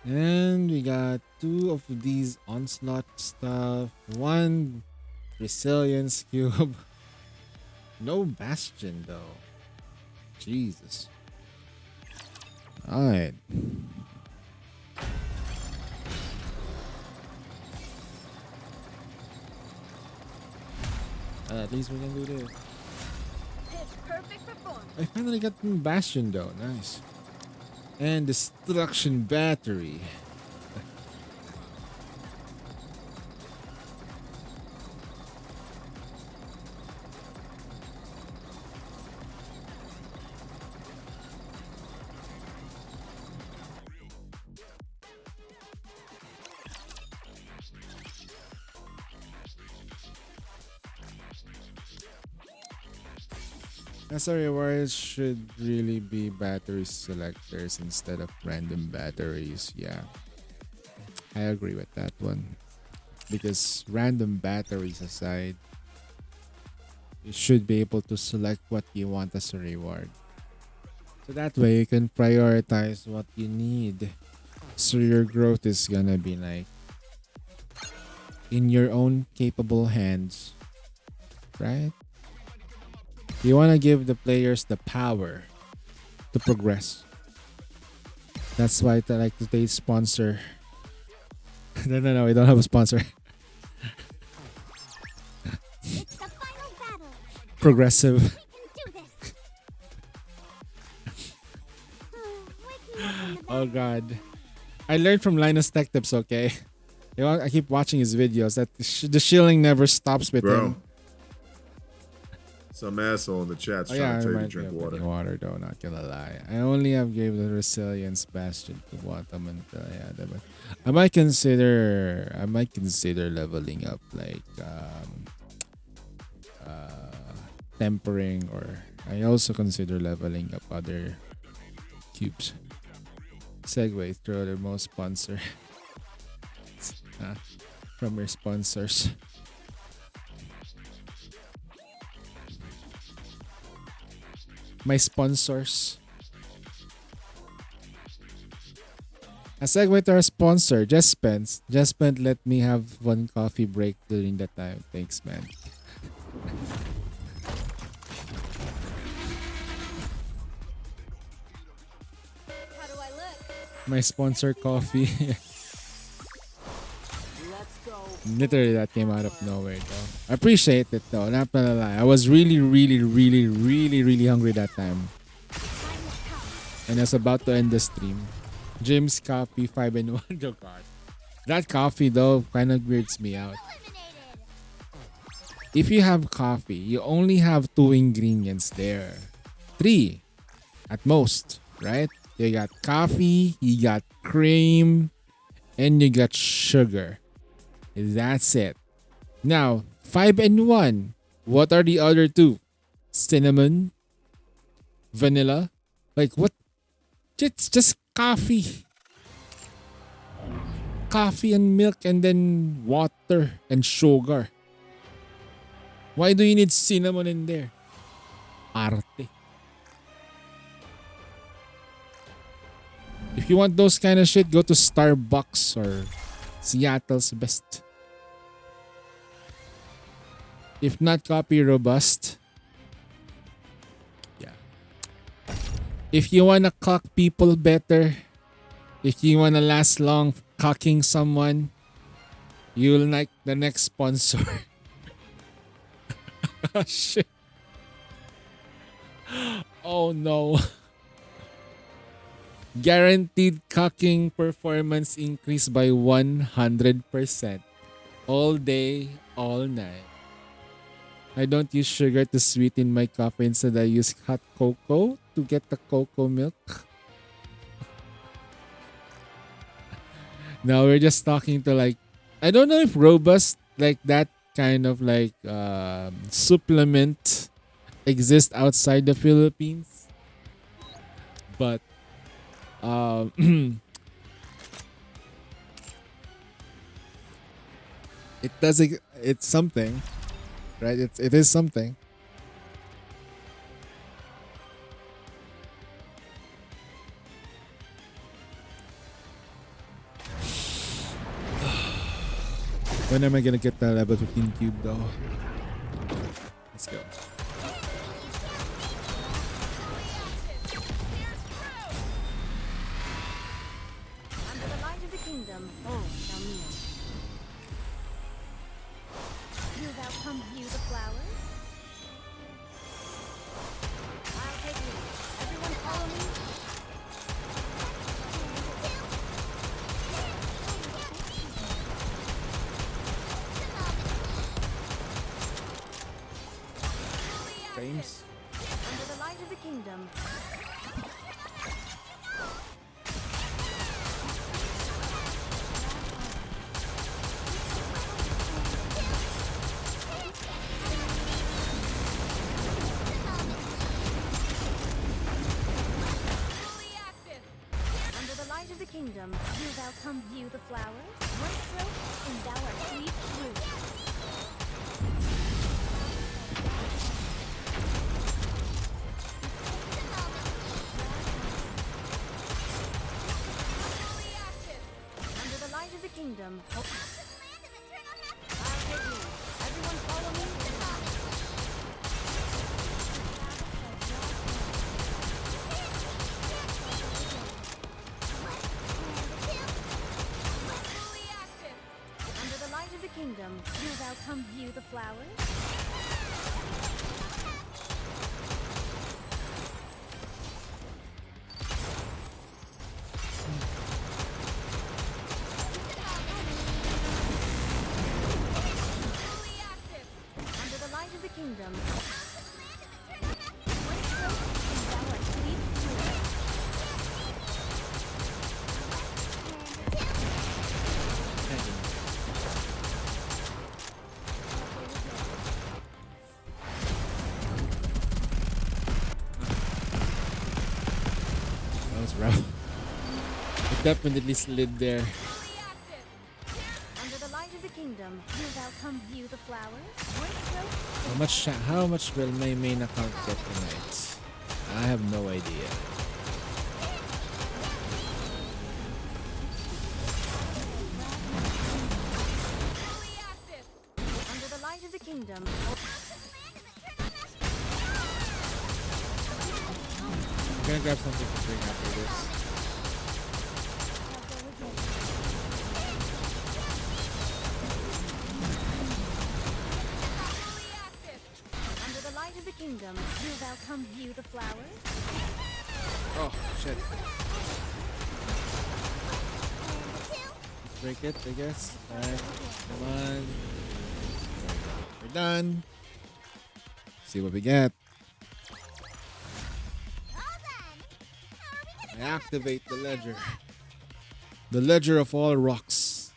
And we got 2 of these onslaught stuff, 1 resilience cube. No bastion though. Jesus. Alright. At least we can do this. Pitch perfect performance. I finally got the bastion though. Nice. And destruction battery. SRA rewards should really be battery selectors instead of random batteries. Yeah, I agree with that one. Because random batteries aside, you should be able to select what you want as a reward. So that way you can prioritize what you need. So your growth is gonna be like in your own capable hands, right? You want to give the players the power to progress. That's why I like to take sponsor. No, we don't have a sponsor. It's the final battle. Progressive. We can do this. Wake me up when the Oh god. I learned from Linus Tech Tips, okay? You know, I keep watching his videos that the shilling never stops with Bro. him. Some asshole in the chat's Oh trying yeah, to tell you to reminds me drink of water. drinking water though, not gonna lie. I only have gave the resilience bastion to Watam until I might consider leveling up like tempering, or I also consider leveling up other cubes. Segue through the most sponsor from your sponsors. My sponsors. A segue to our sponsor, Just Spence. Just Spent let me have one coffee break during that time. Thanks, man. How do I look? My sponsor coffee. Let's go. Literally, that came out of nowhere, though. I appreciate it, though. Not gonna lie. I was really hungry that time. And I was about to end the stream. Jim's Coffee 5-in-1. Oh, God. That coffee, though, kind of weirds me out. If you have coffee, you only have 2 ingredients there. 3 at most, right? You got coffee, you got cream, and you got sugar. That's it. Now, 5 and 1. What are the other two? Cinnamon, vanilla. Like what? It's just coffee. Coffee and milk and then water and sugar. Why do you need cinnamon in there? Arte. If you want those kind of shit, go to Starbucks or Seattle's Best. If not, copy Robust. Yeah. If you wanna cock people better, if you wanna last long cocking someone, you'll like the next sponsor. Oh, shit. Oh no. Guaranteed cocking performance increase by 100%. All day, all night. I don't use sugar to sweeten my coffee. Instead, I use hot cocoa to get the cocoa milk. Now we're just talking to like, I don't know if Robust, like that kind of like supplement exists outside the Philippines. But it does, it's something, right? It is something. When am I gonna get the level 15 cube though? Let's go. Under the light of the kingdom, all shall kneel. Do thou come view the flowers? I'll take you. Everyone follow me. James. Under the light of the kingdom. Under the light of the kingdom, do thou come view the flowers? One stroke, and thou art sweet through. Under the light of the kingdom. I'll take you. Everyone follow me. Under the light of the kingdom, do thou come view the flowers? Under the light of the kingdom. One stroke, and thou art sweet through. That was rough. It definitely slid there. Under the light of the kingdom, do thou come view the flowers? One stroke, How much will my main account get tonight? I have no idea. under the light of the kingdom. I'm gonna grab something to drink after this. Under the light of the kingdom, do thou come view the flowers? Oh, shit. Let's break it, I guess. Alright, come on. We're done. See what we get. I activate the ledger. The ledger of all rocks.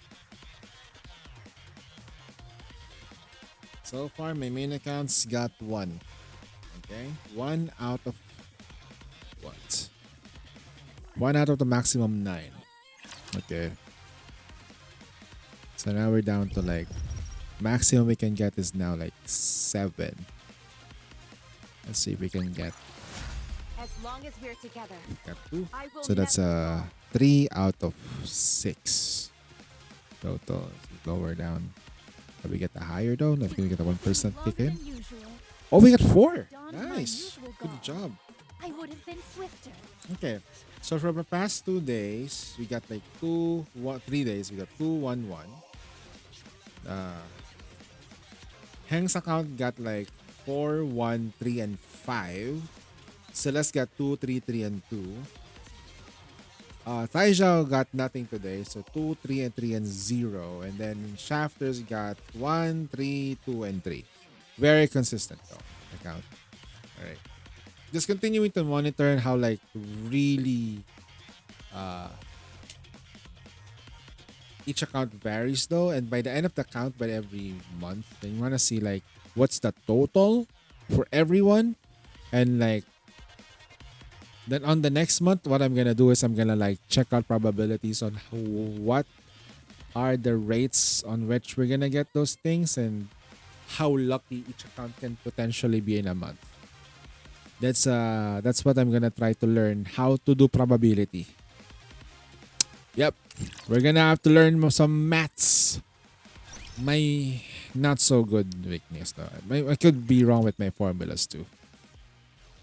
So far, my main accounts got 1. Okay, 1 out of what? 1 out of the maximum 9. Okay. So now we're down to like maximum we can get is now like 7. Let's see if we can get As long as we're together, 2. I will So that's never 3 out of 6 total. Lower down. Can we get the higher though? If we get a 1% kick in. Oh, we got 4. Nice. Good job. I would have been swifter. Okay. So for the past 2 days, we got like 3 days, we got 2, 1, 1. Heng's account got like 4, 1, 3, and 5. Celeste got 2, 3, 3, and 2. Taizhao got nothing today, so 2, 3, and 3, and 0. And then Shafters got 1, 3, 2, and 3. Very consistent though, account. Alright. Just continuing to monitor how like really each account varies though, and by the end of the count, by every month, then you want to see like what's the total for everyone, and like then on the next month, what I'm gonna do is I'm gonna like check out probabilities on what are the rates on which we're gonna get those things and how lucky each account can potentially be in a month. That's what I'm gonna try to learn, how to do probability. Yep, we're gonna have to learn some maths. My not so good weakness though. I could be wrong with my formulas too.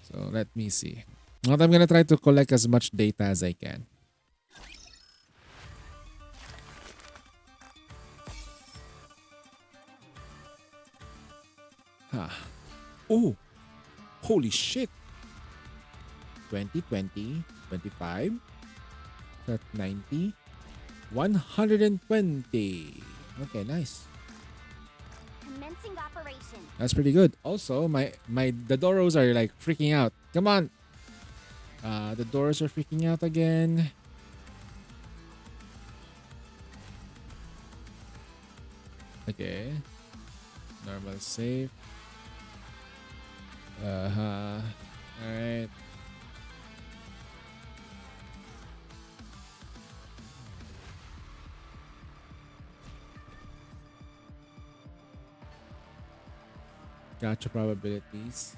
So let me see. But I'm gonna try to collect as much data as I can. Oh, holy shit. 20, 20, 25. That 90. 120. Okay, nice. Commencing operation. That's pretty good. Also, the Doros are like freaking out. Come on. The Doros are freaking out again. Okay. Normal save. Alright. Gotcha probabilities.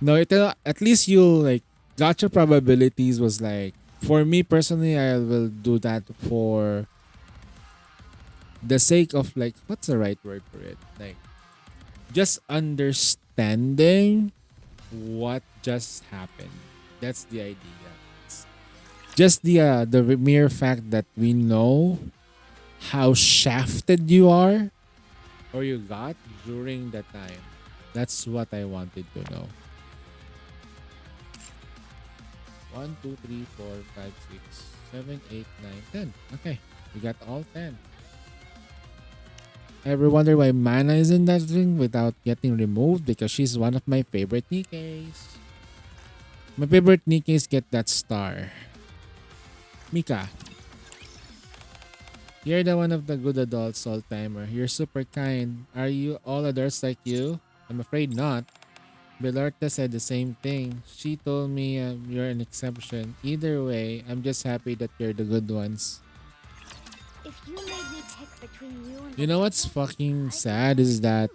No, at least you like gotcha probabilities was like, for me personally, I will do that for the sake of like, what's the right word for it? Like just understanding what just happened. That's the idea. It's just the mere fact that we know how shafted you are or you got during the time. That's what I wanted to know. 1, 2, 3, 4, 5, 6, 7, 8, 9, 10. Okay, we got all 10. Ever wonder why Mana is in that ring without getting removed? Because she's one of my favorite Nikkeis. My favorite Nikkeis get that star. Mika. You're the one of the good adults, all-timer. You're super kind. Are you all adults like you? I'm afraid not. Belorta said the same thing. She told me you're an exception. Either way, I'm just happy that you're the good ones. If you made me pick between you and You know what's fucking sad is that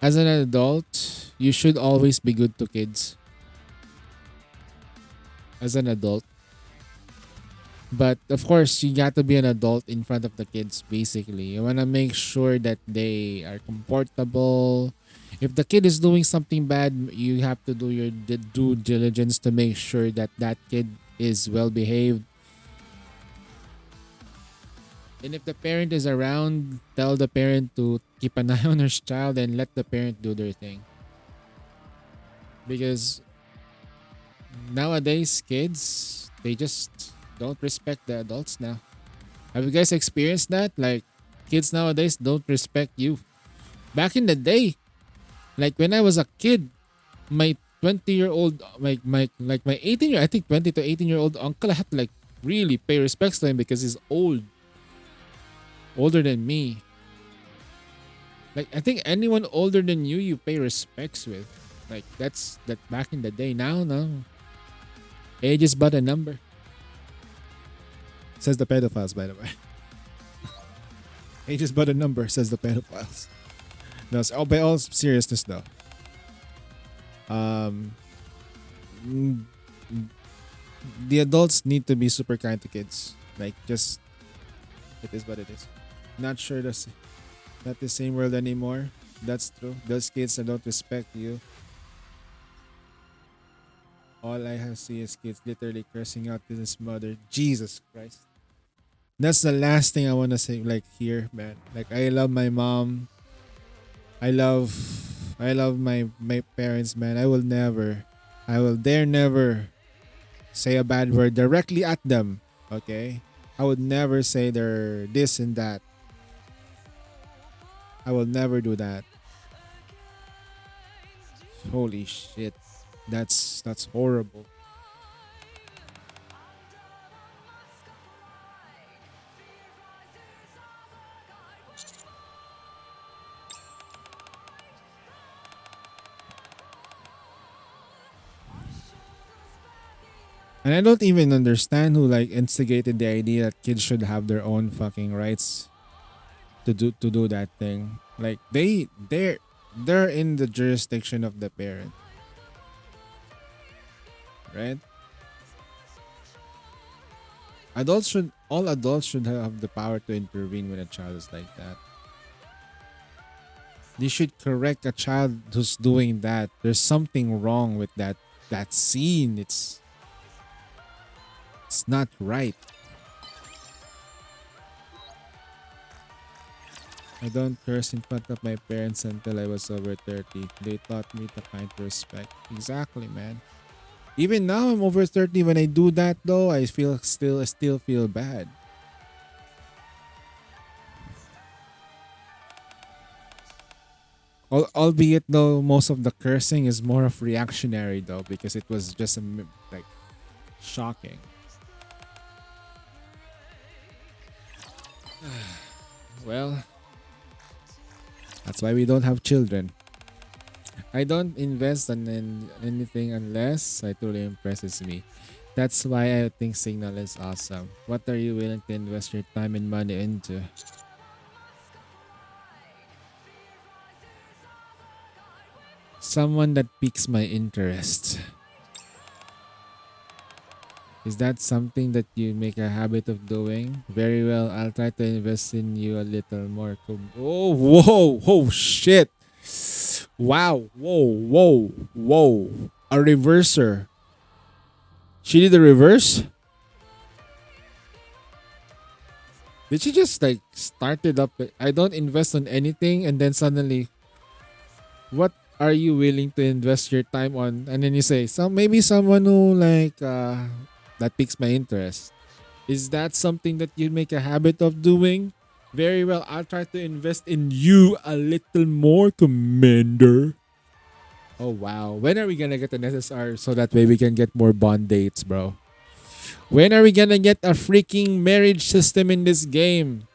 as an adult, you should always be good to kids. As an adult. But of course, you got to be an adult in front of the kids, basically. You want to make sure that they are comfortable. If the kid is doing something bad, you have to do your due diligence to make sure that that kid is well behaved. And if the parent is around, tell the parent to keep an eye on her child and let the parent do their thing. Because nowadays, kids, they just don't respect the adults now. Have you guys experienced that? Like, kids nowadays don't respect you. Back in the day, like when I was a kid, my 20-year-old, my 18-year, I think 20 to 18-year-old uncle, I had to like really pay respects to him because he's old. older than me. Like I think anyone older than you pay respects with. Like that's that back in the day. Now no. Age is but a number. Says the pedophiles, by the way. Age is but a number, says the pedophiles. No, so, by all seriousness though. Mm, the adults need to be super kind to kids. Like just it is what it is. Not sure that's not the same world anymore. That's true. Those kids that don't respect you. All I have see is kids literally cursing out to his mother. Jesus Christ. That's the last thing I wanna say, like here, man. Like I love my mom. I love my parents, man. I will dare never say a bad word directly at them. Okay? I would never say they're this and that. I will never do that. Holy shit. That's horrible. And I don't even understand who like instigated the idea that kids should have their own fucking rights to do that thing. Like they're in the jurisdiction of the parent. Right? All adults should have the power to intervene when a child is like that. They should correct a child who's doing that. There's something wrong with that scene. It's not right. I don't curse in front of my parents until I was over 30. They taught me the kind of respect. Exactly, man. Even now I'm over 30. When I do that though, I still feel bad. Albeit though most of the cursing is more of reactionary though, because it was just like shocking. Well, that's why we don't have children. I don't invest in anything unless it truly impresses me. That's why I think Signal is awesome. What are you willing to invest your time and money into? Someone that piques my interest. Is that something that you make a habit of doing? Very well, I'll try to invest in you a little more. Oh, whoa, oh shit. Wow, whoa. A reverser. She did a reverse? Did she just like started up? I don't invest on anything and then suddenly, what are you willing to invest your time on? And then you say, maybe someone who like that piques my interest. Is that something that you make a habit of doing? Very well, I'll try to invest in you a little more, Commander. Oh wow. When are we gonna get an SSR so that way we can get more bond dates, bro? When are we gonna get a freaking marriage system in this game?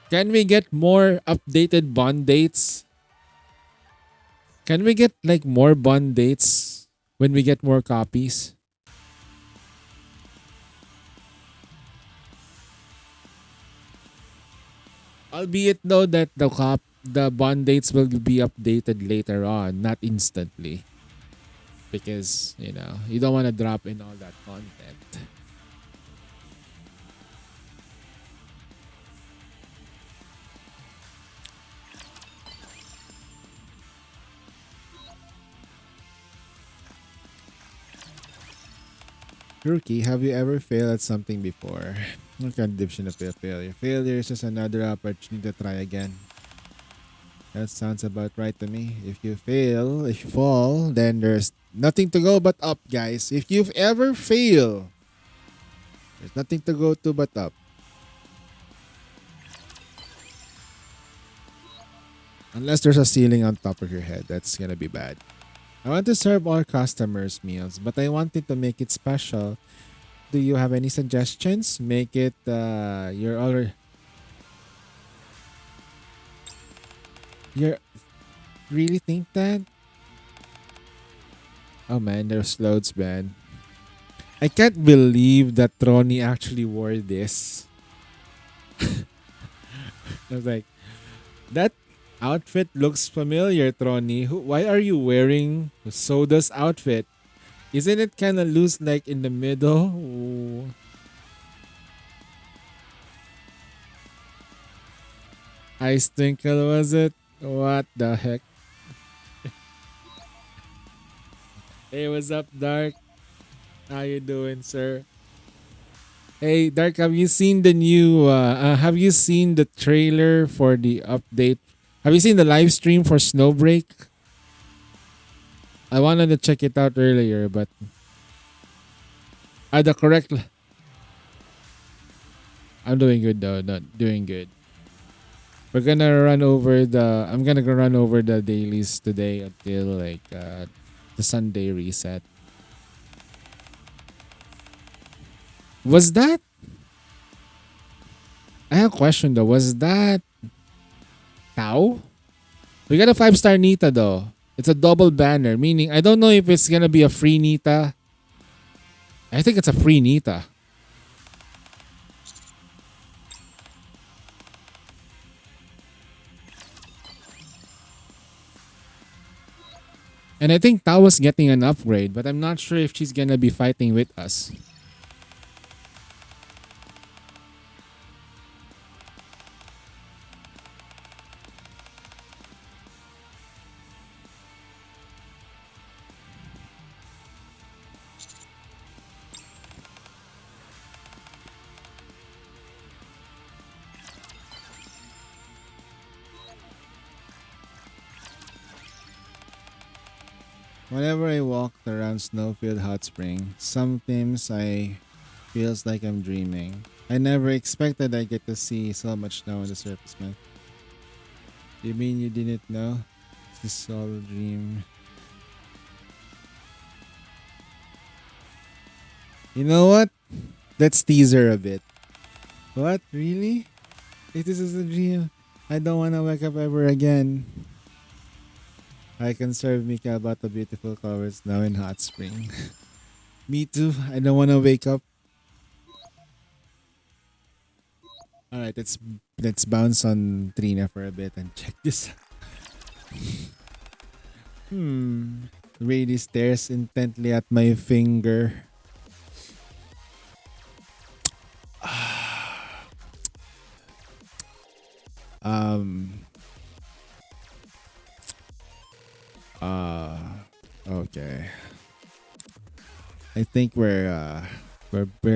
Can we get more updated bond dates? Can we get like more bond dates when we get more copies? Albeit though that the bond dates will be updated later on, not instantly. Because, you know, you don't want to drop in all that content. Rookie, have you ever failed at something before? What kind of definition of failure? Failure is just another opportunity to try again. That sounds about right to me. If you fall, then there's nothing to go but up, guys. If you've ever failed, there's nothing to go to but up. Unless there's a ceiling on top of your head, that's gonna be bad. I want to serve all customers meals, but I wanted to make it special. Do you have any suggestions? Make it your order. You really think that? Oh man, there's loads, man. I can't believe that Trony actually wore this. I was like, that outfit looks familiar, Trony. Why are you wearing Soda's outfit? Isn't it kind of loose, like in the middle? Ooh. Ice Twinkle, was it? What the heck? Hey, what's up, Dark? How you doing, sir? Hey, Dark, have you seen the new? Have you seen the trailer for the update? Have you seen the live stream for Snowbreak? I wanted to check it out earlier, but the correct. I'm doing good though. Not doing good. We're gonna run over the. I'm gonna go run over the dailies today until like the Sunday reset. Was that? I have a question though. Was that Tao? We got a 5-star Nita though. It's a double banner, meaning I don't know if it's gonna be a free Nita. I think it's a free Nita. And I think Tao was getting an upgrade, but I'm not sure if she's gonna be fighting with us. Whenever I walk around Snowfield Hot Spring, sometimes I feels like I'm dreaming. I never expected I get to see so much snow on the surface, man. You mean you didn't know? This is all a dream. You know what? Let's tease her a bit. What? Really? If this is a dream, I don't want to wake up ever again. I can serve Mika about the beautiful covers now in Hot Spring. Me too. I don't want to wake up. All right, let's bounce on Trina for a bit and check this. Rady stares intently at my finger. Okay. I think we're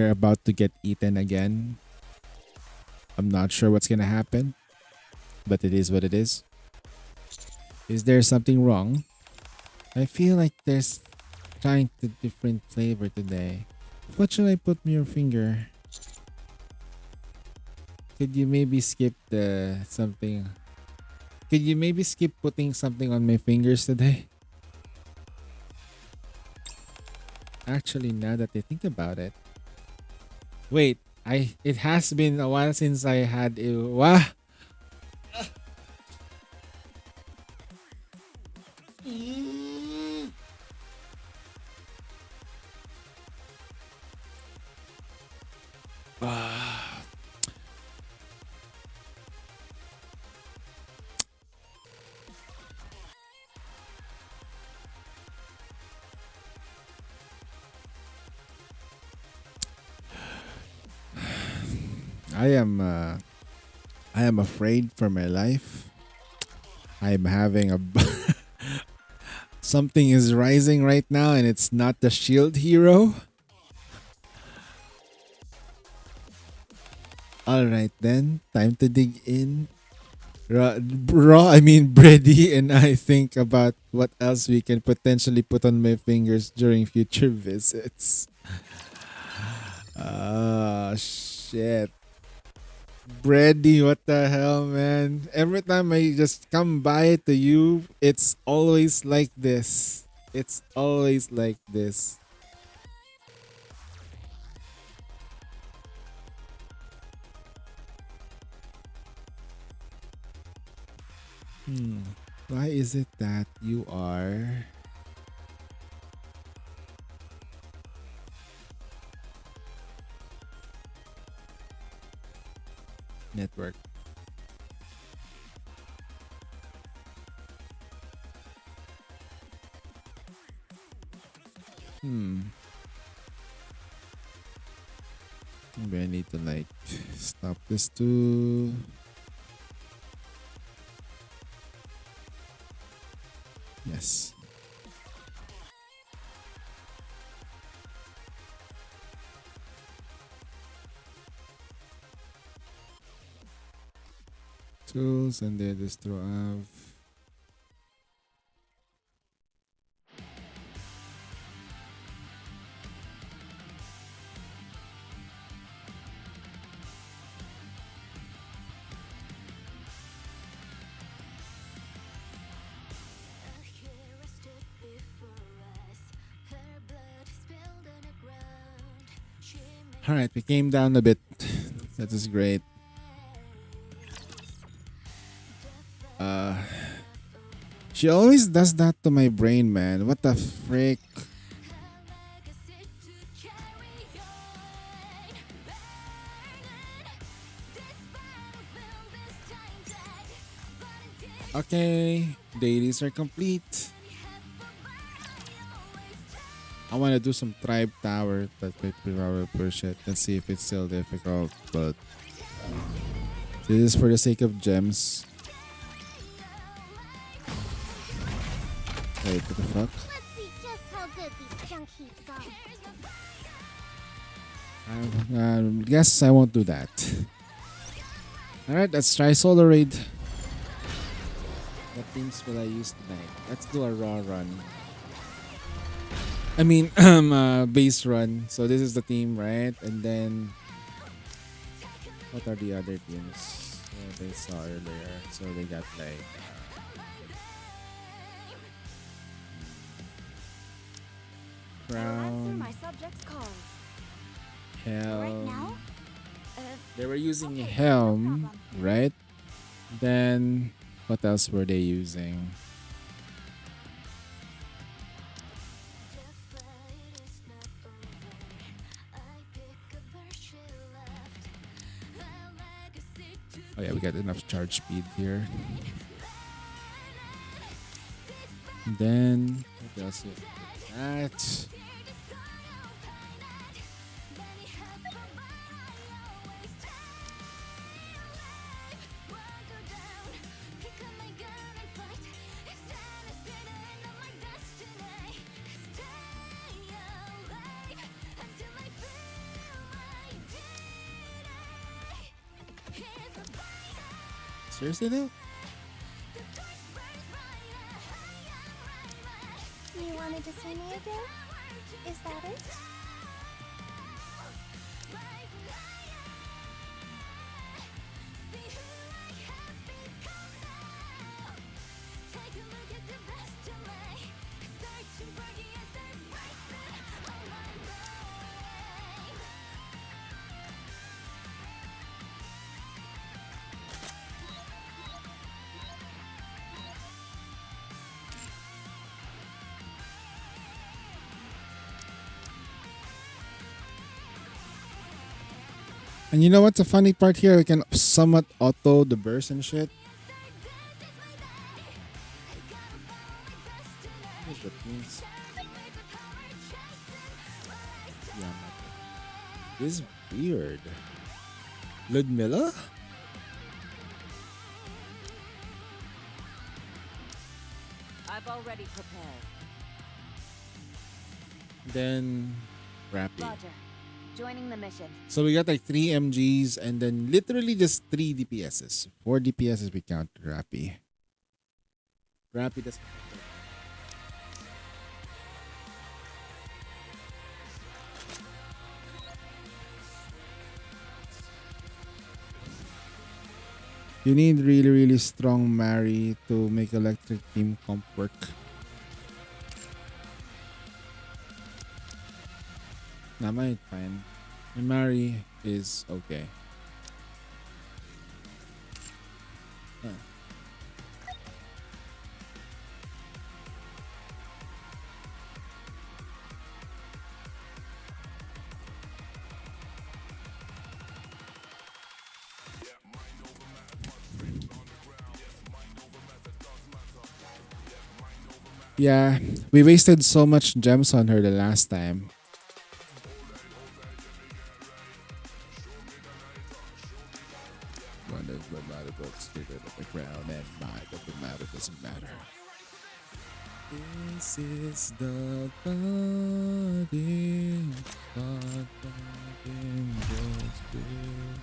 about to get eaten again. I'm not sure what's gonna happen, but it is what it is. Is there something wrong? I feel like there's trying to different flavor today. What should I put on your finger? Could you maybe skip the something? Could you maybe skip putting something on my fingers today? Actually, now that I think about it. Wait, it has been a while since I had a I am afraid for my life. I'm having a something is rising right now and it's not the shield hero. All right then, time to dig in. Brady and I think about what else we can potentially put on my fingers during future visits. Ah, shit. Brady, what the hell, man? Every time I just come by to you, it's always like this. It's always like this. Why is it that you are network? Maybe I need to like stop this too. Yes. Tools and then distro av. All right, we came down a bit. That is great. She always does that to my brain, man. What the frick? Okay, dailies are complete. I want to do some tribe tower, that power push it. Let's see if it's still difficult, but this is for the sake of gems. Wait, what the fuck? Let's see just how good these junk heaps are. Guess I won't do that. Alright, let's try Solar Raid. What things will I use tonight? Let's do a raw run. I mean, base run. So this is the team, right? And then, what are the other teams they saw earlier? So they got like Crown, My subject's calls. Helm. Right now? They were using Okay, no Helm, problem. right? Then, what else were they using? Oh yeah, we got enough charge speed here. And then, what else? That. Seriously though? You wanted to see me again? Is that it? And you know what's the funny part here? We can somewhat auto the burst and shit. What that means? Yeah, this is weird. Ludmilla? I've already prepared. Then Rappy. Roger. Joining the mission. So we got like 3 MGs and then literally just 3 DPSs. 4 DPSs we count Rappy. Rappy doesn't. You need really strong Mary to make electric team comp work. Nah, mine fine. My Mary is okay. Yeah, we wasted so much gems on her the last time. One of the matter books bigger than the ground and five of the matter doesn't matter. This is the budding, budding spirit.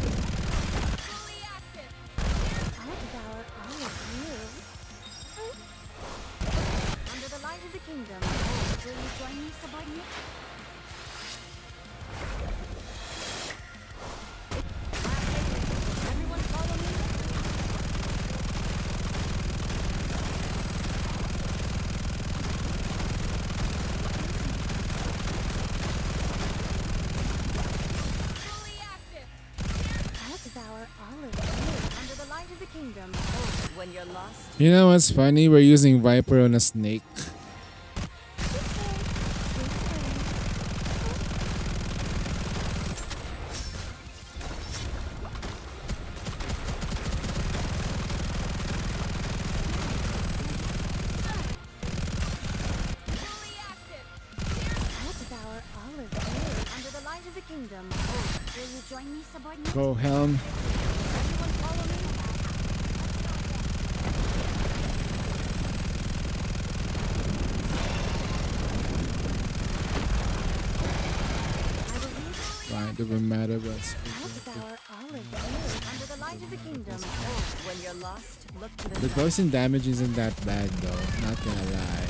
Fully active. I'll devour all of you. Under the light of the kingdom, will you join me, subordinate? Everyone follow me. Fully active. I'll devour all of you. Under the light of the kingdom, when you're lost. You know what's funny? We're using Viper on a snake. Fully active. I'll devour all of you. Under the light of the kingdom, will you join me, subordinate? Go Helm. Everyone follow me. Find of a matter but I'll devour all of you. Under the light of the kingdom, when you're lost, look to the the poison damage isn't that bad though, not gonna lie.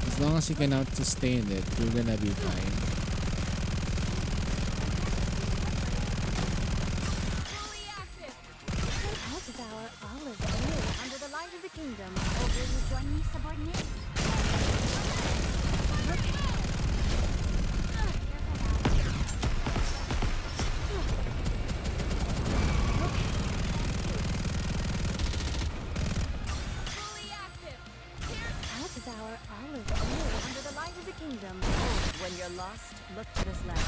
As long as you can out sustain it, you're gonna be fine. Fully active. I'll devour all of you. Under the light of the kingdom, will you join me, subordinate? Fully active. I'll devour all of you. Under the light of the kingdom, when you're lost, look to this left.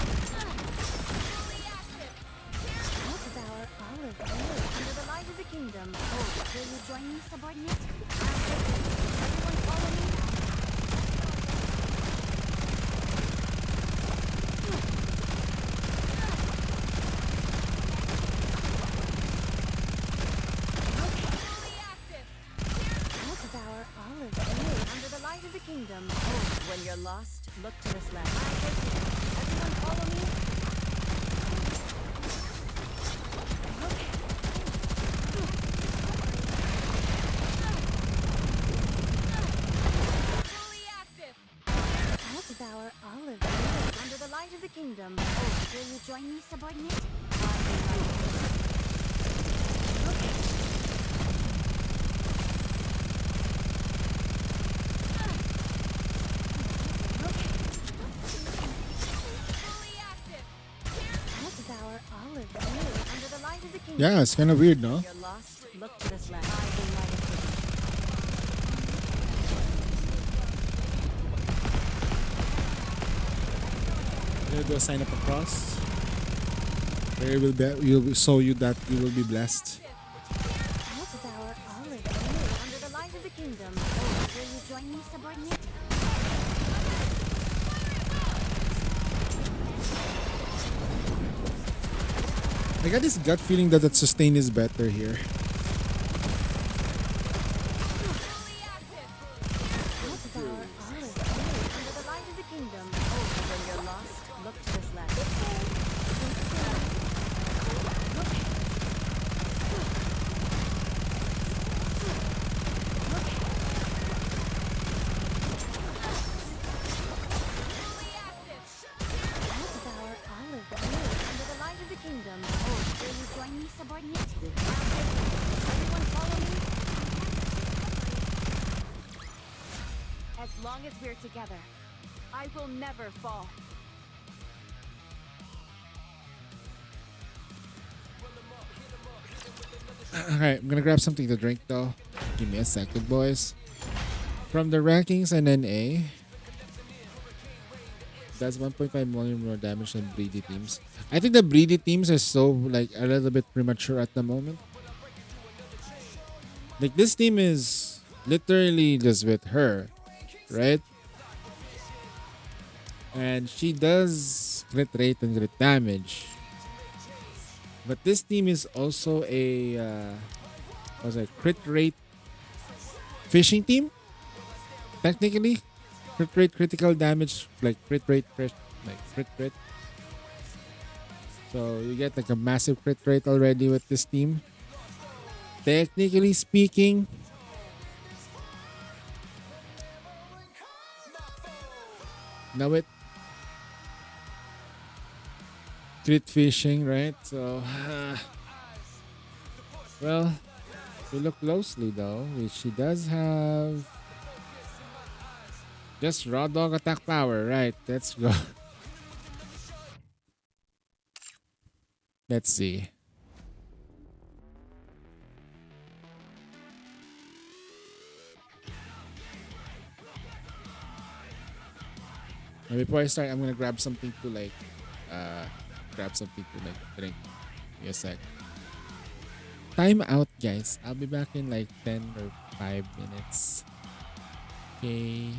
Fully active. I'll devour all of you. Under the light of the kingdom, will you join me, subordinate? Everyone follow me. Fully active. I'll devour all of you. Under the light of the kingdom, when you're lost, look to this left. Everyone follow me. Fully active. I'll devour all of you. Under the light of the kingdom, will you join me, subordinate? Fully active. I'll devour all of you. Under the light of the kingdom. Yeah, it's kinda weird, no? You're lost, look to this left. There you go, sign up a cross. There will be, you'll show you that you will be blessed. I'll devour all of you. Under the light of the kingdom, will you join me, subordinate? I got this gut feeling that that sustain is better here. Fully active. I'll devour all of you. Under the light of the kingdom, when you're lost, look to this left. Fully active. I'll devour all of you. Under the light of the kingdom, will you join me, subordinate? long as we're together, I will never fall. Alright, I'm gonna grab something to drink though. Give me a second, boys. From the rankings and NA, does 1.5 million more damage than Breedy teams. I think the Breedy teams are so like a little bit premature at the moment. Like this team is literally just with her, right? And she does crit rate and crit damage. But this team is also a was a crit rate fishing team. Technically, crit rate critical damage like crit rate like crit rate. So you get like a massive crit rate already with this team. Technically speaking, now it crit fishing, right? So, well, if we look closely though, she does have just raw dog attack power, right? Let's go. Let's see. Now before I start, I'm gonna grab something to like drink. Give me a sec. Time out, guys. I'll be back in like 10 or 5 minutes. Okay,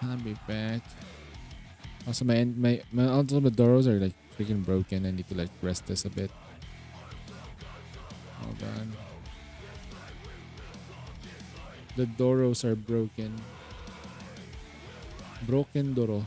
I'll be back. Also, my also the doors are like freaking broken. I need to like rest this a bit. Hold on. The doros are broken. Broken doro.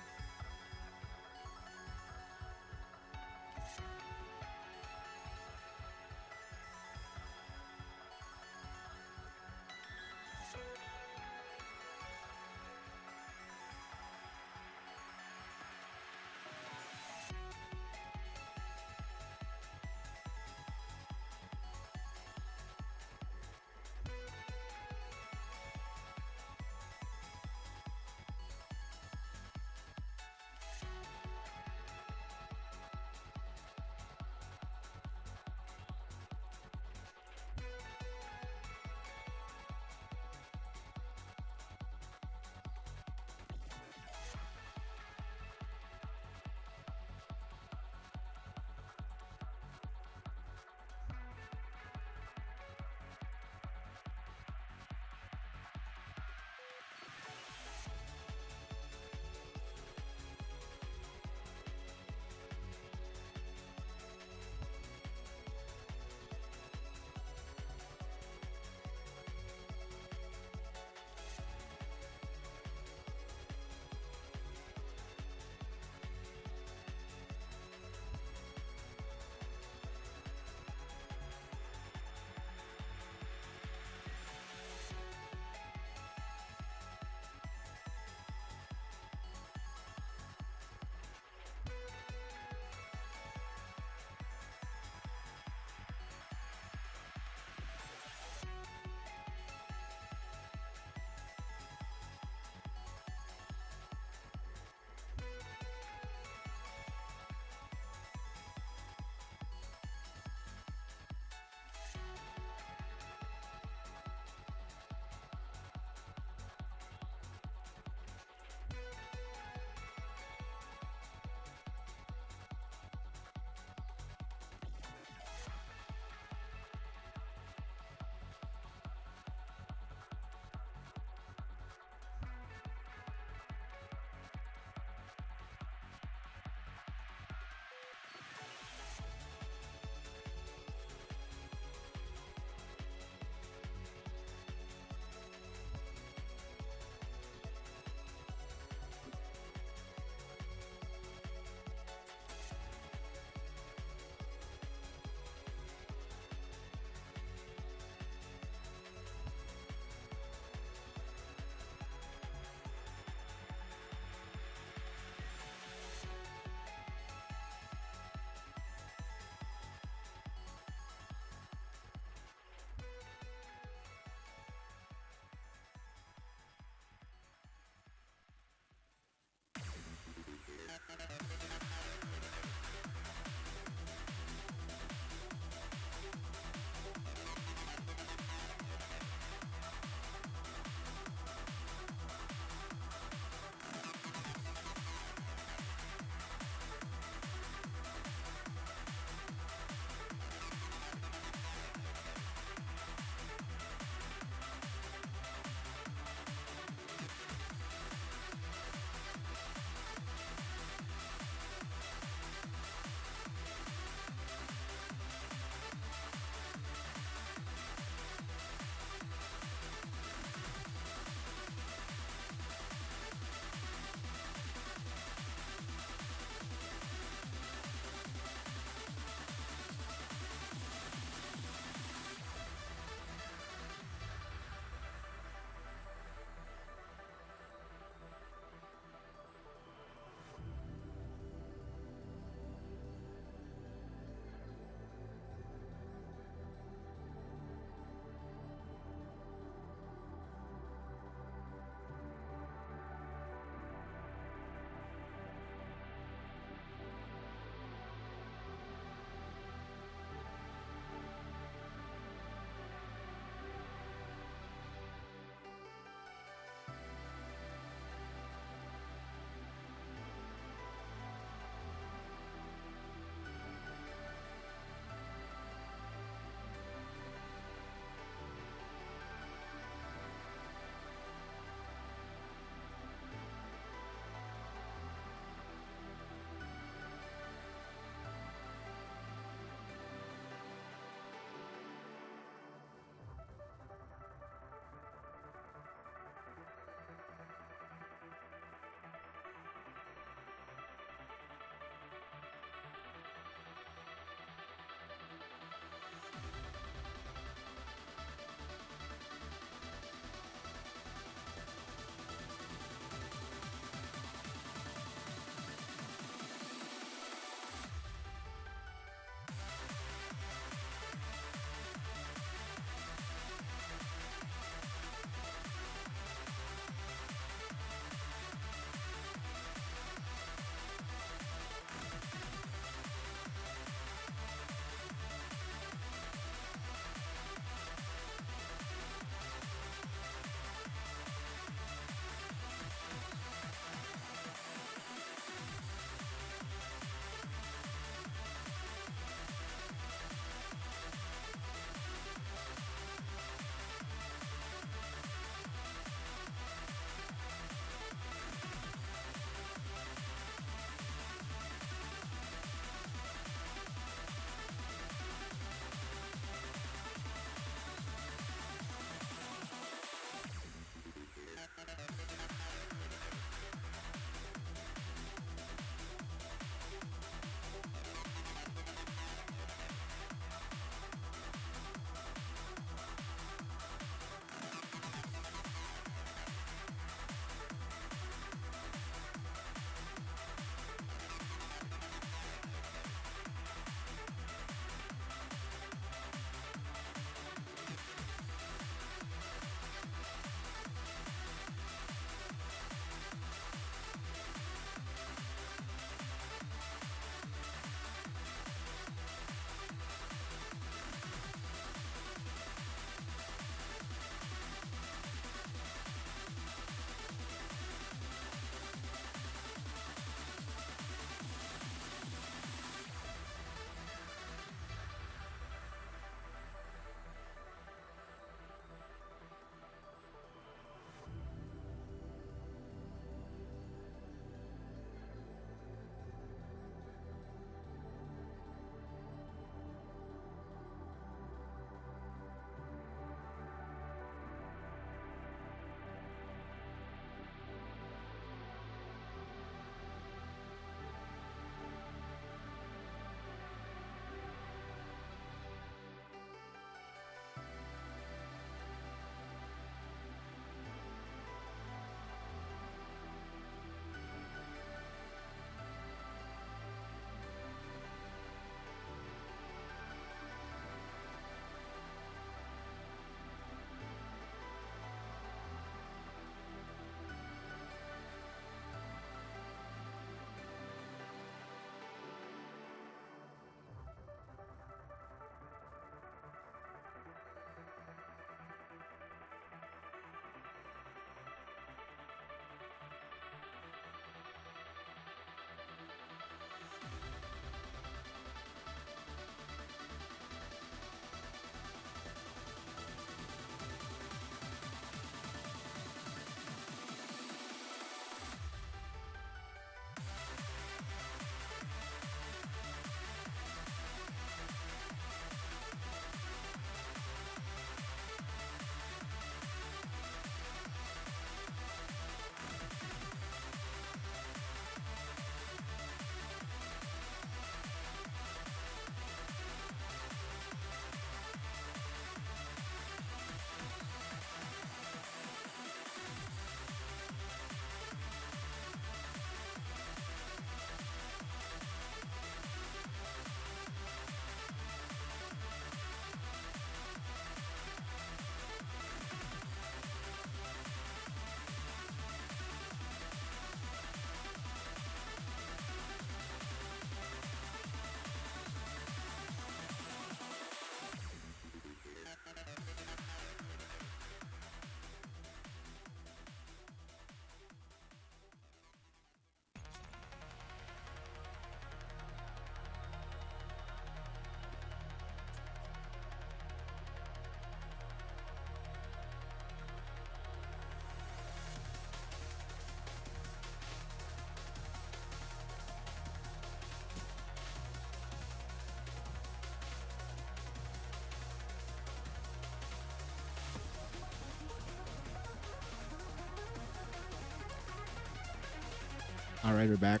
All right, we're back.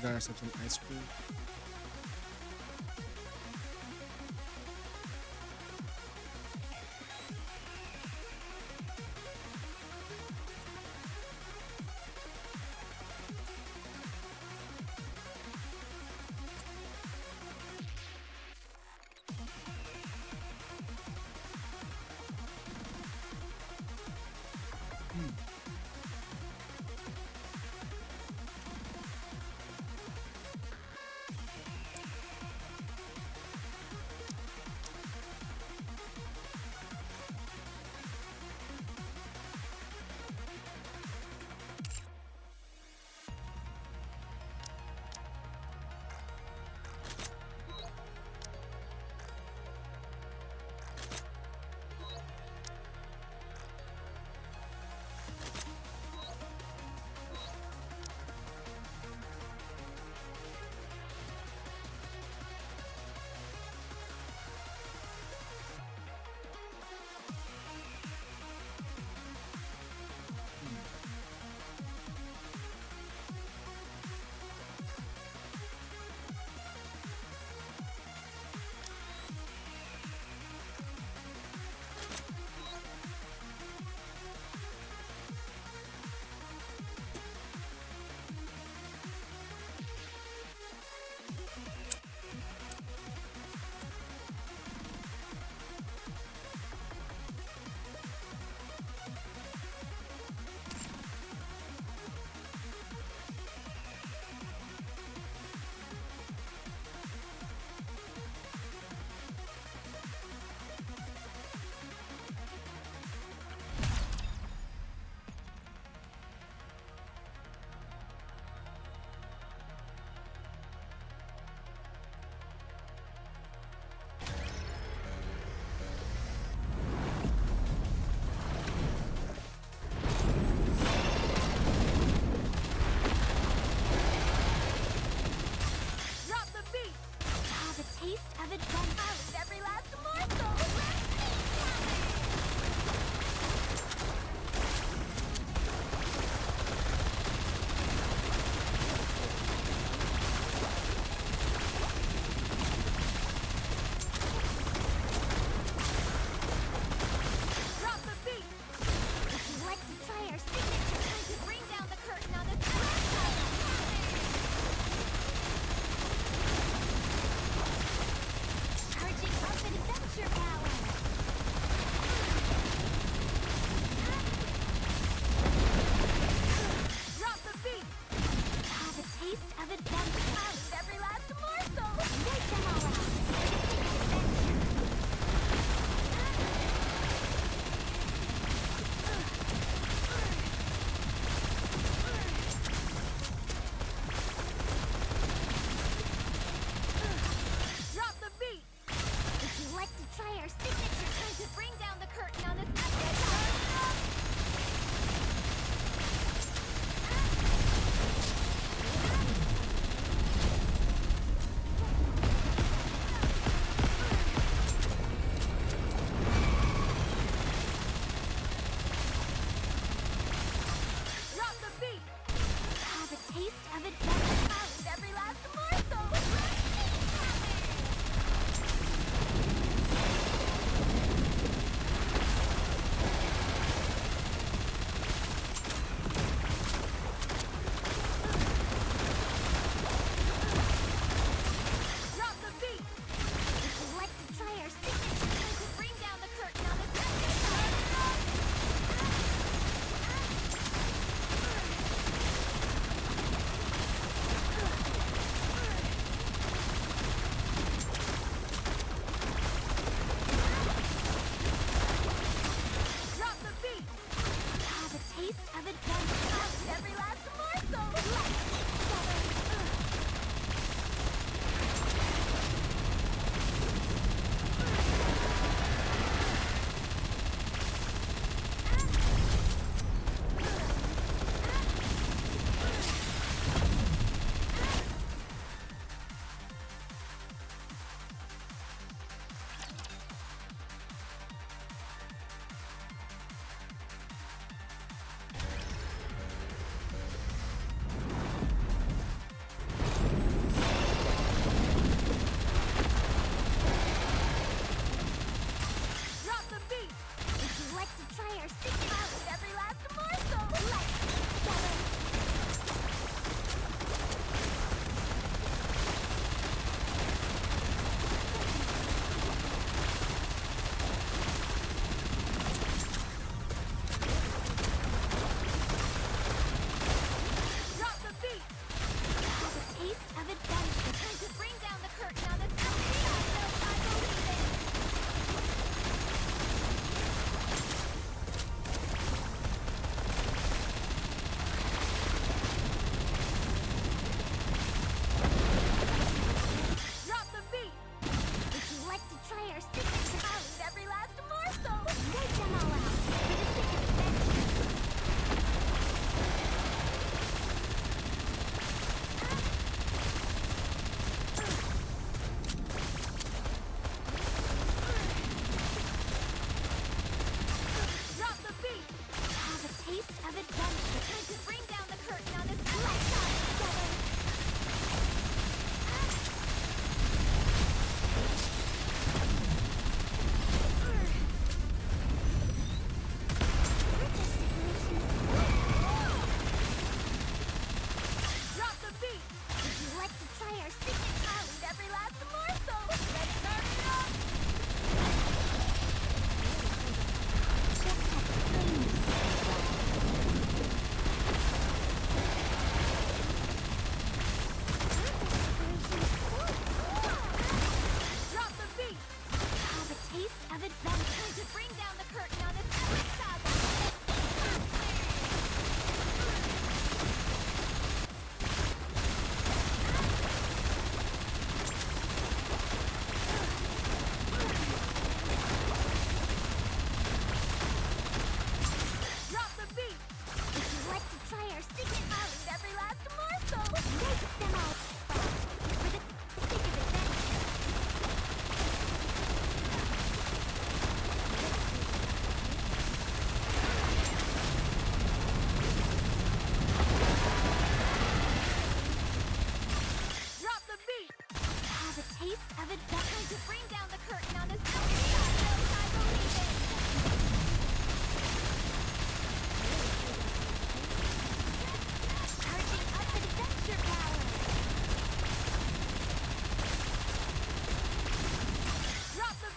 Got ourselves some ice cream.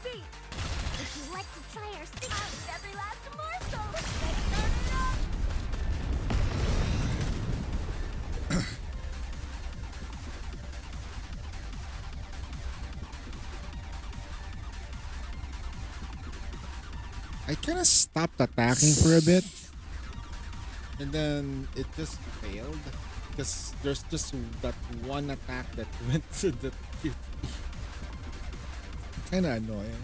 beat. Would you like to try our secret? Every last morsel. Let's start it up. I kind of stopped attacking for a bit, and then it just failed because there's just that one attack that went to the QT. Kind of annoying.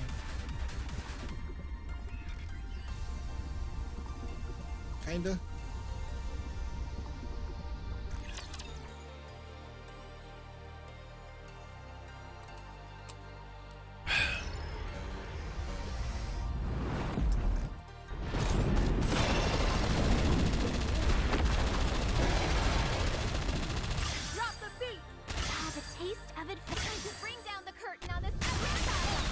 Kinda. Drop the beat. Have a taste of it. Time to bring down the curtain on this epic battle.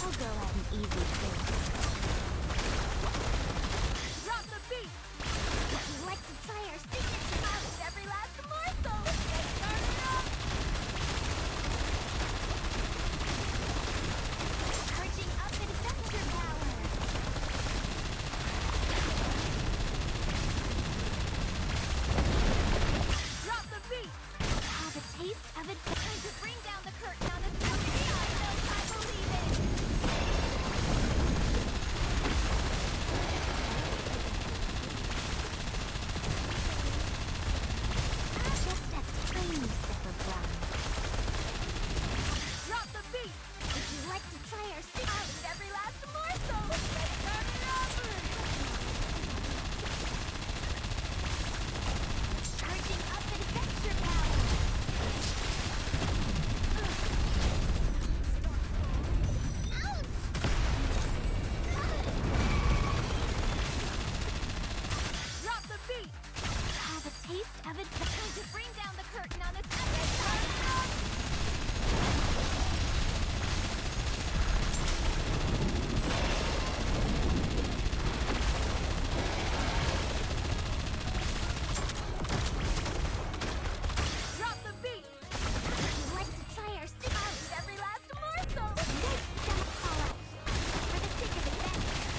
I'll go at an easy pace. Drop the beat. Would you like to try our signature move? Every last morsel. Let's start it up. Charging up adventure power. Drop the beat. Have a taste of it. Time to bring down the curtain on this movie. I know I believe it. Just a tiny sip of wine. Drop the beat. Would you like to try our secret? Every last morsel. Let's start it up. Charging up adventure power. Drop the beat. Have a taste of it. Time to bring down the curtain on this epic battle. Drop the beat. Would you like to try our secret? Every last morsel. Don't call us. For the sake of adventure.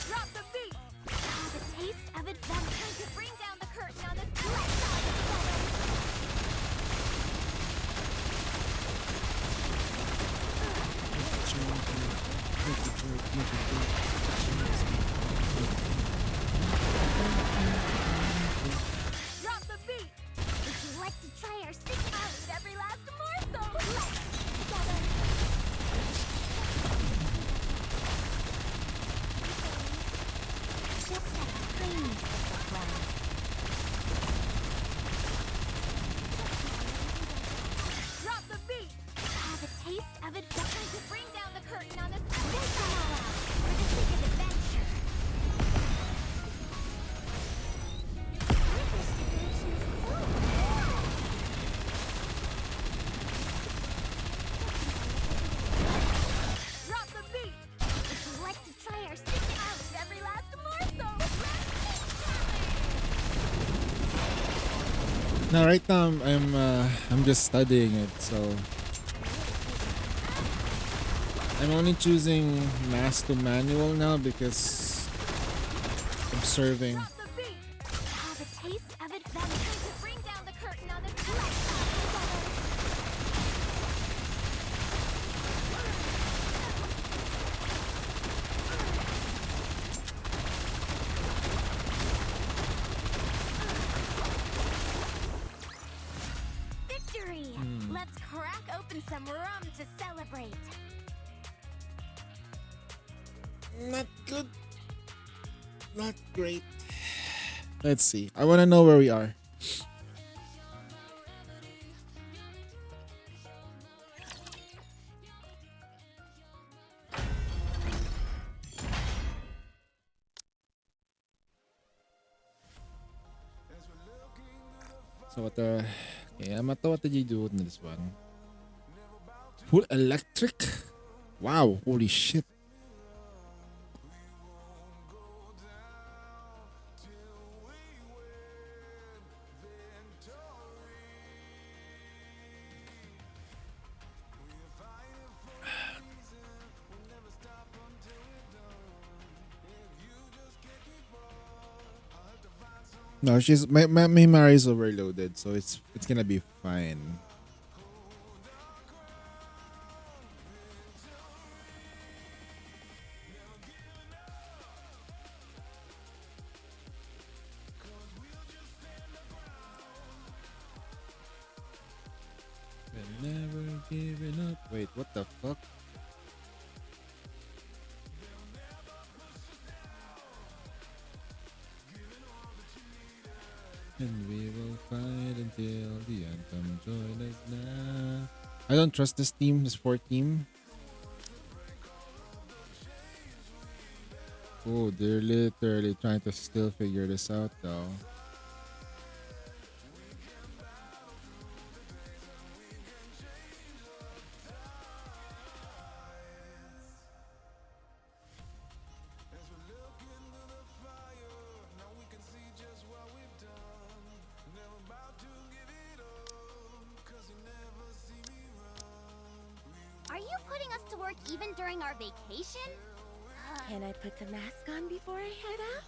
Drop the beat. Have a taste of it. Time to bring down the curtain on this epic battle. Drop the beat. Would you like to try our secret? Every last morsel. Let's together. Just a tiny sip of wine. Drop the beat. Have a taste of it. Time to bring down the curtain on this epic battle. For the sake of adventure. This situation is so cool. Drop the beat. Would you like to try our secret? Every last morsel. Now, right now I'm just studying it, so I'm only choosing mass to manual now because I'm serving. Drop the beat. Have a taste of it. Time to bring down the curtain on this epic battle. Victory! Let's crack open some rum to celebrate. Not good. Not great. Let's see. I want to know where we are. So what the... Okay, I'm not what did you do in this one? Full electric? Wow, holy shit. No, she's my Mimari is overloaded, so it's gonna be fine. We're never giving up. Wait, what the fuck? And we will fight until the end. Come join us now. I don't trust this team, this 4 team. Oh, they're literally trying to still figure this out though. Are you putting us to work even during our vacation? Can I put the mask on before I head out?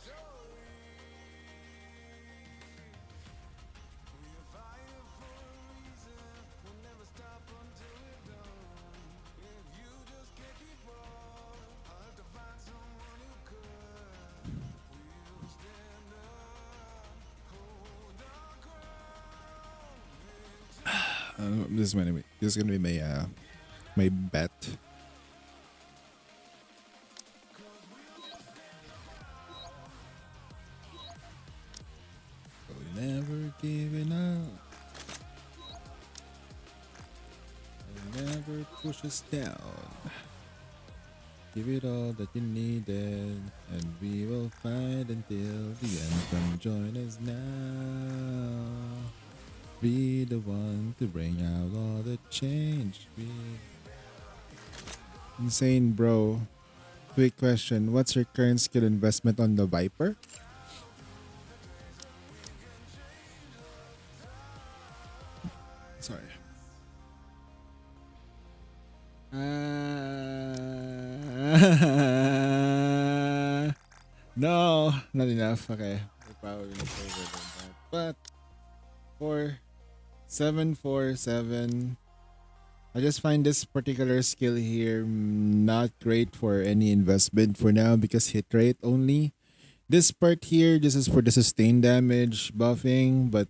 This is gonna be my bet. We're never giving up. We'll never push us down. Give it all that you needed, and we will fight until the end. Come join us now. Be the one to bring out all the change. Insane, bro. Quick question. What's your current skill investment on the Viper? Sorry. No, not enough. Okay. We're probably gonna save it on that. But 747. I just find this particular skill here not great for any investment for now because hit rate only. This part here, this is for the sustained damage buffing, but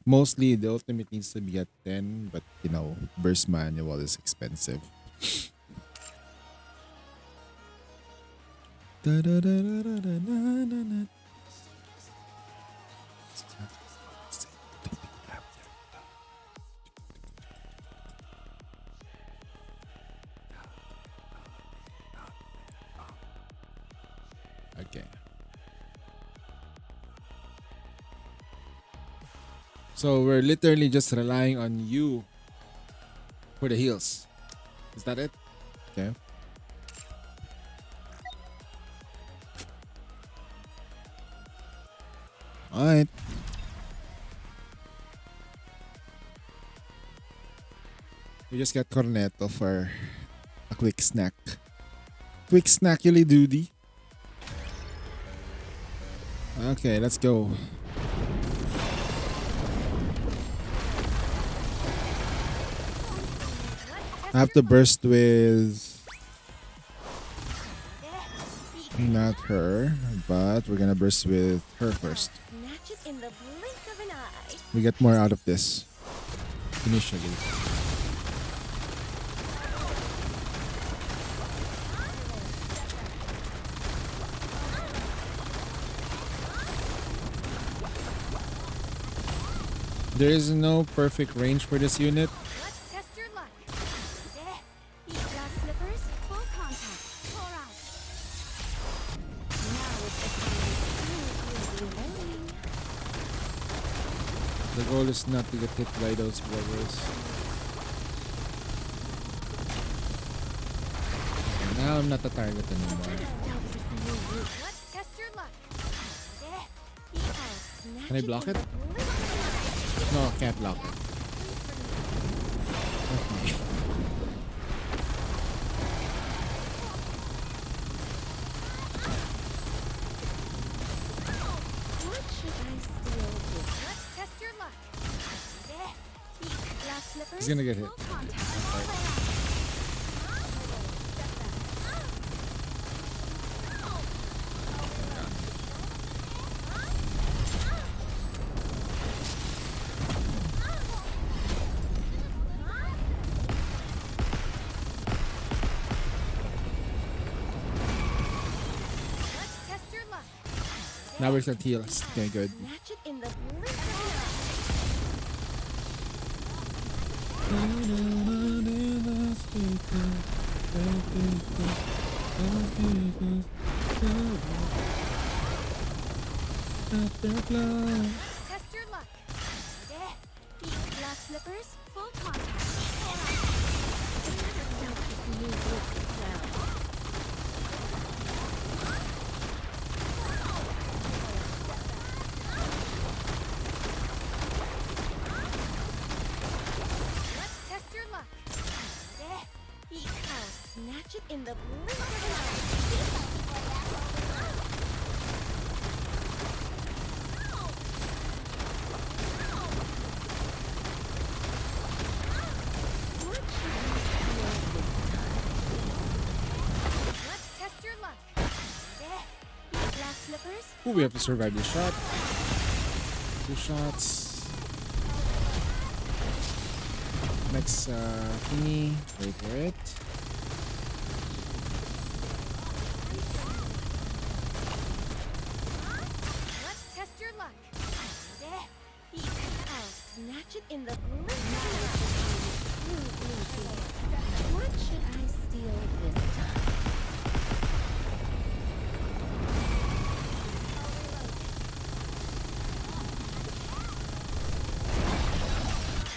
mostly the ultimate needs to be at 10, but you know, burst manual is expensive. Okay. So we're literally just relying on you for the heals. Is that it? Okay. Alright. We just got Cornetto for a quick snack. Quick snackily doody. Okay, let's go. I have to burst with not her, but we're gonna burst with her first. Snatch it in the blink of an eye. We get more out of this initially. There is no perfect range for this unit. Let's test your luck. Eat glass slippers, full contact. Pour out. Now it's the time to really learning. The goal is not to get hit by those boulders. Okay, now I'm not the target anymore. Let's test your luck. Can I block it? No, I can't block it. Okay. What should I steal with? Let's test your luck. Glass slippers. He's gonna get hit. Full contact. Let's test your luck. Now we're at heals. Okay, good. Match it in the blink of Test your luck. Glass slippers, full contact. Let's test your luck. I'll snatch it in the blink of an Let's test your luck. Glass slippers. Ooh, we have to survive this shot. 2 shots. Next thingy. Wait for it. Let's test your luck. I'll snatch it in the blink. What should I steal this time?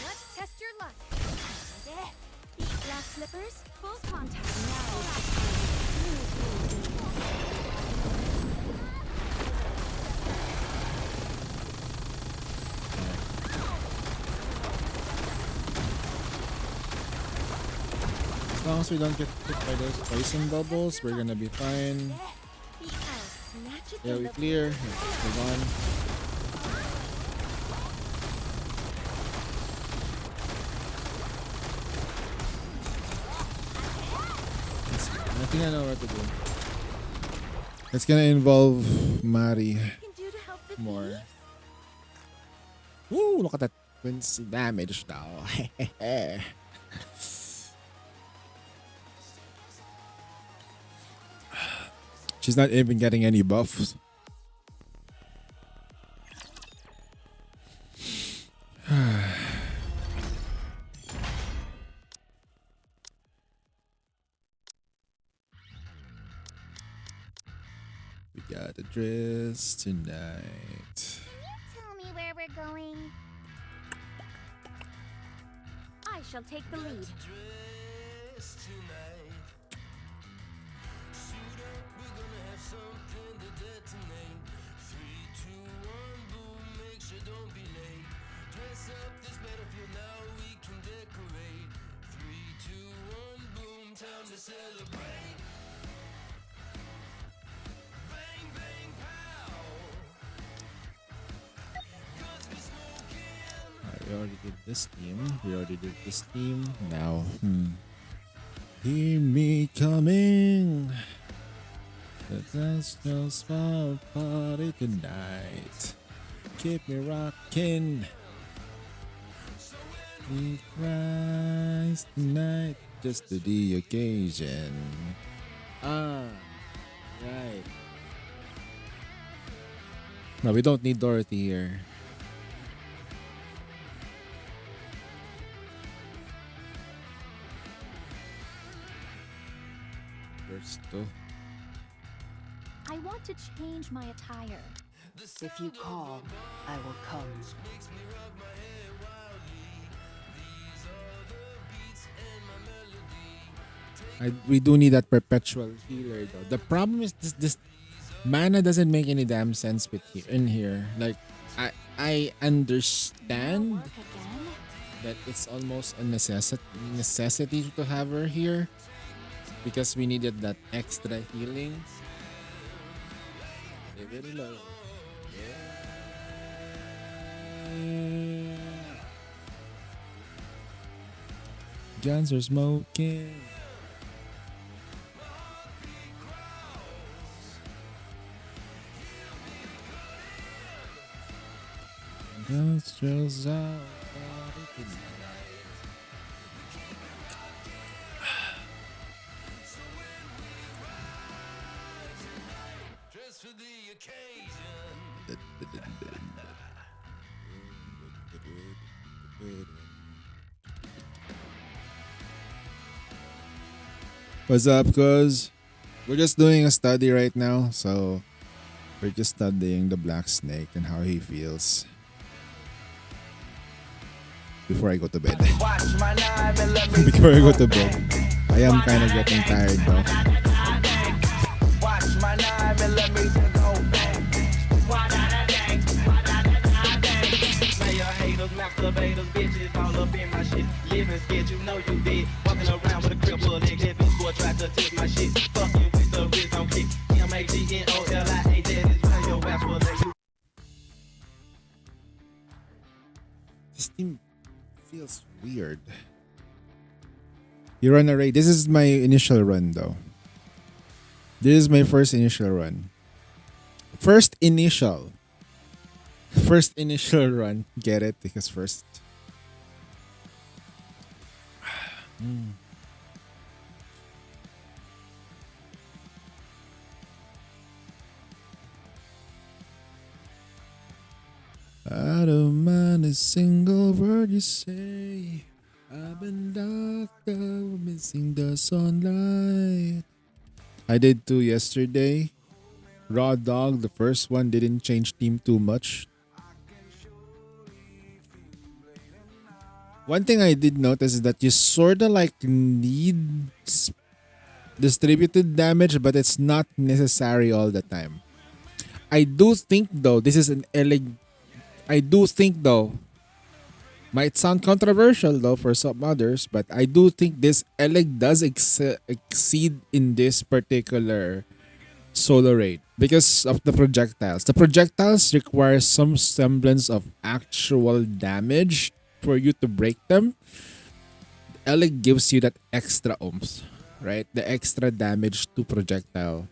Let's test your luck. Glass slippers, full contact. As long as we don't get hit by those poison bubbles, we're gonna be fine. I'll snatch it Yeah, in we the clear. Move on. I think I know what to do. It's gonna involve Mari can do to help the more. thieves. Woo! Look at that Quincy damage though. She's not even getting any buffs. We got a dress tonight. Tell me where we're going. I shall take the lead. We already did this team. We already did this team. Now, hear me coming. Let's go small party tonight. Keep me rocking. We rise tonight just to the occasion. Ah, right. No, we don't need Dorothy here. Still. I want to change my attire. If you call, I will come. We do need that perpetual healer though. The problem is this mana doesn't make any damn sense in here. Like I understand that it's almost a necessity to have her here because we needed that extra healing. Leave it alone. Guns are smoking. Nostrils out. What's up, cuz? We're just doing a study right now, so we're just studying the Black Snake and how he feels before I go to bed. Before I go to bed. I am kind of getting tired though. Masturbators, bitches all up in my shit. Living scared, you know you did. Walking around with a cripple leg, that bitch boy tried to take my shit. Fuck you with the wrist on kick. MAGNOLIA, that is why your ass will let you. This team feels weird. You run a raid. This is my initial run though. This is my first initial run. First initial run. Get it? Because first. I don't mind a single word you say. I've been locked up, missing the sunlight. I did two yesterday. Raw Dog, the first one, didn't change team too much. One thing I did notice is that you sorta like need distributed damage, but it's not necessary all the time. I do think though, might sound controversial though for some others, but I do think this Eleg does exceed in this particular solo raid because of the projectiles. The projectiles require some semblance of actual damage for you to break them. Eleg gives you that extra oomph, right? The extra damage to projectile,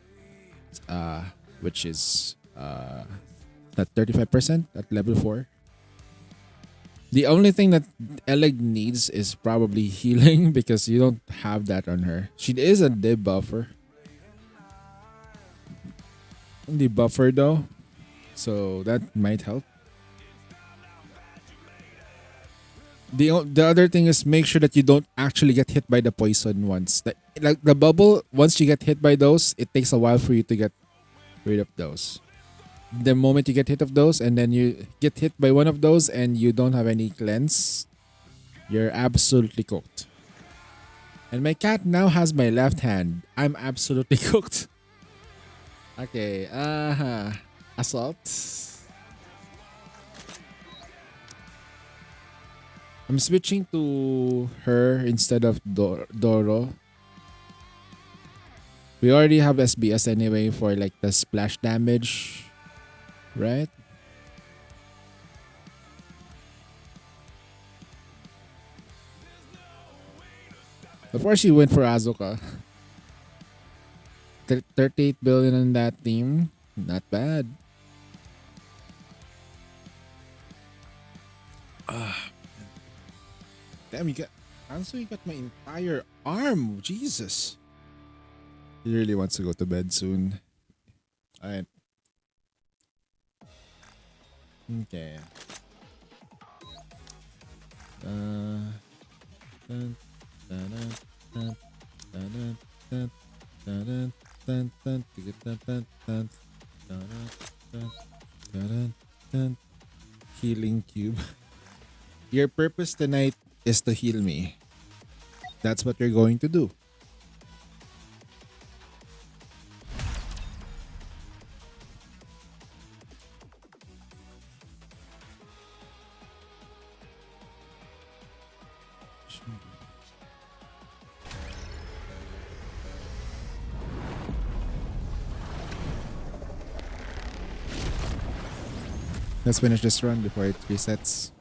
which is that 35% at level 4. The only thing that Eleg needs is probably healing because you don't have that on her. She is a debuffer. Debuffer though, so that might help. The other thing is make sure that you don't actually get hit by the poison once. Like the bubble, once you get hit by those, it takes a while for you to get rid of those. The moment you get hit of those and then you get hit by one of those and you don't have any cleanse, you're absolutely cooked. And my cat now has my left hand. I'm absolutely cooked. Okay, assault. I'm switching to her instead of Doro. We already have SBS anyway for like the splash damage, right? Before she went for Azuka. 38 billion on that team. Not bad. Damn, you got my entire arm. Jesus. He really wants to go to bed soon. Alright. Okay. healing cube. Your purpose tonight is to heal me. That's what you're going to do. Let's finish this run before it resets.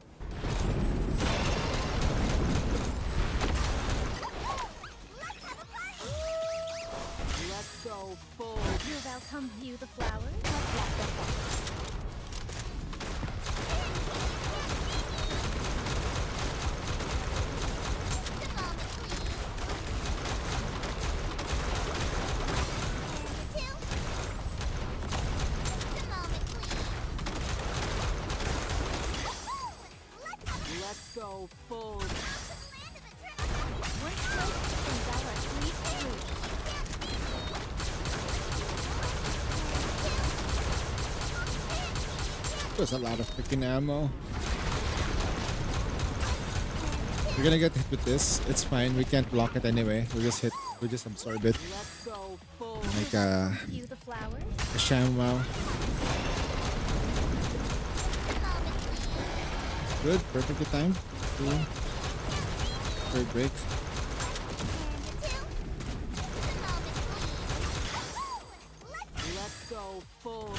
Let's go full. You're welcome. View the flowers. Let's let them go. Let's go full. We're close to Bella. Please through. There's a lot of freaking ammo. We're gonna get hit with this. It's fine. We can't block it anyway. We just absorb it. Let's go full. Like a View the flowers. ShamWow. Good, perfectly timed. Cool. Third break. Let's go full.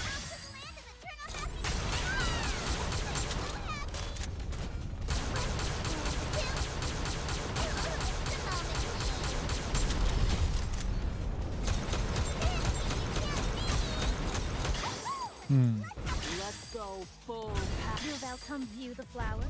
Let's go full. You're welcome. View the flowers.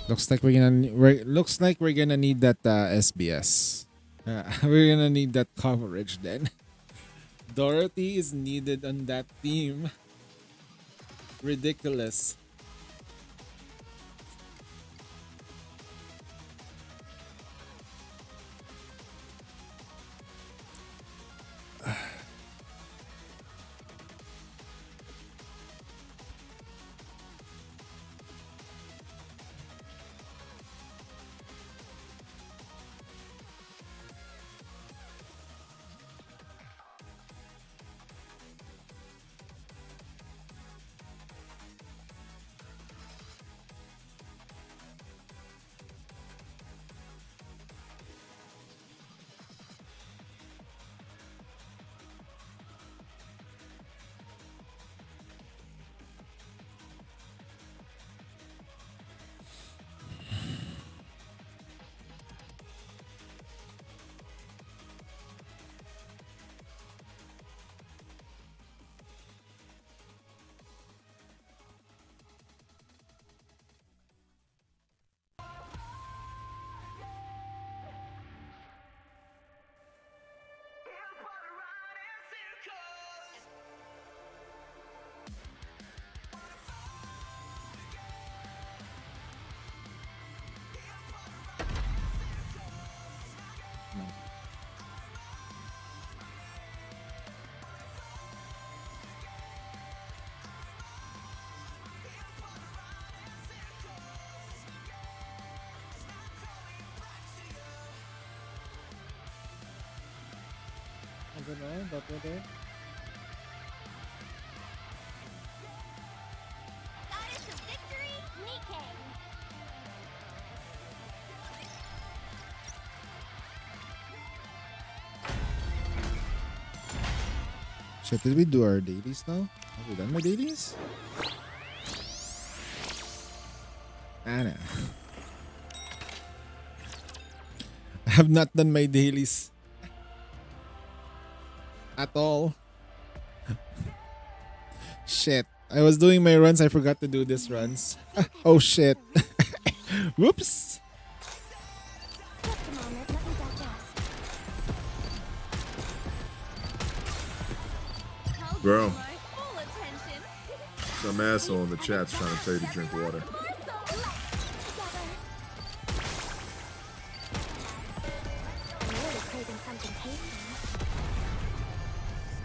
Looks like we're gonna need that SBS. We're gonna need that coverage then. Dorothy is needed on that team. Ridiculous. I don't know, but we're there. Goddess of victory, Nikke. Shit, did we do our dailies now? Have we done my dailies? I know. I have not done my dailies at all. Shit. I was doing my runs. I forgot to do these runs. Oh shit. Whoops. Just a moment, let me digest. Bro, My full attention. some asshole in the chat's trying to tell you to drink water.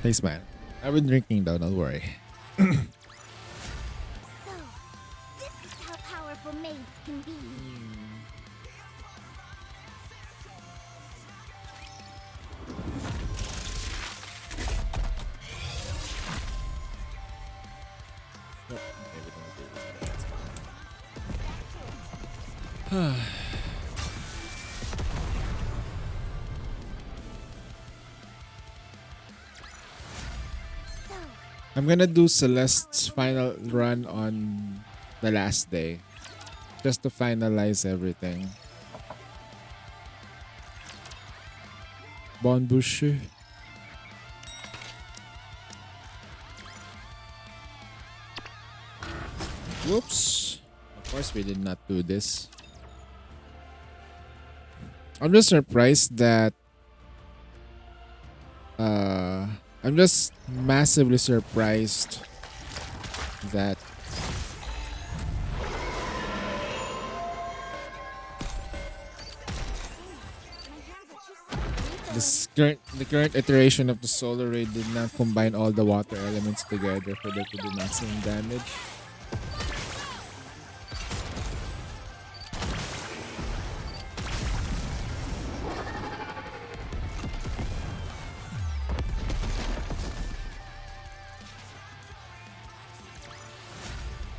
Thanks, man. I've been drinking though, don't worry. So, this is how powerful maids can be. I'm gonna do Celeste's final run on the last day. Just to finalize everything. Bon Boucher. Whoops. Of course we did not do this. I'm just surprised that I'm just massively surprised that the current iteration of the Solar Ray did not combine all the water elements together for them to do maximum damage.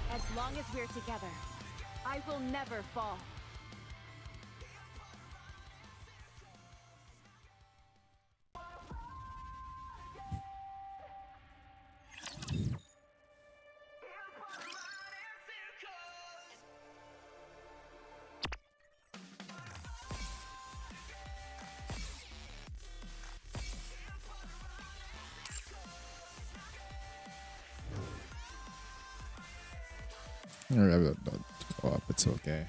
As long as we're together, I will never fall. Don't go up, it's okay.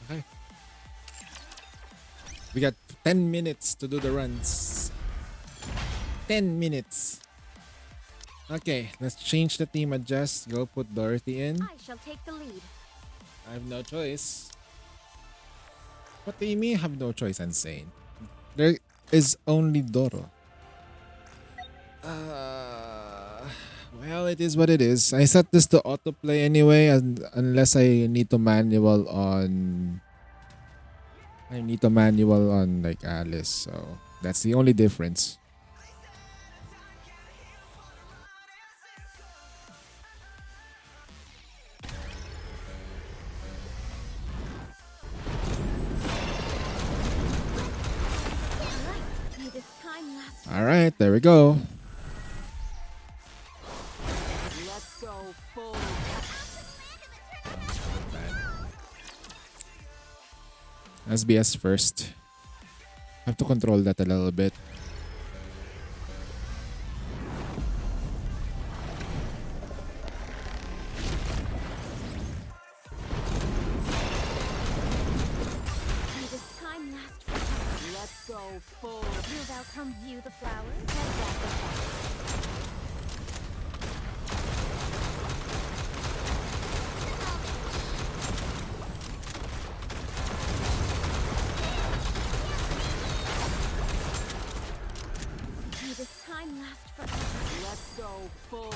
Okay. We got 10 minutes to do the runs. 10 minutes. Okay, let's change the team, adjust, go put Dorothy in. I shall take the lead. I have no choice. What do you mean have no choice, insane? There is only Doro. Well, it is what it is. I set this to autoplay anyway, and unless I need to manual on... I need to manual on like Alice, so that's the only difference. May this time last. Alright, there we go. Let's go full. SBS first. Have to control that a little bit. May this time last forever. Let's go full. Will thou come view the flowers? Has that the fire? May this time last forever. Let's go full.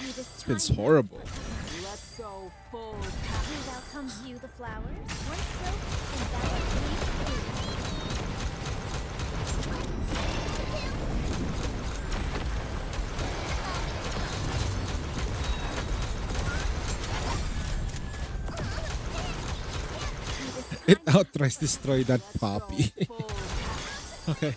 May this It's time horrible. Let's go full. Will thou come view the flowers? One stroke, and thou art lead It outright destroyed that poppy. Okay.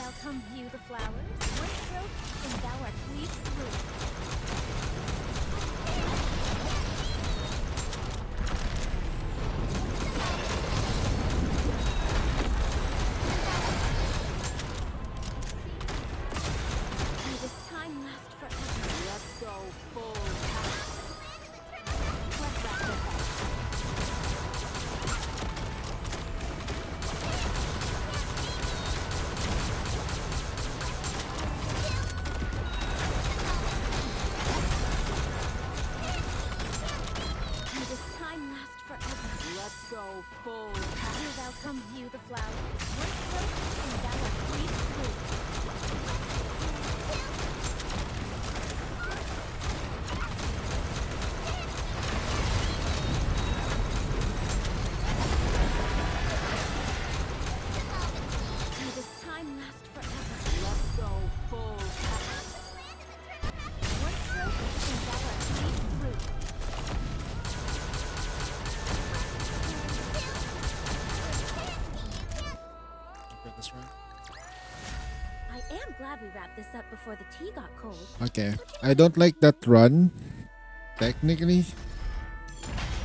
thou come view the flowers? One stroke, and thou art pleased through. May this time last forever. Let's go full power. Let's wrap this up. May this time last forever. Let's go full power. Here thou come view the flowers. One stroke, and thou art pleased through. May this time last forever. Let's go full power. One stroke, and thou art pleased through. Get this right. I am glad we wrapped this up before the tea got cold. Okay. I don't like that run. Technically.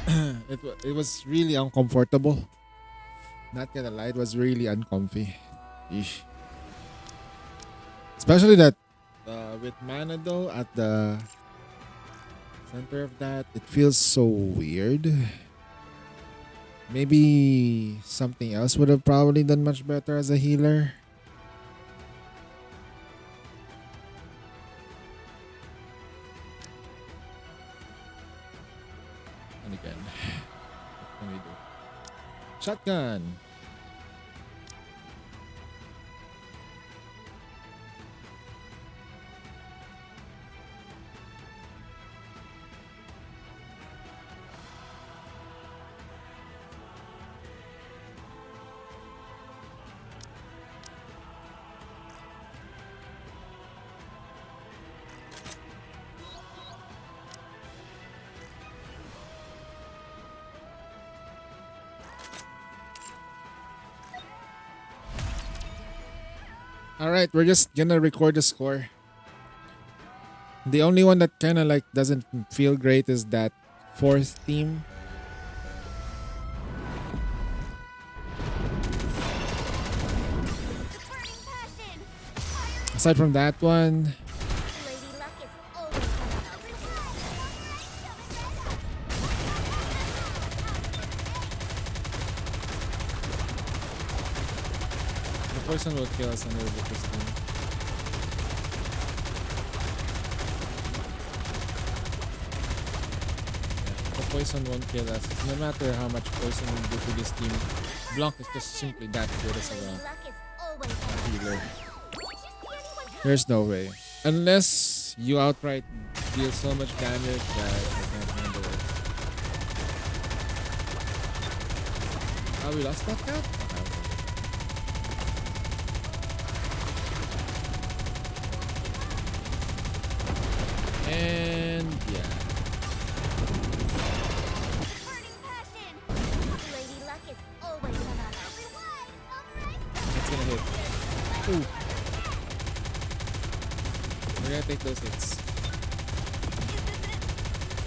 It was really uncomfortable. Not gonna lie, it was really uncomfy. Eesh. Especially that with Manado at the center of that, it feels so weird. Maybe something else would have probably done much better as a healer. And again, what can we do? Shotgun. All right, we're just gonna record the score. The only one that kind of like doesn't feel great is that fourth team. Aside from that one, Lady Luck is always the poison will kill us under this team. The poison won't kill us. No matter how much poison we do to this team, Blanc is just simply that good as a healer. There's no way. Unless you outright deal so much damage that I can't handle it. Oh, we lost that guy? And yeah. Lady Luck is always It's gonna hit. Ooh. We're gonna take those hits.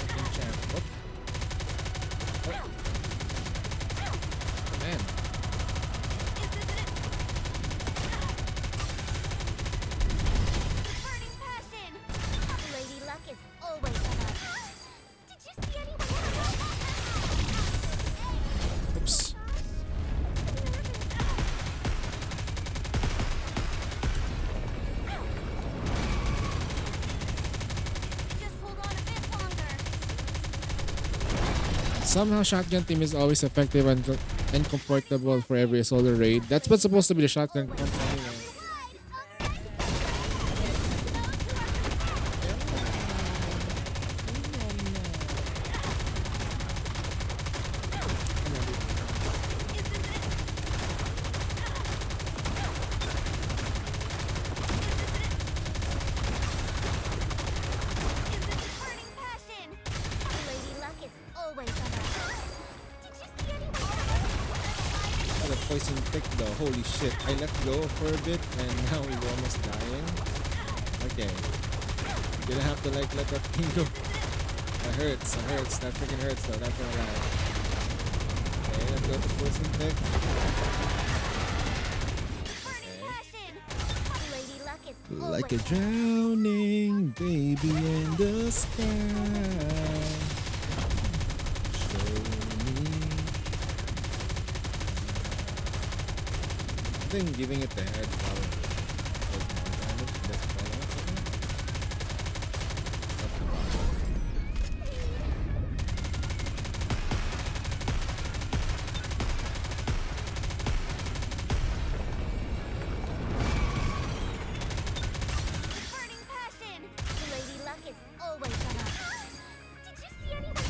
Fucking champ. Whoop. Oh. Man. Lady Luck is always Did you see anyone? Oops. Somehow shotgun team is always effective and comfortable for every solo raid. That's what's supposed to be the shotgun comp anyway. poison tick though. Holy shit. I let go for a bit and now we were almost dying. Okay. Gonna have to like let that thing go. That hurts. That hurts. That freaking hurts though. Not gonna lie. Okay, let's go to poison tick. Like a drowning baby in the sky. Show me. I think giving it the head probably does more damage. Let's follow up with it. Up the bottom. Burning passion. Lady Luck is always on us. Did you see anyone?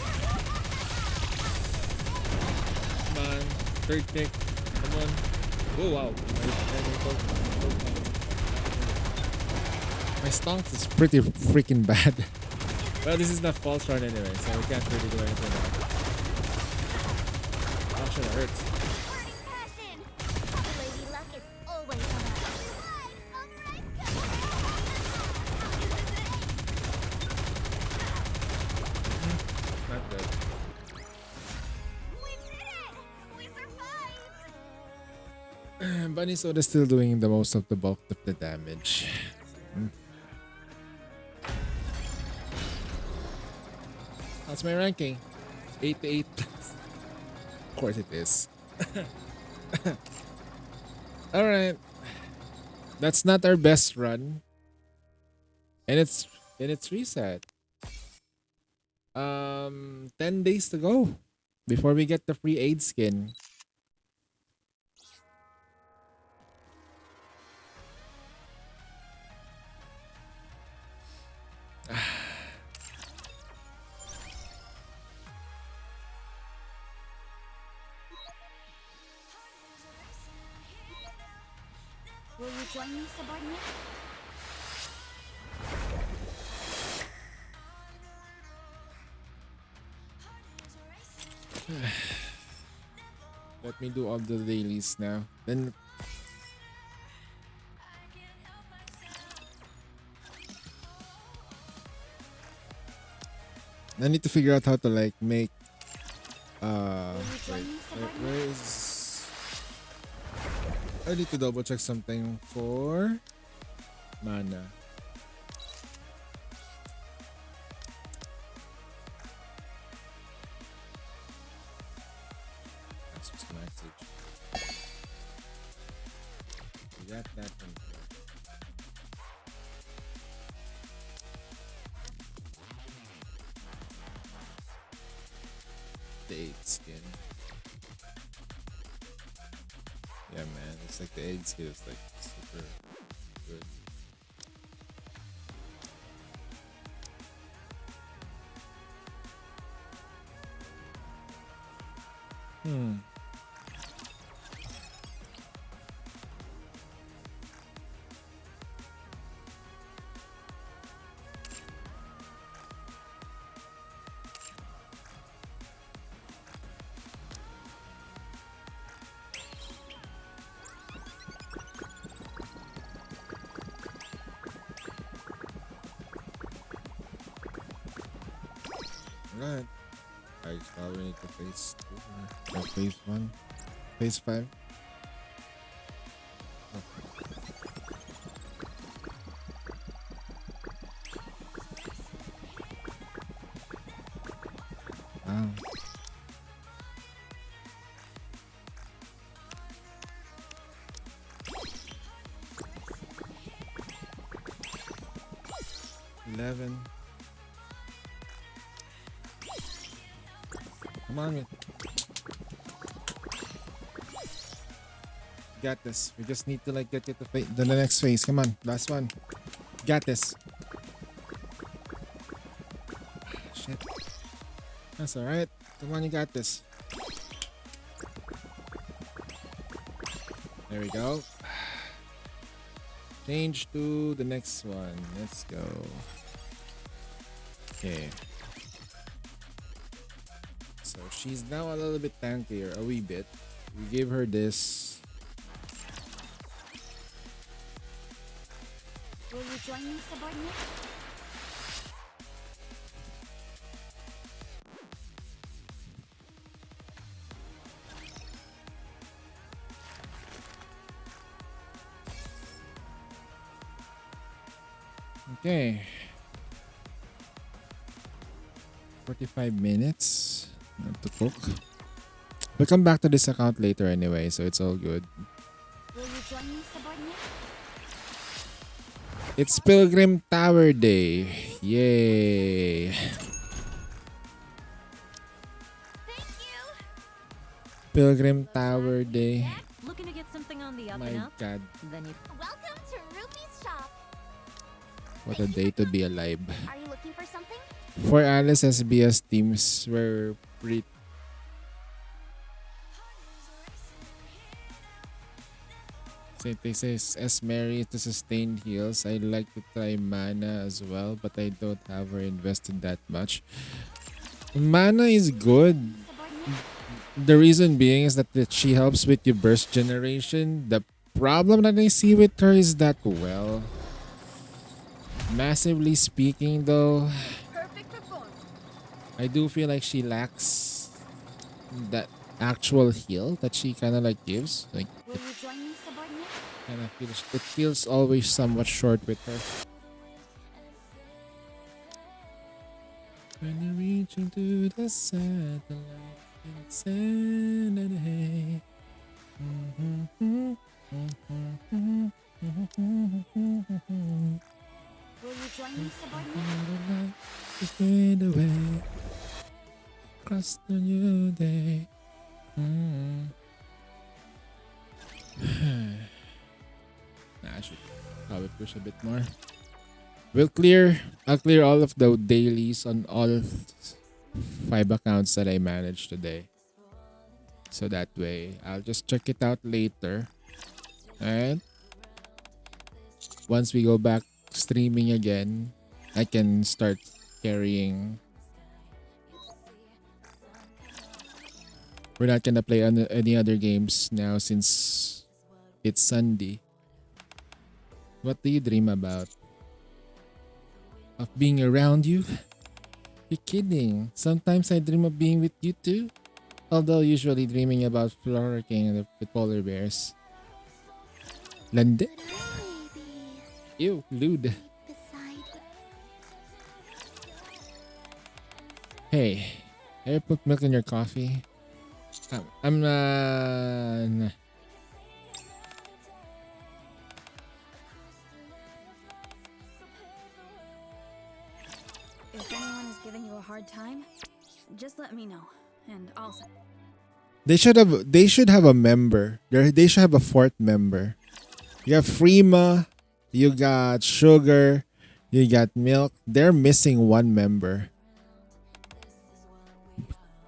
Come on. Third tick. Come on. Oh wow. My stonks is pretty freaking bad. Well, this is not false run anyway, so we can't really do anything about it. Oh shit, it hurts. Burning passion. Lady Luck is always on us. Not good. We did it! We survived! Bunny Soda still doing the most of the bulk of the damage. That's my ranking. 8 to 8. Of course it is. Alright. That's not our best run. And it's reset. 10 days to go before we get the free aid skin. Will you join me, subordinate? Let me do all the dailies now. Then I need to figure out how to like make wait, where is I need to double check something for mana. That's just message. We got that one. The 8 skin. Yeah, man, it's like the 8 skin is like super good. Alright. I probably need to phase 2 or phase 1. Phase 5. Wow. $11. Come on, man. Got this. We just need to like get the next phase. Come on, last one. Got this. Shit. That's alright. Come on, you got this. There we go. Change to the next one. Let's go. Okay. So she's now a little bit tankier, a wee bit. We gave her this. Will you join me, subordinate? Okay. 45 minutes to cook. We'll come back to this account later anyway, so it's all good. Will you join me, subordinate? It's Pilgrim Tower Day. Yay. Pilgrim Tower Day. Looking to get something on the up My and up? God. Then you Welcome to Ruby's shop. What a day to be alive. Are you looking for something? For Alice SBS teams were pretty. This is as Mary to sustain heals. I'd like to try mana as well, but I don't have her invested that much. Mana is good. The reason being is that she helps with your burst generation. The problem that I see with her is that, well, massively speaking though, I do feel like she lacks that actual heal that she kind of like gives. Like, Will you join me, subordinate? kind of feels always somewhat short with her. When you reach into the satellite, it's insanity. Will you join me, subordinate? To fade away across the new day. I should probably push a bit more. I'll clear all of the dailies on all 5 accounts that I managed today. So that way, I'll just check it out later. And once we go back streaming again, I can start carrying. We're not gonna play any other games now since it's Sunday. What do you dream about? Of being around you? You're kidding. Sometimes I dream of being with you too. Although usually dreaming about Flora King and the polar bears. Lande? Ew, lewd. Hey, ever put milk in your coffee? I'm not. If anyone is giving you a hard time, just let me know, and I'll. They should have a member. They should have a 4th member. You have Freema, you got Sugar, you got Milk. They're missing one member.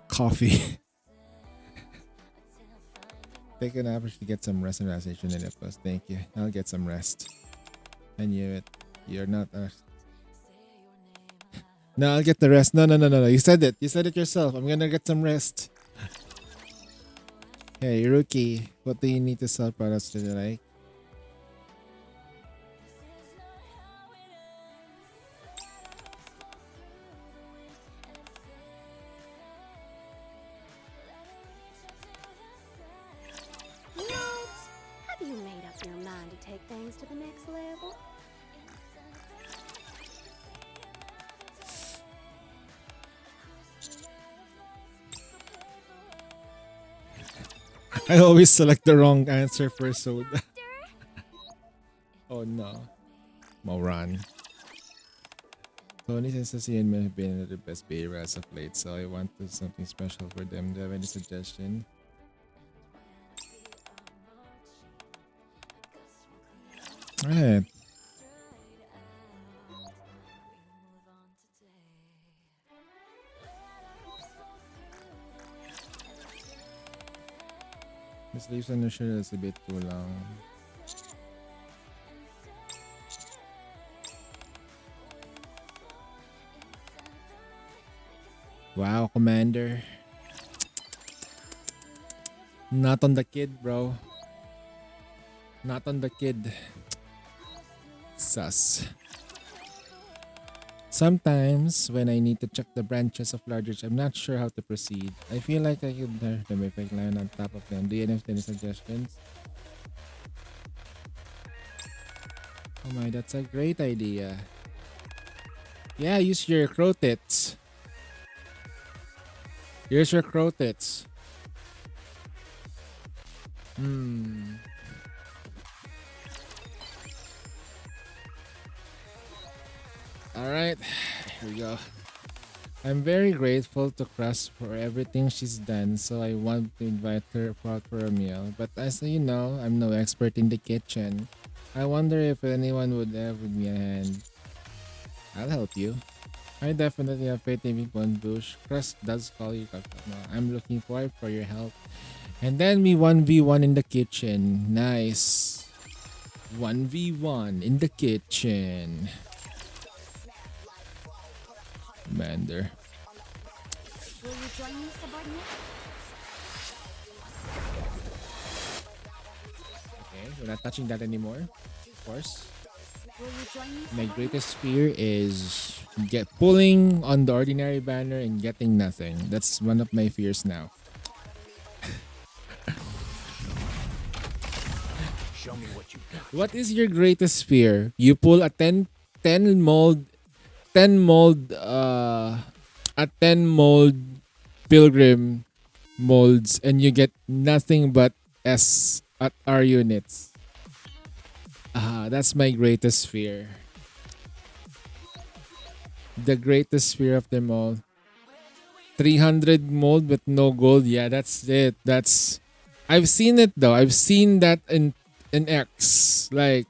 Coffee. Take an average to get some rest and relaxation in it. Plus, thank you. I'll get some rest. I knew it. You're not. No, I'll get the rest. No. You said it. You said it yourself. I'm gonna get some rest. Hey, Rookie. What do you need to sell products to you like? Have you made up your mind to take things to the next level? I always select the wrong answer for soda. Oh no. Moran. Tony and Ceci and me have been the best beer as of late, so I want to do something special for them. Do you have any suggestion? Alright. This leaves on the shirt is a bit too long. Wow, Commander. Not on the kid, bro. Not on the kid. Sus. Sometimes, when I need to check the branches of larger trees, I'm not sure how to proceed. I feel like I could hurt them if I climb on top of them. Do you have any suggestions? Oh my, that's a great idea. Yeah, use your crow tits. Here's your crow tits. Alright, here we go. I'm very grateful to Crust for everything she's done, so I want to invite her out for a meal. But as you know, I'm no expert in the kitchen. I wonder if anyone would give me a hand. I'll help you. I definitely have faith in One Bush. Crust does call you Kakama. I'm looking forward for your help. And then we 1v1 in the kitchen. Nice. 1v1 in the kitchen. Commander. Will you join me, subordinate? Okay, we're not touching that anymore. Of course. Will you join me, My subordinate? greatest fear is pulling on the ordinary banner and getting nothing. That's one of my fears now. Show me what you got. What is your greatest fear? You pull a 10 mold pilgrim molds and you get nothing but S at our units. That's my greatest fear. The greatest fear of them all. 300 mold with no gold. Yeah, that's it. I've seen it though. I've seen that in X. Like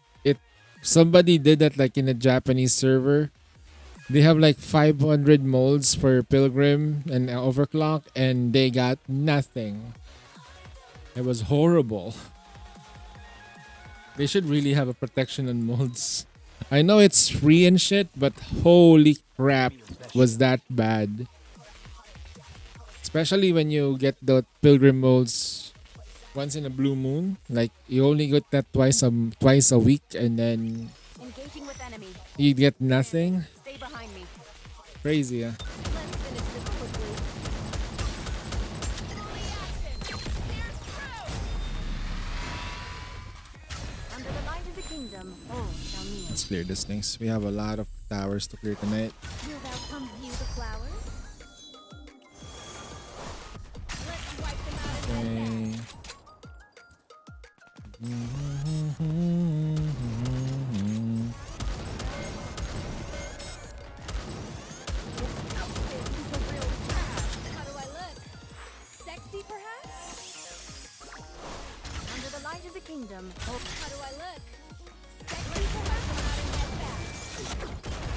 somebody did that like in a Japanese server. They have like 500 molds for Pilgrim and Overclock and they got nothing. It was horrible. They should really have a protection on molds. I know it's free and shit, but holy crap, was that bad. Especially when you get the Pilgrim molds once in a blue moon. Like you only get that twice a week and then Engaging with enemy. you get nothing. Stay behind me. Crazy, yeah. Let's finish this quickly. Under the light of the kingdom, all shall kneel. Let's clear these things. We have a lot of towers to clear tonight. Will thou come view the flowers? Let's wipe them out and Okay. How do I look? Sexy, perhaps? under the light of the kingdom, all How do I look? Sexy, perhaps? Come out and head back.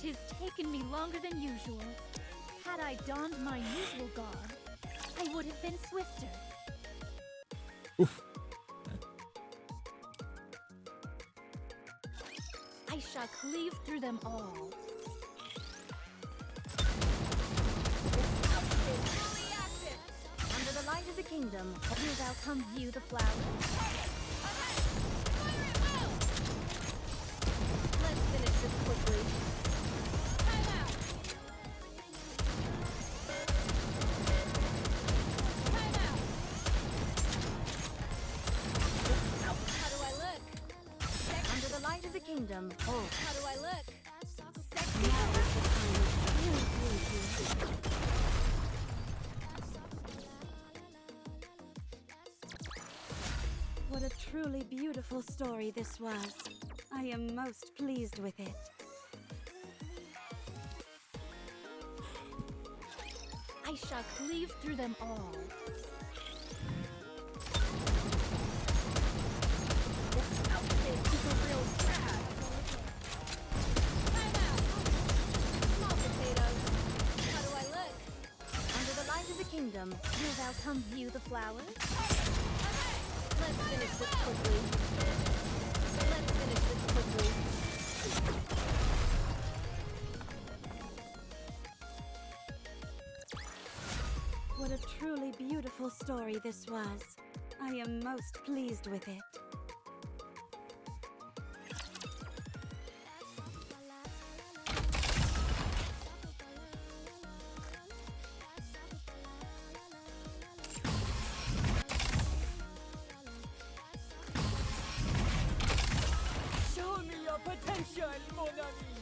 tis taken me longer than usual. Had I donned my usual garb, I would have been swifter. I shall cleave through them all. Under the light of the kingdom, will thou come view the flowers? Let's finish this quickly. How do I look? Under the light of the kingdom, oh, How do I look? now is the time of true beauty. What a truly beautiful story this was. I am most pleased with it. I shall cleave through them all. This outfit is a real drag. Small potatoes. How do I look? Under the light of the kingdom, will thou come view the flowers? Let's finish this quickly. Let's finish this quickly. What a truly beautiful story this was. I am most pleased with it. Show me your potential, mon ami.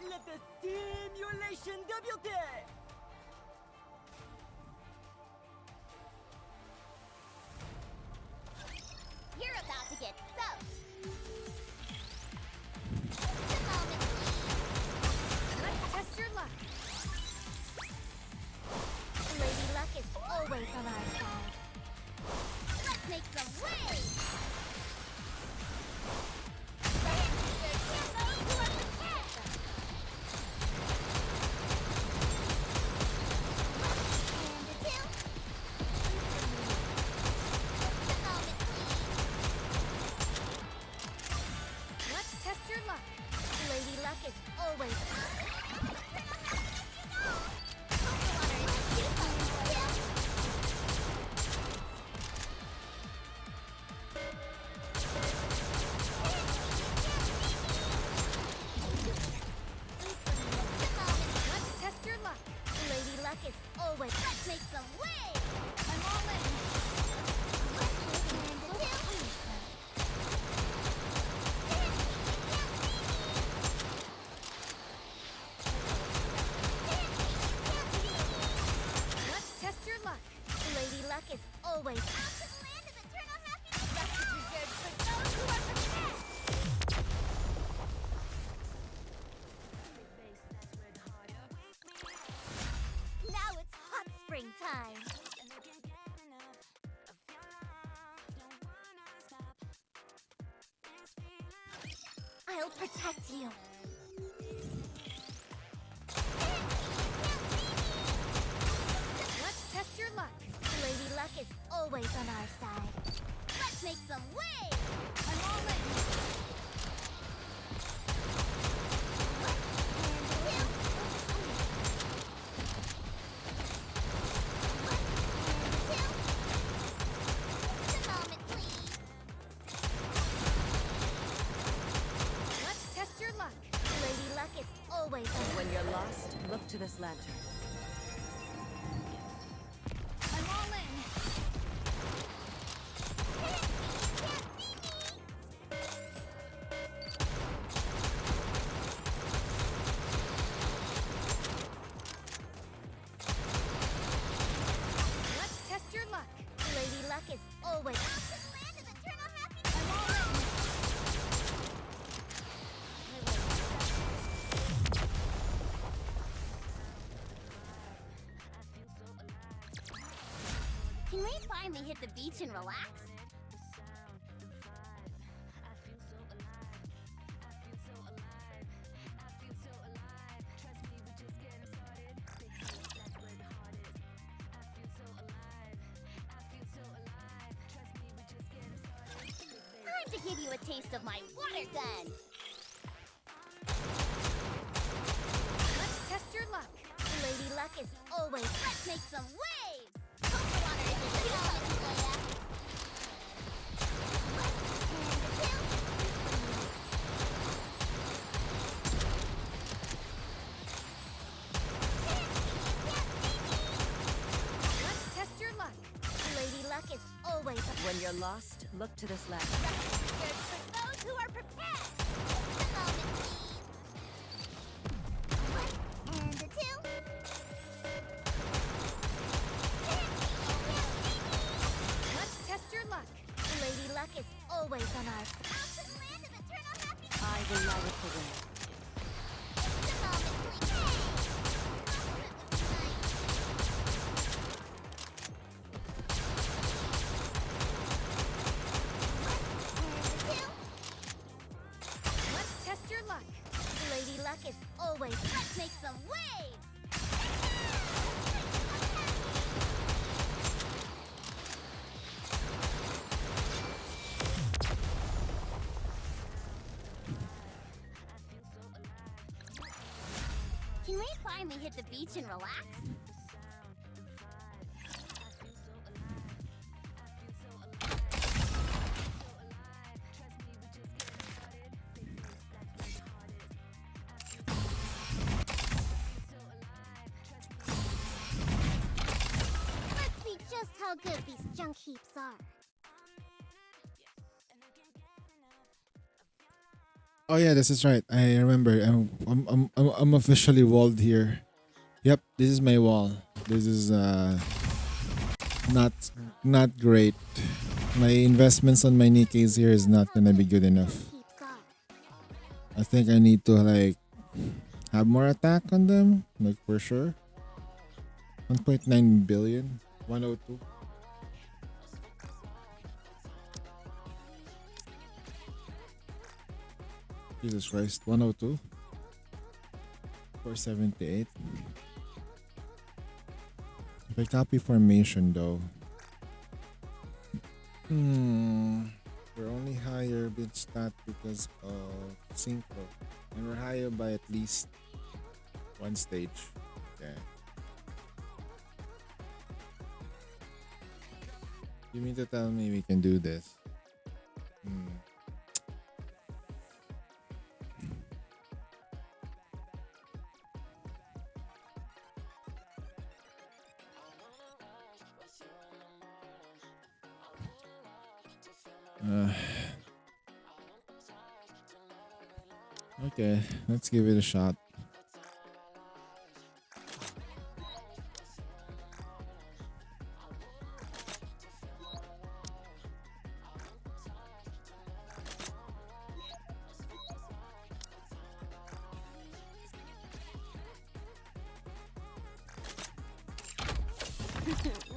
Let the simulation débute! You're about to get soaked. Just a moment, please. Let's test your luck. Lady Luck is always on our side. Let's make some waves! Lady Luck is always Let's test your luck. Lady Luck is always. Let's make some waves. I'm all in. Test your luck. Lady Luck is always out to the land of eternal happiness. Luck is reserved for those who are prepared. Now it's hot spring time. I'll protect you. Test your luck. Lady Luck is always on our side. Let's make some waves! I'm all in. Just a moment, please. Let's test your luck. Lady Luck is always on our side. When you're lost, look to this lantern. Lady Luck is always out to the land of eternal happiness. I'm all in. Can we finally hit the beach and relax? a taste of my water gun. Let's test your luck. Lady Luck is always. Let's make some waves. Cocoa water is in the element for ya. Let's test your luck. Lady Luck is always. When you're lost, look to this ladder. There's for those who are prepared. Just a moment, please. And a two. Let's test your luck. Lady Luck is always on our side. Out to the land of eternal happiness. I will light up the way. Just a moment, please. Let's test your luck. Lady Luck is always. Let's make some waves. Can we finally hit the beach and relax? Let's see just how good these junk heaps are. Oh yeah, this is right. I remember. I'm officially walled here. Yep, this is my wall. This is not great. My investments on my Nikkeis here is not gonna be good enough. I think I need to like have more attack on them, like for sure. 1.9 billion, 102. Jesus Christ, 102. 478. If I copy formation though. We're only higher bid stat because of Synchro. And we're higher by at least one stage. Okay. You mean to tell me we can do this? Okay, let's give it a shot.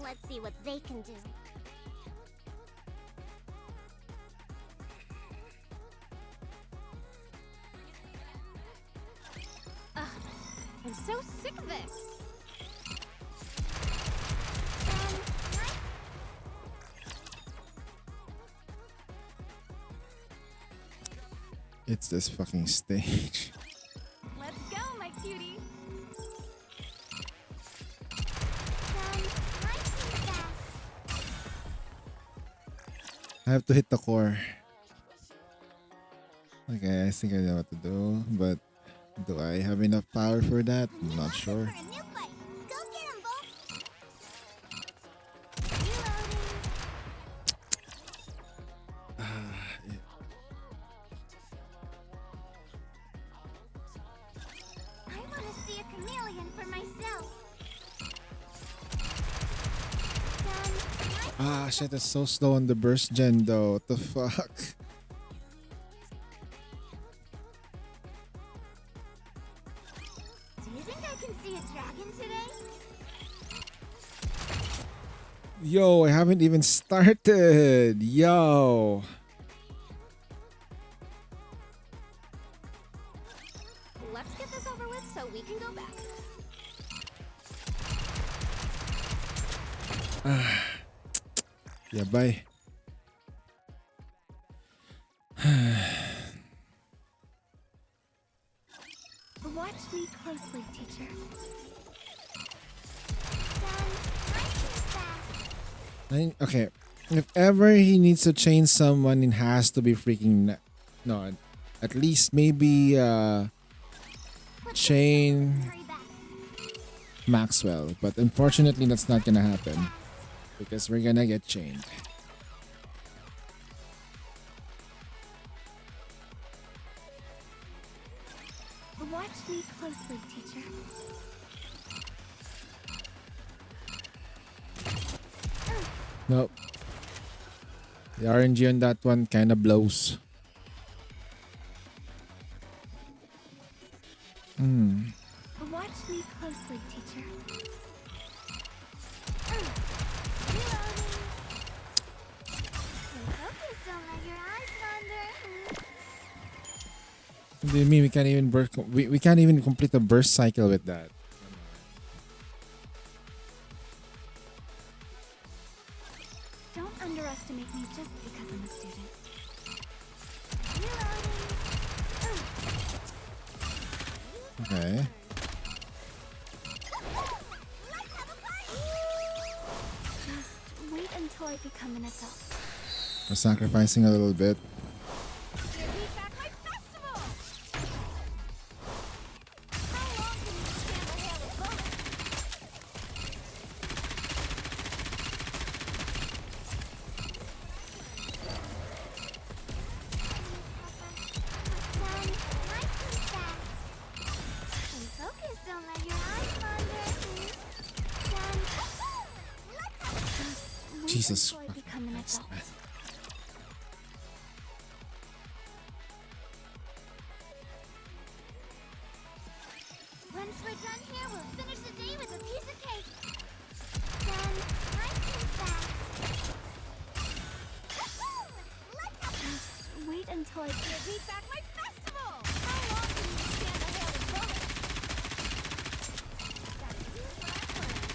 Let's see what they can do. I'm so sick of this. It's this fucking stage. Let's go, my cutie. I have to hit the core. Okay, I think I know what to do, but do I have enough power for that? I'm not sure. I want to see a chameleon for myself. Ah, shit, it's so slow on the burst gen though. What the fuck? Do you think I can see a dragon today? Yo, I haven't even started. Yo. Let's get this over with so we can go back. Yeah, bye. Watch me closely, teacher. Done. Nice and fast. Okay. If ever he needs to change someone, it has to be freaking no. At least maybe chain Maxwell, but unfortunately that's not gonna happen because we're gonna get chained. Watch me closely, teacher. Nope. The RNG on that one kind of blows. Watch me closely, teacher. Focus, don't let your eyes wander. What do you mean we can't even we can't even complete the burst cycle with that? Don't underestimate me just because I'm a student. Okay. Just wait until I become an adult. We're sacrificing a little bit. Give me back my festival! How long can you stand the hail of bullets? Done. Nice and fast. Stay focused, don't let your eyes wander. Done. Just wait Jesus until I become an adult. Once we're done here, we'll finish the day with a piece of cake. Done. Nice and fast. Just wait until I give me back my festival. How long can you stand the hail of bullets? Gotta use what I've learned.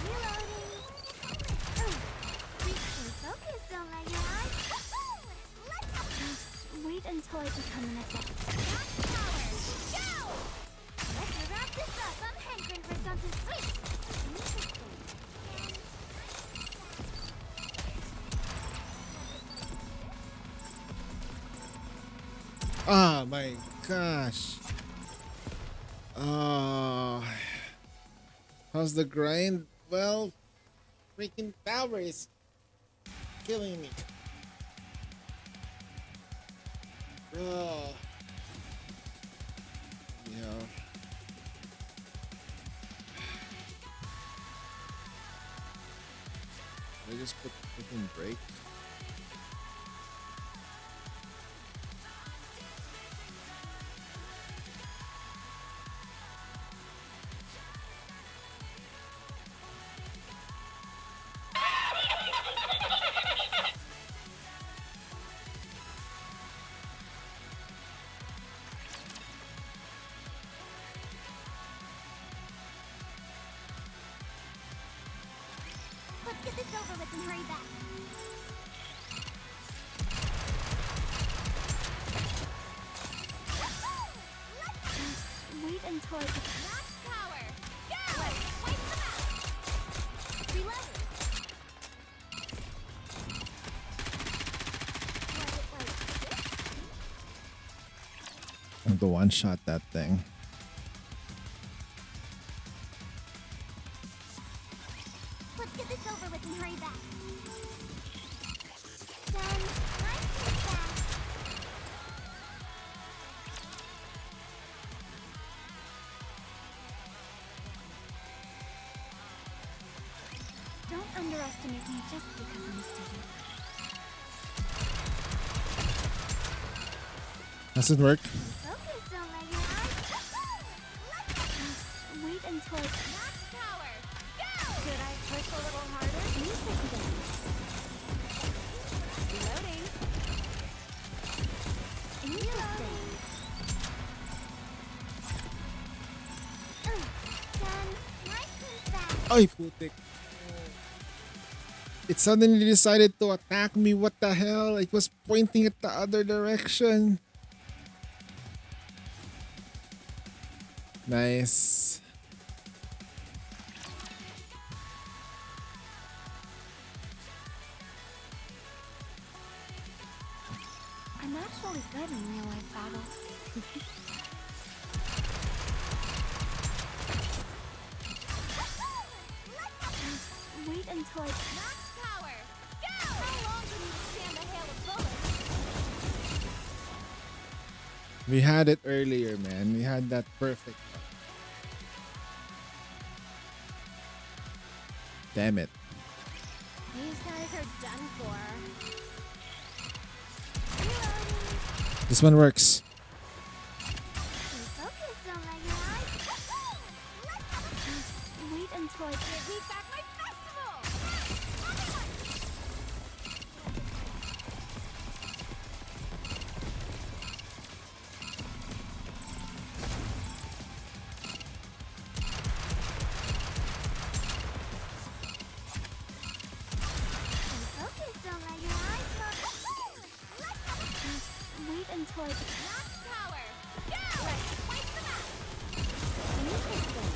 Reloading. Stay focused, don't let your eyes. Just wait until I become an adult. Power, go! Let's wrap this up. I'm hankering for something sweet. Oh my gosh. Oh. How's the grind? Well, freaking tower is killing me. Oh. Yeah. I just put freaking break. Let's get this over with and hurry back. Just wait until I become last power. Go! Let's wipe them out. Reload. Was it like this? I want to one-shot that thing. Let's get this over with and hurry back. Done. Nice and fast. Don't underestimate me just because I'm a student. Does it work? Focus, don't let your eyes. Just wait until it's last power. Go! Should I push a little harder? Music then. Reloading. Interesting. Done. Ay, putik. It suddenly decided to attack me. What the hell? It was pointing at the other direction. Nice. I'm actually good in real life battles. Just wait until I max power. Go! How long can you stand a hail of bullets? We had it earlier, man. We had that perfect. Damn it. These guys are done for. This one works. Focus, don't let your eyes. Just wait until I give me back my festival. Focus, don't let your eyes go. Just wait until I max power. Go! Let's wait them out. Interesting.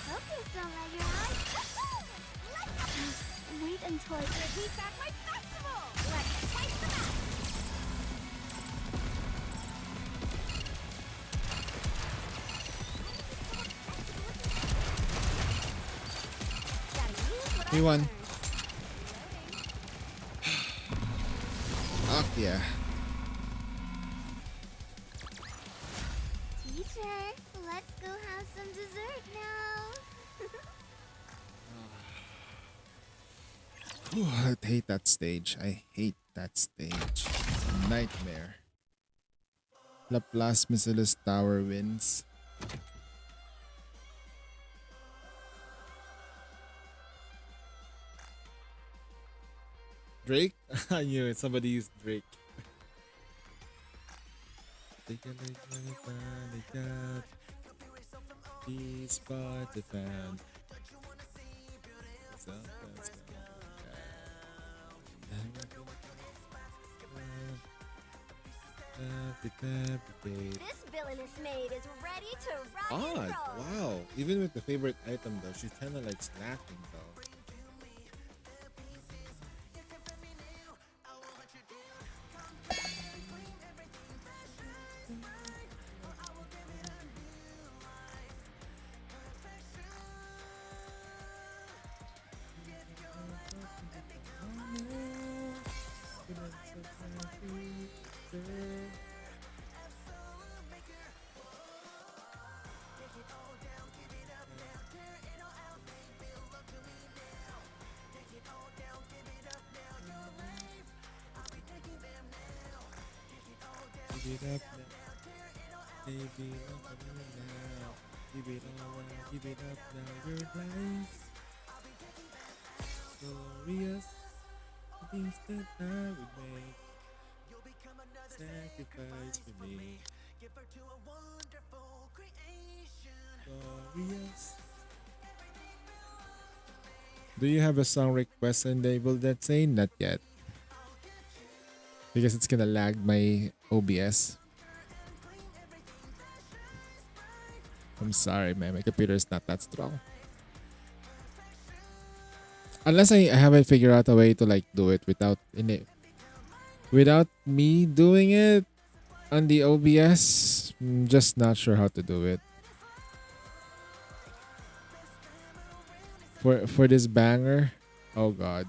Focus, don't let your eyes. Just wait until I give me back my festival. Let's fight them out. We won. Fuck yeah. Teacher, let's go have some dessert now. Whew, I hate that stage. I hate that stage. It's a nightmare. Laplace Missiles Tower wins. Drake? I knew it. Somebody used Drake. He's but a fan. This villainous maid is ready to rock and Odd. roll. Wow. Even with the favorite item though, she's kinda like snacking though. Give it up now. Baby, love me now. Give it all now. Give it up now. Your life. Glorious. The things that I would make. Sacrifice for me. Glorious. Do you have a song request enabled that say not yet? Because it's gonna lag my OBS. I'm sorry, man. My computer is not that strong. Unless I haven't figured out a way to like do it without without me doing it on the OBS. I'm just not sure how to do it. For this banger, oh god.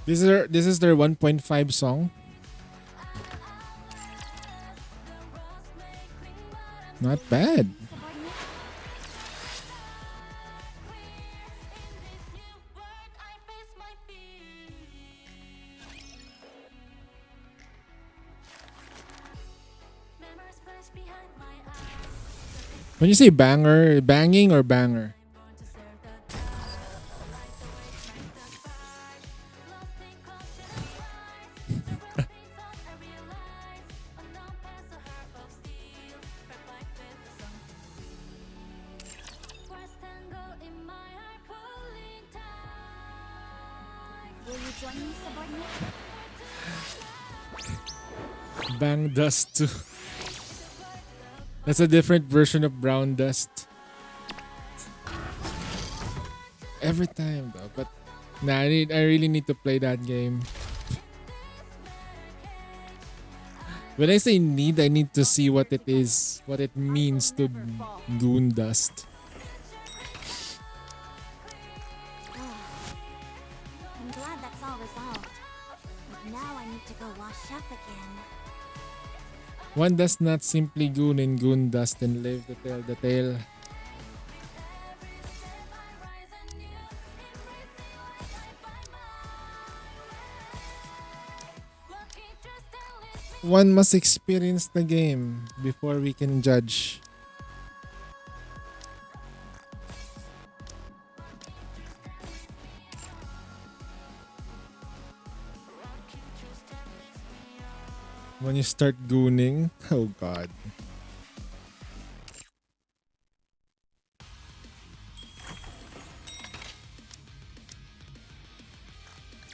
This is their 1.5 song. Not bad. When you say banger, banging or banger? Will you join me, subordinate? Bang dust too. That's a different version of brown dust. Every time though, but nah, I really need to play that game. When I say need, I need to see what it is, what it means to goon dust. I'm glad that's all resolved. But now I need to go wash up again. One does not simply goon in goon dust and live to tell the tale. One must experience the game before we can judge. When you start gooning, oh god.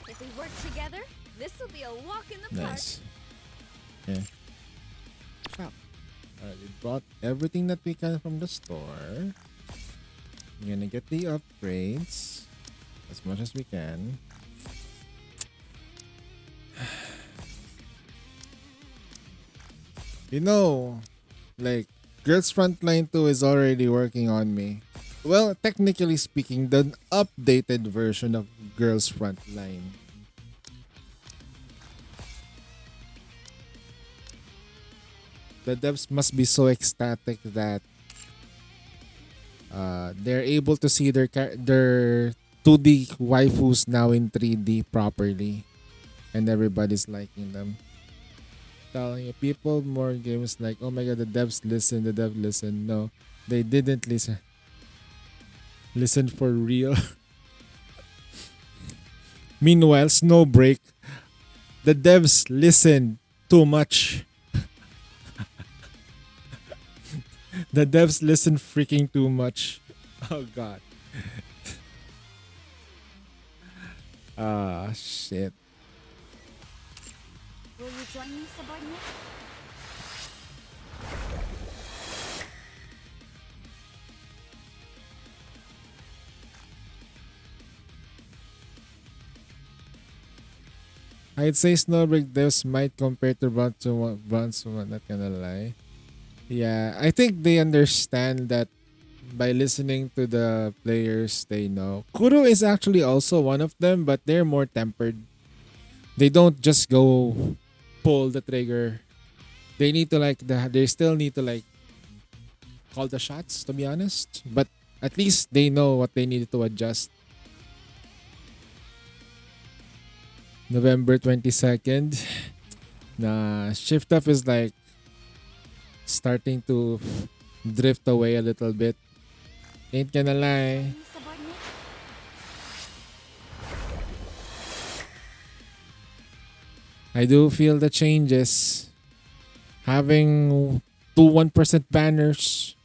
If we work together, this will be a walk in the park. Nice. Okay. Shop. Alright, we bought everything that we can from the store. We're gonna get the upgrades as much as we can. You know, like, Girls Frontline 2 is already working on me. Well, technically speaking, the updated version of Girls Frontline. The devs must be so ecstatic that they're able to see their 2D waifus now in 3D properly, and everybody's liking them. Telling you, people more games like, oh my god, the devs listen, the devs listen. No, they didn't listen. Listen for real. Meanwhile, Snowbreak, the devs listen too much. The devs listen freaking too much. Oh god. Ah, shit. Will you join me, subordinate? I'd say Snowbreak devs might compare to Bronze, not gonna lie. Yeah, I think they understand that by listening to the players they know. Kuro is actually also one of them, but they're more tempered. They don't just go pull the trigger. They need to they still need to call the shots, to be honest. But at least they know what they need to adjust. November 22nd. Nah, Shift Up is starting to drift away a little bit. Ain't gonna lie. I do feel the changes. Having 1% banners.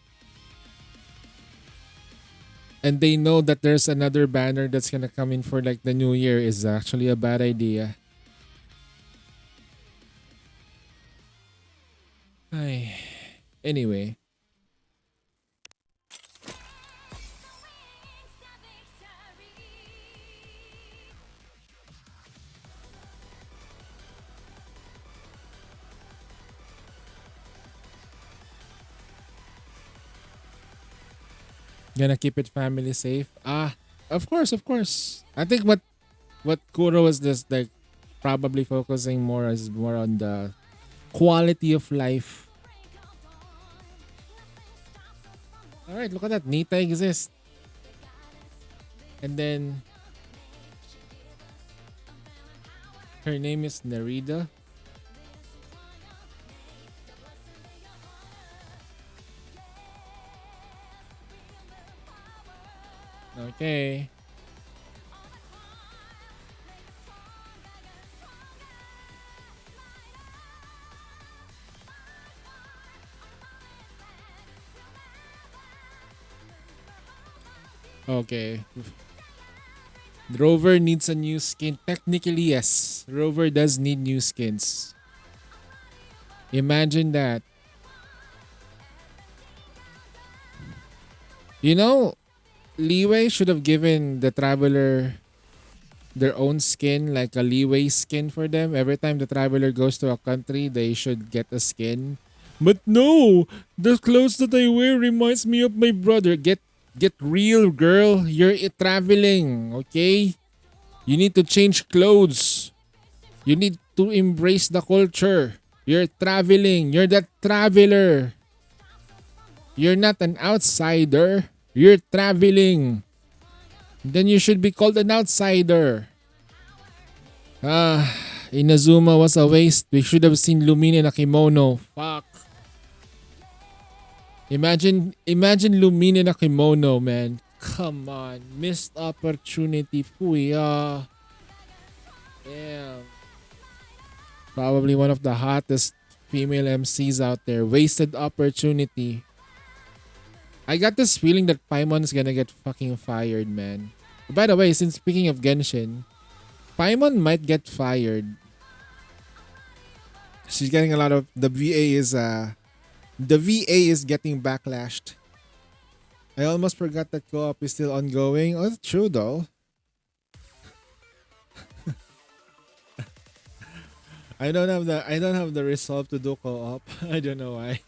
And they know that there's another banner that's gonna come in for the new year is actually a bad idea. Ay. Anyway. Gonna keep it family safe. Of course. I think what what Kuro was just like probably focusing more on the quality of life. All right, look at that. Nita exists. And then her name is Nerida. Okay. Okay. Rover needs a new skin. Technically, yes. Rover does need new skins. Imagine that. You know, Leeway should have given the Traveler their own skin, like a Leeway skin for them. Every time the Traveler goes to a country, they should get a skin. But no! The clothes that I wear reminds me of my brother. Get real, girl. You're traveling, okay? You need to change clothes. You need to embrace the culture. You're traveling. You're the traveler. You're not an outsider. You're traveling. Then you should be called an outsider. Inazuma was a waste. We should have seen Lumine in a kimono. Fuck. Imagine Lumine in a kimono, man. Come on. Missed opportunity. Fuya. Damn. Probably one of the hottest female MCs out there. Wasted opportunity. I got this feeling that Paimon's gonna get fucking fired, man. By the way, since speaking of Genshin, Paimon might get fired. She's getting a lot of... The VA is getting backlashed. I almost forgot that co-op is still ongoing. Oh, that's true though. I don't have the resolve to do co-op. I don't know why.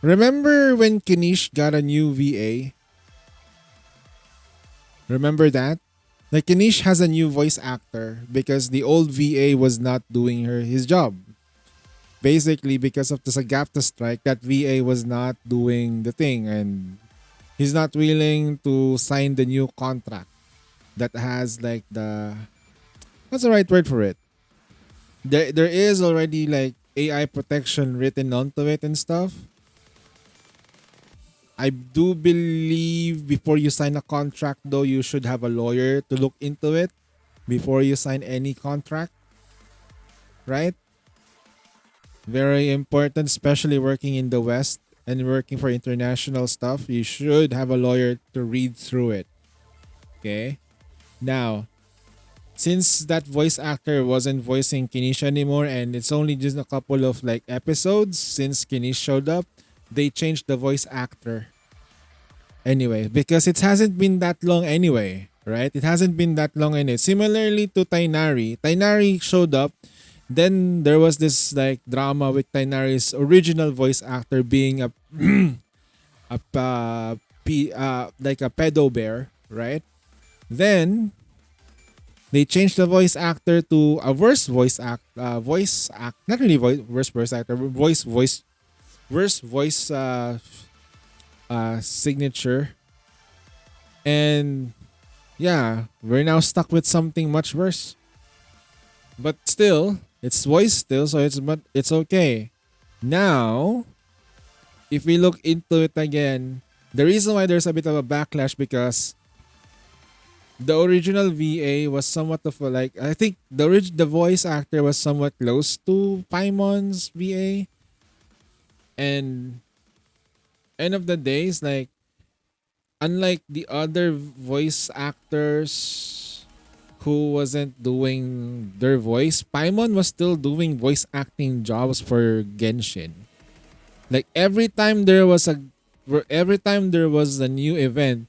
Remember when Kanish got a new VA? Remember that? Like Kanish has a new voice actor because the old VA was not doing his job. Basically, because of the Sagapta strike, that VA was not doing the thing and he's not willing to sign the new contract that has like the... What's the right word for it? There is already like AI protection written onto it and stuff. I do believe before you sign a contract though, you should have a lawyer to look into it before you sign any contract. Right? Very important, especially working in the West and working for international stuff. You should have a lawyer to read through it. Okay? Now, since that voice actor wasn't voicing Kinish anymore and it's only just a couple of like episodes since Kinish showed up, they changed the voice actor. Anyway, because it hasn't been that long anyway, right? It hasn't been that long anyway. Similarly to Tainari. Tainari showed up. Then there was this like drama with Tainari's original voice actor being a like a pedo bear, right? Then they changed the voice actor to a worse voice signature. And yeah, we're now stuck with something much worse. But still, it's voice still, so it's okay. Now, if we look into it again, The reason why there's a bit of a backlash because the original VA was somewhat of a like I think the voice actor was somewhat close to Paimon's VA, and end of the day is like unlike the other voice actors who wasn't doing their voice, Paimon was still doing voice acting jobs for Genshin. Like every time there was a new event,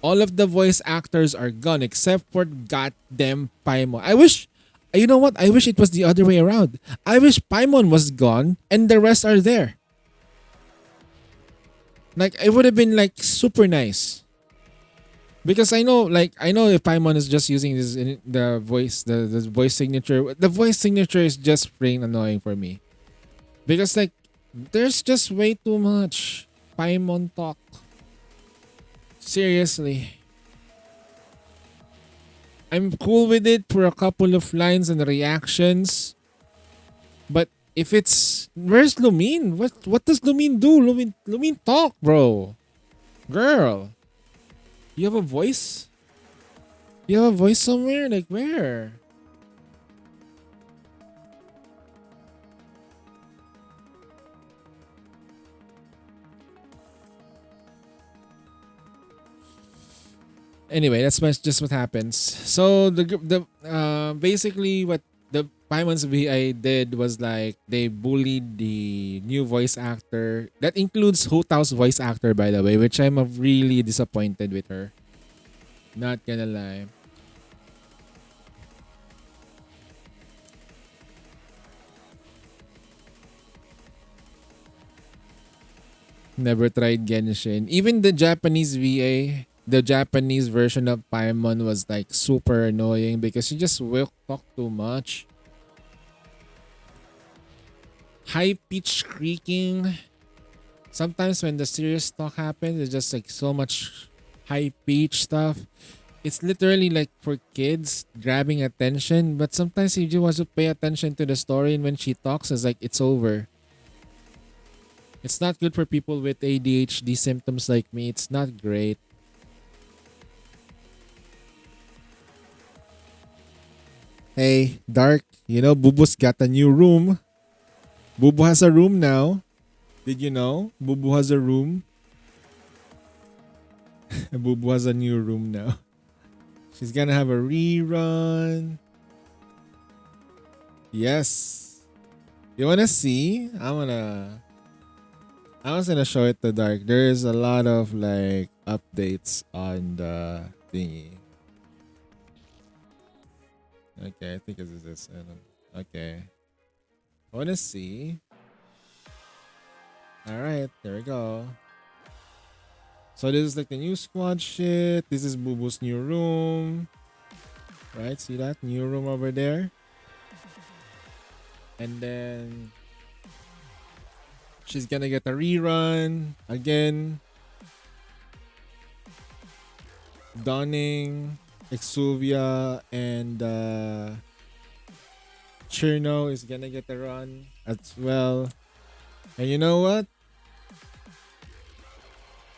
all of the voice actors are gone except for goddamn Paimon. You know what? I wish it was the other way around. I wish Paimon was gone and the rest are there. Like it would have been like super nice. Because I know if Paimon is just using the voice signature. The voice signature is just plain annoying for me. Because like there's just way too much Paimon talk. Seriously. I'm cool with it for a couple of lines and reactions. But if it's where's Lumine? What does Lumine do? Lumine talk, bro. Girl. You have a voice? You have a voice somewhere? Like where? Anyway, that's just what happens. So basically what the Paimon's VI did was like they bullied the new voice actor. That includes Hu Tao's voice actor, by the way, which I'm really disappointed with her. Not gonna lie. Never tried Genshin. Even the Japanese VA, the Japanese version of Paimon was like super annoying because she just will talk too much. High pitch creaking. Sometimes when the serious talk happens, it's just like so much high pitch stuff. It's literally like for kids grabbing attention, but sometimes if you want to pay attention to the story and when she talks, it's like it's over. It's not good for people with ADHD symptoms like me. It's not great. Hey, Dark, you know Bubu's got a new room. Bubu has a room now. Did you know? Bubu has a room. Bubu has a new room now. She's gonna have a rerun. Yes. You wanna see? I was gonna show it to Dark. There is a lot of like updates on the thingy. Okay, I think it's this. Okay. I wanna see. Alright, there we go. So this is like the new squad shit. This is Bubu's new room. Right, see that? New room over there. And then she's gonna get a rerun again. Donning, Exuvia, and Cherno is gonna get a run as well. And you know what?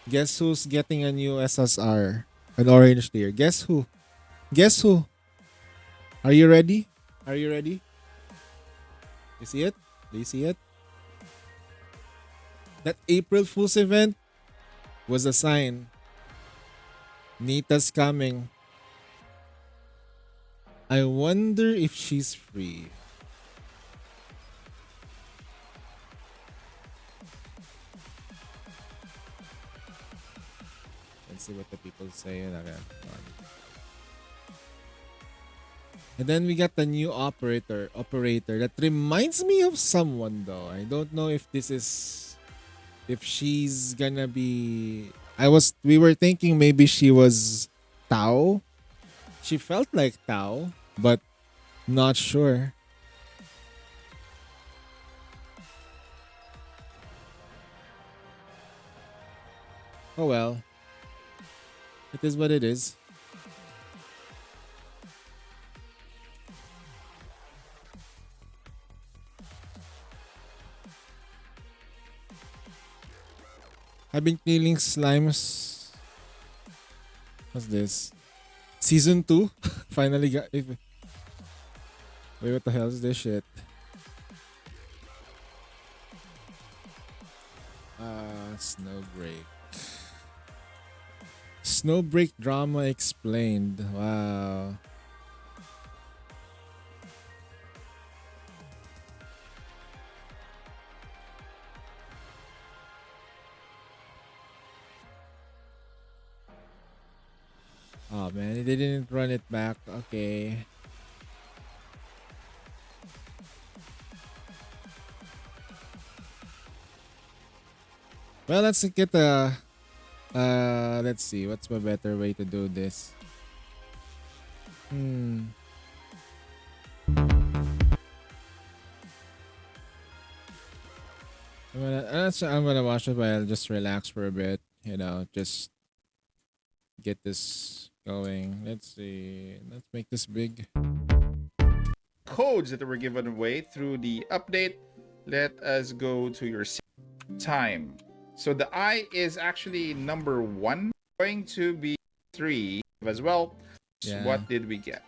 Guess who's getting a new SSR? An orange tier. Guess who? Guess who? Are you ready? Are you ready? You see it? Do you see it? That April Fool's event was a sign. Nita's coming. I wonder if she's free. Let's see what the people say. Okay. And then we got the new operator that reminds me of someone though. I don't know if she's gonna be. We were thinking maybe she was Tao. She felt like Tao, but not sure. Oh well. It is what it is. I've been killing slimes. What's this? Season 2? Finally got... Wait, what the hell is this shit? Snowbreak. Snowbreak drama explained. Wow. Oh man, they didn't run it back. Okay. Well, let's get a let's see, what's a better way to do this? I'm gonna watch it, but I'll just relax for a bit, you know, just get this going. Let's see. Let's make this big. Codes that were given away through the update. Let us go to your time. So the I is actually number 1, going to be 3 as well. Yeah. What did we get?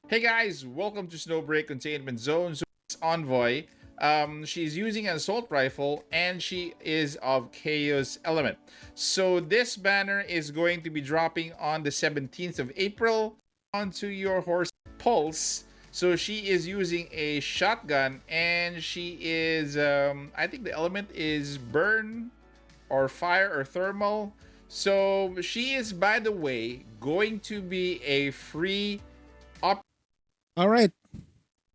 Hey guys, welcome to Snowbreak Containment Zone. Envoy. She's using an assault rifle and she is of Chaos Element. So this banner is going to be dropping on the 17th of April onto your horse Pulse. So she is using a shotgun and she is, I think the element is burn or fire or thermal. So she is, by the way, going to be a free Alright.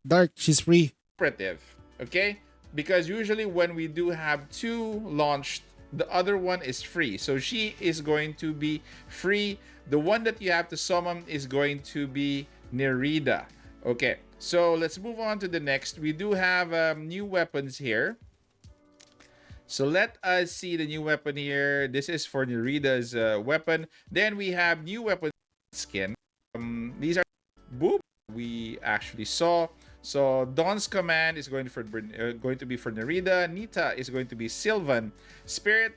Dark, she's free. operative. Okay? Because usually when we do have 2 launched, the other one is free. So she is going to be free. The one that you have to summon is going to be Nerida. Okay, so let's move on to the next. We do have new weapons here. So let us see the new weapon here. This is for Nerida's weapon. Then we have new weapon skin. These are boop we actually saw. So Dawn's command is going to be for Nerida. Nita is going to be Sylvan. Spirit,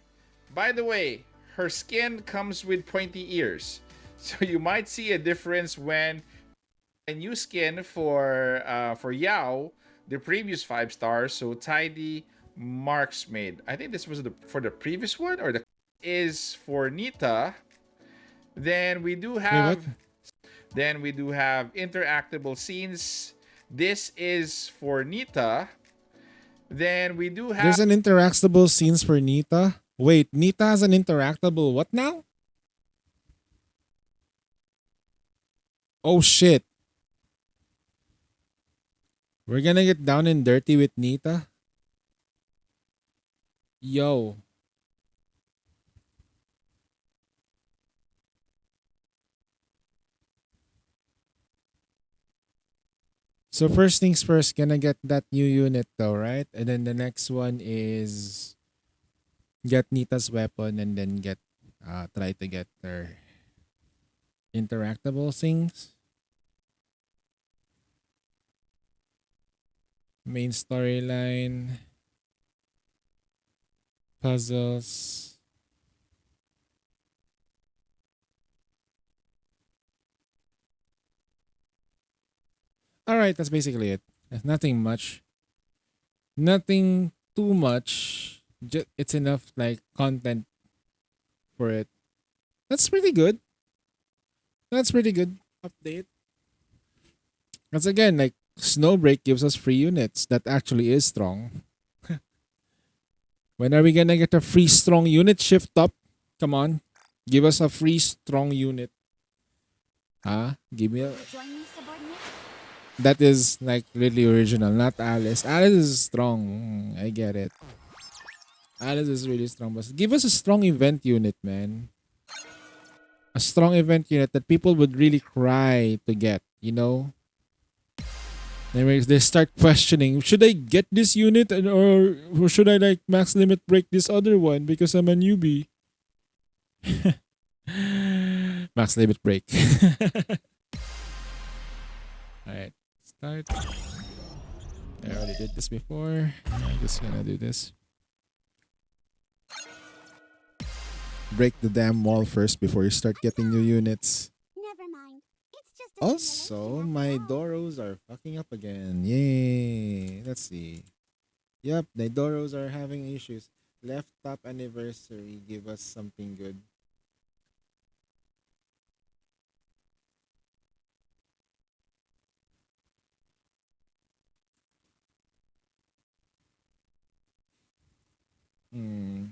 by the way, her skin comes with pointy ears. So you might see a difference when a new skin for Yao, the previous 5 stars. So Tidy Marks made. I think this was for the previous one, or the is for Nita. Then we do have interactable scenes. This is for Nita. Then we do have... There's an interactable scenes for Nita. Wait, Nita has an interactable what now? Oh shit. We're gonna get down and dirty with Nita? Yo. So first things first, gonna get that new unit though, right? And then the next one is get Nita's weapon and then try to get her interactable things. Main storyline. Puzzles. Alright, that's basically it. There's nothing much. Nothing too much. It's enough like content for it. That's pretty good. That's pretty good update. Because again, like Snowbreak gives us free units. That actually is strong. When are we gonna get a free strong unit? Shift up. Come on. Give us a free strong unit. Huh? Give me a... That is like really original, not Alice. Alice is strong. I get it. Alice is really strong. But give us a strong event unit, man. A strong event unit that people would really cry to get, you know? Anyways, they start questioning, should I get this unit or should I like max limit break this other one because I'm a newbie? Max limit break. Alright, start. I already did this before. I'm just gonna do this. Break the damn wall first before you start getting new units. Never mind. It's just a Also, my Doros are fucking up again. Yay. Let's see. Yep, the Doros are having issues. Left top anniversary. Give us something good. Hmm.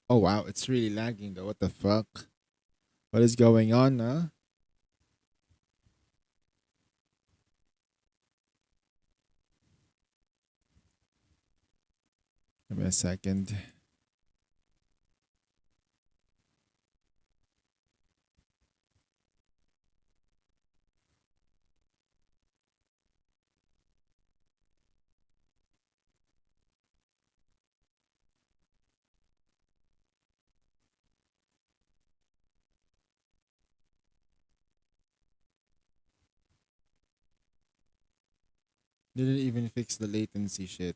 Oh wow, it's really lagging though. What the fuck? What is going on, huh? Give me a second. Didn't even fix the latency shit.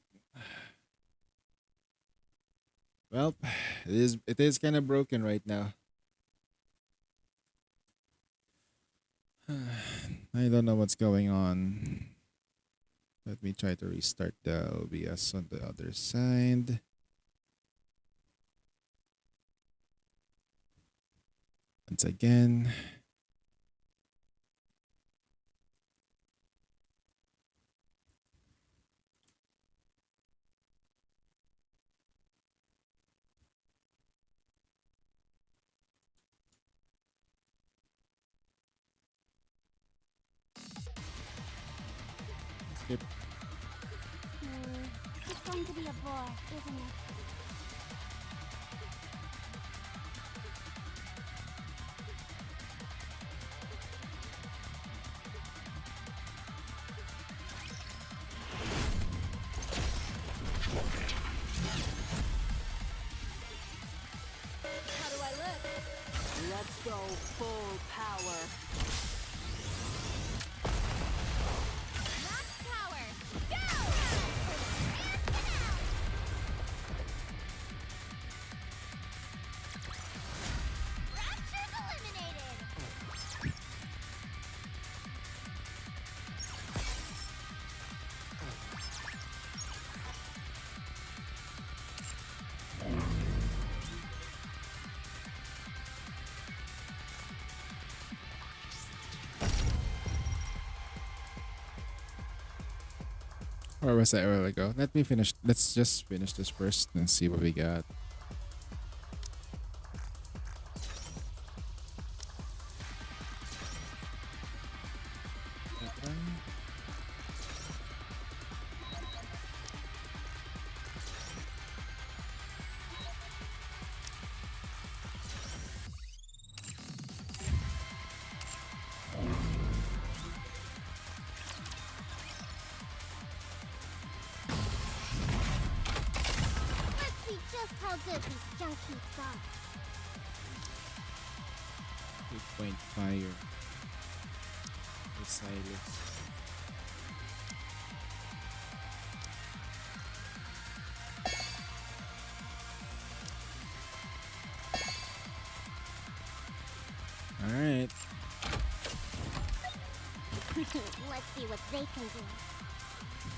Well, it is kind of broken right now. I don't know what's going on. Let me try to restart the OBS on the other side. Once again. Skip. It's going to be a bore, isn't it? How do I look? Let's go full power. Max power! Go! Rapture's eliminated! Where was I? Where we go? Let me finish. Let's just finish this first and see what we got. Let's see just how good these junkies are. 8-point fire. Silas. Alright. Let's see what they can do.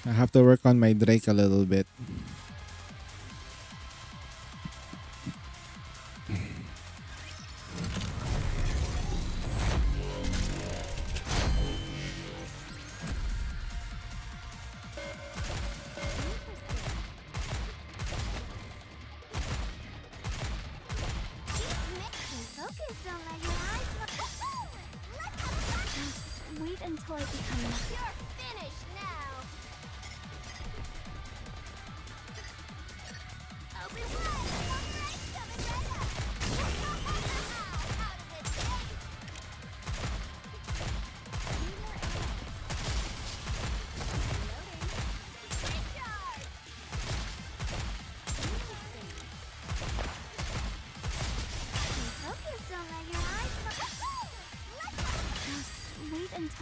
I have to work on my Drake a little bit. Focus, don't let your eyes Let's have a just wait until I become You're finished now. Obi-Wan, coming right up. How does it taste? Recharge. Focus, don't let your eyes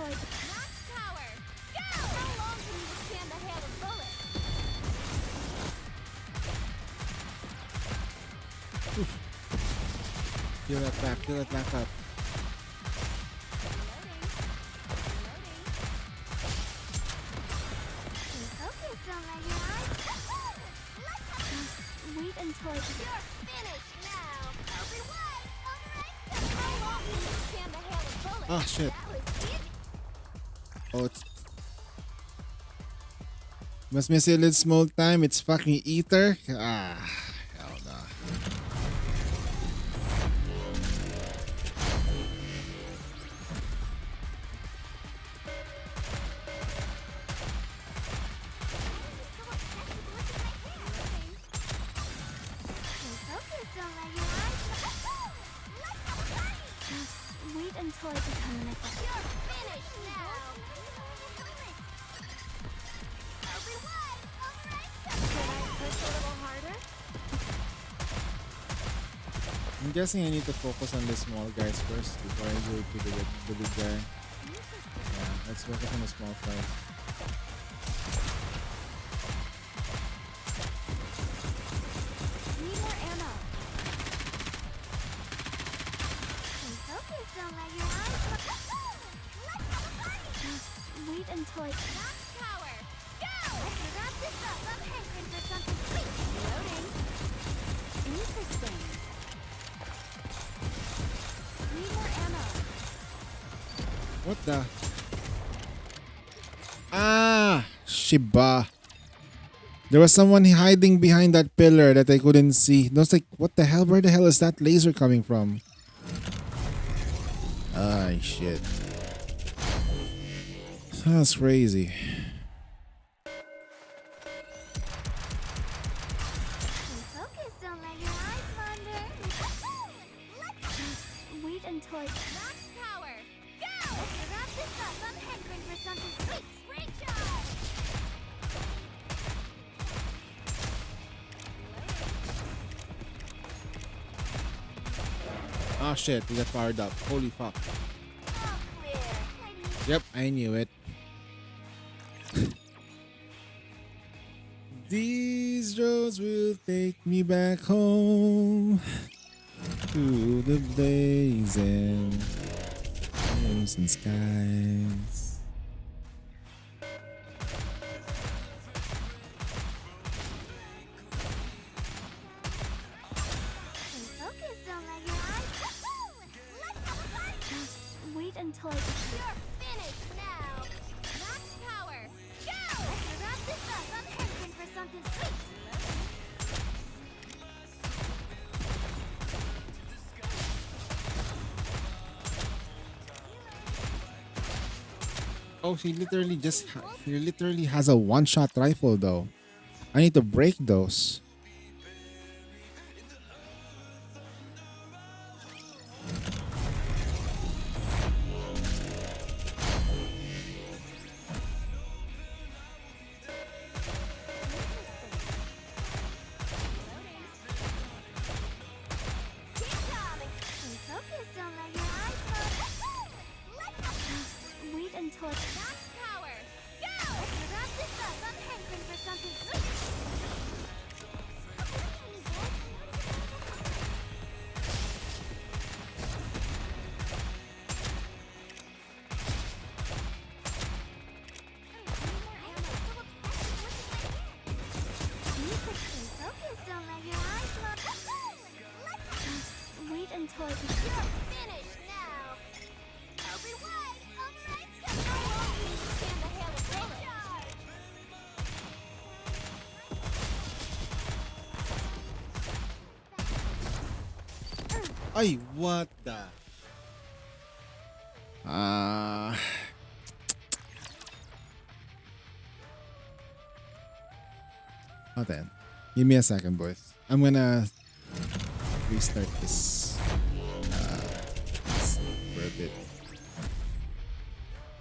toy. Max power. Go! How long can you withstand the hail of bullets? Heal that back. Heal that back up. Focus, don't let your eyes. Just wait until it's finished now. Open wide. How long can you withstand the hail of bullets? Oh shit. That was easy. Oh, it's... Must miss a little small time. It's fucking ether. Ah, hell no. Focus, don't let your eyes. Just wait until I become an effect. You're finished now. Open wide. Alright. Can I push a little harder? I'm guessing I need to focus on the small guys first before I go to the big guy. Yeah, let's focus on the small guys. Need more ammo. Focus, don't let your eyes. Just wait until it's max power. Go! Let's wrap this up. I'm hankering for something sweet. Loading. Interesting. Need more ammo. What the? Ah, Shiba. There was someone hiding behind that pillar that I couldn't see. I was like, what the hell? Where the hell is that laser coming from? Ah, shit. That's crazy. Focus, don't let your eyes wander. Just wait until it's max power. Go! Let's wrap this up. I'm hankering for something sweet. Recharge! Oh shit, we got powered up. Holy fuck. All clear. Yep, I knew it. These roads will take me back home to the blazing flames and skies. Focus, don't let your eyes. Just wait until it's you're finished now. Max power. Go! Let's wrap this up. I'm hankering for something sweet. Oh, he literally has a one-shot rifle though. I need to break those. Focus, don't let your eyes just wait until it's max power. Go! Let's wrap this up. I'm hankering for something sweet. Focus, don't let your eyes just wait until it's you're finished now. Open wide. Alright. How long can you stand the hail of bullets? Ay, what the? Oh, then. Give me a second, boys. I'm gonna restart this for a bit.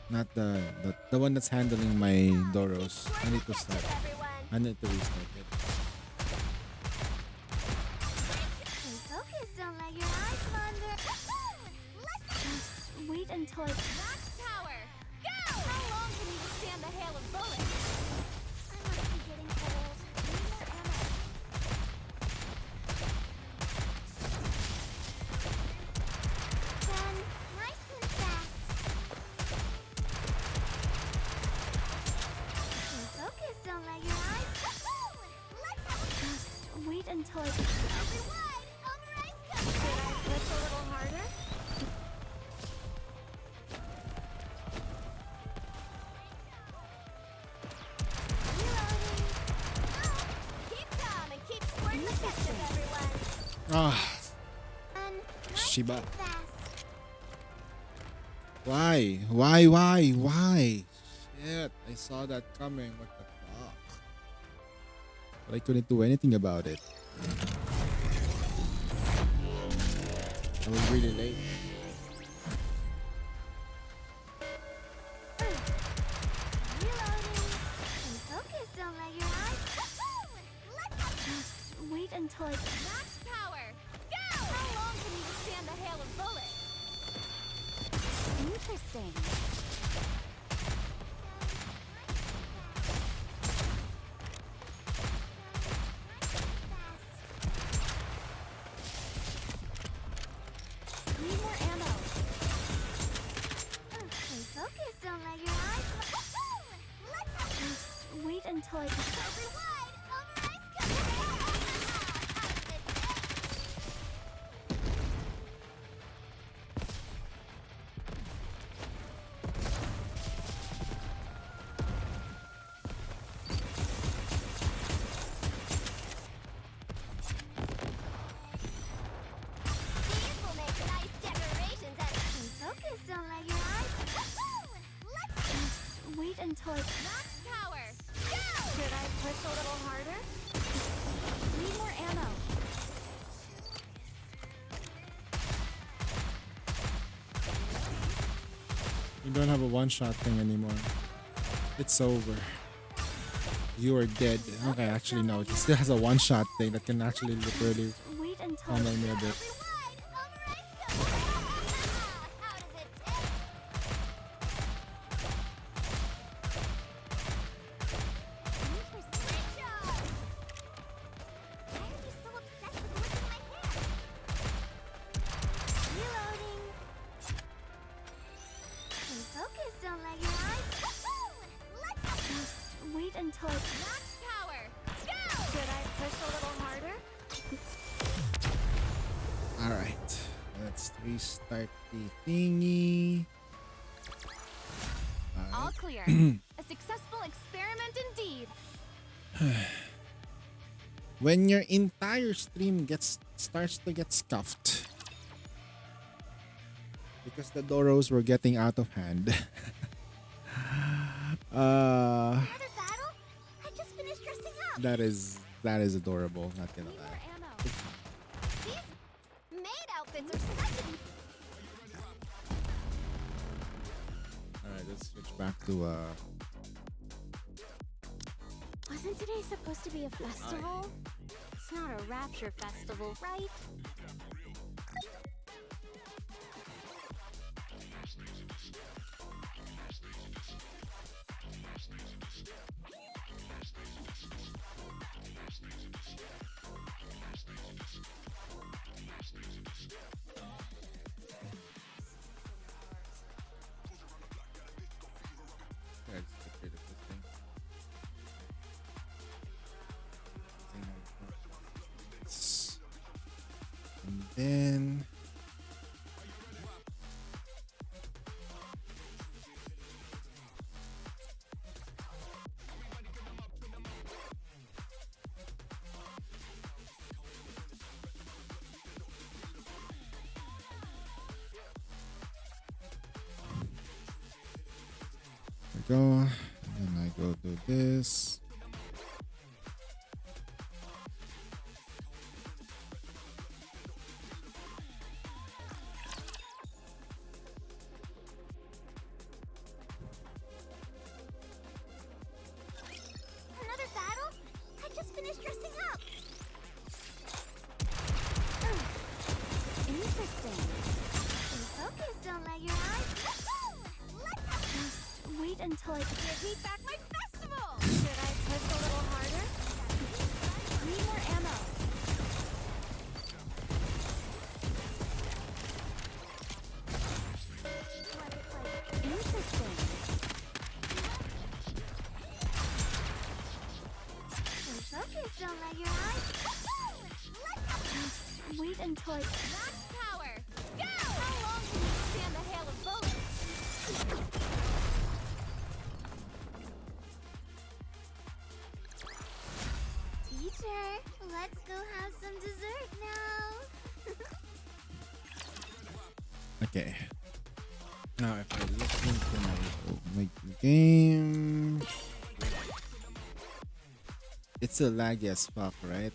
Not the one that's handling my Doros. I need to start. I need to restart it. Focus, don't let your eyes wander. Just wait until it's max power. until I open wide. Omurice coming. Should I push a little harder? Reloading. Oh, keep calm and keep squirting the ketchup, everyone. Ah, Shiba. Why? Why? Shit, I saw that coming. What the fuck? But I couldn't do anything about it. I was really late. Reloading. Stay focused, don't let your eyes. Just wait until I max power. Go! How long can you withstand the hail of bullets? Interesting. Need more ammo. Stay focused, don't let your eyes. Just wait until I open wide. Omurice coming. These will make nice decorations at focus, don't let your eyes. Let's just wait until I max power. Go! Should I push a little harder? Need more ammo. You don't have a one-shot thing anymore. It's over. You are dead. Okay, actually no. It still has a one-shot thing that can actually literally Wait until pummel me a bit. Reloading. Stay focused, don't let your eyes. Let's just wait until I max power. Go! Should I push a little harder? Alright. Let's restart the thingy. All clear. A successful experiment indeed. When your entire stream starts to get scuffed because the Doros were getting out of hand. Another battle? I just finished dressing up. That is adorable, not gonna lie. Ammo. These maid outfits are such a Alright, let's switch back to Wasn't today supposed to be a festival? It's not a rapture festival, right? yeah, just get rid of this thing. And then there we go. And then I go do this. Another battle? I just finished dressing up. Interesting. Stay focused, don't let your eyes. Just wait until I give me back my festival. Should I push a little harder? Need more ammo. Interesting. Stay focused, don't let your eyes. and toys. Max power! Go! How long can you stand the hail of bullets? Teacher, let's go have some dessert now. Okay. Now if I look into my game, it's still laggy as fuck, right?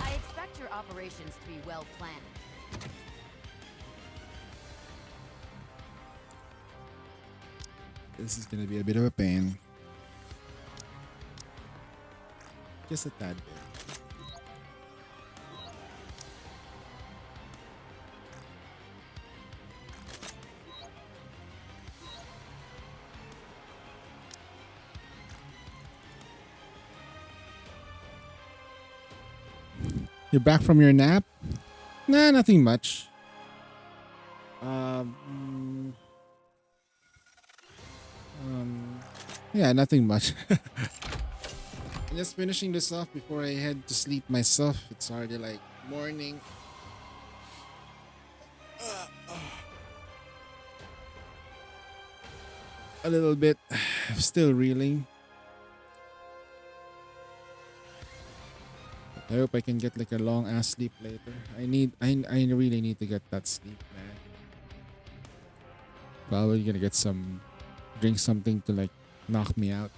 I expect your operations to be well planned. This is gonna be a bit of a pain. Just a tad bit. You're back from your nap? Nah, nothing much. Yeah, nothing much. I'm just finishing this off before I head to sleep myself. It's already like morning. A little bit. Still reeling. I hope I can get like a long ass sleep later. I really need to get that sleep, man. Probably gonna get drink something to like knock me out.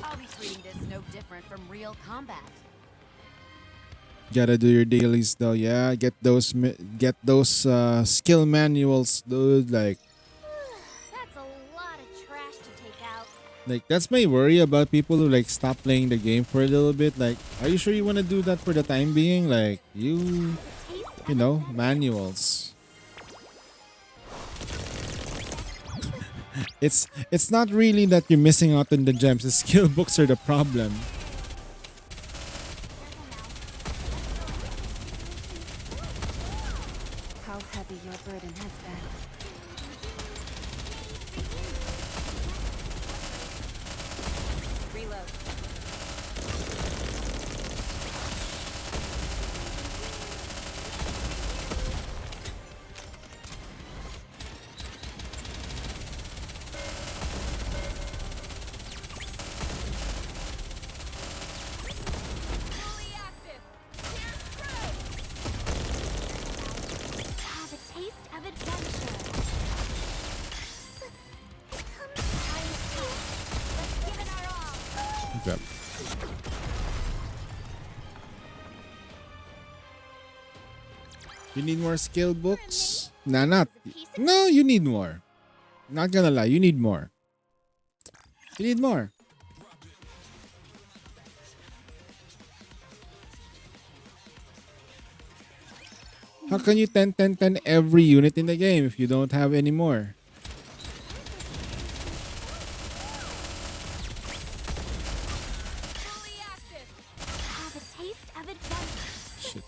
I'll be treating this no different from real combat. Gotta do your dailies though, yeah. Get those skill manuals, dude. That's a lot of trash to take out. Like that's my worry about people who like stop playing the game for a little bit. Like, are you sure you want to do that for the time being? Like, you know, manuals. It's not really that you're missing out on the gems. The skill books are the problem. How heavy your burden has been. Reload. Have a taste of adventure. Let's give it our all. Okay. You need more skill books? Nah, not. No, you need more. Not gonna lie, you need more. You need more. How can you 10 10 10 every unit in the game if you don't have any more? Have a taste of adventure. Shit.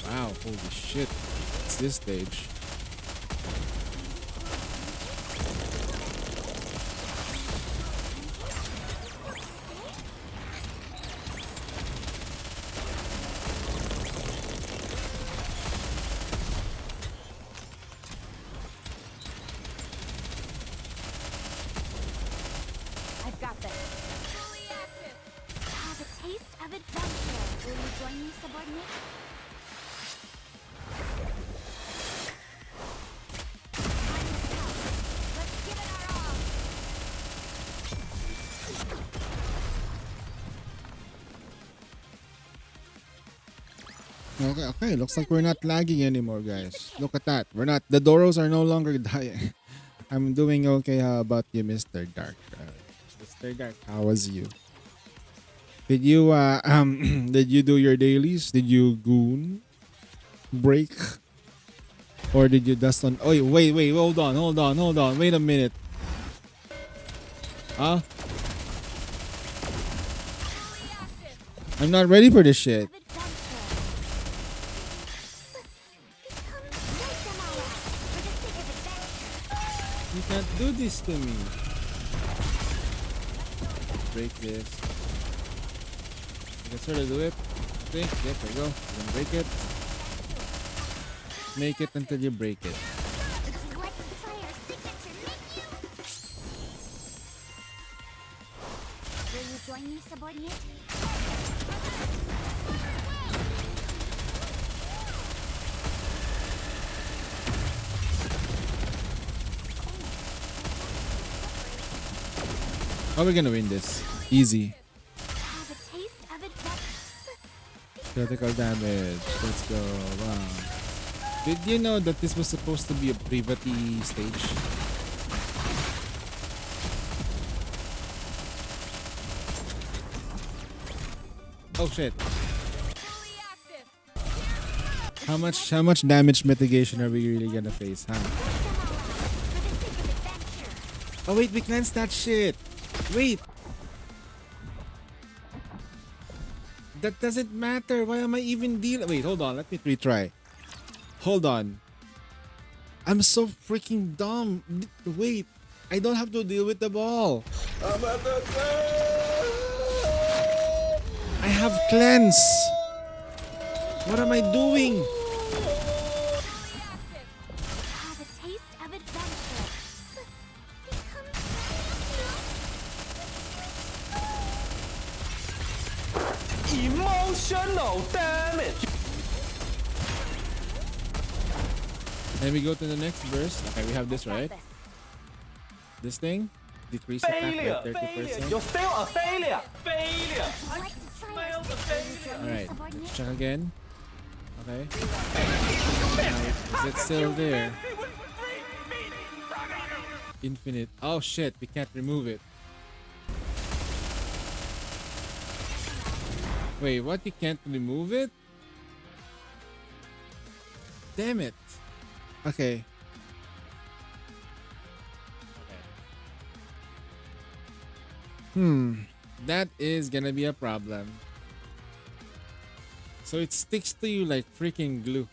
Wow, holy shit. It's this stage. I've got this. Have a taste of adventure. Will you join me, subordinate? Let's give it our all. Okay, okay. Looks like we're not lagging anymore, guys. Look at that. We're not. The Doros are no longer dying. I'm doing okay. How about you, Mr. Dark? Mr. Dark, how was you? Did you did you do your dailies? Did you goon break? Or did you dust on? Oh wait, hold on. Wait a minute. Huh? I'm not ready for this shit. You can't do this to me. Break this. You can sort of do it. Okay, yep, there you go. Then break it. Make it until you break it. Will you join me, subordinate? How are we gonna win this? Easy. Have a taste of adventure. Critical damage. Let's go. Wow. Did you know that this was supposed to be a Privati stage? Oh shit. How much damage mitigation are we really gonna face, huh? Oh wait, we cleansed that shit. Wait. That doesn't matter. Why am I even dealing? Wait, hold on. Let me retry. Hold on. I'm so freaking dumb. Wait. I don't have to deal with the ball. I have cleanse. What am I doing? Have a taste of adventure. Emotional damage. Then we go to the next verse. Okay, we have this, right? This thing? Decrease attack by 30%. You're still a failure. Failure. I smell the failure. Alright, let's check again. Okay. Is it still there? Infinite. Oh shit, we can't remove it. Wait, what? You can't remove it? Damn it. Okay. That is gonna be a problem. So it sticks to you like freaking glue.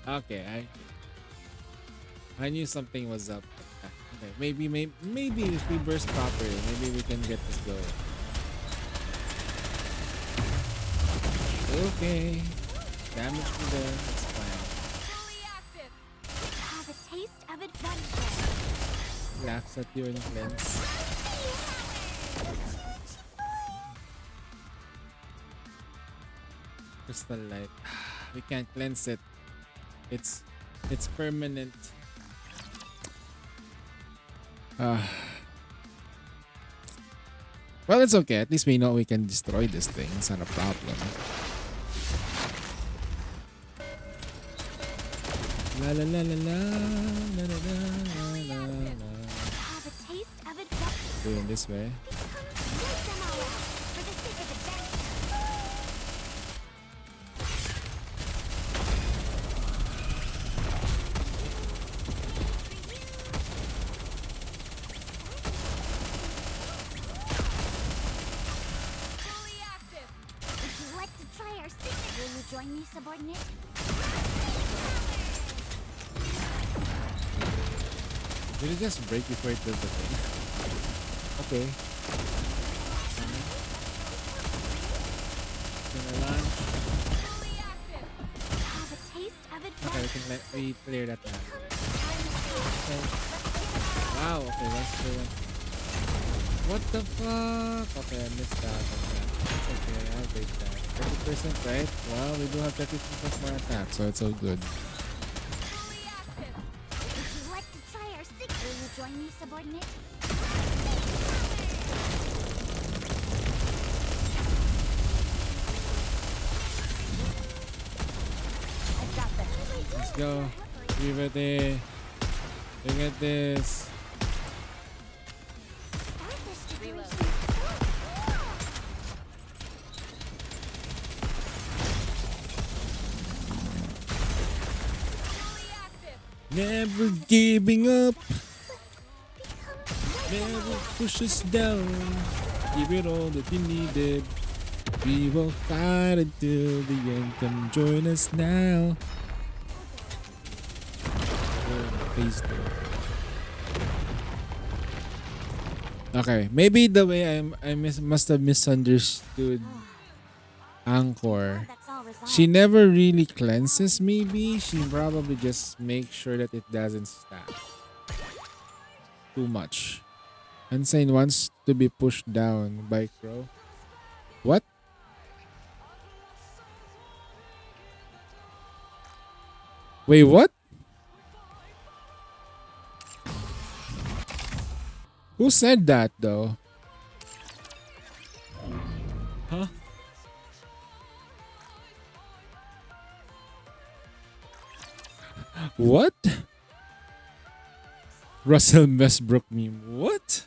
Okay, I knew something was up. Okay, maybe if we burst properly, maybe we can get this going. Okay. Damage from there. That's fine. Have a taste of adventure. Laughs at you and cleanse. Crystal light. We can't cleanse it. It's permanent. Well, it's okay. At least we know we can destroy this thing. It's not a problem. La la la la la la la la la la. Have a taste of adventure. Doing this way. Take them all out for the sake of adventure. Fully active. Would you like to try our secret? Will you join me, subordinate? Did it just break before it does the thing? Okay. Gonna launch. Fully active. Have a taste of adventure. Okay, we clear that now. Okay. Wow, okay, let's do it. What the fuck? Okay, I missed that. It's okay, I'll take that. 30%, right? Well, we do have 30% more attack, so it's all good. Fully active. Would you like to try our secret? Will you join me, subordinate? I've got this. Let's go. Everybody. Look at this. Reload. Fully active. Never giving up. Never push us down. Give it all that you needed. We will fight until the end. Come join us now. Please do. Okay, maybe the way must have misunderstood Anchor. That's all resolved. She never really cleanses, maybe. She probably just makes sure that it doesn't stack too much. Unsane wants to be pushed down by Crow. What? Wait, what? Who said that though? Huh? What? Russell Westbrook meme. What?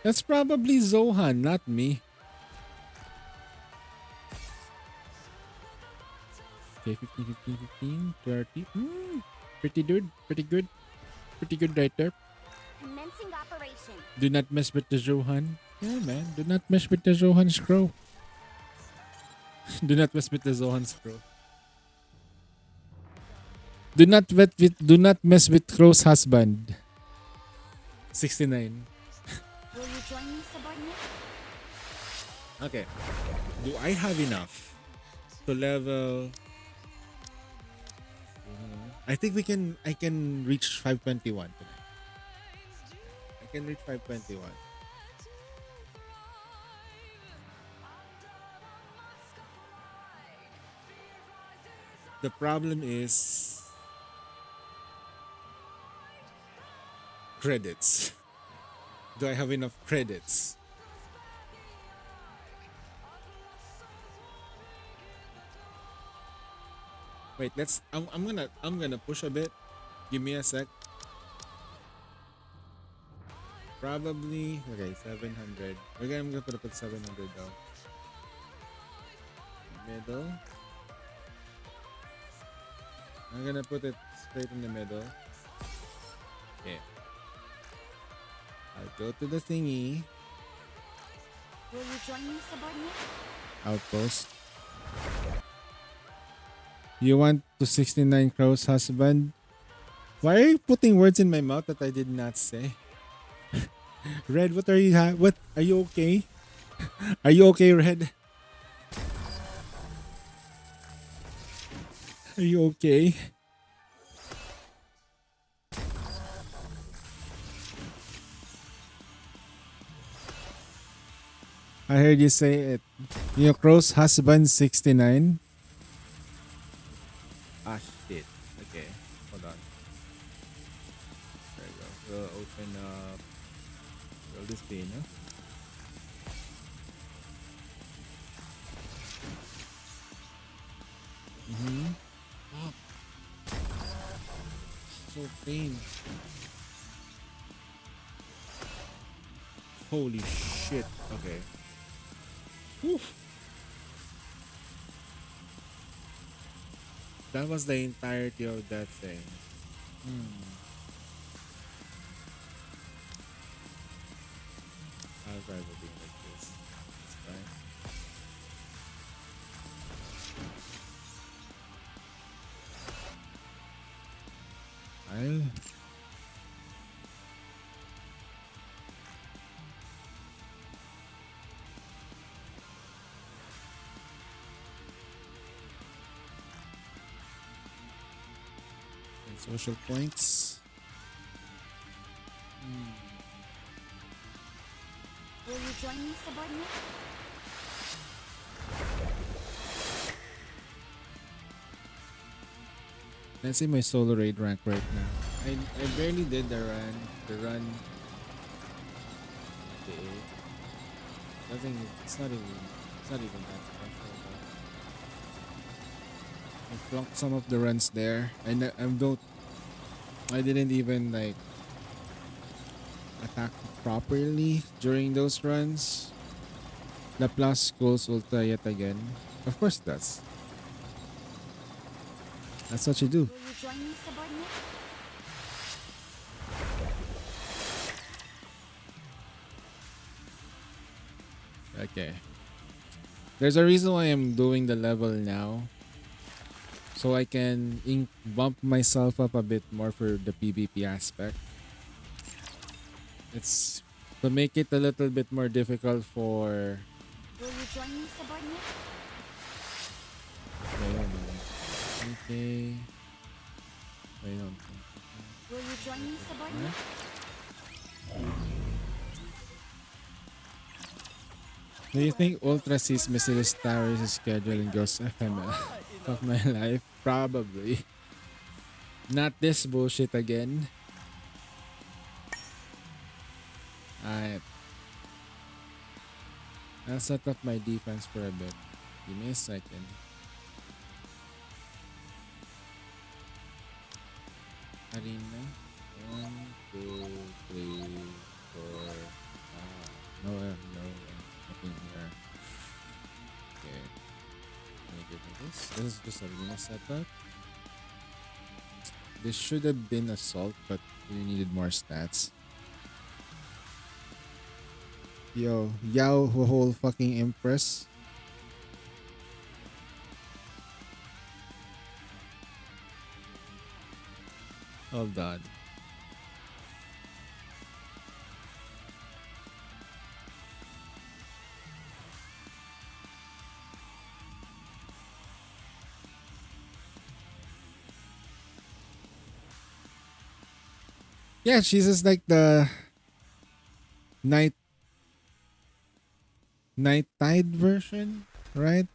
That's probably Zohan, not me. Okay, 15, 15, 15, 30. Pretty good, pretty good. Pretty good right there. Commencing operation. Do not mess with the Zohan. Yeah, man. Do not mess with the Zohan scroll. Do not mess with the Zohan scroll. Do not mess with Crow's husband. 69. Will you join me, subordinate? Okay. Do I have enough to level? I think I can reach 521 tonight. I can reach 521. The problem is credits. Do I have enough credits? Wait, I'm gonna push a bit. Give me a sec. Probably okay, 700. Okay, I'm gonna put 700 down. Middle. I'm gonna put it straight in the middle. Okay. I'll go to the thingy. Will you join me, subordinate? Outpost. You want to 69 Crow's husband? Why are you putting words in my mouth that I did not say? Red, what are you what are you okay? Are you okay, Red? Are you okay? I heard you say it. Your Crow's husband 69. Ah shit. Okay, hold on. Will this be enough? Oh. So pain. Holy shit. Okay. Oof. That was the entirety of that thing. I'll try to be like this. This time. I'll... Social points. Will you join me, subordinate? Let's see my solo raid rank right now. I barely did the run. Okay. Nothing. It's not even that special. I flunked some of the runs there, and I didn't even like attack properly during those runs. Laplace goes ultra yet again. Of course it does. That's what you do. Will you join me, subordinate? Okay. There's a reason why I'm doing the level now. So I can bump myself up a bit more for the PvP aspect. It's to make it a little bit more difficult for... Will you join me, subordinate? Okay. Wait on. Will you join me, subordinate? Do you think Ultra sees Missile Towers' schedule and goes FML of my life? Probably. Not this bullshit again. I'll set up my defense for a bit. Give me a second. Arena. 1, 2, 3, 4. No, nothing here. Okay. Let me give me this. This is just arena setup. This should have been assault, but we needed more stats. Yo, Yao, whole fucking Empress. Hold on. Yeah, she's just like the night tide version, right?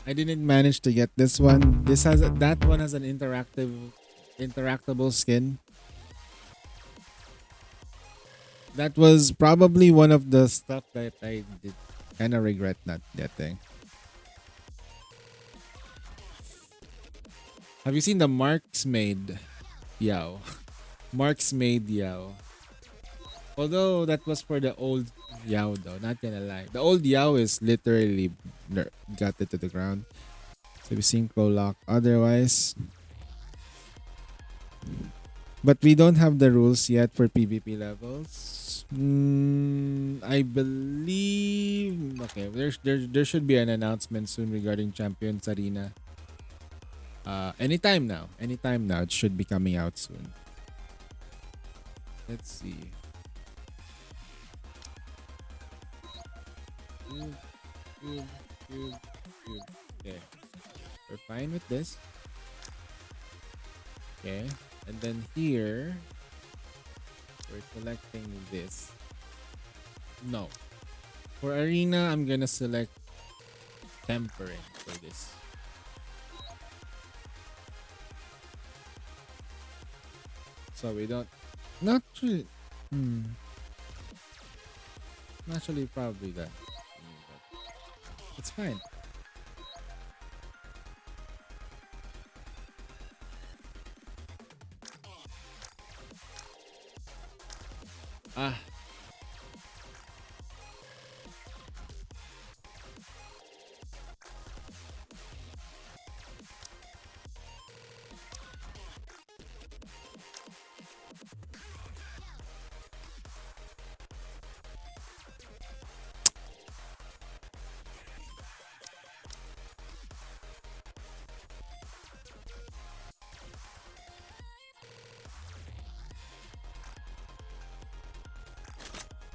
I didn't manage to get this one. That one has an interactable skin. That was probably one of the stuff that I did kind of regret not getting. Have you seen the Marks Made Yao? Marks Made Yao. Although that was for the old Yao though, not gonna lie. The old Yao is literally got it to the ground. So we synchro lock. Otherwise, but we don't have the rules yet for PvP levels. I believe okay. There should be an announcement soon regarding Champions Arena. Anytime now. It should be coming out soon. Let's see. Okay. We're fine with this. Okay. And then here, we're selecting this. No. For Arena, I'm gonna select Tempering for this. So we don't Naturally, naturally, probably that. It's fine. Ah.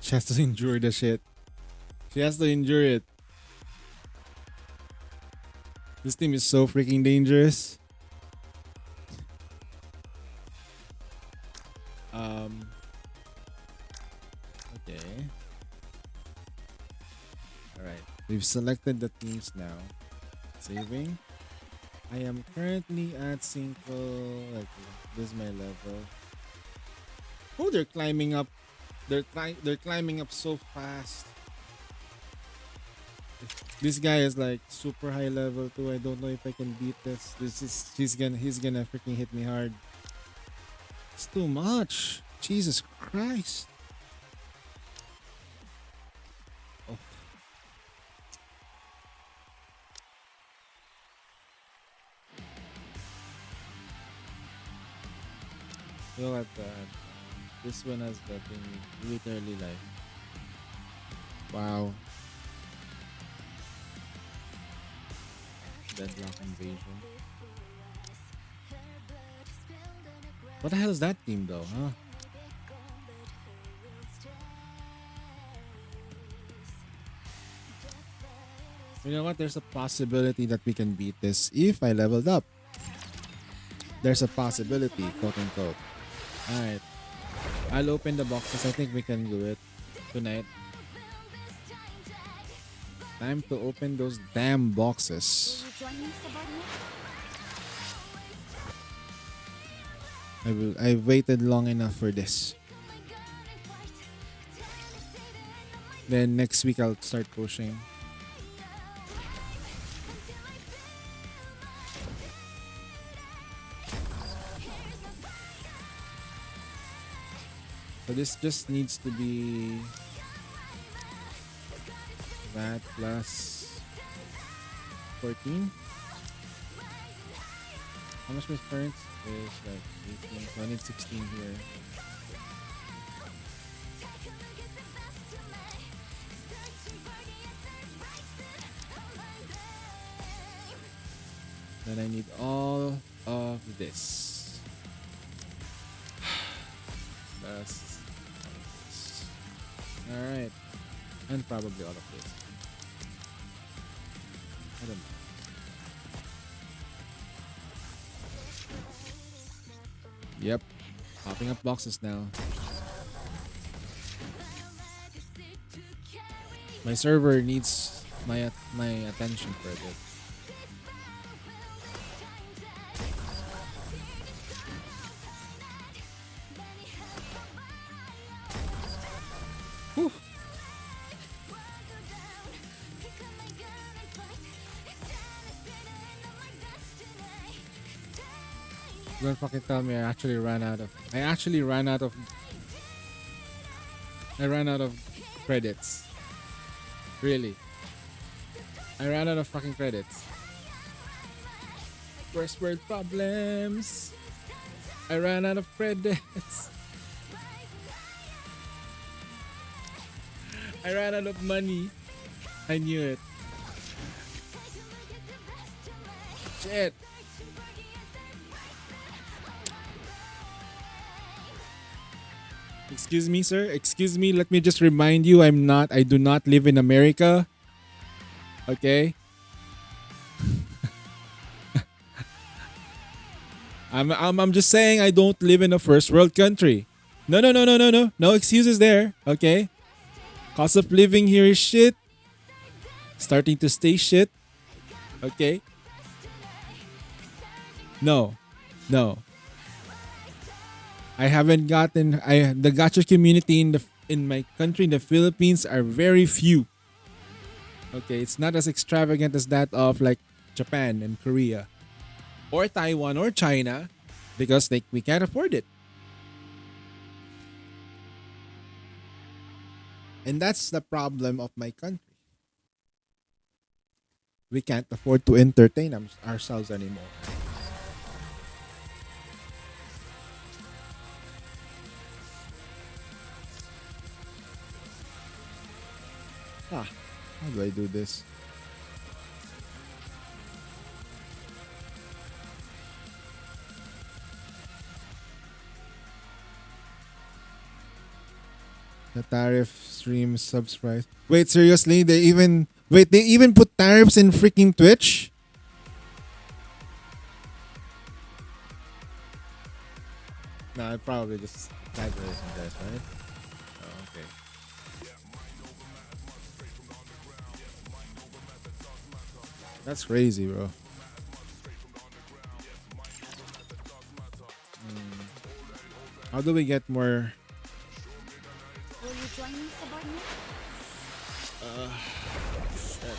She has to endure the shit. She has to endure it. This team is so freaking dangerous. Okay. Alright. We've selected the teams now. Saving. I am currently at 5. Like, this is my level. Oh, they're climbing up. They're climbing up so fast. This guy is like super high level too. I don't know if I can beat this. He's gonna freaking hit me hard. It's too much. Jesus Christ. Oh. Look at that. This one has the thing literally like, wow. Deadlock invasion. What the hell is that team though, huh? You know what? There's a possibility that we can beat this if I leveled up. There's a possibility, quote unquote. Alright. I'll open the boxes. I think we can do it tonight. Time to open those damn boxes. I've waited long enough for this. Then next week I'll start pushing. So this just needs to be that plus 14. How much my current is like 18, so I need 16 here. Then I need all of this. That's alright. And probably all of this. I don't know. Yep. Popping up boxes now. My server needs my attention for a bit. Whew. Don't fucking tell me I actually ran out of credits. Really. I ran out of fucking credits. First world problems. I ran out of credits. I ran out of money. I knew it. Shit. Excuse me, sir. Excuse me. Let me just remind you, I do not live in America. Okay? I'm just saying I don't live in a first world country. No. No excuses there. Okay? Cost of living here is shit. Starting to stay shit. Okay? No. I haven't gotten the gacha community in my country, the Philippines, are very few. Okay, it's not as extravagant as that of like Japan and Korea or Taiwan or China because we can't afford it. And that's the problem of my country. We can't afford to entertain ourselves anymore. How do I do this? The tariff stream subscribe. Wait, seriously? They even put tariffs in freaking Twitch? No, I probably just exaggerating, guys, right? Oh, okay. That's crazy, bro. How do we get more? Will you join me, subordinate? Shit.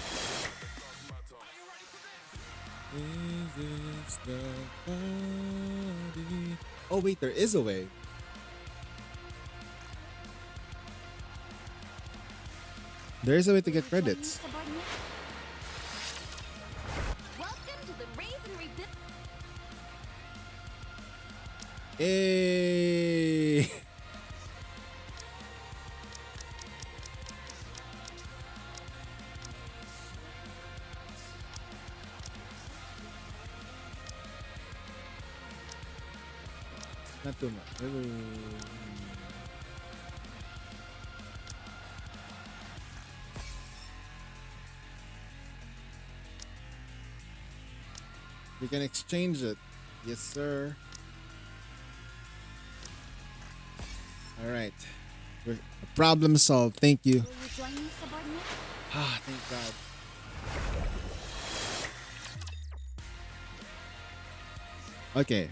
Is this the body? Oh wait, there is a way. There is a way to get credits. Welcome to the Raven Rebuild. Hey. Not too much. We can exchange it. Yes, sir. All right. Problem solved. Thank you. Will you join me, subordinate? Thank God. Okay.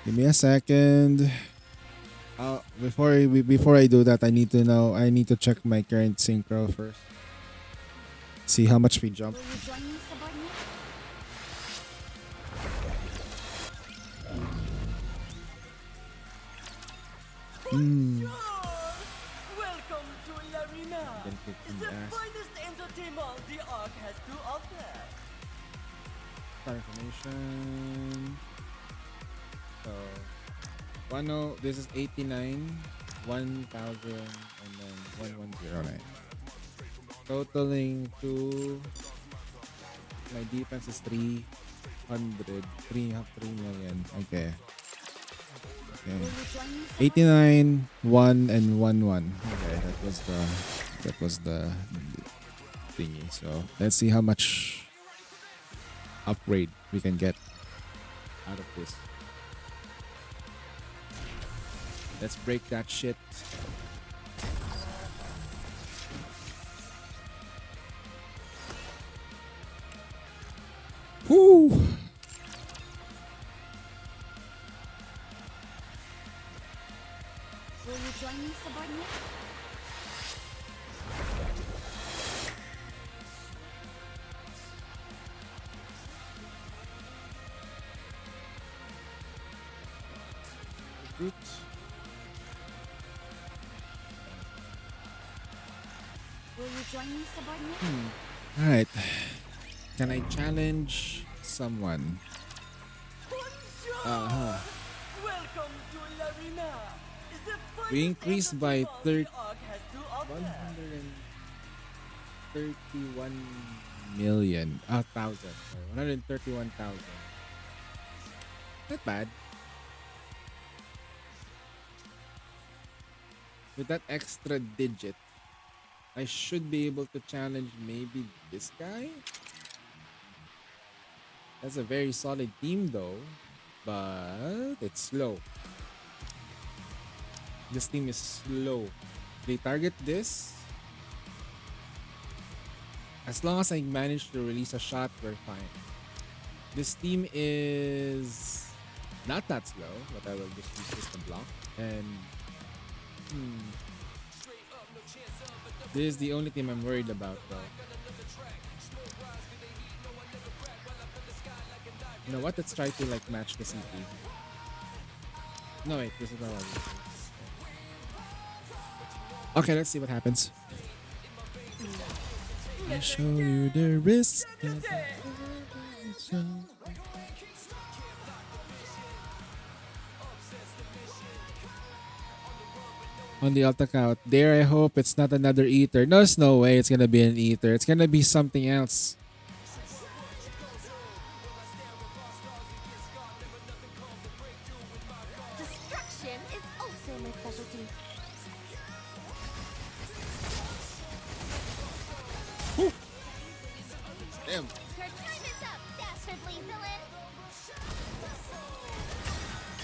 Give me a second. Before I do that, I need to check my current synchro first. See how much we jump. Will you join me, subordinate? Welcome to Larina, the finest entertainment the Ark has to offer. Star information. So, this is 89, 1,000, and then 1109. Totaling to my defense is 300, 3 million. Okay. 89, 1, and 1. Okay, that was the thingy. So let's see how much upgrade we can get out of this. Let's break that shit. Whoo! Will you join me, subordinate? Recruit. Will you join me, subordinate? Alright. Can I challenge someone? Welcome to Larina. We increased by 131 million. 131,000. Not bad. With that extra digit, I should be able to challenge maybe this guy. That's a very solid team though, but it's slow. This team is slow. They target this. As long as I manage to release a shot, we're fine. This team is Not that slow, but I will just use system block. And this is the only thing I'm worried about, though. You know what? Let's try to like match the CP. No wait, this is not what okay, let's see what happens. I show you the wrist. On the alt account. There, I hope it's not another ether. No, there's no way it's gonna be an ether. It's gonna be something else. Destruction is also my specialty. Damn. Your time is up, dastardly villain.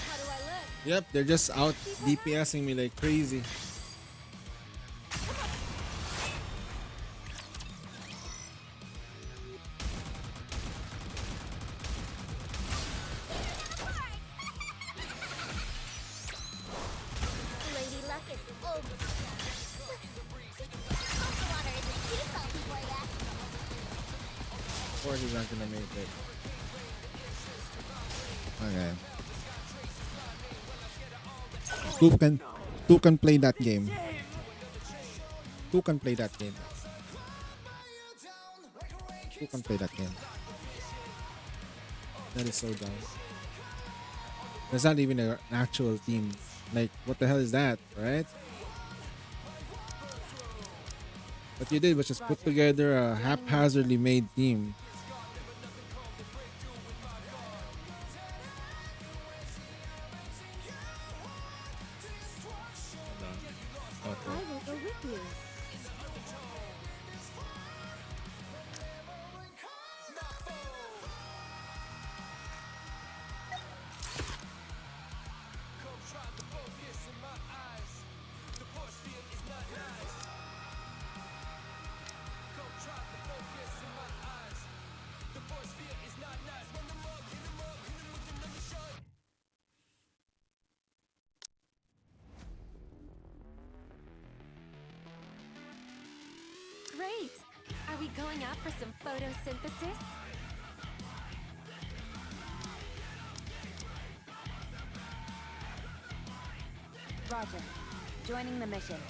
How do I look? Yep, they're just out DPSing me like crazy. Lady Luck is over. Water isn't too salty for ya. Of course he's not gonna make it. Okay. Who can play that game? Who can play that game? Who can play that game? That is so dumb. There's not even an actual team. Like, what the hell is that, right? What you did was just put together a haphazardly made team. Okay. I will go with you. Great! Are we going out for some photosynthesis? Roger. Joining the mission.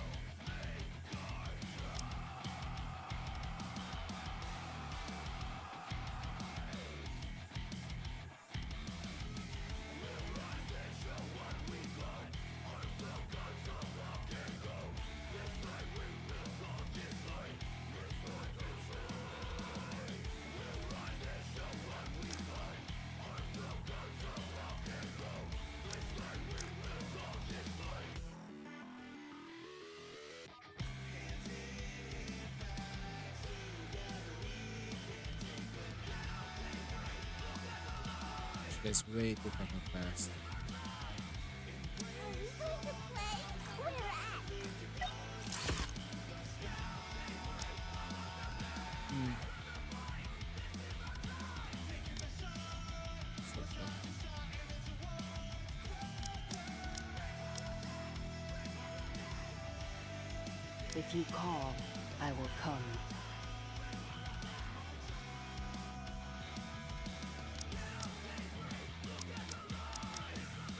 This guy's way too fucking fast. Are we going to play? Where at? If you call, I will come.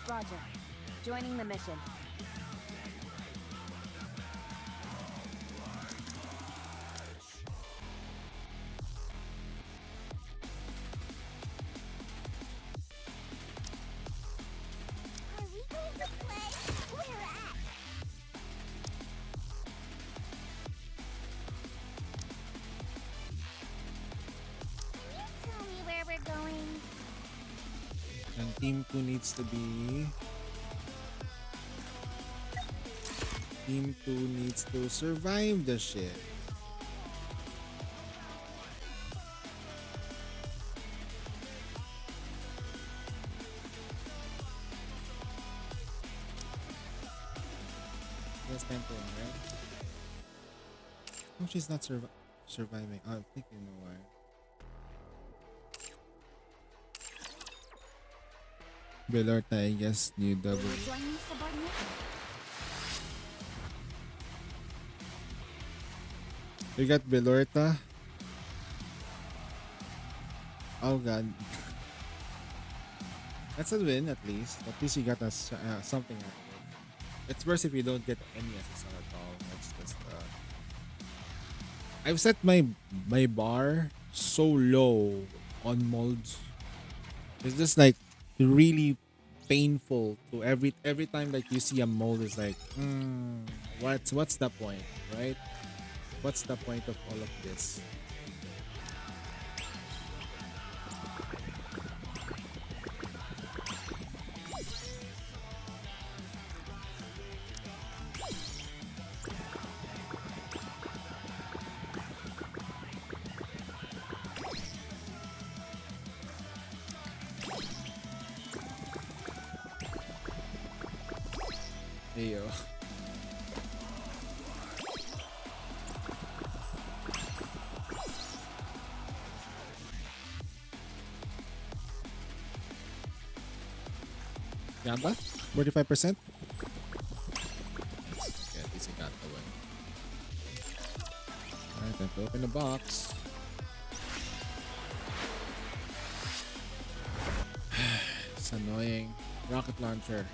Roger. Joining the mission. Are we going to play? Where at? Can you tell me where we're going? And team 2 needs to be... Team 2 needs to survive the shit. That's tempo, right? Oh, she's not surviving. Oh, I think you know why. Belorta, I guess, new Will double. you join me, subordinate? We got Belorta. Oh god. That's a win at least. At least you got us something out of it. It's worse if you don't get any SSR at all. That's just I've set my bar so low on molds. It's just like really painful to every time like you see a mold is like what's the point, right? What's the point of all of this? Ayo. Gamba? 45%? Yeah, at least I got the one. Alright, time to open the box. It's annoying. Rocket launcher.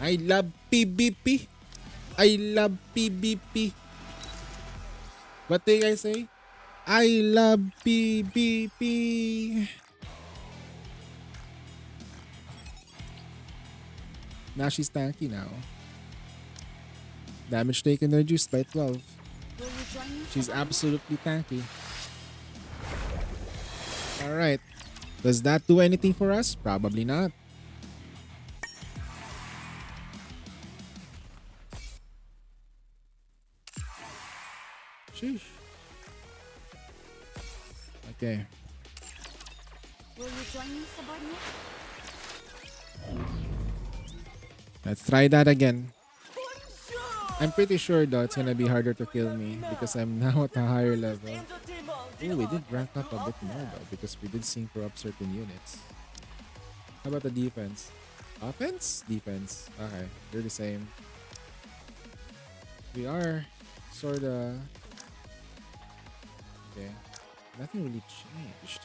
I love PvP. I love PvP. What do you guys say? I love PvP. Now she's tanky now. Damage taken reduced by 12. Will you join me, She's subordinate? absolutely tanky. Alright. Does that do anything for us? Probably not. Sheesh. Okay. Will you join me, subordinate? Let's try that again. I'm pretty sure though it's gonna be harder to kill me because I'm now at a higher level. Oh, we did rank up a bit more though because we did synchro up certain units. How about the defense? Offense? Defense. Okay, they're the same. We are sorta... Okay. Nothing really changed.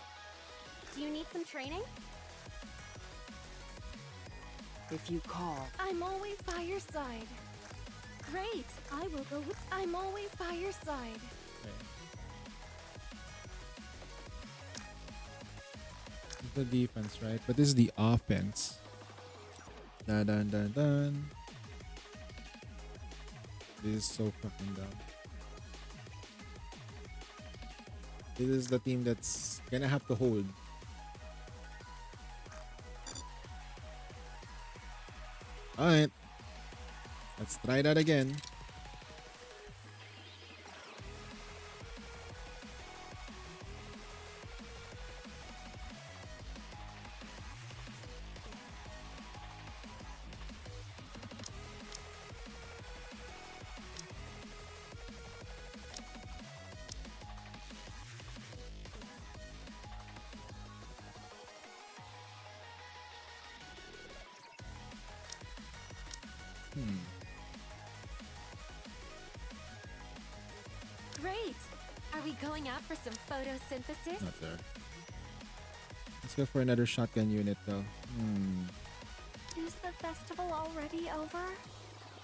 Do you need some training? If you call. I'm always by your side. Great. I will go with. I'm always by your side. Okay. The defense, right? But this is the offense. Dun dun dun dun. This is so fucking dumb. This is the team that's gonna have to hold. Alright. Let's try that again. Great! Are we going out for some photosynthesis? Not there. Let's go for another shotgun unit though. Is the festival already over?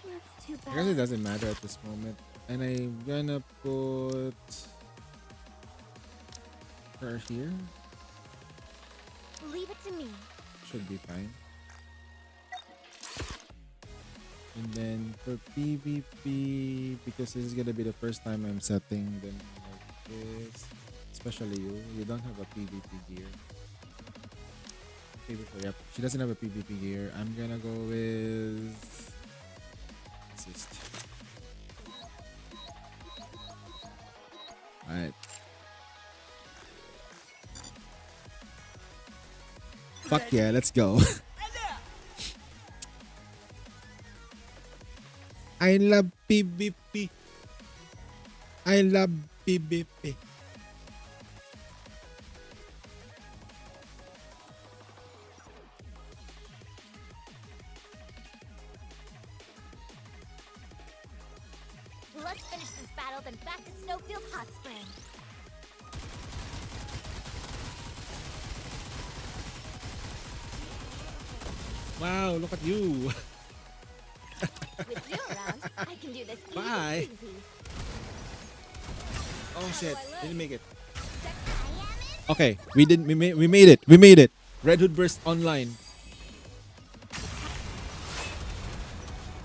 That's too I guess it bad. doesn't matter at this moment. And I'm gonna put her here. Leave it to me. Should be fine. And then for PvP, because this is gonna be the first time I'm setting them like this, especially you don't have a PvP gear. PvP, yep, she doesn't have a PvP gear. I'm gonna go with assist. Alright. Fuck yeah, let's go. I love PvP. I love PvP. let's finish this battle, then back to Snowfield Hot Spring. Wow, look at you. With you around, I can do this easy Bye. peasy. Oh shit, didn't make it. I am in. Okay, we made it. We made it. Red Hood Burst online.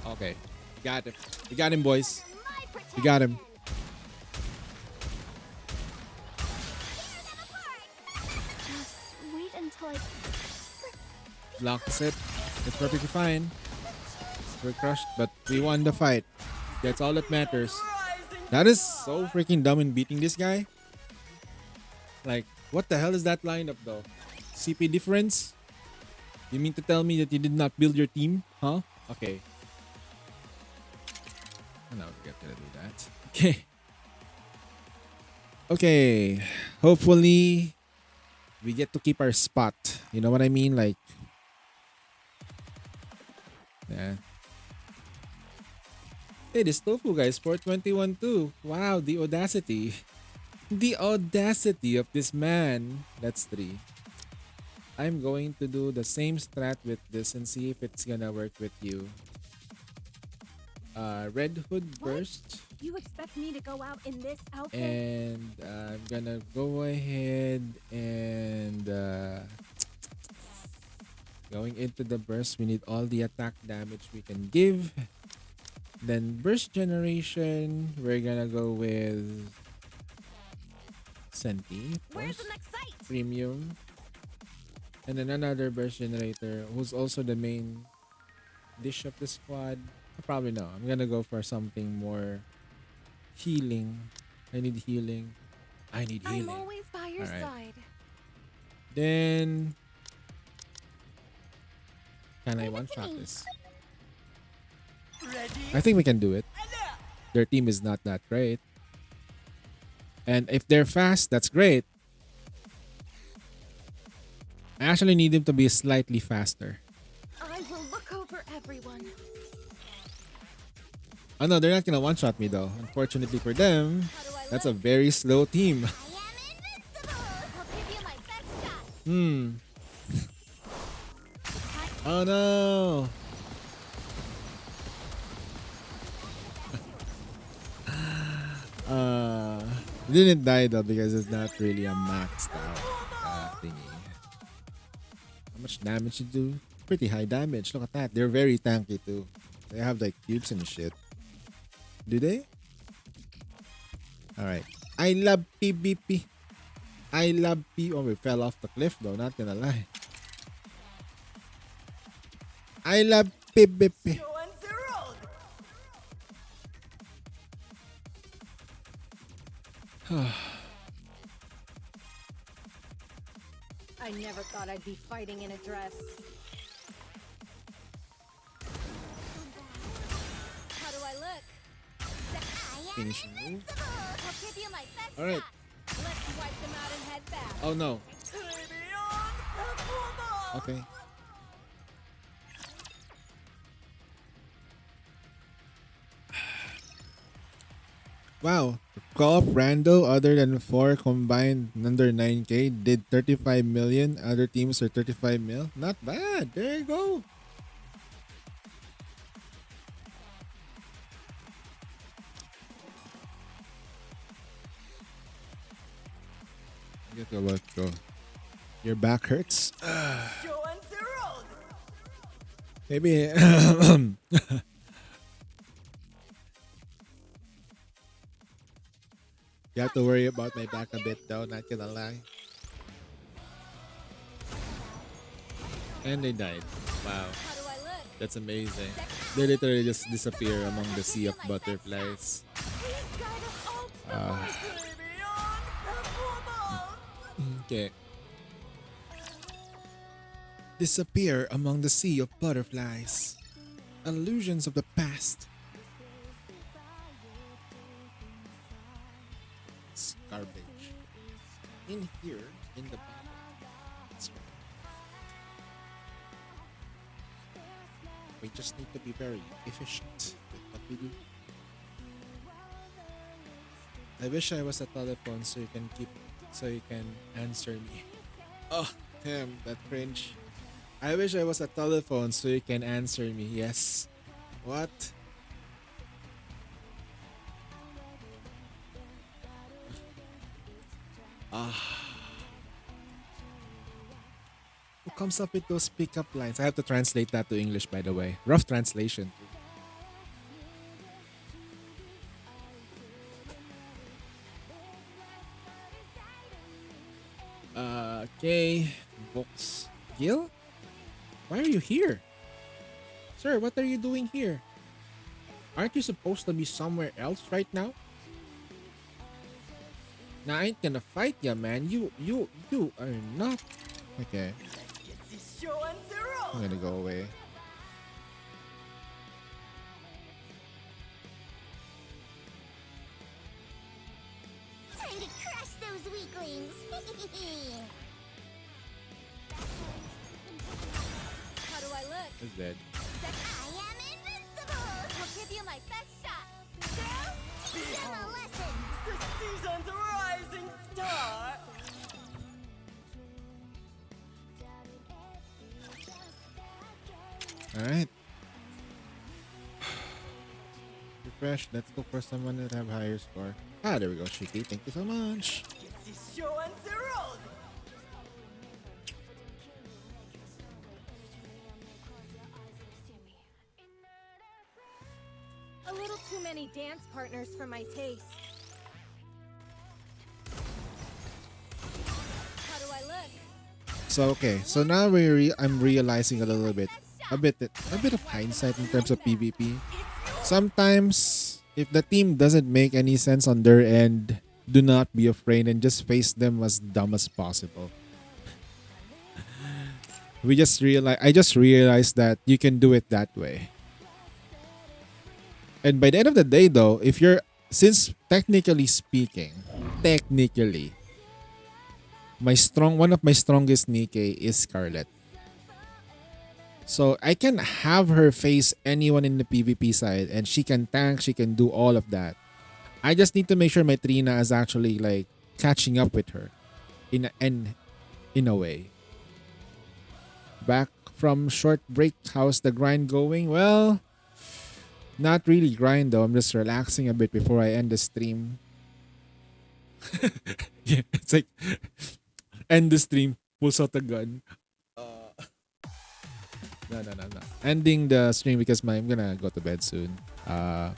Okay. Got him. We got him, boys. We got him. Just wait until I. Blocks it. It's perfectly fine. We're crushed, but we won the fight. That's all that matters. That is so freaking dumb in beating this guy. Like, what the hell is that lineup though? CP difference? You mean to tell me that you did not build your team? Huh? Okay. I'm not gonna do that. Okay. Okay. Hopefully we get to keep our spot. You know what I mean? Like, yeah. Hey, this Tofu guy is 421 too. Wow, the audacity. The audacity of this man. That's 3. I'm going to do the same strat with this and see if it's gonna work with you. Red Hood Burst. You expect me to go out in this outfit? And I'm gonna go ahead and going into the burst, we need all the attack damage we can give. Then burst generation, we're gonna go with Senti, of Where's course. the next site? Premium. And then another burst generator who's also the main dish of the squad. Probably no. I'm gonna go for something more healing. I need healing. I'm always by your Alright. side. Then can I one shot this? I think we can do it. Their team is not that great. And if they're fast, that's great. I actually need them to be slightly faster. I will look over everyone. Oh no, they're not gonna one shot me though. Unfortunately for them, that's a very slow team. Hmm. Oh no. Didn't die though because it's not really a maxed out thingy. How much damage you do? Pretty high damage. Look at that. They're very tanky too. They have like cubes and shit. Do they? Alright. I love PvP. I love P. Oh, we fell off the cliff though, not gonna lie. I love PvP. I never thought I'd be fighting in a dress. How do I look? Finishing move. I'll give you my best Alright. shot. Let's wipe them out and head back. Oh no. Okay. Wow. Co-op rando other than 4 combined under 9k did 35 million. Other teams are 35 mil. Not bad. There you go. Get to work, go. Your back hurts. Maybe. You have to worry about my back a bit though, not gonna lie. And they died. Wow. That's amazing. They literally just disappear among the sea of butterflies. Okay. Disappear among the sea of butterflies. Illusions of the past. It's garbage. In here, in the bottom. That's right. We just need to be very efficient with what we do. I wish I was a telephone so you can answer me. Oh, damn, that cringe. I wish I was a telephone so you can answer me. Yes. What? Who comes up with those pickup lines? I have to translate that to English, by the way. Rough translation. Okay. Vox Gil? Why are you here? Sir, what are you doing here? Aren't you supposed to be somewhere else right now? Nah, I ain't gonna fight ya, man. You are not. Okay. I'm gonna go away. Time to crush those weaklings. How do I look? He's dead. I am invincible. I'll give you my best shot. Girls, teach them a lesson. The season's rising star. Alright. Refresh. Let's look for someone that have higher score. Ah, there we go, Shiki. Thank you so much. It's the show and the road. A little too many dance partners for my taste. How do I look? So okay, so now I'm realizing a bit of hindsight in terms of PvP. Sometimes if the team doesn't make any sense on their end, do not be afraid and just face them as dumb as possible. I just realized that you can do it that way. And by the end of the day though, since technically speaking, one of my strongest Nikkei is Scarlet. So I can have her face anyone in the PvP side and she can tank, she can do all of that. I just need to make sure my Trina is actually like catching up with her in a way. Back from short break, how's the grind going? Well, not really grind though. I'm just relaxing a bit before I end the stream. Yeah, it's like end the stream, pulls out the gun. No. Ending the stream because I'm gonna go to bed soon. I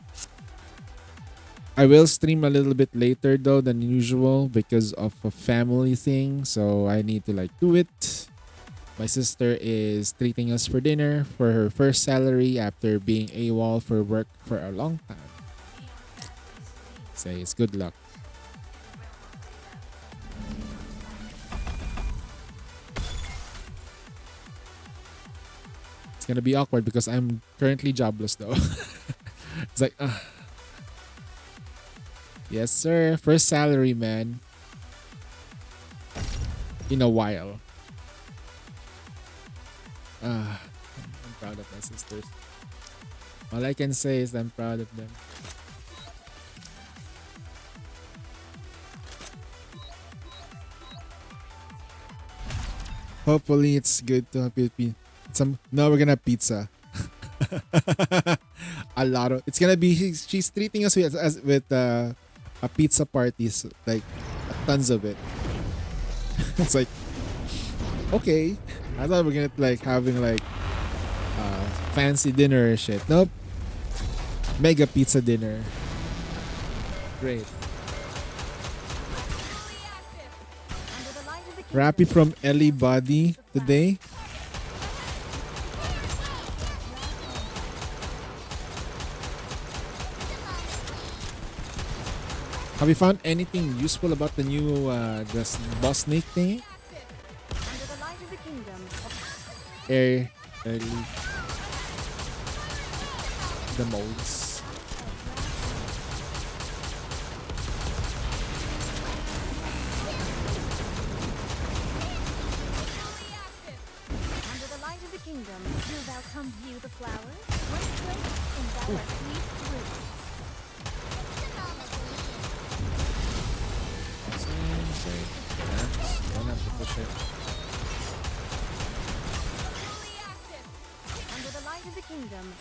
will stream a little bit later though than usual because of a family thing. So I need to like do it. My sister is treating us for dinner for her first salary after being AWOL for work for a long time. Say it's good luck. It's gonna be awkward because I'm currently jobless though. It's like, yes sir, first salary, man. In a while. I'm proud of my sisters. All I can say is I'm proud of them. Hopefully it's good to have pizza. Now we're gonna have pizza. A lot of it's gonna be she's treating us with a pizza party, so, like tons of it. It's like okay. I thought we're gonna like having like fancy dinner or shit. Nope. Mega pizza dinner. Great. Rappy from Ellie Body today. Have you found anything useful about the new boss snake thing? Early the molds. Under the light of the kingdom, do thou come view the flowers? Wait, and thou art sweet through. Under the light of the kingdom.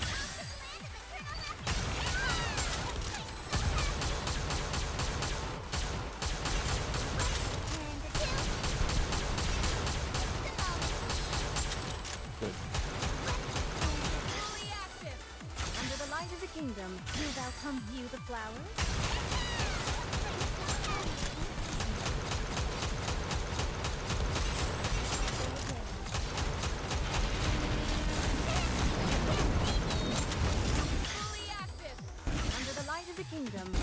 Under the light of the kingdom, do thou come view the flowers? Under the light of the kingdom.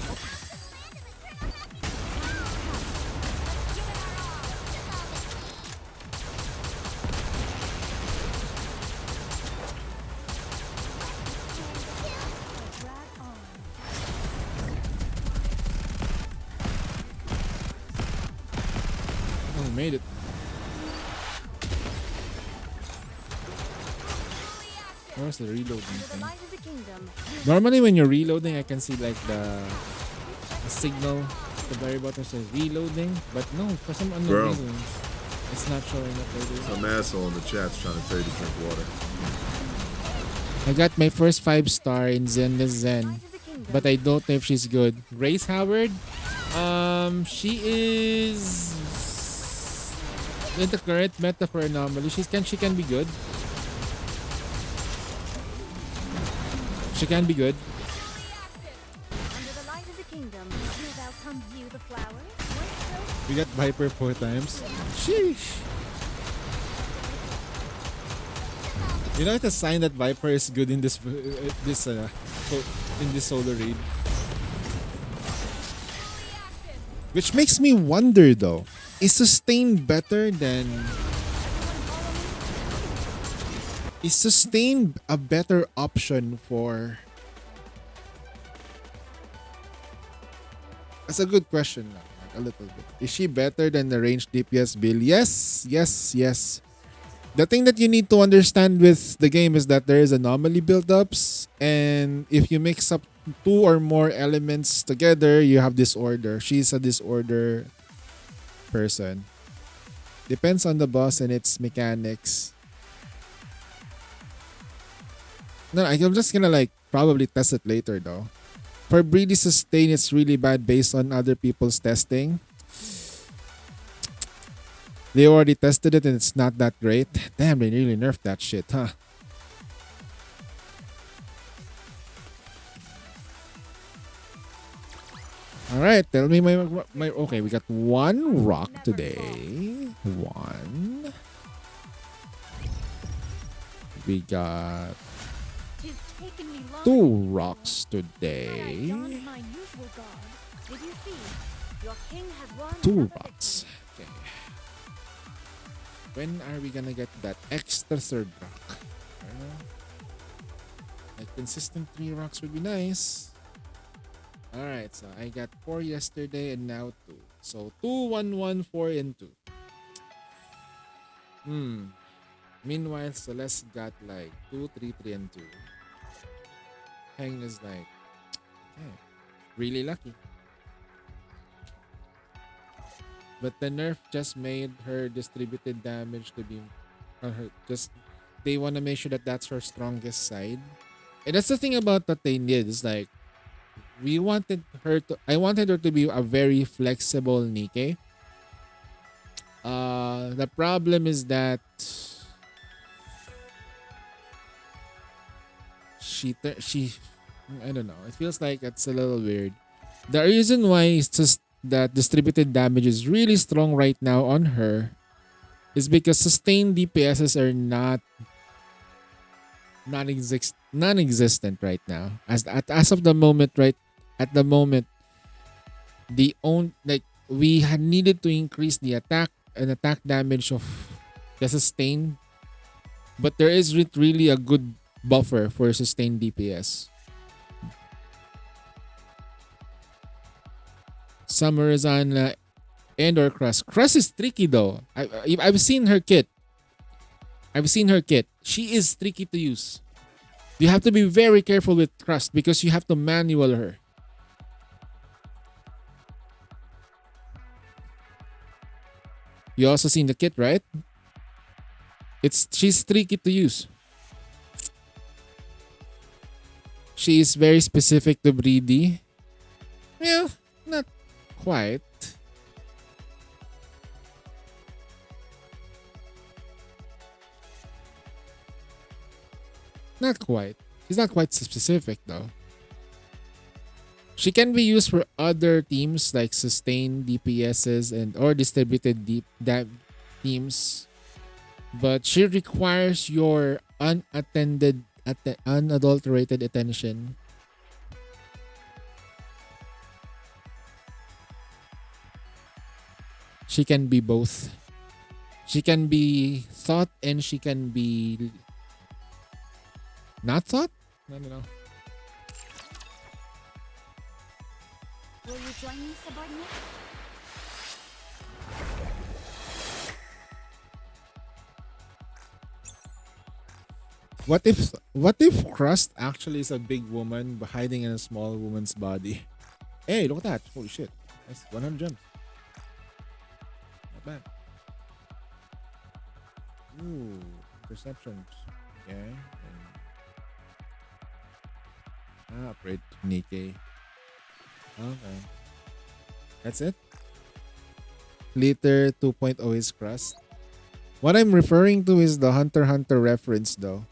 Oh, made it. Where's the reloading thing? Normally when you're reloading, I can see like the signal at the very bottom says reloading, but no, for some unknown Bro. reason, it's not showing up right there. Some asshole in the chat's trying to tell you to drink water. I got my first 5-star in Zen the Zen, but I don't know if she's good. Grace Howard, she is in the current meta for Anomaly. She can be good. She can be good. Under the light of the kingdom, do thou come view the flowers? We got Viper 4 times. Sheesh. You know, it's a sign that Viper is good in this in this solo raid. Which makes me wonder though, is Sustain better than? Is Sustain a better option for? That's a good question now, like a little bit. Is she better than the ranged DPS build? Yes, yes, yes. The thing that you need to understand with the game is that there is anomaly build-ups, and if you mix up 2 or more elements together, you have disorder. She's a disorder person. Depends on the boss and its mechanics. No, I'm just gonna like probably test it later though. For Breedy Sustain, it's really bad based on other people's testing. They already tested it and it's not that great. Damn, they really nerfed that shit, huh? Alright, tell me my okay, we got 1 rock today. 1. We got 2 rocks today. 2 rocks. Okay. When are we gonna get that extra 3rd rock? A consistent 3 rocks would be nice. Alright, so I got 4 yesterday and now 2. So 2, 1, 1, 4, and 2. Meanwhile, Celeste got like 2, 3, 3, and 2. Hang is like, okay, really lucky. But the nerf just made her distributed damage to be, they want to make sure that that's her strongest side. And that's the thing about that they did. It's like, I wanted her to be a very flexible Nikke. The problem is that she I don't know. It feels like it's a little weird. The reason why it's just that distributed damage is really strong right now on her is because sustained DPSs are non-existent right now. As of the moment, right at the moment, we had needed to increase the attack damage of the sustain, but there is really a good buffer for sustained DPS. Summerizan and or Crust. Crust is tricky though. I've seen her kit. She is tricky to use. You have to be very careful with Crust because you have to manual her. You also seen the kit, right? She's tricky to use. She is very specific to Breedy. Well, not quite. Not quite. She's not quite specific though. She can be used for other teams like sustained DPSs and or distributed teams, but she requires your unadulterated attention. She can be both. She can be thought and she can be not thought? I don't know. Will you join me, subordinate? What if Crust actually is a big woman hiding in a small woman's body? Hey, look at that. Holy shit. That's 100 gems. Not bad. Ooh, perceptions. Okay. Upgrade Nikkei. Okay. That's it? Liter 2.0 is Crust. What I'm referring to is the Hunter x Hunter reference though.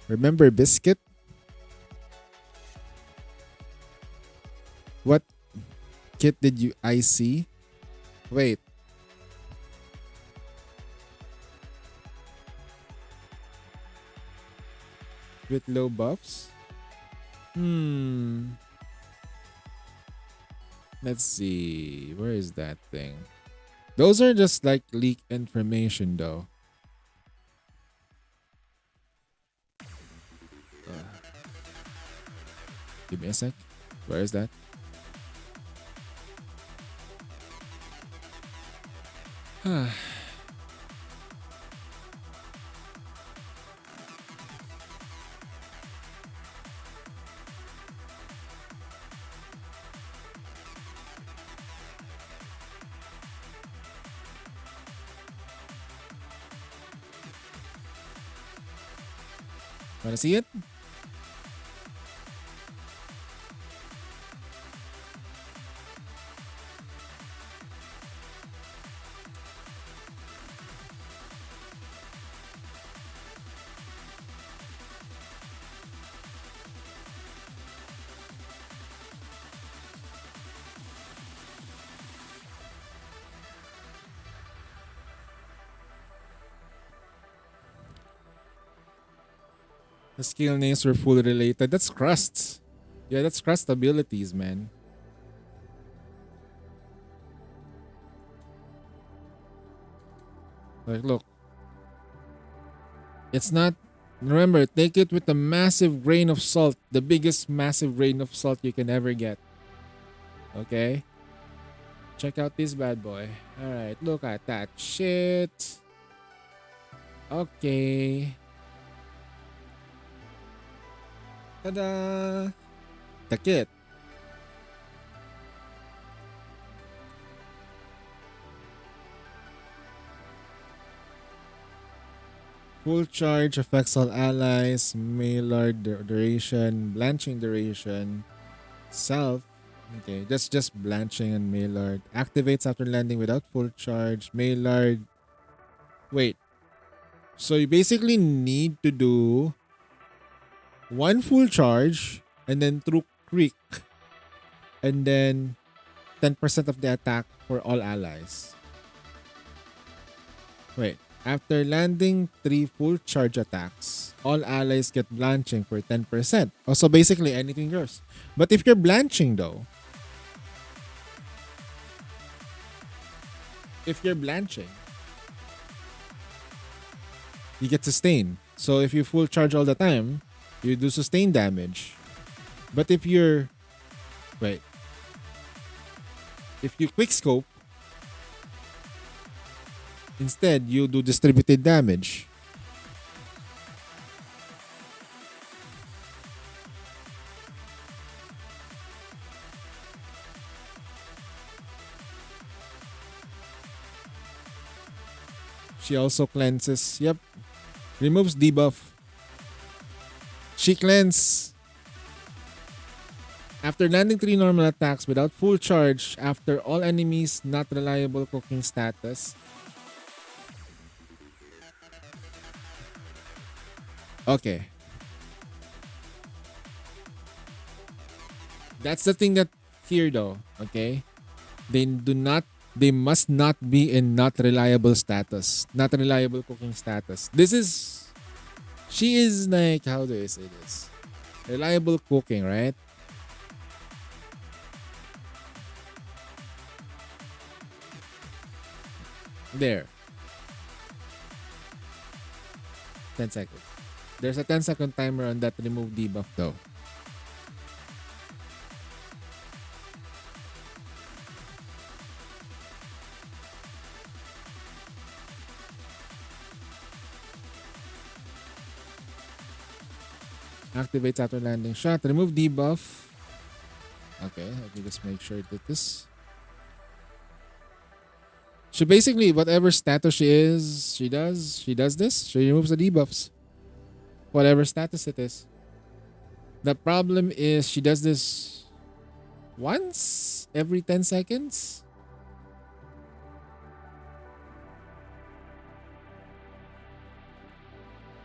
Remember Biscuit? What kit did I see? Wait. With low buffs? Let's see. Where is that thing? Those are just like leak information though. Give me a sec. Where is that? Wanna see it? The skill names were fully related. That's Crust. Yeah, that's Crust abilities, man. Like, look. It's not... Remember, take it with a massive grain of salt. The biggest massive grain of salt you can ever get. Okay? Check out this bad boy. Alright, look at that shit. Okay. Ta-da! The kit. Full charge affects all allies, Maillard duration, blanching duration, self. Okay, that's just blanching and Maillard. Activates after landing without full charge, Maillard. Wait. So you basically need to do one full charge and then through Creek and then 10% of the attack for all allies. Wait. After landing 3 full charge attacks, all allies get blanching for 10%. Also, basically anything yours. But if you're blanching though, you get sustain. So if you full charge all the time, you do sustain damage. But if you're... Wait. If you quickscope, instead, you do distributed damage. She also cleanses. Yep. Removes debuff. She cleanse. After landing 3 normal attacks without full charge, after all enemies not reliable cooking status. Okay. That's the thing that here though, okay? They must not be in not reliable status. Not reliable cooking status. She is like, how do I say this? Reliable cooking, right? There. 10 seconds. There's a 10-second timer on that remove debuff though. Activates after landing shot. Remove debuff. Okay, let me just make sure that this. So basically, whatever status she does this. She removes the debuffs. Whatever status it is. The problem is she does this once every 10 seconds.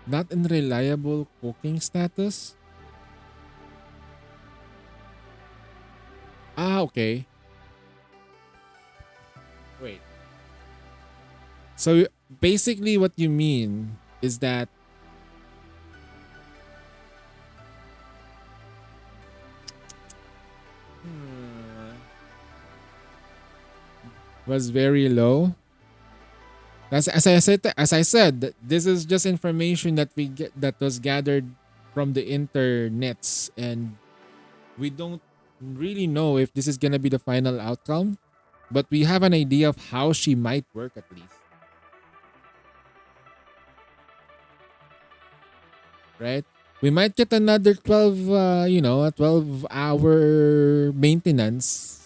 Not in reliable cooking status. Okay. Wait. So basically what you mean is that was very low. As I said, this is just information that that was gathered from the internets, and we don't really know if this is gonna be the final outcome, but we have an idea of how she might work at least. Right? We might get another 12, a 12-hour maintenance.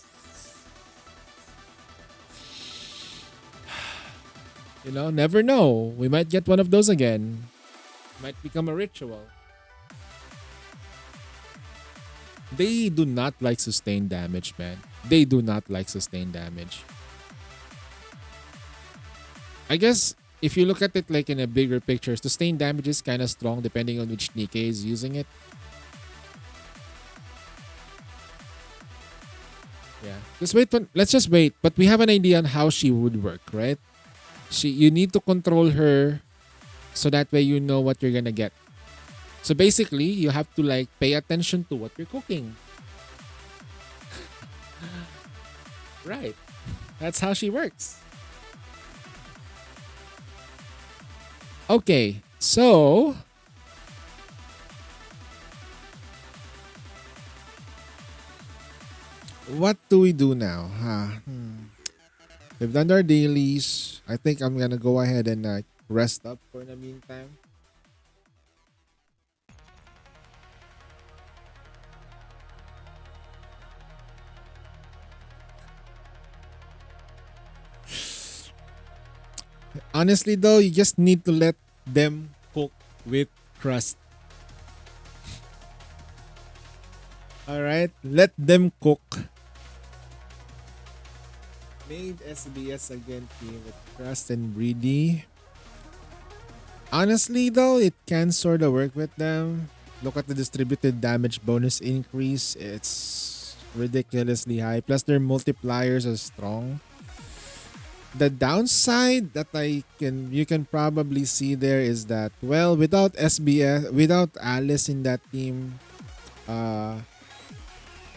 Never know. We might get one of those again. Might become a ritual. They do not like sustained damage, man. They do not like sustained damage. I guess if you look at it like in a bigger picture, sustained damage is kind of strong depending on which Nikkei is using it. Yeah. Let's just wait. But we have an idea on how she would work, right? You need to control her so that way you know what you're gonna get. So basically, you have to pay attention to what you're cooking. Right. That's how she works. Okay, so what do we do now? We've done our dailies. I think I'm gonna go ahead and rest up for the meantime. Honestly though, you just need to let them cook with crust. Alright, let them cook. Made SBS again team with Crust and Breedy. Honestly though, it can sort of work with them. Look at the distributed damage bonus increase. It's ridiculously high. Plus their multipliers are strong. The downside that you can probably see there is that, well, without SBS, without Alice in that team,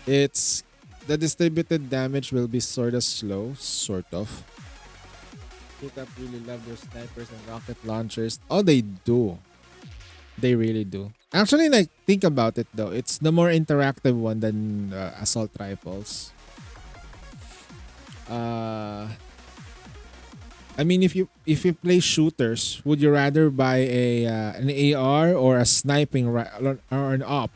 it's the distributed damage will be sort of slow, sort of. Pickup really love their snipers and rocket launchers. Oh, they do. They really do. Actually, think about it though. It's the more interactive one than assault rifles. I mean, if you play shooters, would you rather buy an AR or a sniping or an op?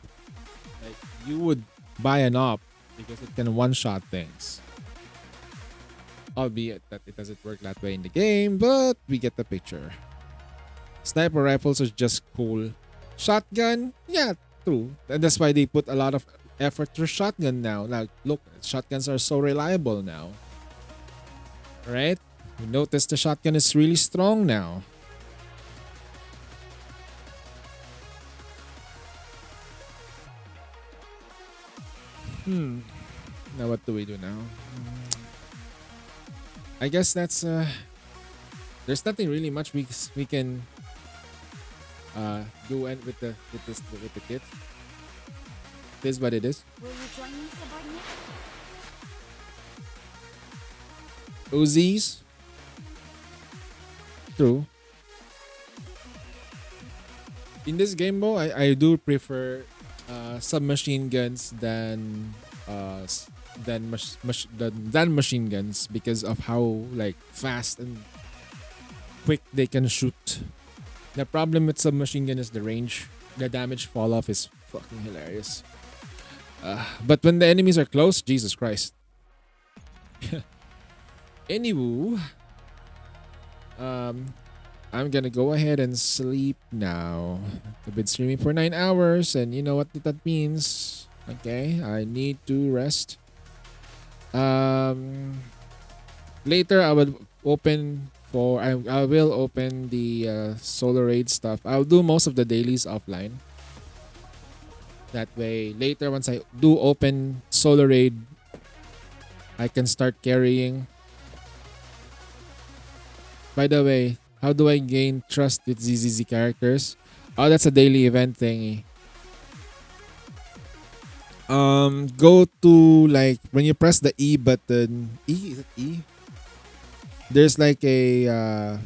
You would buy an op because it can one-shot things. Albeit that it doesn't work that way in the game, but we get the picture. Sniper rifles are just cool. Shotgun, yeah, true. And that's why they put a lot of effort to shotgun now. Like, look, shotguns are so reliable now. Right? You notice the shotgun is really strong now. Now what do we do now? I guess that's there's nothing really much we can do and with the kit. It is what it is. Will you join me, subordinate? Uzis. True. In this game, though, I do prefer submachine guns than machine guns because of how like fast and quick they can shoot. The problem with submachine gun is the range. The damage fall off is fucking hilarious. But when the enemies are close, Jesus Christ. Anywho, I'm gonna go ahead and sleep now. I've been streaming for 9 hours, and you know what that means. Okay, I need to rest. Later I will open I will open the Solar Raid stuff. I'll do most of the dailies offline. That way, later once I do open Solar Raid, I can start carrying. By the way, how do I gain trust with ZZZ characters? Oh, that's a daily event thingy. Go to like when you press the E button. E, is it E? There's like a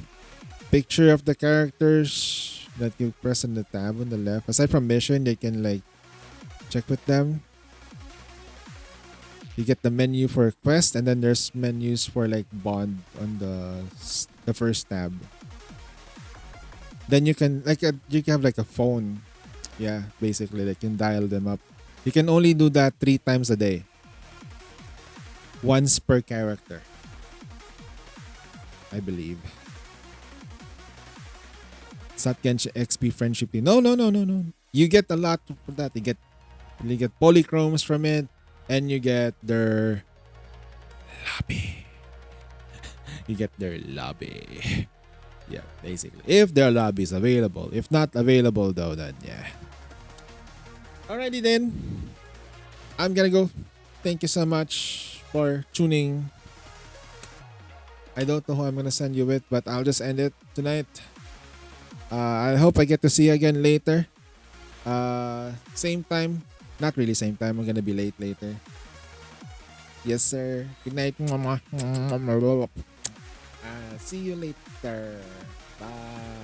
picture of the characters that you press on the tab on the left. Aside from mission, you can like check with them. You get the menu for quest, and then there's menus for like bond on the first tab. Then you can you can have like a phone, yeah, basically they can dial them up. You can only do that 3 times a day, once per character, I believe. Satgench XP friendship. No. You get a lot for that. You get polychromes from it, and you get their lobby. You get their lobby. Yeah, basically. If their lobby is available. If not available though, then yeah. Alrighty then. I'm gonna go. Thank you so much for tuning. I don't know who I'm gonna send you with, but I'll just end it tonight. I hope I get to see you again later. Same time. Not really same time. I'm gonna be late later. Yes, sir. Good night. See you later. Bye.